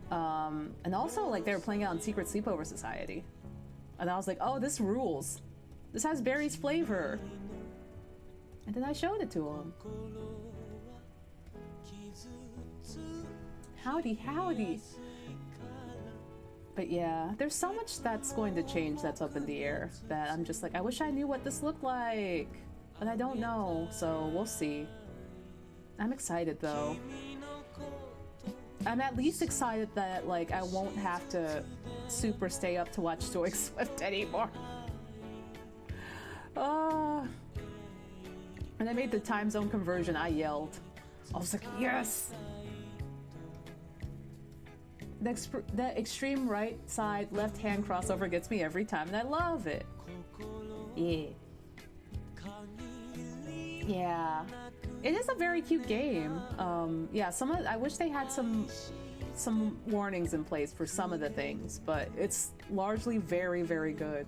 And also, like, they were playing it on Secret Sleepover Society. And I was like, oh, this rules. This has Barry's flavor. And then I showed it to him. Howdy, howdy. But yeah, there's so much that's going to change that's up in the air that I'm just like, I wish I knew what this looked like. But I don't know, so we'll see. I'm excited though. I'm at least excited that, like, I won't have to super stay up to watch Joy Swift anymore. When I made the time zone conversion, I yelled. I was like, yes! The extreme right side left hand crossover gets me every time, and I love it. Yeah. Yeah. It is a very cute game. Yeah, I wish they had some warnings in place for some of the things, but it's largely very, very good.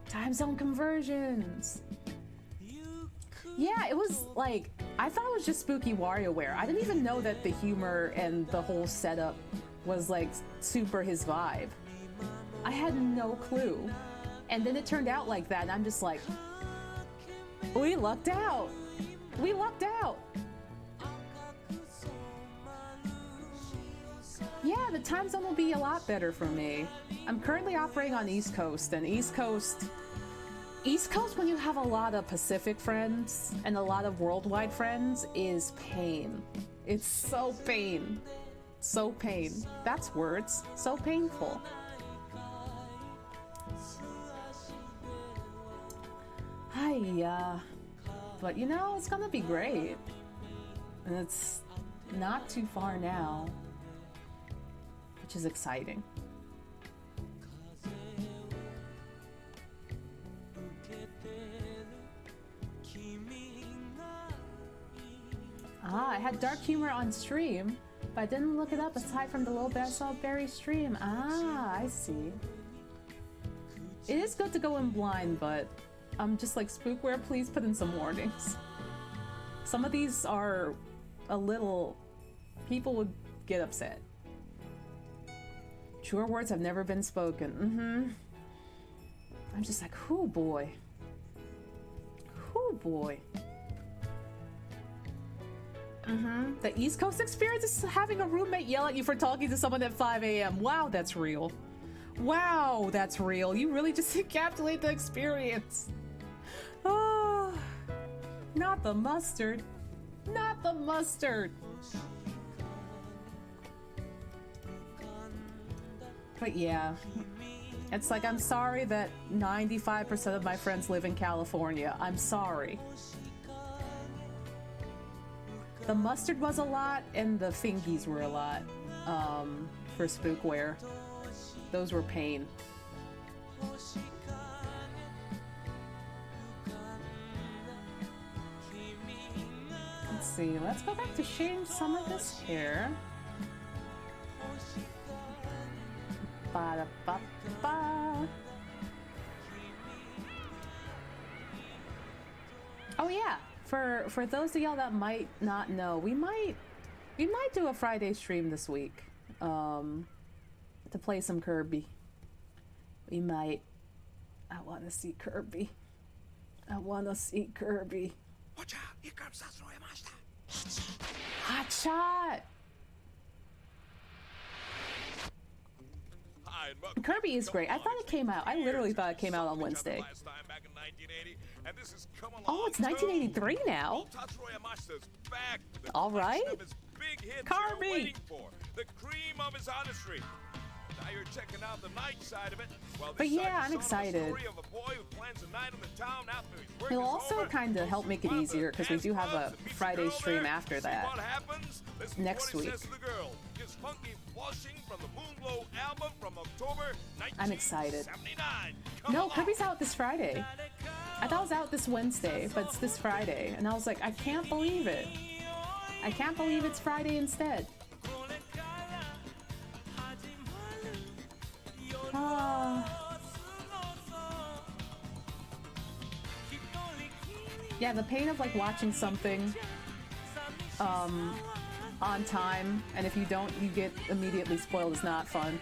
Time zone conversions. Yeah, it was like, I thought it was just spooky WarioWare. I didn't even know that the humor and the whole setup was like super his vibe. I had no clue. And then it turned out like that, and I'm just like, we lucked out. We lucked out. Yeah, the time zone will be a lot better for me. I'm currently operating on East Coast, and East Coast, when you have a lot of Pacific friends and a lot of worldwide friends, is pain. It's so pain. So pain. That's words. So painful. Hiya. But you know, it's gonna be great. And it's not too far now, which is exciting. I had dark humor on stream, but I didn't look it up aside from the little bit I saw Barry stream. I see. It is good to go in blind, but I'm just like, Spookware, please put in some warnings. Some of these are a little... people would get upset. Truer words have never been spoken. I'm just like, whoo boy. Whoo boy. The East Coast experience is having a roommate yell at you for talking to someone at 5 a.m. Wow, that's real. Wow, that's real. You really just encapsulate the experience. Oh, not the mustard. Not the mustard. But yeah, it's like, I'm sorry that 95% of my friends live in California. I'm sorry. The mustard was a lot, and the fingies were a lot, for Spookware. Those were pain. Let's see, let's go back to shading some of this hair. Ba-da-ba-ba. Oh yeah, for those of y'all that might not know, we might do a Friday stream this week, to play some Kirby. We might. I want to see Kirby. I want to see Kirby. Hot shot. Kirby is great. I thought it came out. I literally thought it came out on Wednesday. Oh, it's 1983 now. All right. Kirby. The cream of his artistry. Now you're checking out the night side of it. Well, But yeah, I'm excited. It'll also kind of help make it easier because we do have a Friday stream after that next week. I'm excited. No, Kirby's out this Friday. I thought it was out this Wednesday, but it's this Friday. And I was like, I can't believe it. I can't believe it's Friday instead. Yeah, the pain of like watching something on time, and if you don't, you get immediately spoiled is not fun.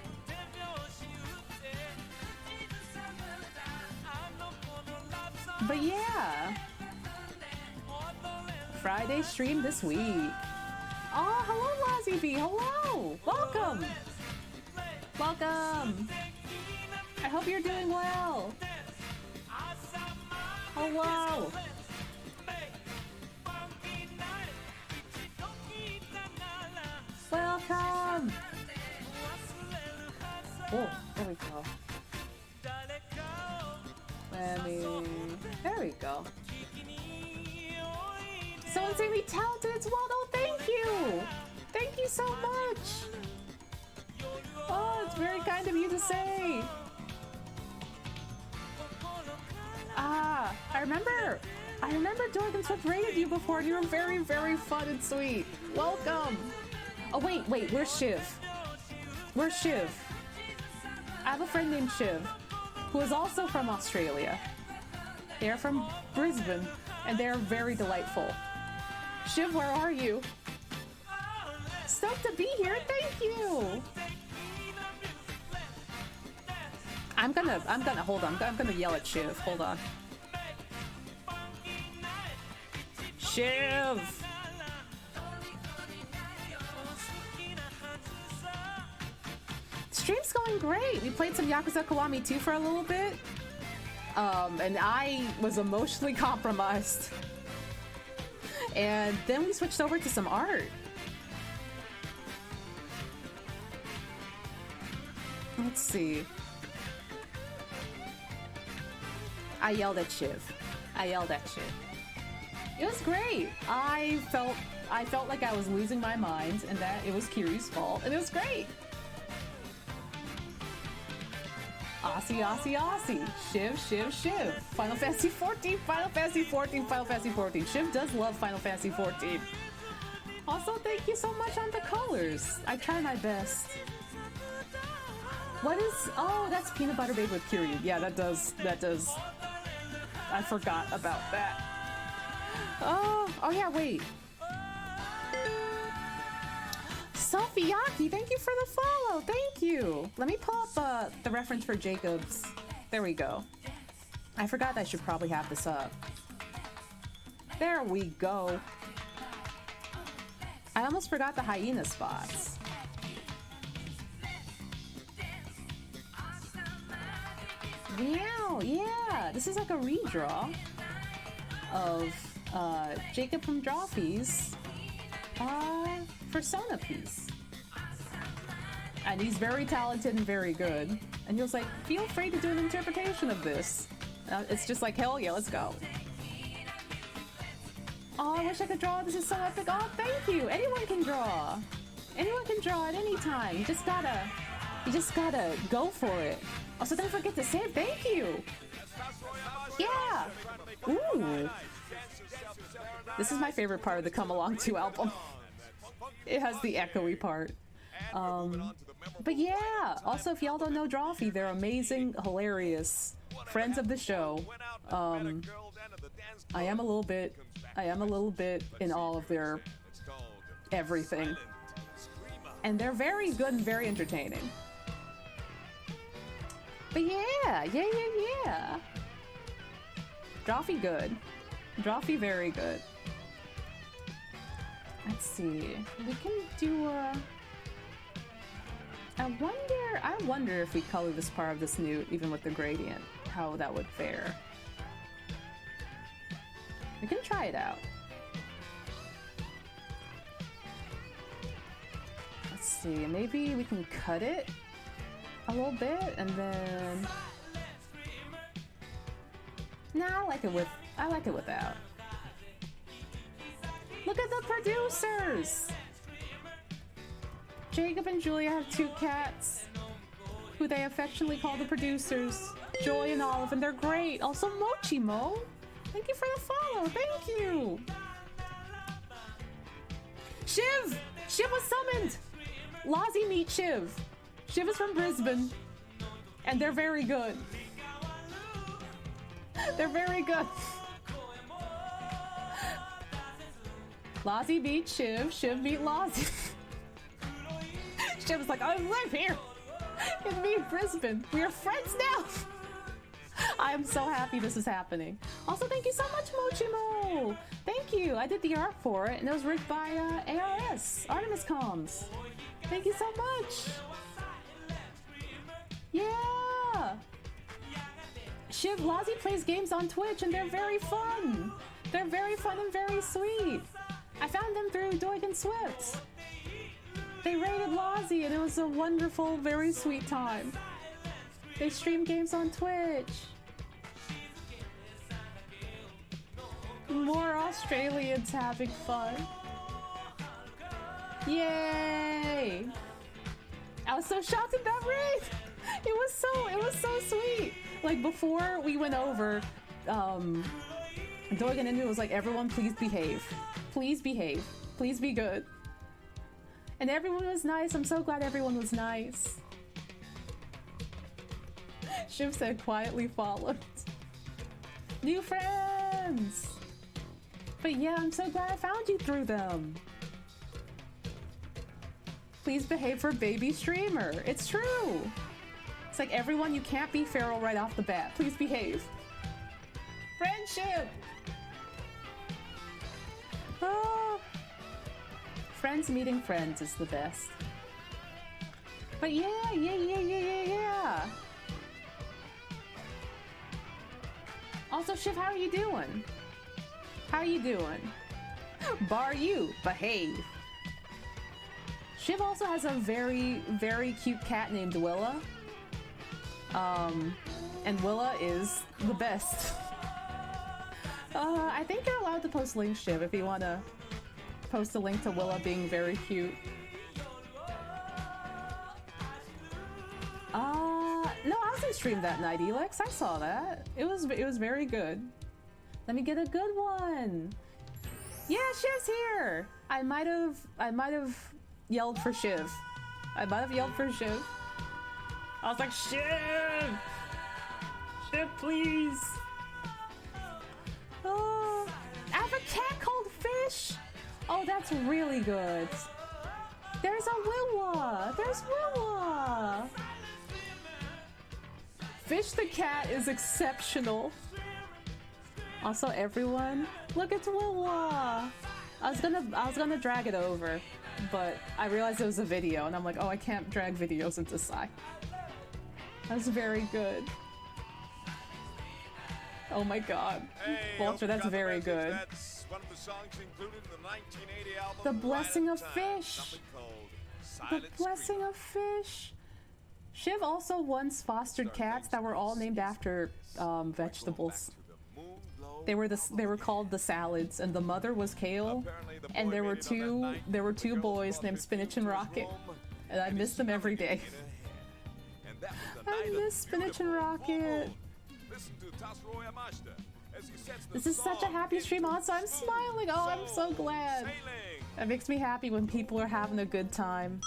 But yeah, Friday stream this week. Oh, hello, Lazzy B. Hello, welcome, welcome. I hope you're doing well. Hello. Welcome. Oh, there we go. There we go. So insanely talented as well. Oh, thank you. Thank you so much. Oh, it's very kind of you to say. Ah, I remember Dorgan Swift rated you before, and you were very, very fun and sweet. Welcome. Oh, wait, where's Shiv? Where's Shiv? I have a friend named Shiv, who is also from Australia. They're from Brisbane, and they're very delightful. Shiv, where are you? Stoked to be here, thank you! I'm gonna, hold on, I'm gonna yell at Shiv, hold on. Shiv! Stream's going great. We played some Yakuza Kiwami 2 for a little bit. And I was emotionally compromised. And then we switched over to some art. Let's see. I yelled at Shiv. It was great. I felt like I was losing my mind and that it was Kiryu's fault, and it was great. Aussie. Shiv. Final Fantasy 14. Shiv does love Final Fantasy 14. Also, thank you so much on the colors. I try my best. What is... Oh, that's Peanut Butter Babe with Kiryu. Yeah, that does... I forgot about that. Oh yeah, wait. Sophiaki, thank you for the follow. Thank you. Let me pull up the reference for Jacobs. There we go. I forgot I should probably have this up. There we go. I almost forgot the hyena spots. Wow, yeah. This is like a redraw of Jacob from Drawfees Persona piece. And he's very talented and very good. And he was like, feel free to do an interpretation of this. It's just like, hell yeah, let's go. Oh, I wish I could draw. This is so epic. Oh, thank you. Anyone can draw. Anyone can draw at any time. You just gotta go for it. Also, don't forget to say thank you. Yeah. Ooh. This is my favorite part of the Come Along 2 album. It has the echoey part. But yeah, also if y'all don't know Drawfee, they're amazing, hilarious, friends of the show. I am a little bit in all of their everything. And they're very good and very entertaining. But yeah. Drawfee good. Drawfee very good. Let's see. We can do I wonder if we color this part of this newt, even with the gradient, how that would fare. We can try it out. Let's see, maybe we can cut it a little bit, and then nah, I like it without. Look at the producers! Jacob and Julia have 2 cats who they affectionately call the producers, Joy and Olive, and they're great. Also Mochimo, thank you for the follow, thank you! Shiv! Shiv was summoned! Lozzie meet Shiv. Shiv is from Brisbane, and they're very good. They're very good. Lozzie beat Shiv, Shiv beat Lozzie. Shiv was like, I live here in me, Brisbane. We are friends now. I am so happy this is happening. Also, thank you so much, Mochimo. Thank you. I did the art for it, and it was rigged by ARS, Artemis Comms. Thank you so much. Yeah. Shiv, Lozzie plays games on Twitch, and they're very fun. They're very fun and very sweet. I found them through Doig and Swift. They raided Lozzie, and it was a wonderful, very sweet time. They stream games on Twitch. More Australians having fun. Yay! I was so shocked at that raid. It was so sweet. Like before we went over, Doig and Indu was like, everyone please behave. Please behave. Please be good. And everyone was nice. I'm so glad everyone was nice. Shiv said quietly followed. New friends! But yeah, I'm so glad I found you through them. Please behave for baby streamer. It's true. It's like everyone, you can't be feral right off the bat. Please behave. Friendship! Oh. Friends meeting friends is the best. But yeah. Also, Shiv, how are you doing? How are you doing? Bar you, behave. Shiv also has a very, very cute cat named Willa. And Willa is the best. I think you're allowed to post links, Shiv, if you want to post a link to Willa being very cute. No, I was in stream that night, Elex. I saw that. It was very good. Let me get a good one. Yeah, Shiv's here. I might have yelled for Shiv. I was like, Shiv! Shiv, please! Oh, I have a cat called Fish! Oh, that's really good. There's a Wilwa! There's Wilwa! Fish the cat is exceptional. Also, everyone, look at Wilwa! I was gonna drag it over, but I realized it was a video, and I'm like, oh, I can't drag videos into Psy. That's very good. Oh my god. Hey, Vulture, that's very good. That's one of the songs included in the 1980 album The Blessing Right of on Time, Fish. something called The Silent Blessing Scream. of Fish. Shiv also once fostered cats that were all named after vegetables. They were called the Salads, and the mother was Kale, and there were two boys named Spinach and Rocket, and I miss them every day. I miss Spinach and Rocket. This is such a happy stream. Also, I'm smiling. Oh, I'm so glad. It makes me happy when people are having a good time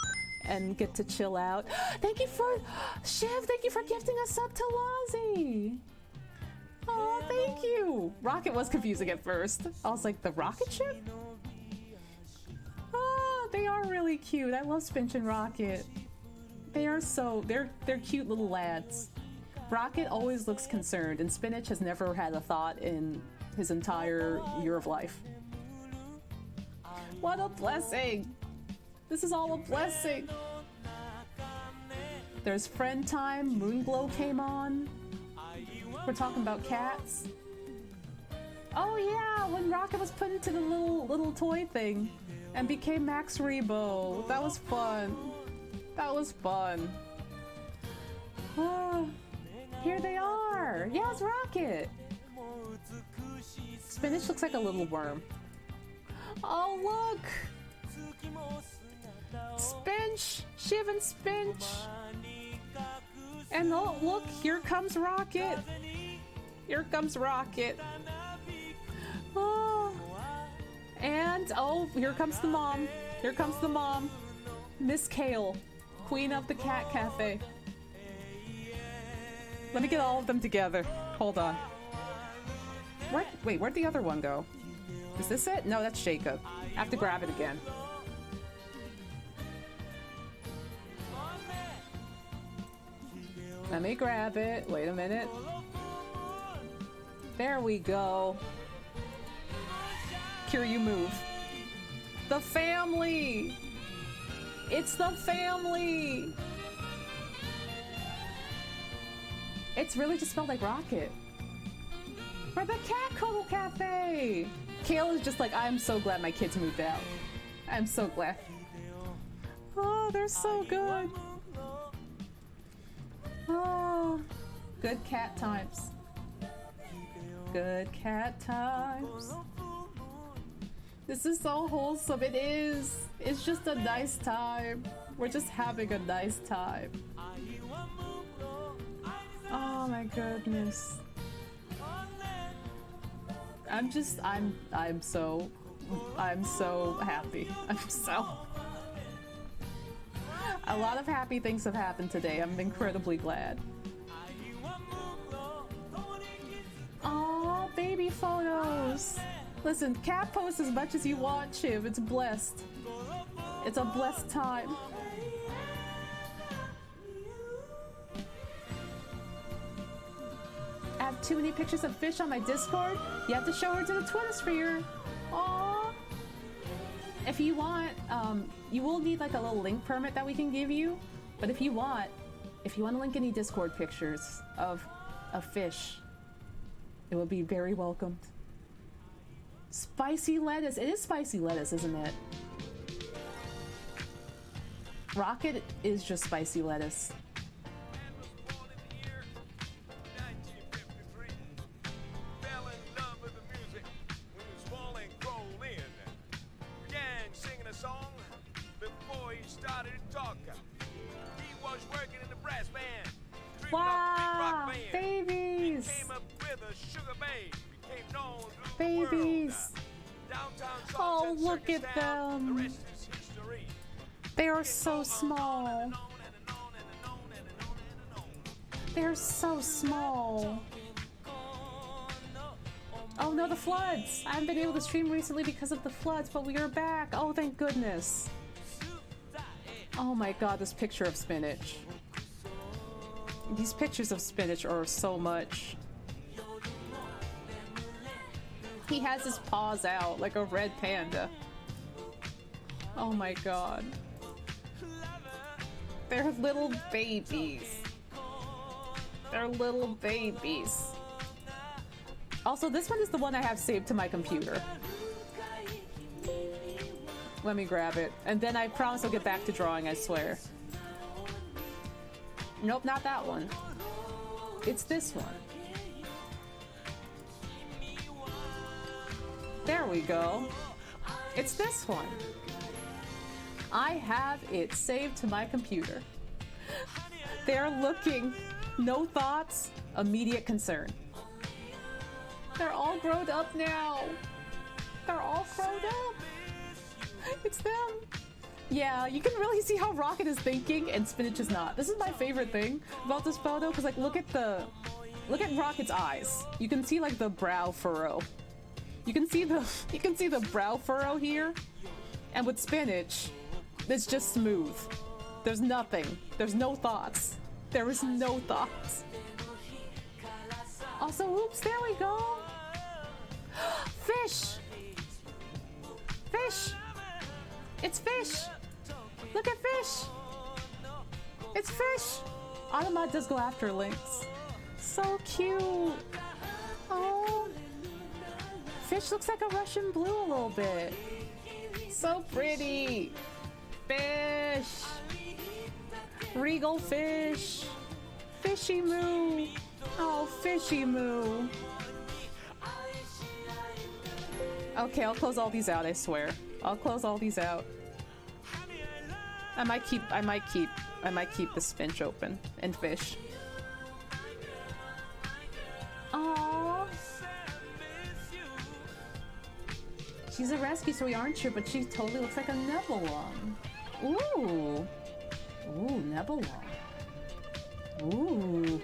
and get to chill out. Thank you for Shiv. Thank you for gifting us up to Lozzie. Oh, thank you. Rocket was confusing at first. I was like, the rocket ship? Oh, they are really cute. I love Spinach and Rocket. They're cute little lads. Rocket always looks concerned, and Spinach has never had a thought in his entire year of life. What a blessing! This is all a blessing! There's friend time, Moonglow came on. We're talking about cats. Oh yeah, when Rocket was put into the little toy thing and became Max Rebo. That was fun. That was fun. Oh, here they are. Yeah, it's Rocket. Spinach looks like a little worm. Oh, look. Spinch. Shiv and Spinch. And oh, look, here comes Rocket. Here comes Rocket. Oh. And, oh, here comes the mom. Here comes the mom. Miss Kale, queen of the cat cafe. Let me get all of them together. Hold on. Wait, where'd the other one go? Is this it? No, that's Jacob. I have to grab it again. Let me grab it. Wait a minute. There we go. Kiryu, move. The family! It's the family! It's really just smelled like Rocket. For the Cat Cuddle Cafe! Kale is just like, I'm so glad my kids moved out. I'm so glad. Oh, they're so good. Oh, good cat times. Good cat times. This is so wholesome. It is. It's just a nice time. We're just having a nice time. Oh my goodness. I'm so happy. A lot of happy things have happened today. I'm incredibly glad. Aw, baby photos. Listen, cat post as much as you want, Chiv. It's blessed. It's a blessed time. I have too many pictures of fish on my Discord. You have to show her to the Twittersphere. Aww. If you want, you will need like a little link permit that we can give you. But if you want to link any Discord pictures of fish, it would be very welcomed. Spicy lettuce. It is spicy lettuce, isn't it? Rocket is just spicy lettuce. Wow, babies! Babies! Oh, look at them! They are so small. They're so small. Oh no, the floods! I haven't been able to stream recently because of the floods, but we are back! Oh, thank goodness! Oh my god, this picture of Spinach. These pictures of Spinach are so much. He has his paws out like a red panda. Oh my god. They're little babies. They're little babies. Also, this one is the one I have saved to my computer. Let me grab it. And then I promise I'll get back to drawing, I swear. Nope, not that one. It's this one. There we go. It's this one. I have it saved to my computer. They're looking. No thoughts, immediate concern. They're all grown up now. They're all grown up. It's them. Yeah, you can really see how Rocket is thinking and Spinach is not. This is my favorite thing about this photo, because like look at Rocket's eyes. You can see like the brow furrow. You can see the brow furrow here. And with Spinach, it's just smooth. There's nothing. There's no thoughts. There is no thoughts. Also, oops, there we go. Fish! Fish! It's fish! Look at fish! It's fish! Automat does go after Lynx. So cute! Oh! Fish looks like a Russian blue a little bit. So pretty! Fish! Regal fish! Fishy Moo. Oh, Fishy Moo. Okay, I'll close all these out, I swear. I'll close all these out. I might keep this Finch open and Fish. Aww. She's a rescue, so we aren't sure, but she totally looks like a Nebulon. Ooh. Ooh, Nebulon. Ooh.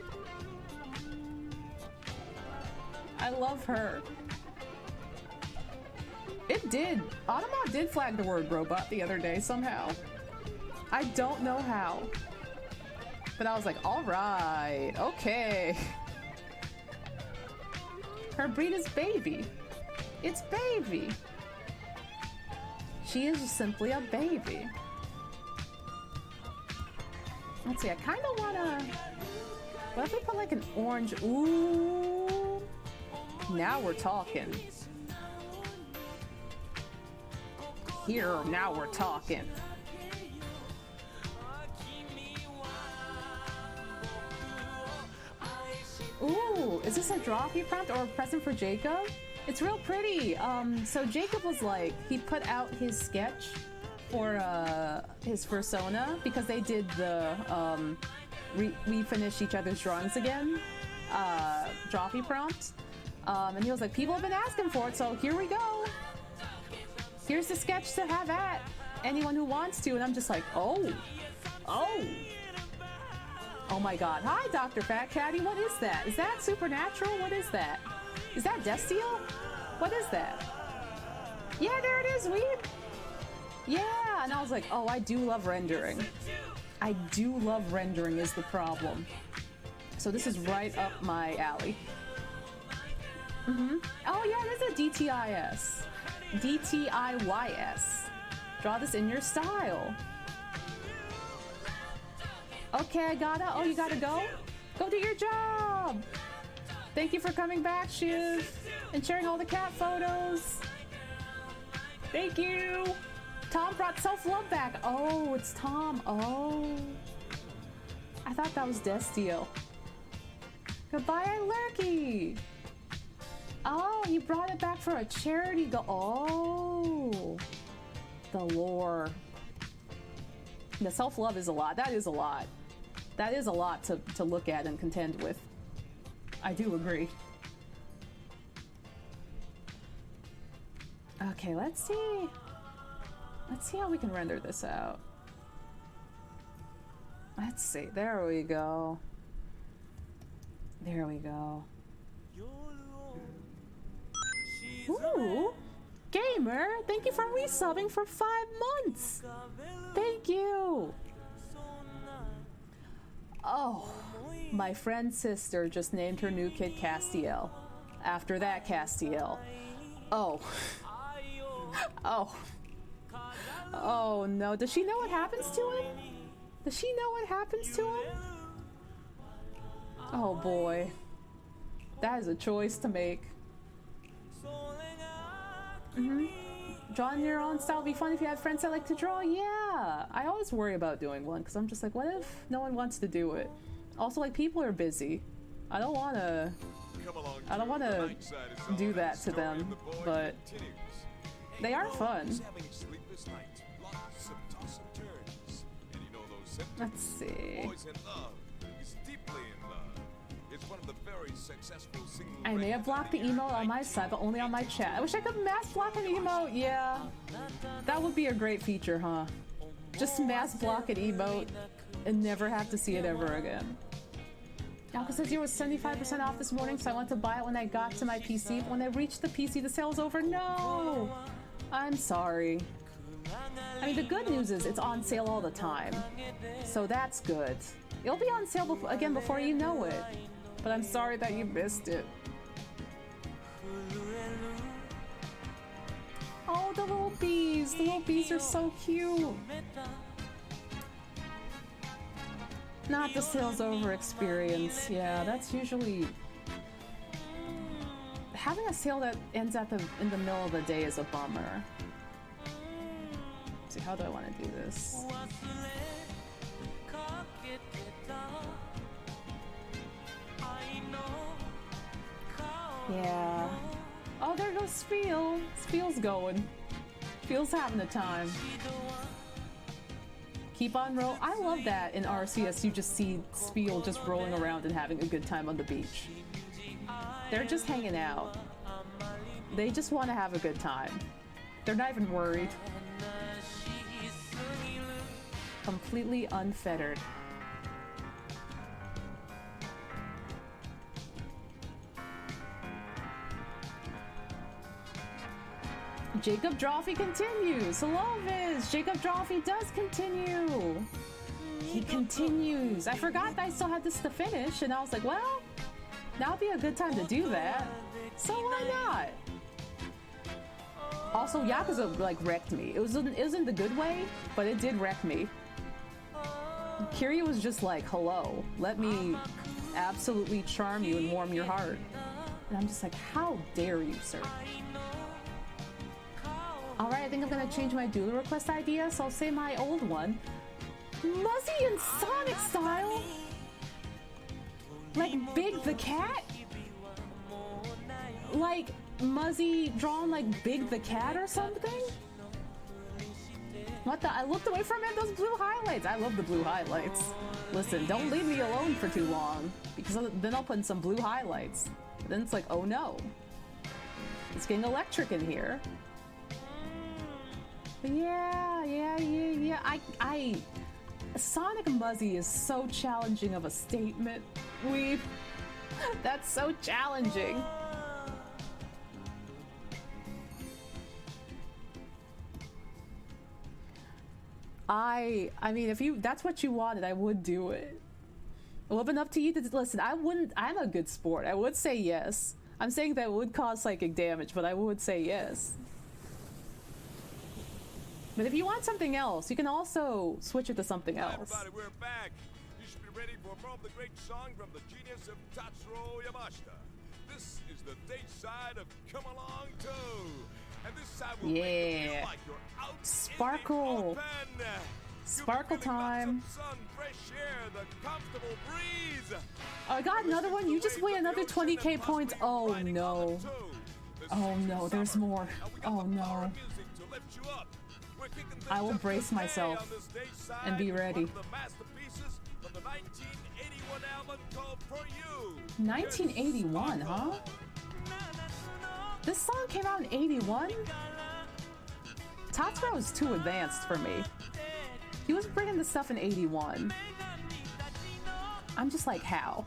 I love her. It did. Automod did flag the word robot the other day somehow. I don't know how. But I was like, alright, okay. Her breed is baby. It's baby. She is simply a baby. Let's see, I kind of want to... What if we put like an orange... Ooh. Now we're talking. Here, now we're talking. Ooh, is this a drawfee prompt or a present for Jacob? It's real pretty. So Jacob was like, he put out his sketch for his persona because they did the we finished each other's drawings again drawfee prompt. And he was like, people have been asking for it, so here we go. Here's the sketch to have at anyone who wants to. And I'm just like, oh. Oh my god. Hi, Dr. Fat Caddy. What is that? Is that Supernatural? What is that? Is that Destio? What is that? Yeah, there it is, Weeb. Yeah, and I was like, oh, I do love rendering. I do love rendering is the problem. So this is right up my alley. Oh yeah, it is a DTIS. DTIYS. Draw this in your style. Okay, I gotta. Oh, you gotta go? Go do your job! Thank you for coming back, Shiv, and sharing all the cat photos. Thank you! Tom brought self-love back. Oh, it's Tom. Oh. I thought that was Destio. Goodbye, Lurky! Oh, you brought it back for a charity go. Oh. The lore. The self-love is a lot. That is a lot. That is a lot to look at and contend with. I do agree. Okay, let's see. Let's see how we can render this out. Let's see. There we go. There we go. Ooh! Gamer, thank you for resubbing for 5 months! Thank you! Oh, my friend's sister just named her new kid Castiel. After that, Castiel. Oh. Oh. Oh no, does she know what happens to him? Does she know what happens to him? Oh boy. That is a choice to make. Drawing your own style would be fun if you had friends that like to draw. Yeah, I always worry about doing one because I'm just like, what if no one wants to do it? Also, like, people are busy. I don't want to do that to them, but they are fun. Let's see. I may have blocked the emote on my side, but only on my chat. I wish I could mass block an emote. Yeah, that would be a great feature, huh? Just mass block an emote and never have to see it ever again. Alka says you were 75% off this morning, so I went to buy it when I got to my PC. But when I reached the PC, the sale was over. No! I'm sorry. I mean, the good news is it's on sale all the time. So that's good. It'll be on sale again before you know it. But I'm sorry that you missed it. Oh, the little bees! The little bees are so cute! Not the sales over experience. Yeah, that's usually... Having a sale that ends in the middle of the day is a bummer. Let's see, how do I want to do this? Yeah. Oh, there goes Spiel. Spiel's going. Spiel's having a time. Keep on roll. I love that in RCS you just see Spiel just rolling around and having a good time on the beach. They're just hanging out. They just want to have a good time. They're not even worried. Completely unfettered. Jacob Drawfee continues. Hello, Viz. Jacob Drawfee does continue. He continues. I forgot that I still had this to finish, and I was like, well, now would be a good time to do that. So why not? Also, Yakuza like wrecked me. It was in the good way, but it did wreck me. Kiryu was just like, hello, let me absolutely charm you and warm your heart. And I'm just like, how dare you, sir? Alright, I think I'm gonna change my duel request idea, so I'll say my old one. Muzzy in Sonic style? Like Big the Cat? Like Muzzy drawn like Big the Cat or something? What the? I looked away from it, those blue highlights. I love the blue highlights. Listen, don't leave me alone for too long, because then I'll put in some blue highlights. Then it's like, oh no. It's getting electric in here. But yeah. Sonic Muzzy is so challenging of a statement. That's so challenging. I mean, if that's what you wanted, I would do it. Well, been up to you to listen. I'm a good sport. I would say yes. I'm saying that would cause psychic damage, but I would say yes. But if you want something else, you can also switch it to something else. Hi everybody, we're back. You should be ready for more of the great song from the genius of Tatsuro Yamashita. This is the date side of Come Along Too. And this side will make you feel like you're out Sparkle. in the open. Sparkle time. Sun, fresh air, the comfortable breeze. Oh, I got another one. You just win another 20k points. Oh no. Oh no, there's more. Oh no. I will brace myself and be ready. 1981, huh? This song came out in 81? Tatsuro is too advanced for me. He was bringing this stuff in 81. I'm just like, how?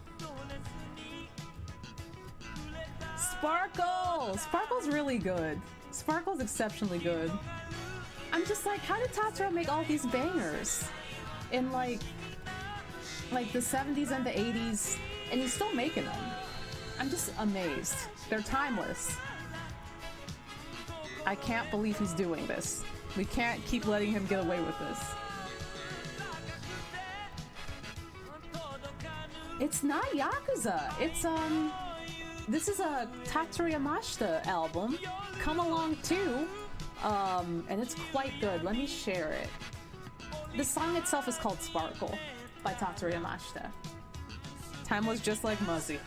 Sparkle! Sparkle's really good. Sparkle's exceptionally good. I'm just like, how did Tatsuro make all these bangers in like the 70s and the 80s, and he's still making them? I'm just amazed. They're timeless. I can't believe he's doing this. We can't keep letting him get away with this. It's not Yakuza. It's this is a Tatsuro Yamashita album, Come Along Too. And it's quite good. Let me share it. The song itself is called Sparkle by Tatsuro Yamashita. Time was just like Muzzy.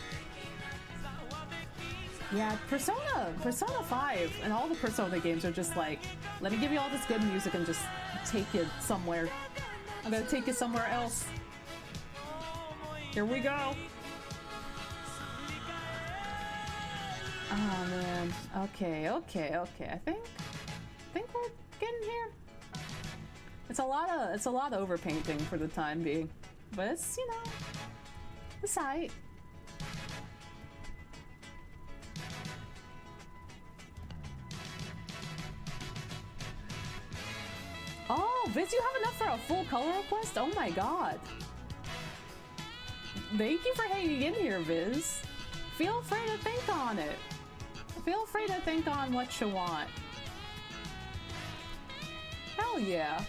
Yeah, Persona 5 and all the Persona games are just like, let me give you all this good music and just take you somewhere. I'm gonna take you somewhere else. Here we go. Oh man. Okay. I think we're getting here. It's a lot of overpainting for the time being, but it's, you know, it's aight. Oh, Viz, you have enough for a full color request? Oh my god. Thank you for hanging in here, Viz. Feel free to think on it. Feel free to think on what you want. Hell yeah.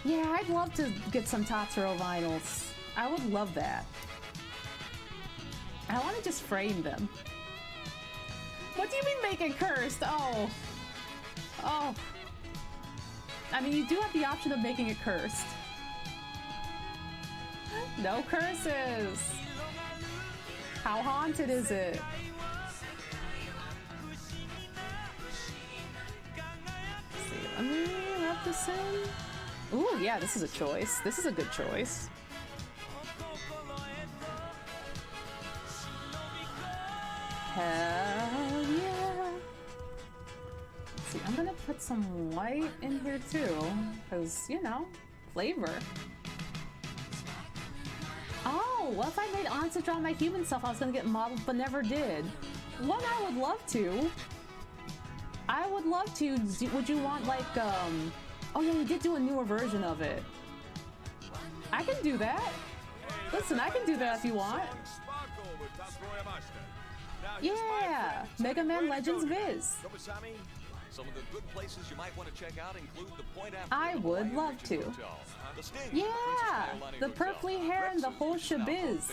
Yeah, I'd love to get some Tatsuro vinyls. I would love that. I want to just frame them. What do you mean make it cursed? Oh. I mean, you do have the option of making it cursed. No curses. How haunted is it? I mean, up to sin. Ooh, yeah, this is a choice. This is a good choice. Hell yeah. Let's see, I'm gonna put some white in here too, because, you know, flavor. Oh, what if I made Onsta draw my human self? I was gonna get modeled, but never did. One, I would love to. I would love to. Would you want, like, oh yeah, we did do a newer version of it. I can do that. Listen, I can do that if you want. Yeah, Mega Man Legends Viz. Some of the good places you might want to check out include the Point After I would love to. Yeah, the purpley hair and the whole shabiz.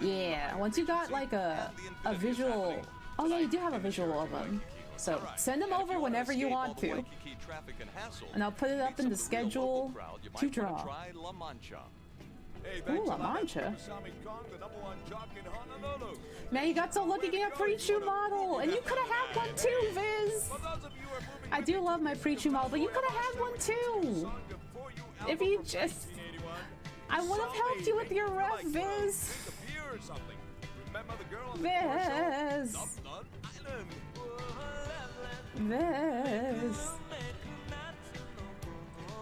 Yeah, once you got like a visual. Oh yeah, you do have a visual of them. So send them over whenever you want to. And I'll put it up in the schedule to draw. Ooh, La Mancha. Man, you got so lucky getting a Preachu model! And you could have had one too, Viz! I do love my Preachu model, but you could have had one too! If you just... I would have helped you with your ref, Viz! Viz! Viz!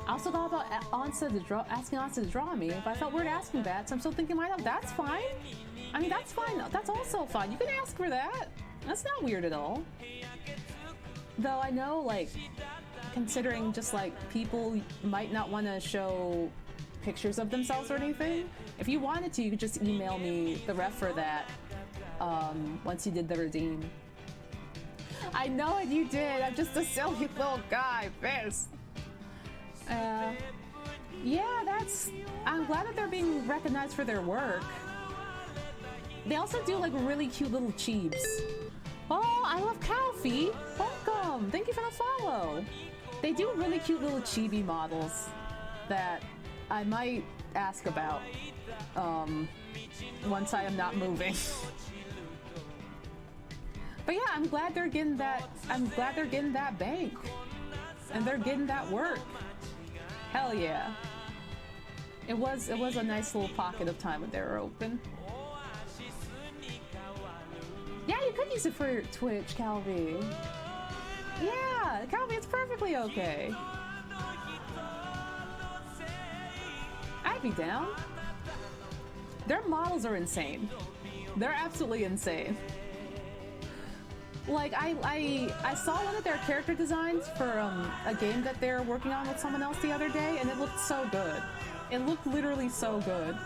I also thought about asking Onsta to draw me, but I felt weird asking that, so I'm still thinking, why not? That's fine. I mean, that's fine. That's also fine. You can ask for that. That's not weird at all. Though I know, like, considering just like people might not want to show pictures of themselves or anything, if you wanted to, you could just email me the ref for that once you did the redeem. I know it, you did. I'm just a silly little guy, Fizz. Yeah, I'm glad that they're being recognized for their work. They also do like really cute little cheebs. Oh, I love Calfee. Welcome. Thank you for the follow. They do really cute little chibi models that I might ask about once I am not moving. But yeah, I'm glad they're getting that. I'm glad they're getting that bank, and they're getting that work. Hell yeah! It was a nice little pocket of time when they were open. Yeah, you could use it for Twitch, Calvi. Yeah, Calvi, it's perfectly okay. I'd be down. Their models are insane. They're absolutely insane. Like, I saw one of their character designs for a game that they're working on with someone else the other day, and it looked so good. It looked literally so good.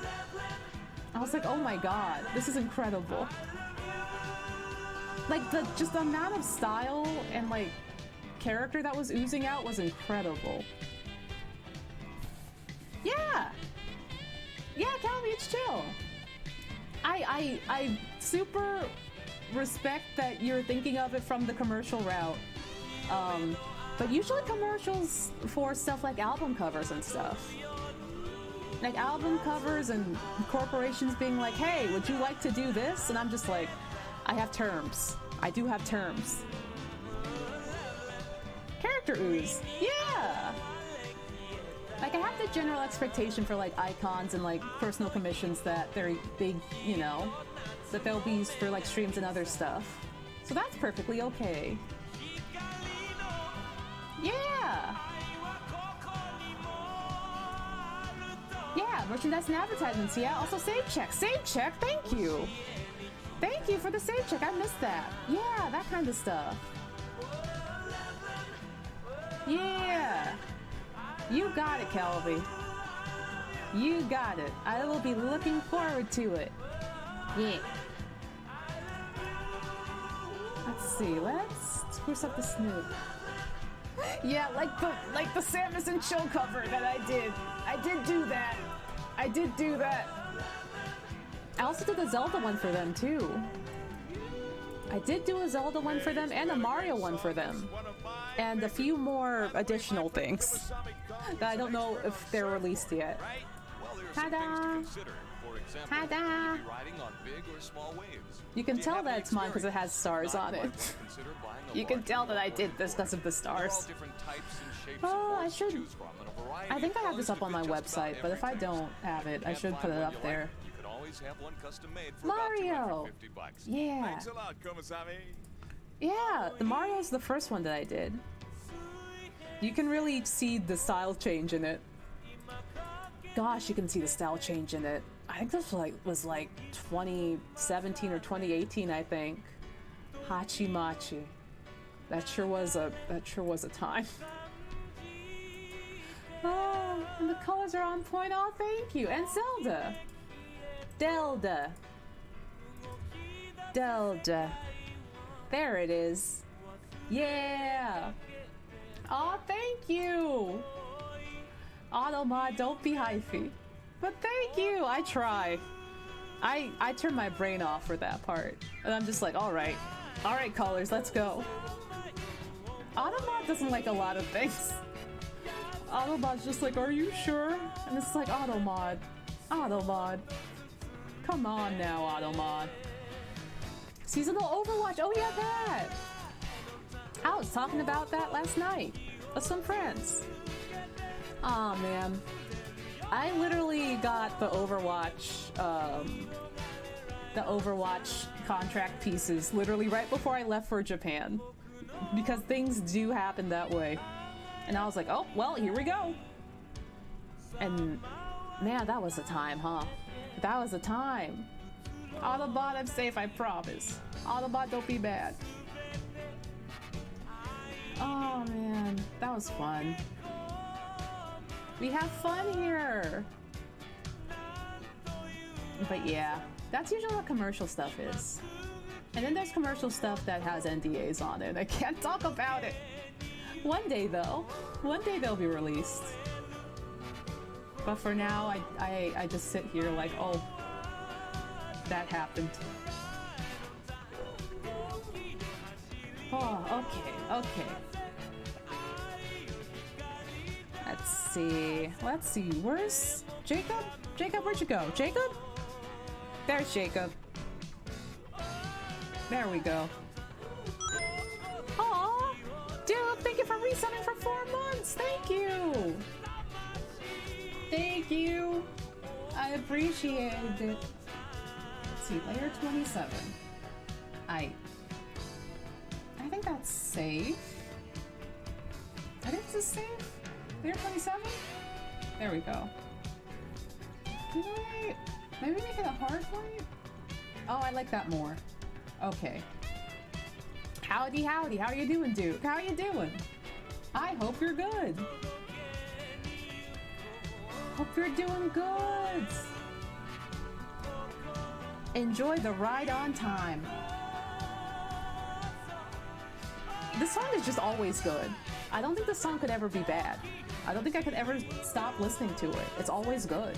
I was like, oh my god, this is incredible. Like, just the amount of style and, like, character that was oozing out was incredible. Yeah! Yeah, Calvi, it's chill. I super respect that you're thinking of it from the commercial route. But usually commercials for stuff like album covers and stuff. Like album covers and corporations being like, hey, would you like to do this? And I'm just like, I have terms. I do have terms. Character ooze. Yeah! Like, I have the general expectation for, like, icons and, like, personal commissions that they're big, you know, that they'll be used for, like, streams and other stuff. So that's perfectly okay. Yeah! Yeah, merchandise and advertisements, yeah. Also, save check. Save check, thank you! Thank you for the save check, I missed that. Yeah, that kind of stuff. Yeah! You got it, Calvi. You got it. I will be looking forward to it. Yeah. Let's see, let's spruce up the Snoop. Yeah, like the Samus and Chill cover that I did. I did do that. I did do that. I also did a Zelda one for them too. I did do a Zelda one for them and a Mario one for them. And a few more additional things that I don't know if they're released yet. Ta-da! Ta-da! small waves. You can Do tell have that any it's mine because it has experience? stars Not, on you it. might want to consider buying a You can larger tell that I remote did this because of the There are all stars. different types and shapes Oh, of I boards should- to choose from, and a variety I think of I have this colors up on to my fit just about website, but if I every taste. don't have it, I Can't should find put it one up you like? there. You can always have one custom made for Mario! about $250. Yeah. Thanks a lot, Komasami. Yeah, the Mario's the first one that I did. You can really see the style change in it. Gosh, you can see the style change in it. I think this was like 2017 or 2018, I think. Hachimachi. That sure was a time. Oh, and the colors are on point. Oh, thank you. And Zelda. Delda. There it is. Yeah. Oh, thank you. Automod, don't be hyphy. But thank you. I try. I turn my brain off for that part. And I'm just like, all right, colors, let's go. Automod doesn't like a lot of things. Automod's just like, are you sure? And it's like, Automod. Come on now, Automod. Seasonal Overwatch. Oh yeah, that. I was talking about that last night with some friends. Aw, man. I literally got the Overwatch contract pieces literally right before I left for Japan. Because things do happen that way. And I was like, oh, well, here we go. And man, that was a time, huh? That was a time. Autobot, I'm safe, I promise. Autobot, don't be bad. Oh man, that was fun. We have fun here. But yeah, that's usually what commercial stuff is. And then there's commercial stuff that has NDAs on it. I can't talk about it. One day though, one day they'll be released. But for now, I just sit here like, oh, that happened. Oh, okay. Let's see. Where's Jacob? Jacob, where'd you go? Jacob? There's Jacob. There we go. Aw! Dude, thank you for resetting for 4 months! Thank you! Thank you! I appreciate it. Let's see, layer 27. I think that's safe. I think this is safe. Layer 27? There we go. Did I maybe make it a hard point? Oh, I like that more. Okay. Howdy, howdy. How you doing, Duke? How you doing? I hope you're good. Hope you're doing good. Enjoy the ride on time. This song is just always good. I don't think this song could ever be bad. I don't think I could ever stop listening to it. It's always good.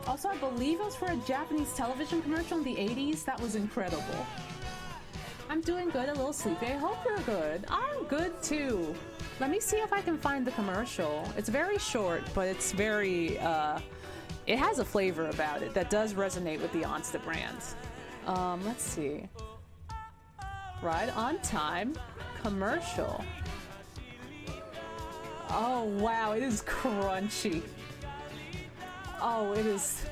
Also, I believe it was for a Japanese television commercial in the 80s. That was incredible. I'm doing good, a little sleepy. I hope you're good. I'm good too. Let me see if I can find the commercial. It's very short, but it's very, it has a flavor about it that does resonate with the Onsta brand. Let's see. Ride on time commercial. Oh wow, it is crunchy. Oh, it is.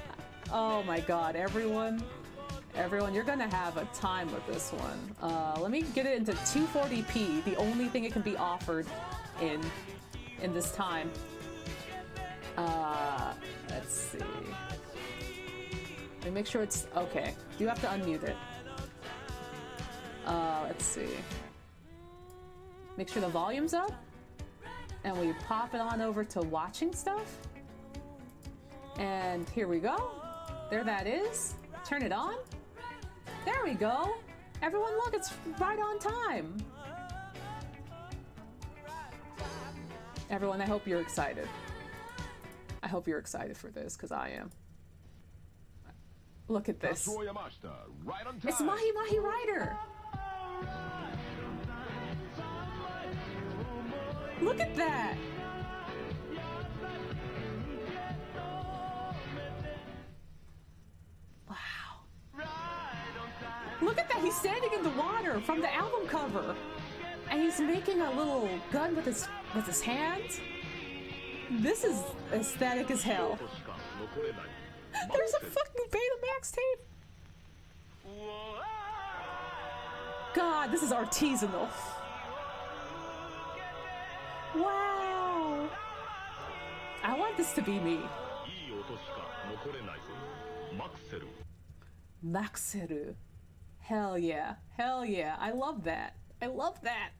Oh my god, everyone, you're gonna have a time with this one. Let me get it into 240p, the only thing it can be offered in this time. Let's see. Let me make sure it's okay. You have to unmute it. Let's see. Make sure the volume's up, and we pop it on over to watching stuff. And here we go. There that is. Turn it on. There we go. Everyone look, it's right on time. Everyone, I hope you're excited. I hope you're excited for this, because I am. Look at this. It's Mahi Mahi Rider. Look at that. Yeah, he's standing in the water from the album cover. And he's making a little gun with his hands. This is aesthetic as hell. There's a fucking Betamax tape. God, this is artisanal. Wow. I want this to be me. Maxeru. Hell yeah. Hell yeah. I love that. I love that.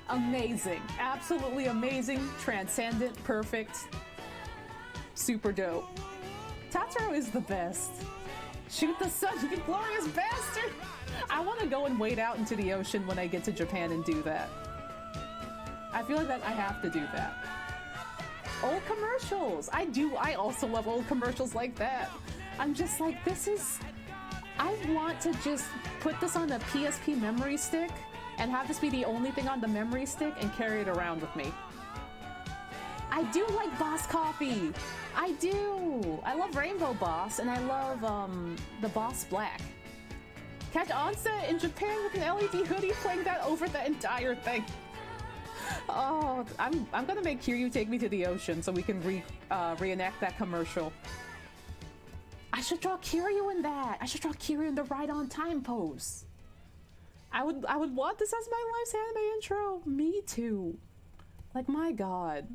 Amazing. Absolutely amazing. Transcendent. Perfect. Super dope. Tatsuro is the best. Shoot the sun, you glorious bastard! I want to go and wade out into the ocean when I get to Japan and do that. I feel like that I have to do that. Old commercials! I also love old commercials like that. I'm just like, this is... I want to just put this on a PSP memory stick and have this be the only thing on the memory stick and carry it around with me. I do like Boss Coffee! I do! I love Rainbow Boss, and I love, the Boss Black. Catch Onsta in Japan with an LED hoodie playing that over the entire thing. Oh, I'm gonna make Kiryu take me to the ocean so we can reenact that commercial. I should draw Kiryu in that! I should draw Kiryu in the right on time pose. I would want this as my life's anime intro. Me too. Like, my god.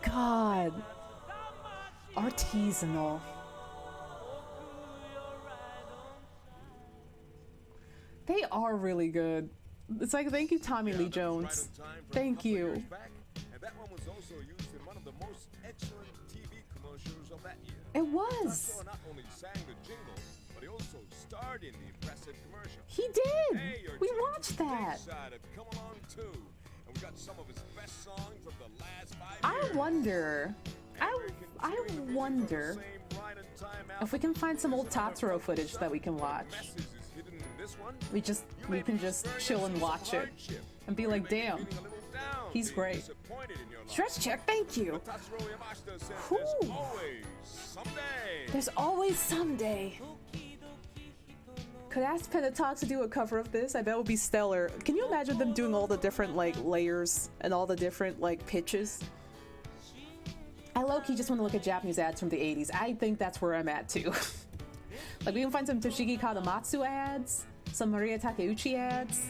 God. Artisanal. They are really good. It's like, thank you, Tommy Lee Jones. Thank you. And that one was also used in one of the most excellent TV commercials of that year. It was. Tatsuro not only sang the jingle, but he also starred in the impressive commercial. He did. Hey, you're We tuned watched to the that. Dayside of Come Along 2. And we got some of his best songs of the last 5 I years. wonder. I wonder if we can find some old Tatsuro footage that we can watch. We can just chill and watch it and be like, damn, he's great. Stretch check, thank you. Whew. There's always someday. Could ask Pentatonic to do a cover of this. I bet it would be stellar. Can you imagine them doing all the different like layers and all the different like pitches? I low-key just want to look at Japanese ads from the 80s. I think that's where I'm at too. Like, we can find some Toshiki Katamatsu ads, some Maria Takeuchi ads.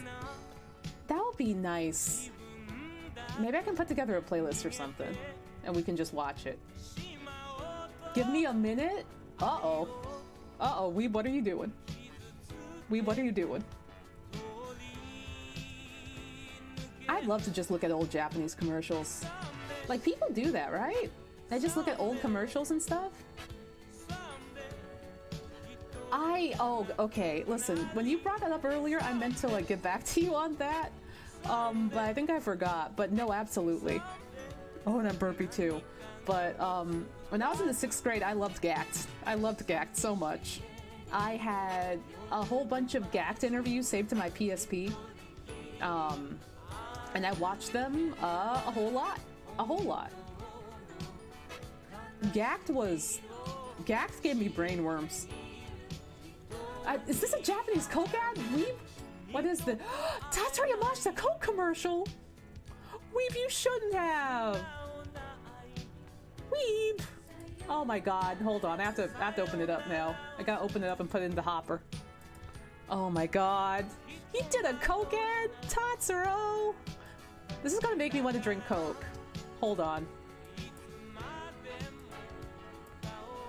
That would be nice. Maybe I can put together a playlist or something, and we can just watch it. Give me a minute? Uh-oh. Uh-oh, Weeb, what are you doing? Weeb, what are you doing? I'd love to just look at old Japanese commercials. Like, people do that, right? They just look at old commercials and stuff? Oh, okay, listen, when you brought that up earlier, I meant to, like, get back to you on that. But I think I forgot. But no, absolutely. Oh, and I'm burpy too. But, when I was in the 6th grade, I loved Gact. I loved Gact so much. I had a whole bunch of Gact interviews saved to my PSP. And I watched them, a whole lot. A whole lot. Gact gave me brainworms. Is this a Japanese Coke ad? Weeb? What is the Tatsuro Yamashita Coke commercial? Weeb, you shouldn't have. Weeb. Oh my god, hold on. I have to open it up now. I gotta open it up and put it in the hopper. Oh my god. He did a Coke ad? Tatsuro! This is gonna make me want to drink Coke. Hold on.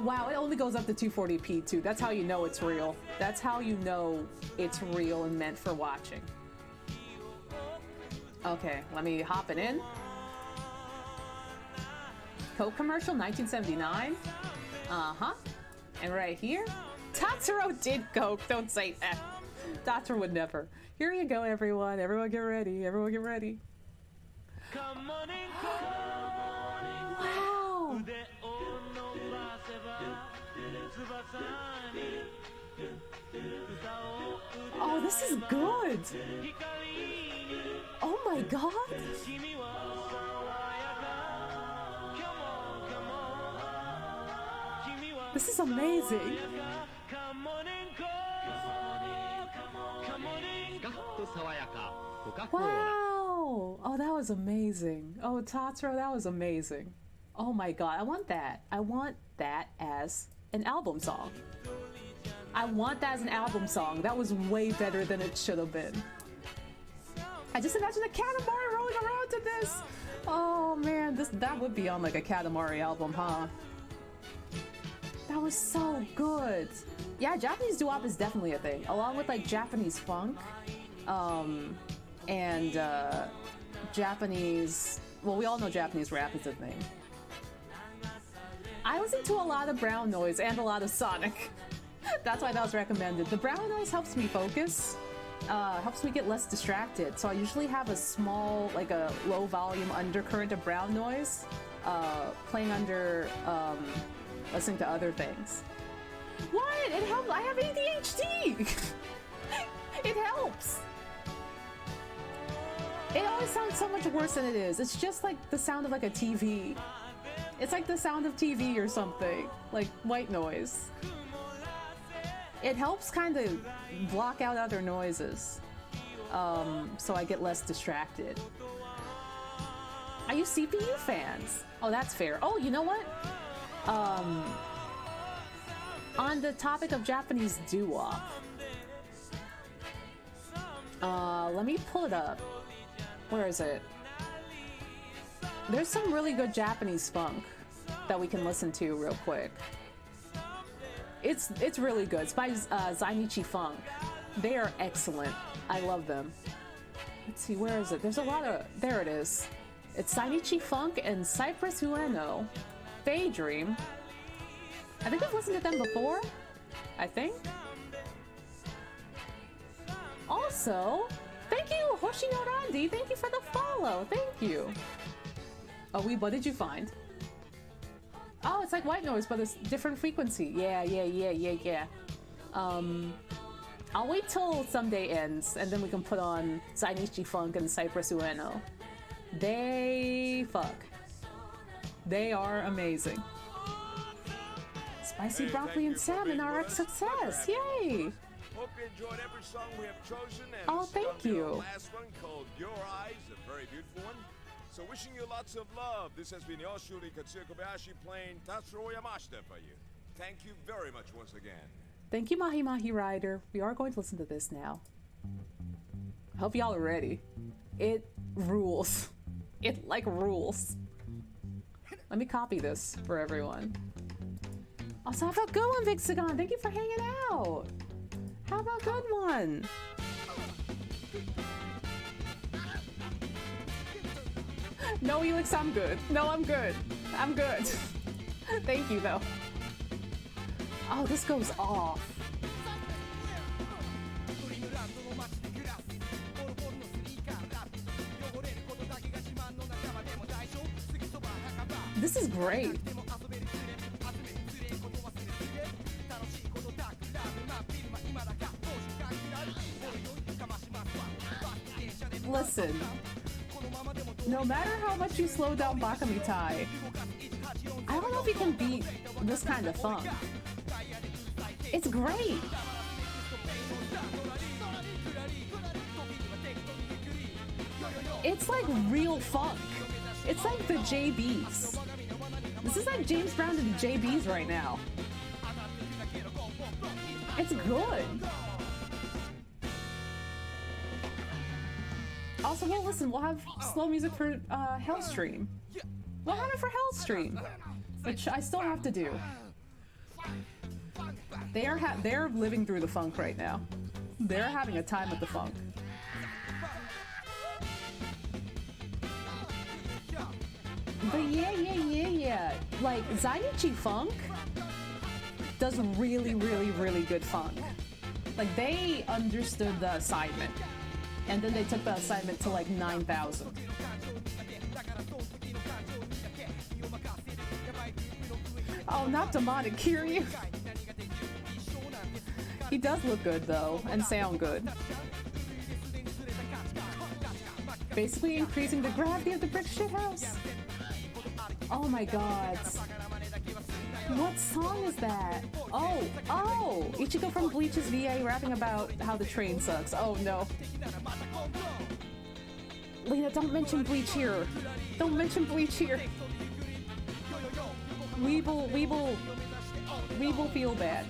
Wow, it only goes up to 240p too. That's how you know it's real. That's how you know it's real and meant for watching. Okay, let me hop it in. Coke commercial, 1979. Uh-huh. And right here, Tatsuro did Coke. Don't say that. Tatsuro would never. Here you go, everyone. Everyone get ready. Everyone get ready. Wow. Oh, this is good. Oh my god. This is amazing. Wow! Oh, that was amazing. Oh, Tatsuro, that was amazing. Oh my god, I want that. I want that as an album song. I want that as an album song. That was way better than it should have been. I just imagine a Katamari rolling around to this. Oh man, that would be on like a Katamari album, huh? That was so good. Yeah, Japanese doo-wop is definitely a thing, along with like Japanese funk, and Japanese. Well, we all know Japanese rap is a thing. I listen to a lot of brown noise and a lot of Sonic. That's why that was recommended. The brown noise helps me focus, helps me get less distracted. So I usually have a small, like a low volume undercurrent of brown noise, playing under, listening to other things. What? It helps. I have ADHD. It helps. It always sounds so much worse than it is. It's just like the sound of like a TV. It's like the sound of TV or something, like white noise. It helps kind of block out other noises, so I get less distracted. Are you CPU fans? Oh, that's fair. Oh, you know what? On the topic of Japanese doo-wop, let me pull it up. Where is it? There's some really good Japanese funk that we can listen to real quick. It's really good. It's by Zainichi Funk. They are excellent. I love them. Let's see, where is it? There's a lot of... There it is. It's Zainichi Funk and Cypress Ueno. Daydream. I think I've listened to them before. I think. Also, thank you, Hoshino Randi. Thank you for the follow. Thank you. Oh, what did you find? Oh, it's like white noise, but it's different frequency. Yeah. I'll wait till Someday ends, and then we can put on Zainichi Funk and Cypress Ueno. They fuck. They are amazing. Spicy broccoli and salmon are a success. Yay! Hope you enjoyed every song we have chosen. And oh, thank you. The last one called Your Eyes, a very beautiful one. So wishing you lots of love. This has been Yoshuri Katsuya Kobayashi playing Tatsuro Yamashita for you. Thank you very much once again. Thank you, Mahi Mahi Rider. We are going to listen to this now. I hope y'all are ready. It rules. It like rules. Let me copy this for everyone. Also, have a good one, Vixagon. Thank you for hanging out. Have a good one. No, Elix, I'm good. No, I'm good. I'm good. Thank you, though. Oh, this goes off. This is great. Listen, no matter how much you slow down Bakamitai, I don't know if you can beat this kind of funk. It's great. It's like real funk. It's like the JBs. This is like James Brown and the JBs right now. It's good. Also, well, listen, we'll have slow music for Hellstream. We'll have it for Hellstream, which I still have to do. They're living through the funk right now. They're having a time with the funk. But yeah. Like, Zainichi Funk does really good funk. Like, they understood the assignment. And then they took the assignment to like 9,000. Oh, not demonic Kiryu. He does look good though, and sound good. Basically increasing the gravity of the brick shit house. Oh my god. What song is that? Oh, oh! Ichigo from Bleach's VA rapping about how the train sucks. Oh no. Lena, don't mention Bleach here. Don't mention Bleach here. We will feel bad.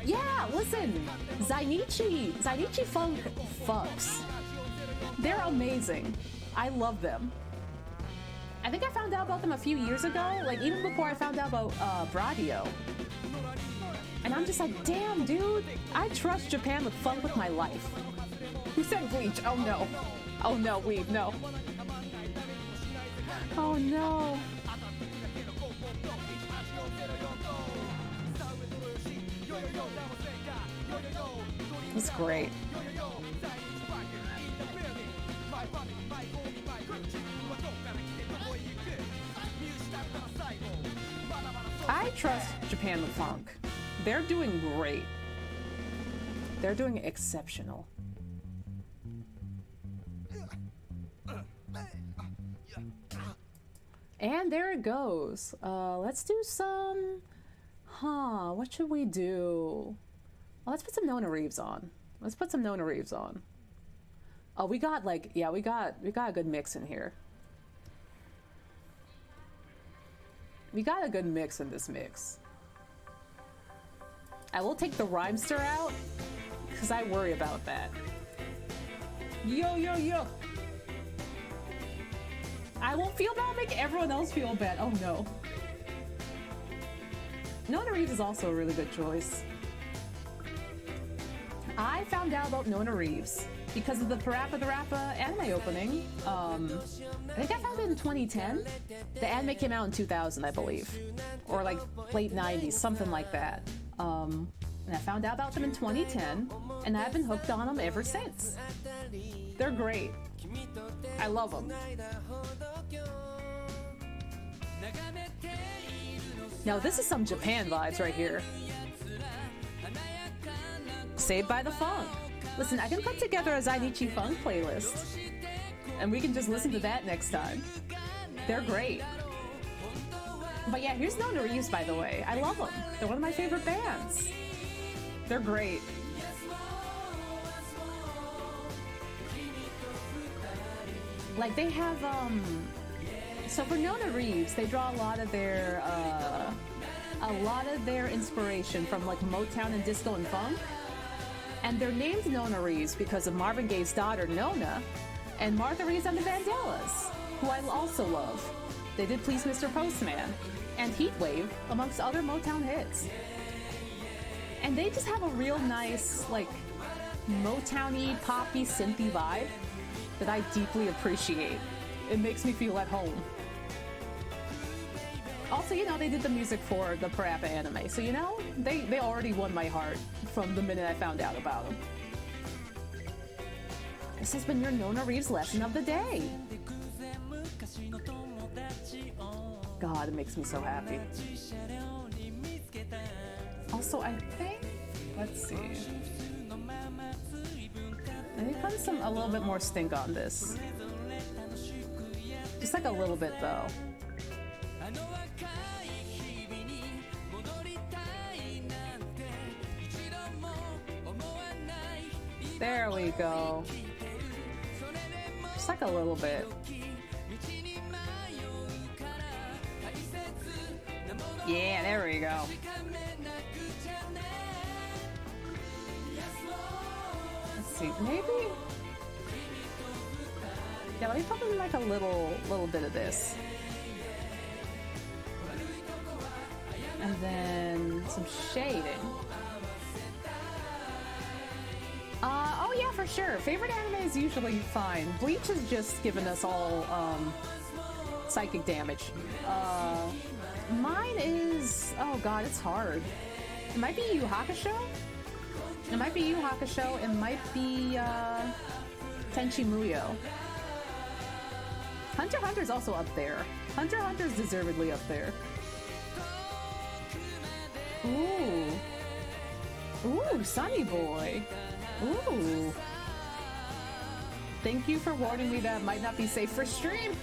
Yeah, listen! Zainichi Funk fucks. They're amazing. I love them. I think I found out about them a few years ago, like even before I found out about Bradio. And I'm just like, damn, dude, I trust Japan with funk with my life. Who said Bleach? Oh no. Oh no, weeb, no. Oh no. It's great. I trust Japan with funk. They're doing great. They're doing exceptional. And there it goes. Let's do some... what should we do? Oh, let's put some Nona Reeves on. Let's put some Nona Reeves on. Oh, we got like... Yeah, we got a good mix in here. We got a good mix in this mix. I will take the rhymester out, because I worry about that. Yo, yo, yo! I won't feel bad, make everyone else feel bad. Oh no. Nona Reeves is also a really good choice. I found out about Nona Reeves because of the Parappa the Rappa anime opening. I think I found it in 2010. The anime came out in 2000, I believe. Or like late 90s, something like that. And I found out about them in 2010, and I've been hooked on them ever since. They're great. I love them. Now this is some Japan vibes right here. Saved by the Funk. Listen, I can put together a Zainichi Funk playlist, and we can just listen to that next time. They're great. But yeah, here's Nona Reeves, by the way. I love them. They're one of my favorite bands. They're great. Like they have, so for Nona Reeves, they draw a lot of their inspiration from like Motown and disco and funk. And they're named Nona Reeves because of Marvin Gaye's daughter, Nona, and Martha Reeves and the Vandellas, who I also love. They did Please Mr. Postman and Heatwave, amongst other Motown hits. And they just have a real nice, like, Motown-y, poppy, synthy vibe that I deeply appreciate. It makes me feel at home. Also, you know, they did the music for the Parappa anime, so you know, they already won my heart from the minute I found out about them. This has been your Nona Reeves lesson of the day. God, it makes me so happy. Also, I think, let's see. Let me put a little bit more stink on this. Just like a little bit, though. There we go. Just like a little bit. Yeah, there we go. Let's see, maybe? Yeah, let me put in like a little bit of this. And then some shading. Oh yeah, for sure. Favorite anime is usually fine. Bleach has just given us all psychic damage. Mine is, oh god, it's hard. It might be Yu Hakusho. It might be Yu Hakusho. It might be Tenchi Muyo. Hunter x Hunter's also up there. Hunter x Hunter's deservedly up there. Ooh. Ooh, Sunny Boy. Ooh. Thank you for warning me that might not be safe for stream.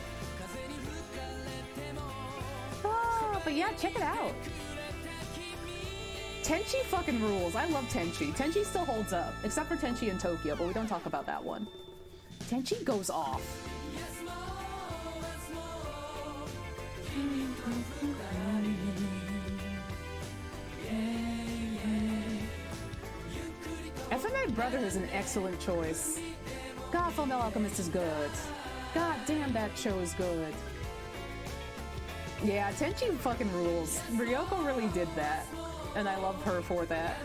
Ah. But yeah, check it out. Tenchi fucking rules. I love Tenchi. Tenchi still holds up, except for Tenchi in Tokyo, but we don't talk about that one. Tenchi goes off. FMA Brother is an excellent choice. God, Fullmetal Alchemist is good. God damn, that show is good. Yeah, Tenchi fucking rules. Ryoko really did that, and I love her for that.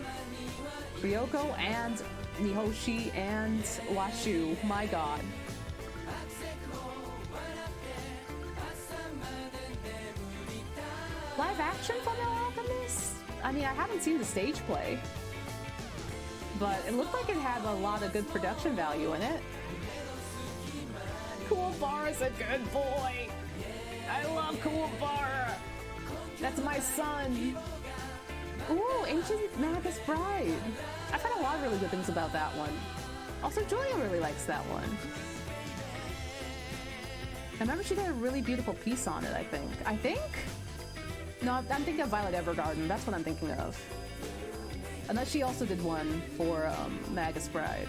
Ryoko and Mihoshi and Washu, my god. Live action Fullmetal Alchemist? I mean, I haven't seen the stage play, but it looked like it had a lot of good production value in it. Kuwabara's a good boy. I love Kuwabara. That's my son. Ooh, Ancient Magus Bride. I've heard a lot of really good things about that one. Also, Julia really likes that one. I remember she did a really beautiful piece on it, I think. No, I'm thinking of Violet Evergarden. That's what I'm thinking of. Unless she also did one for Magus Bride.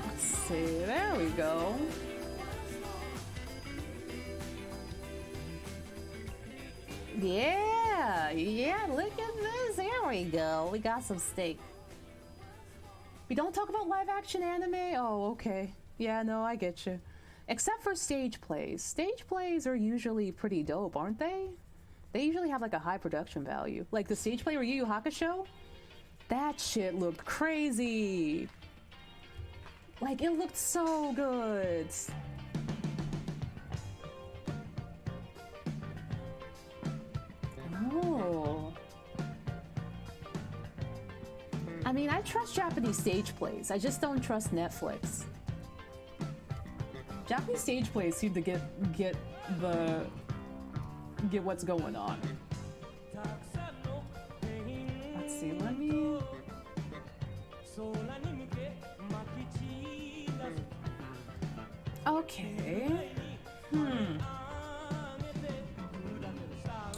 Let's see, there we go. Yeah, look at this. There we go. We got some steak. We don't talk about live action anime? Oh, okay. Yeah, no, I get you. Except for stage plays. Stage plays are usually pretty dope, aren't they? They usually have like a high production value. Like the stage play for Yu Yu Hakusho? That shit looked crazy. Like, it looked so good. Oh. I mean, I trust Japanese stage plays. I just don't trust Netflix. Japanese stage plays seem to get what's going on. Let's see, let me... Okay.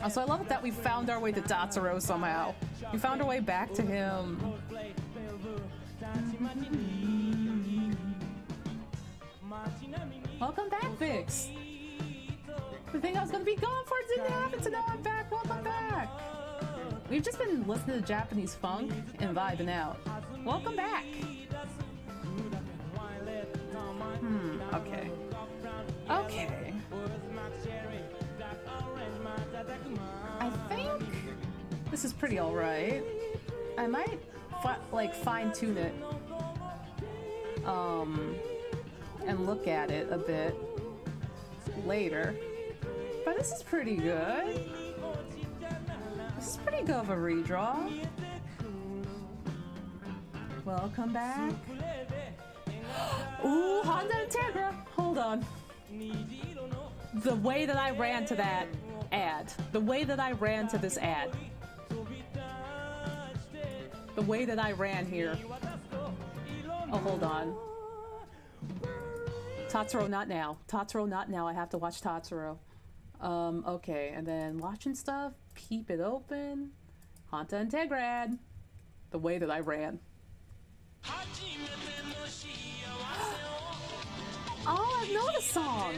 Also, I love that we found our way to Tatsuro somehow. We found our way back to him. Welcome back, Vix. The thing I was gonna be gone for didn't happen, so now I'm back. Welcome back. We've just been listening to Japanese funk and vibing out. Welcome back. Okay. Okay. I think this is pretty alright. I might fine-tune it and look at it a bit later. But this is pretty good. This is pretty good of a redraw. Welcome back. Ooh, Honda Integra. Hold on. The way that I ran to that ad. The way that I ran to this ad. The way that I ran here. Oh, hold on. Tatsuro, not now. Tatsuro, not now. I have to watch Tatsuro. Okay, and then watching stuff. Keep it open. Hanta Integrad. The way that I ran. Oh, I know the song.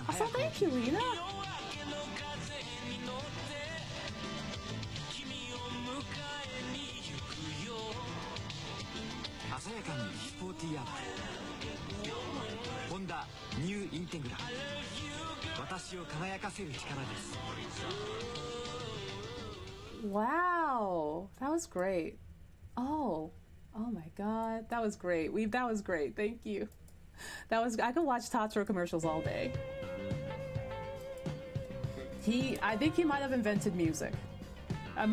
Also, thank you, Lena. Wow, that was great. Oh my god, that was great. That was great. Thank you. I could watch Tatsuro commercials all day. I think he might have invented music. I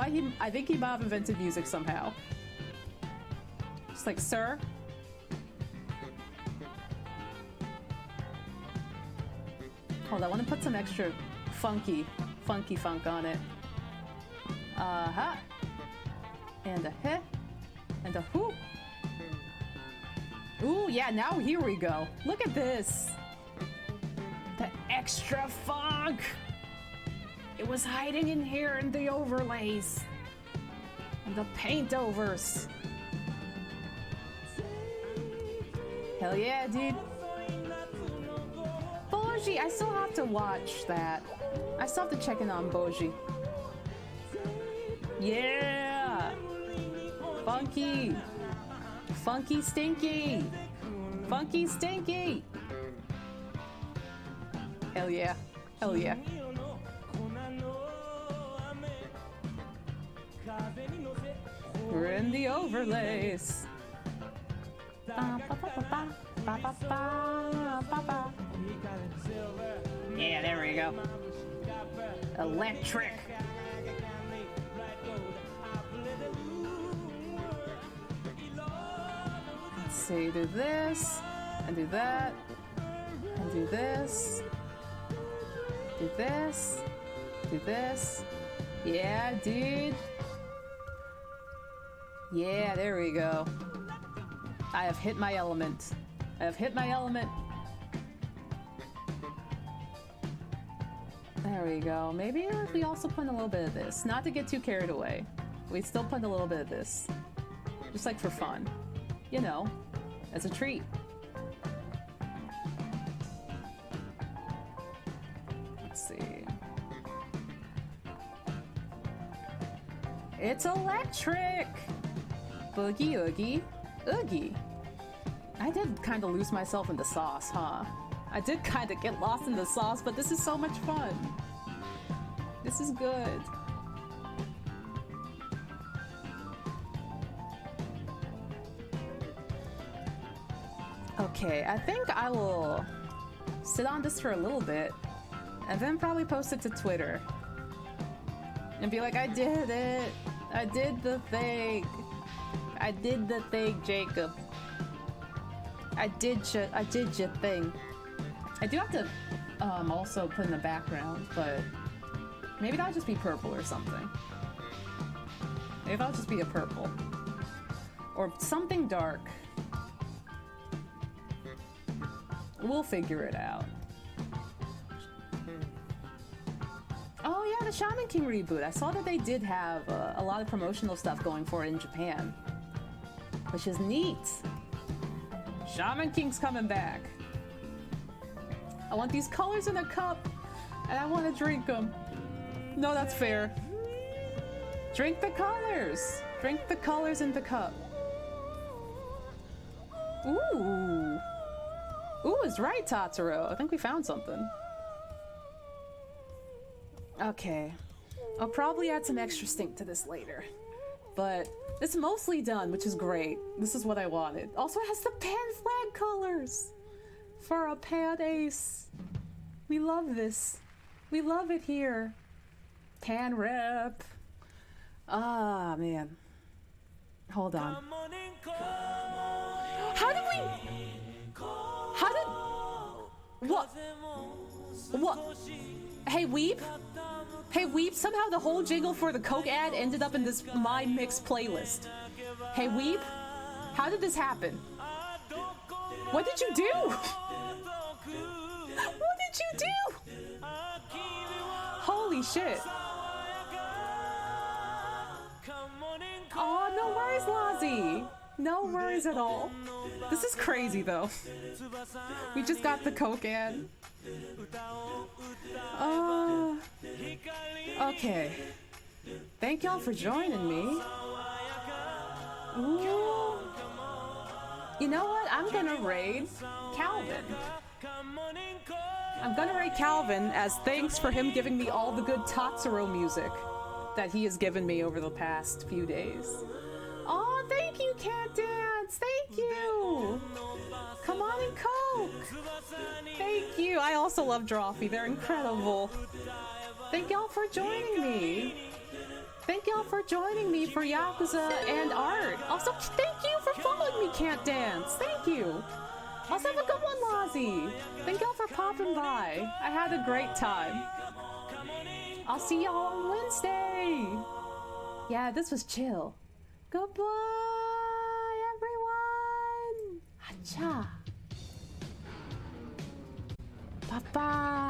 think he might have invented music somehow. Just like, sir. Hold on, I want to put some extra funky funk on it. And a heh. And a whoop. Ooh, yeah, now here we go. Look at this. The extra funk. It was hiding in here in the overlays. And the paint overs. Hell yeah, dude. Boji, I still have to watch that. I still have to check in on Boji. Yeah! Funky! Funky stinky! Funky stinky! Hell yeah. Hell yeah. We're in the overlays. Yeah, there we go. Electric. Let's see, do this, and do that, and do this, do this, do this. Yeah, dude. Yeah, there we go. I have hit my element. I have hit my element. There we go. Maybe if we also put in a little bit of this. Not to get too carried away. We still put in a little bit of this. Just like for fun. You know, as a treat. Let's see. It's electric! Boogie oogie. Oogie. I did kind of lose myself in the sauce, huh? I did kind of get lost in the sauce, but this is so much fun. This is good. Okay, I think I will sit on this for a little bit and then probably post it to Twitter and be like, I did it. I did the thing. I did the thing, Jacob. I did your thing. I do have to also put in the background, but maybe that'll just be purple or something. Maybe that'll just be a purple. Or something dark. We'll figure it out. Oh yeah, the Shaman King reboot. I saw that they did have a lot of promotional stuff going for it in Japan. Which is neat. Shaman King's coming back. I want these colors in a cup, and I want to drink them. No, that's fair. Drink the colors. Drink the colors in the cup. Ooh. Ooh, is right, Tatsuro. I think we found something. Okay. I'll probably add some extra stink to this later. But it's mostly done, which is great. This is what I wanted. Also, it has the Pan flag colors for a Pan ace. We love this. We love it here. Pan rep. Ah, man. Hold on. How did we... How did... What? What? Hey, Weep? Hey, Weep, somehow the whole jingle for the Coke ad ended up in this My Mix playlist. Hey, Weep, how did this happen? What did you do? What did you do? Holy shit. Oh, no worries, Lozzie. No worries at all. This is crazy, though. We just got the Coke ad. Okay. Thank y'all for joining me. Ooh. You know what? I'm gonna raid Calvin. I'm gonna raid Calvin as thanks for him giving me all the good Tatsuro music that he has given me over the past few days. Oh, thank you, Cat Dance! Thank you! Come on and Coke! Thank you! I also love Drawfee, they're incredible. Thank y'all for joining me! Thank y'all for joining me for Yakuza and art! Also, thank you for following me, Cat Dance! Thank you! Also have a good one, Lozzie! Thank y'all for popping by! I had a great time. I'll see y'all on Wednesday! Yeah, this was chill. Goodbye, everyone. Hacha. Bye bye.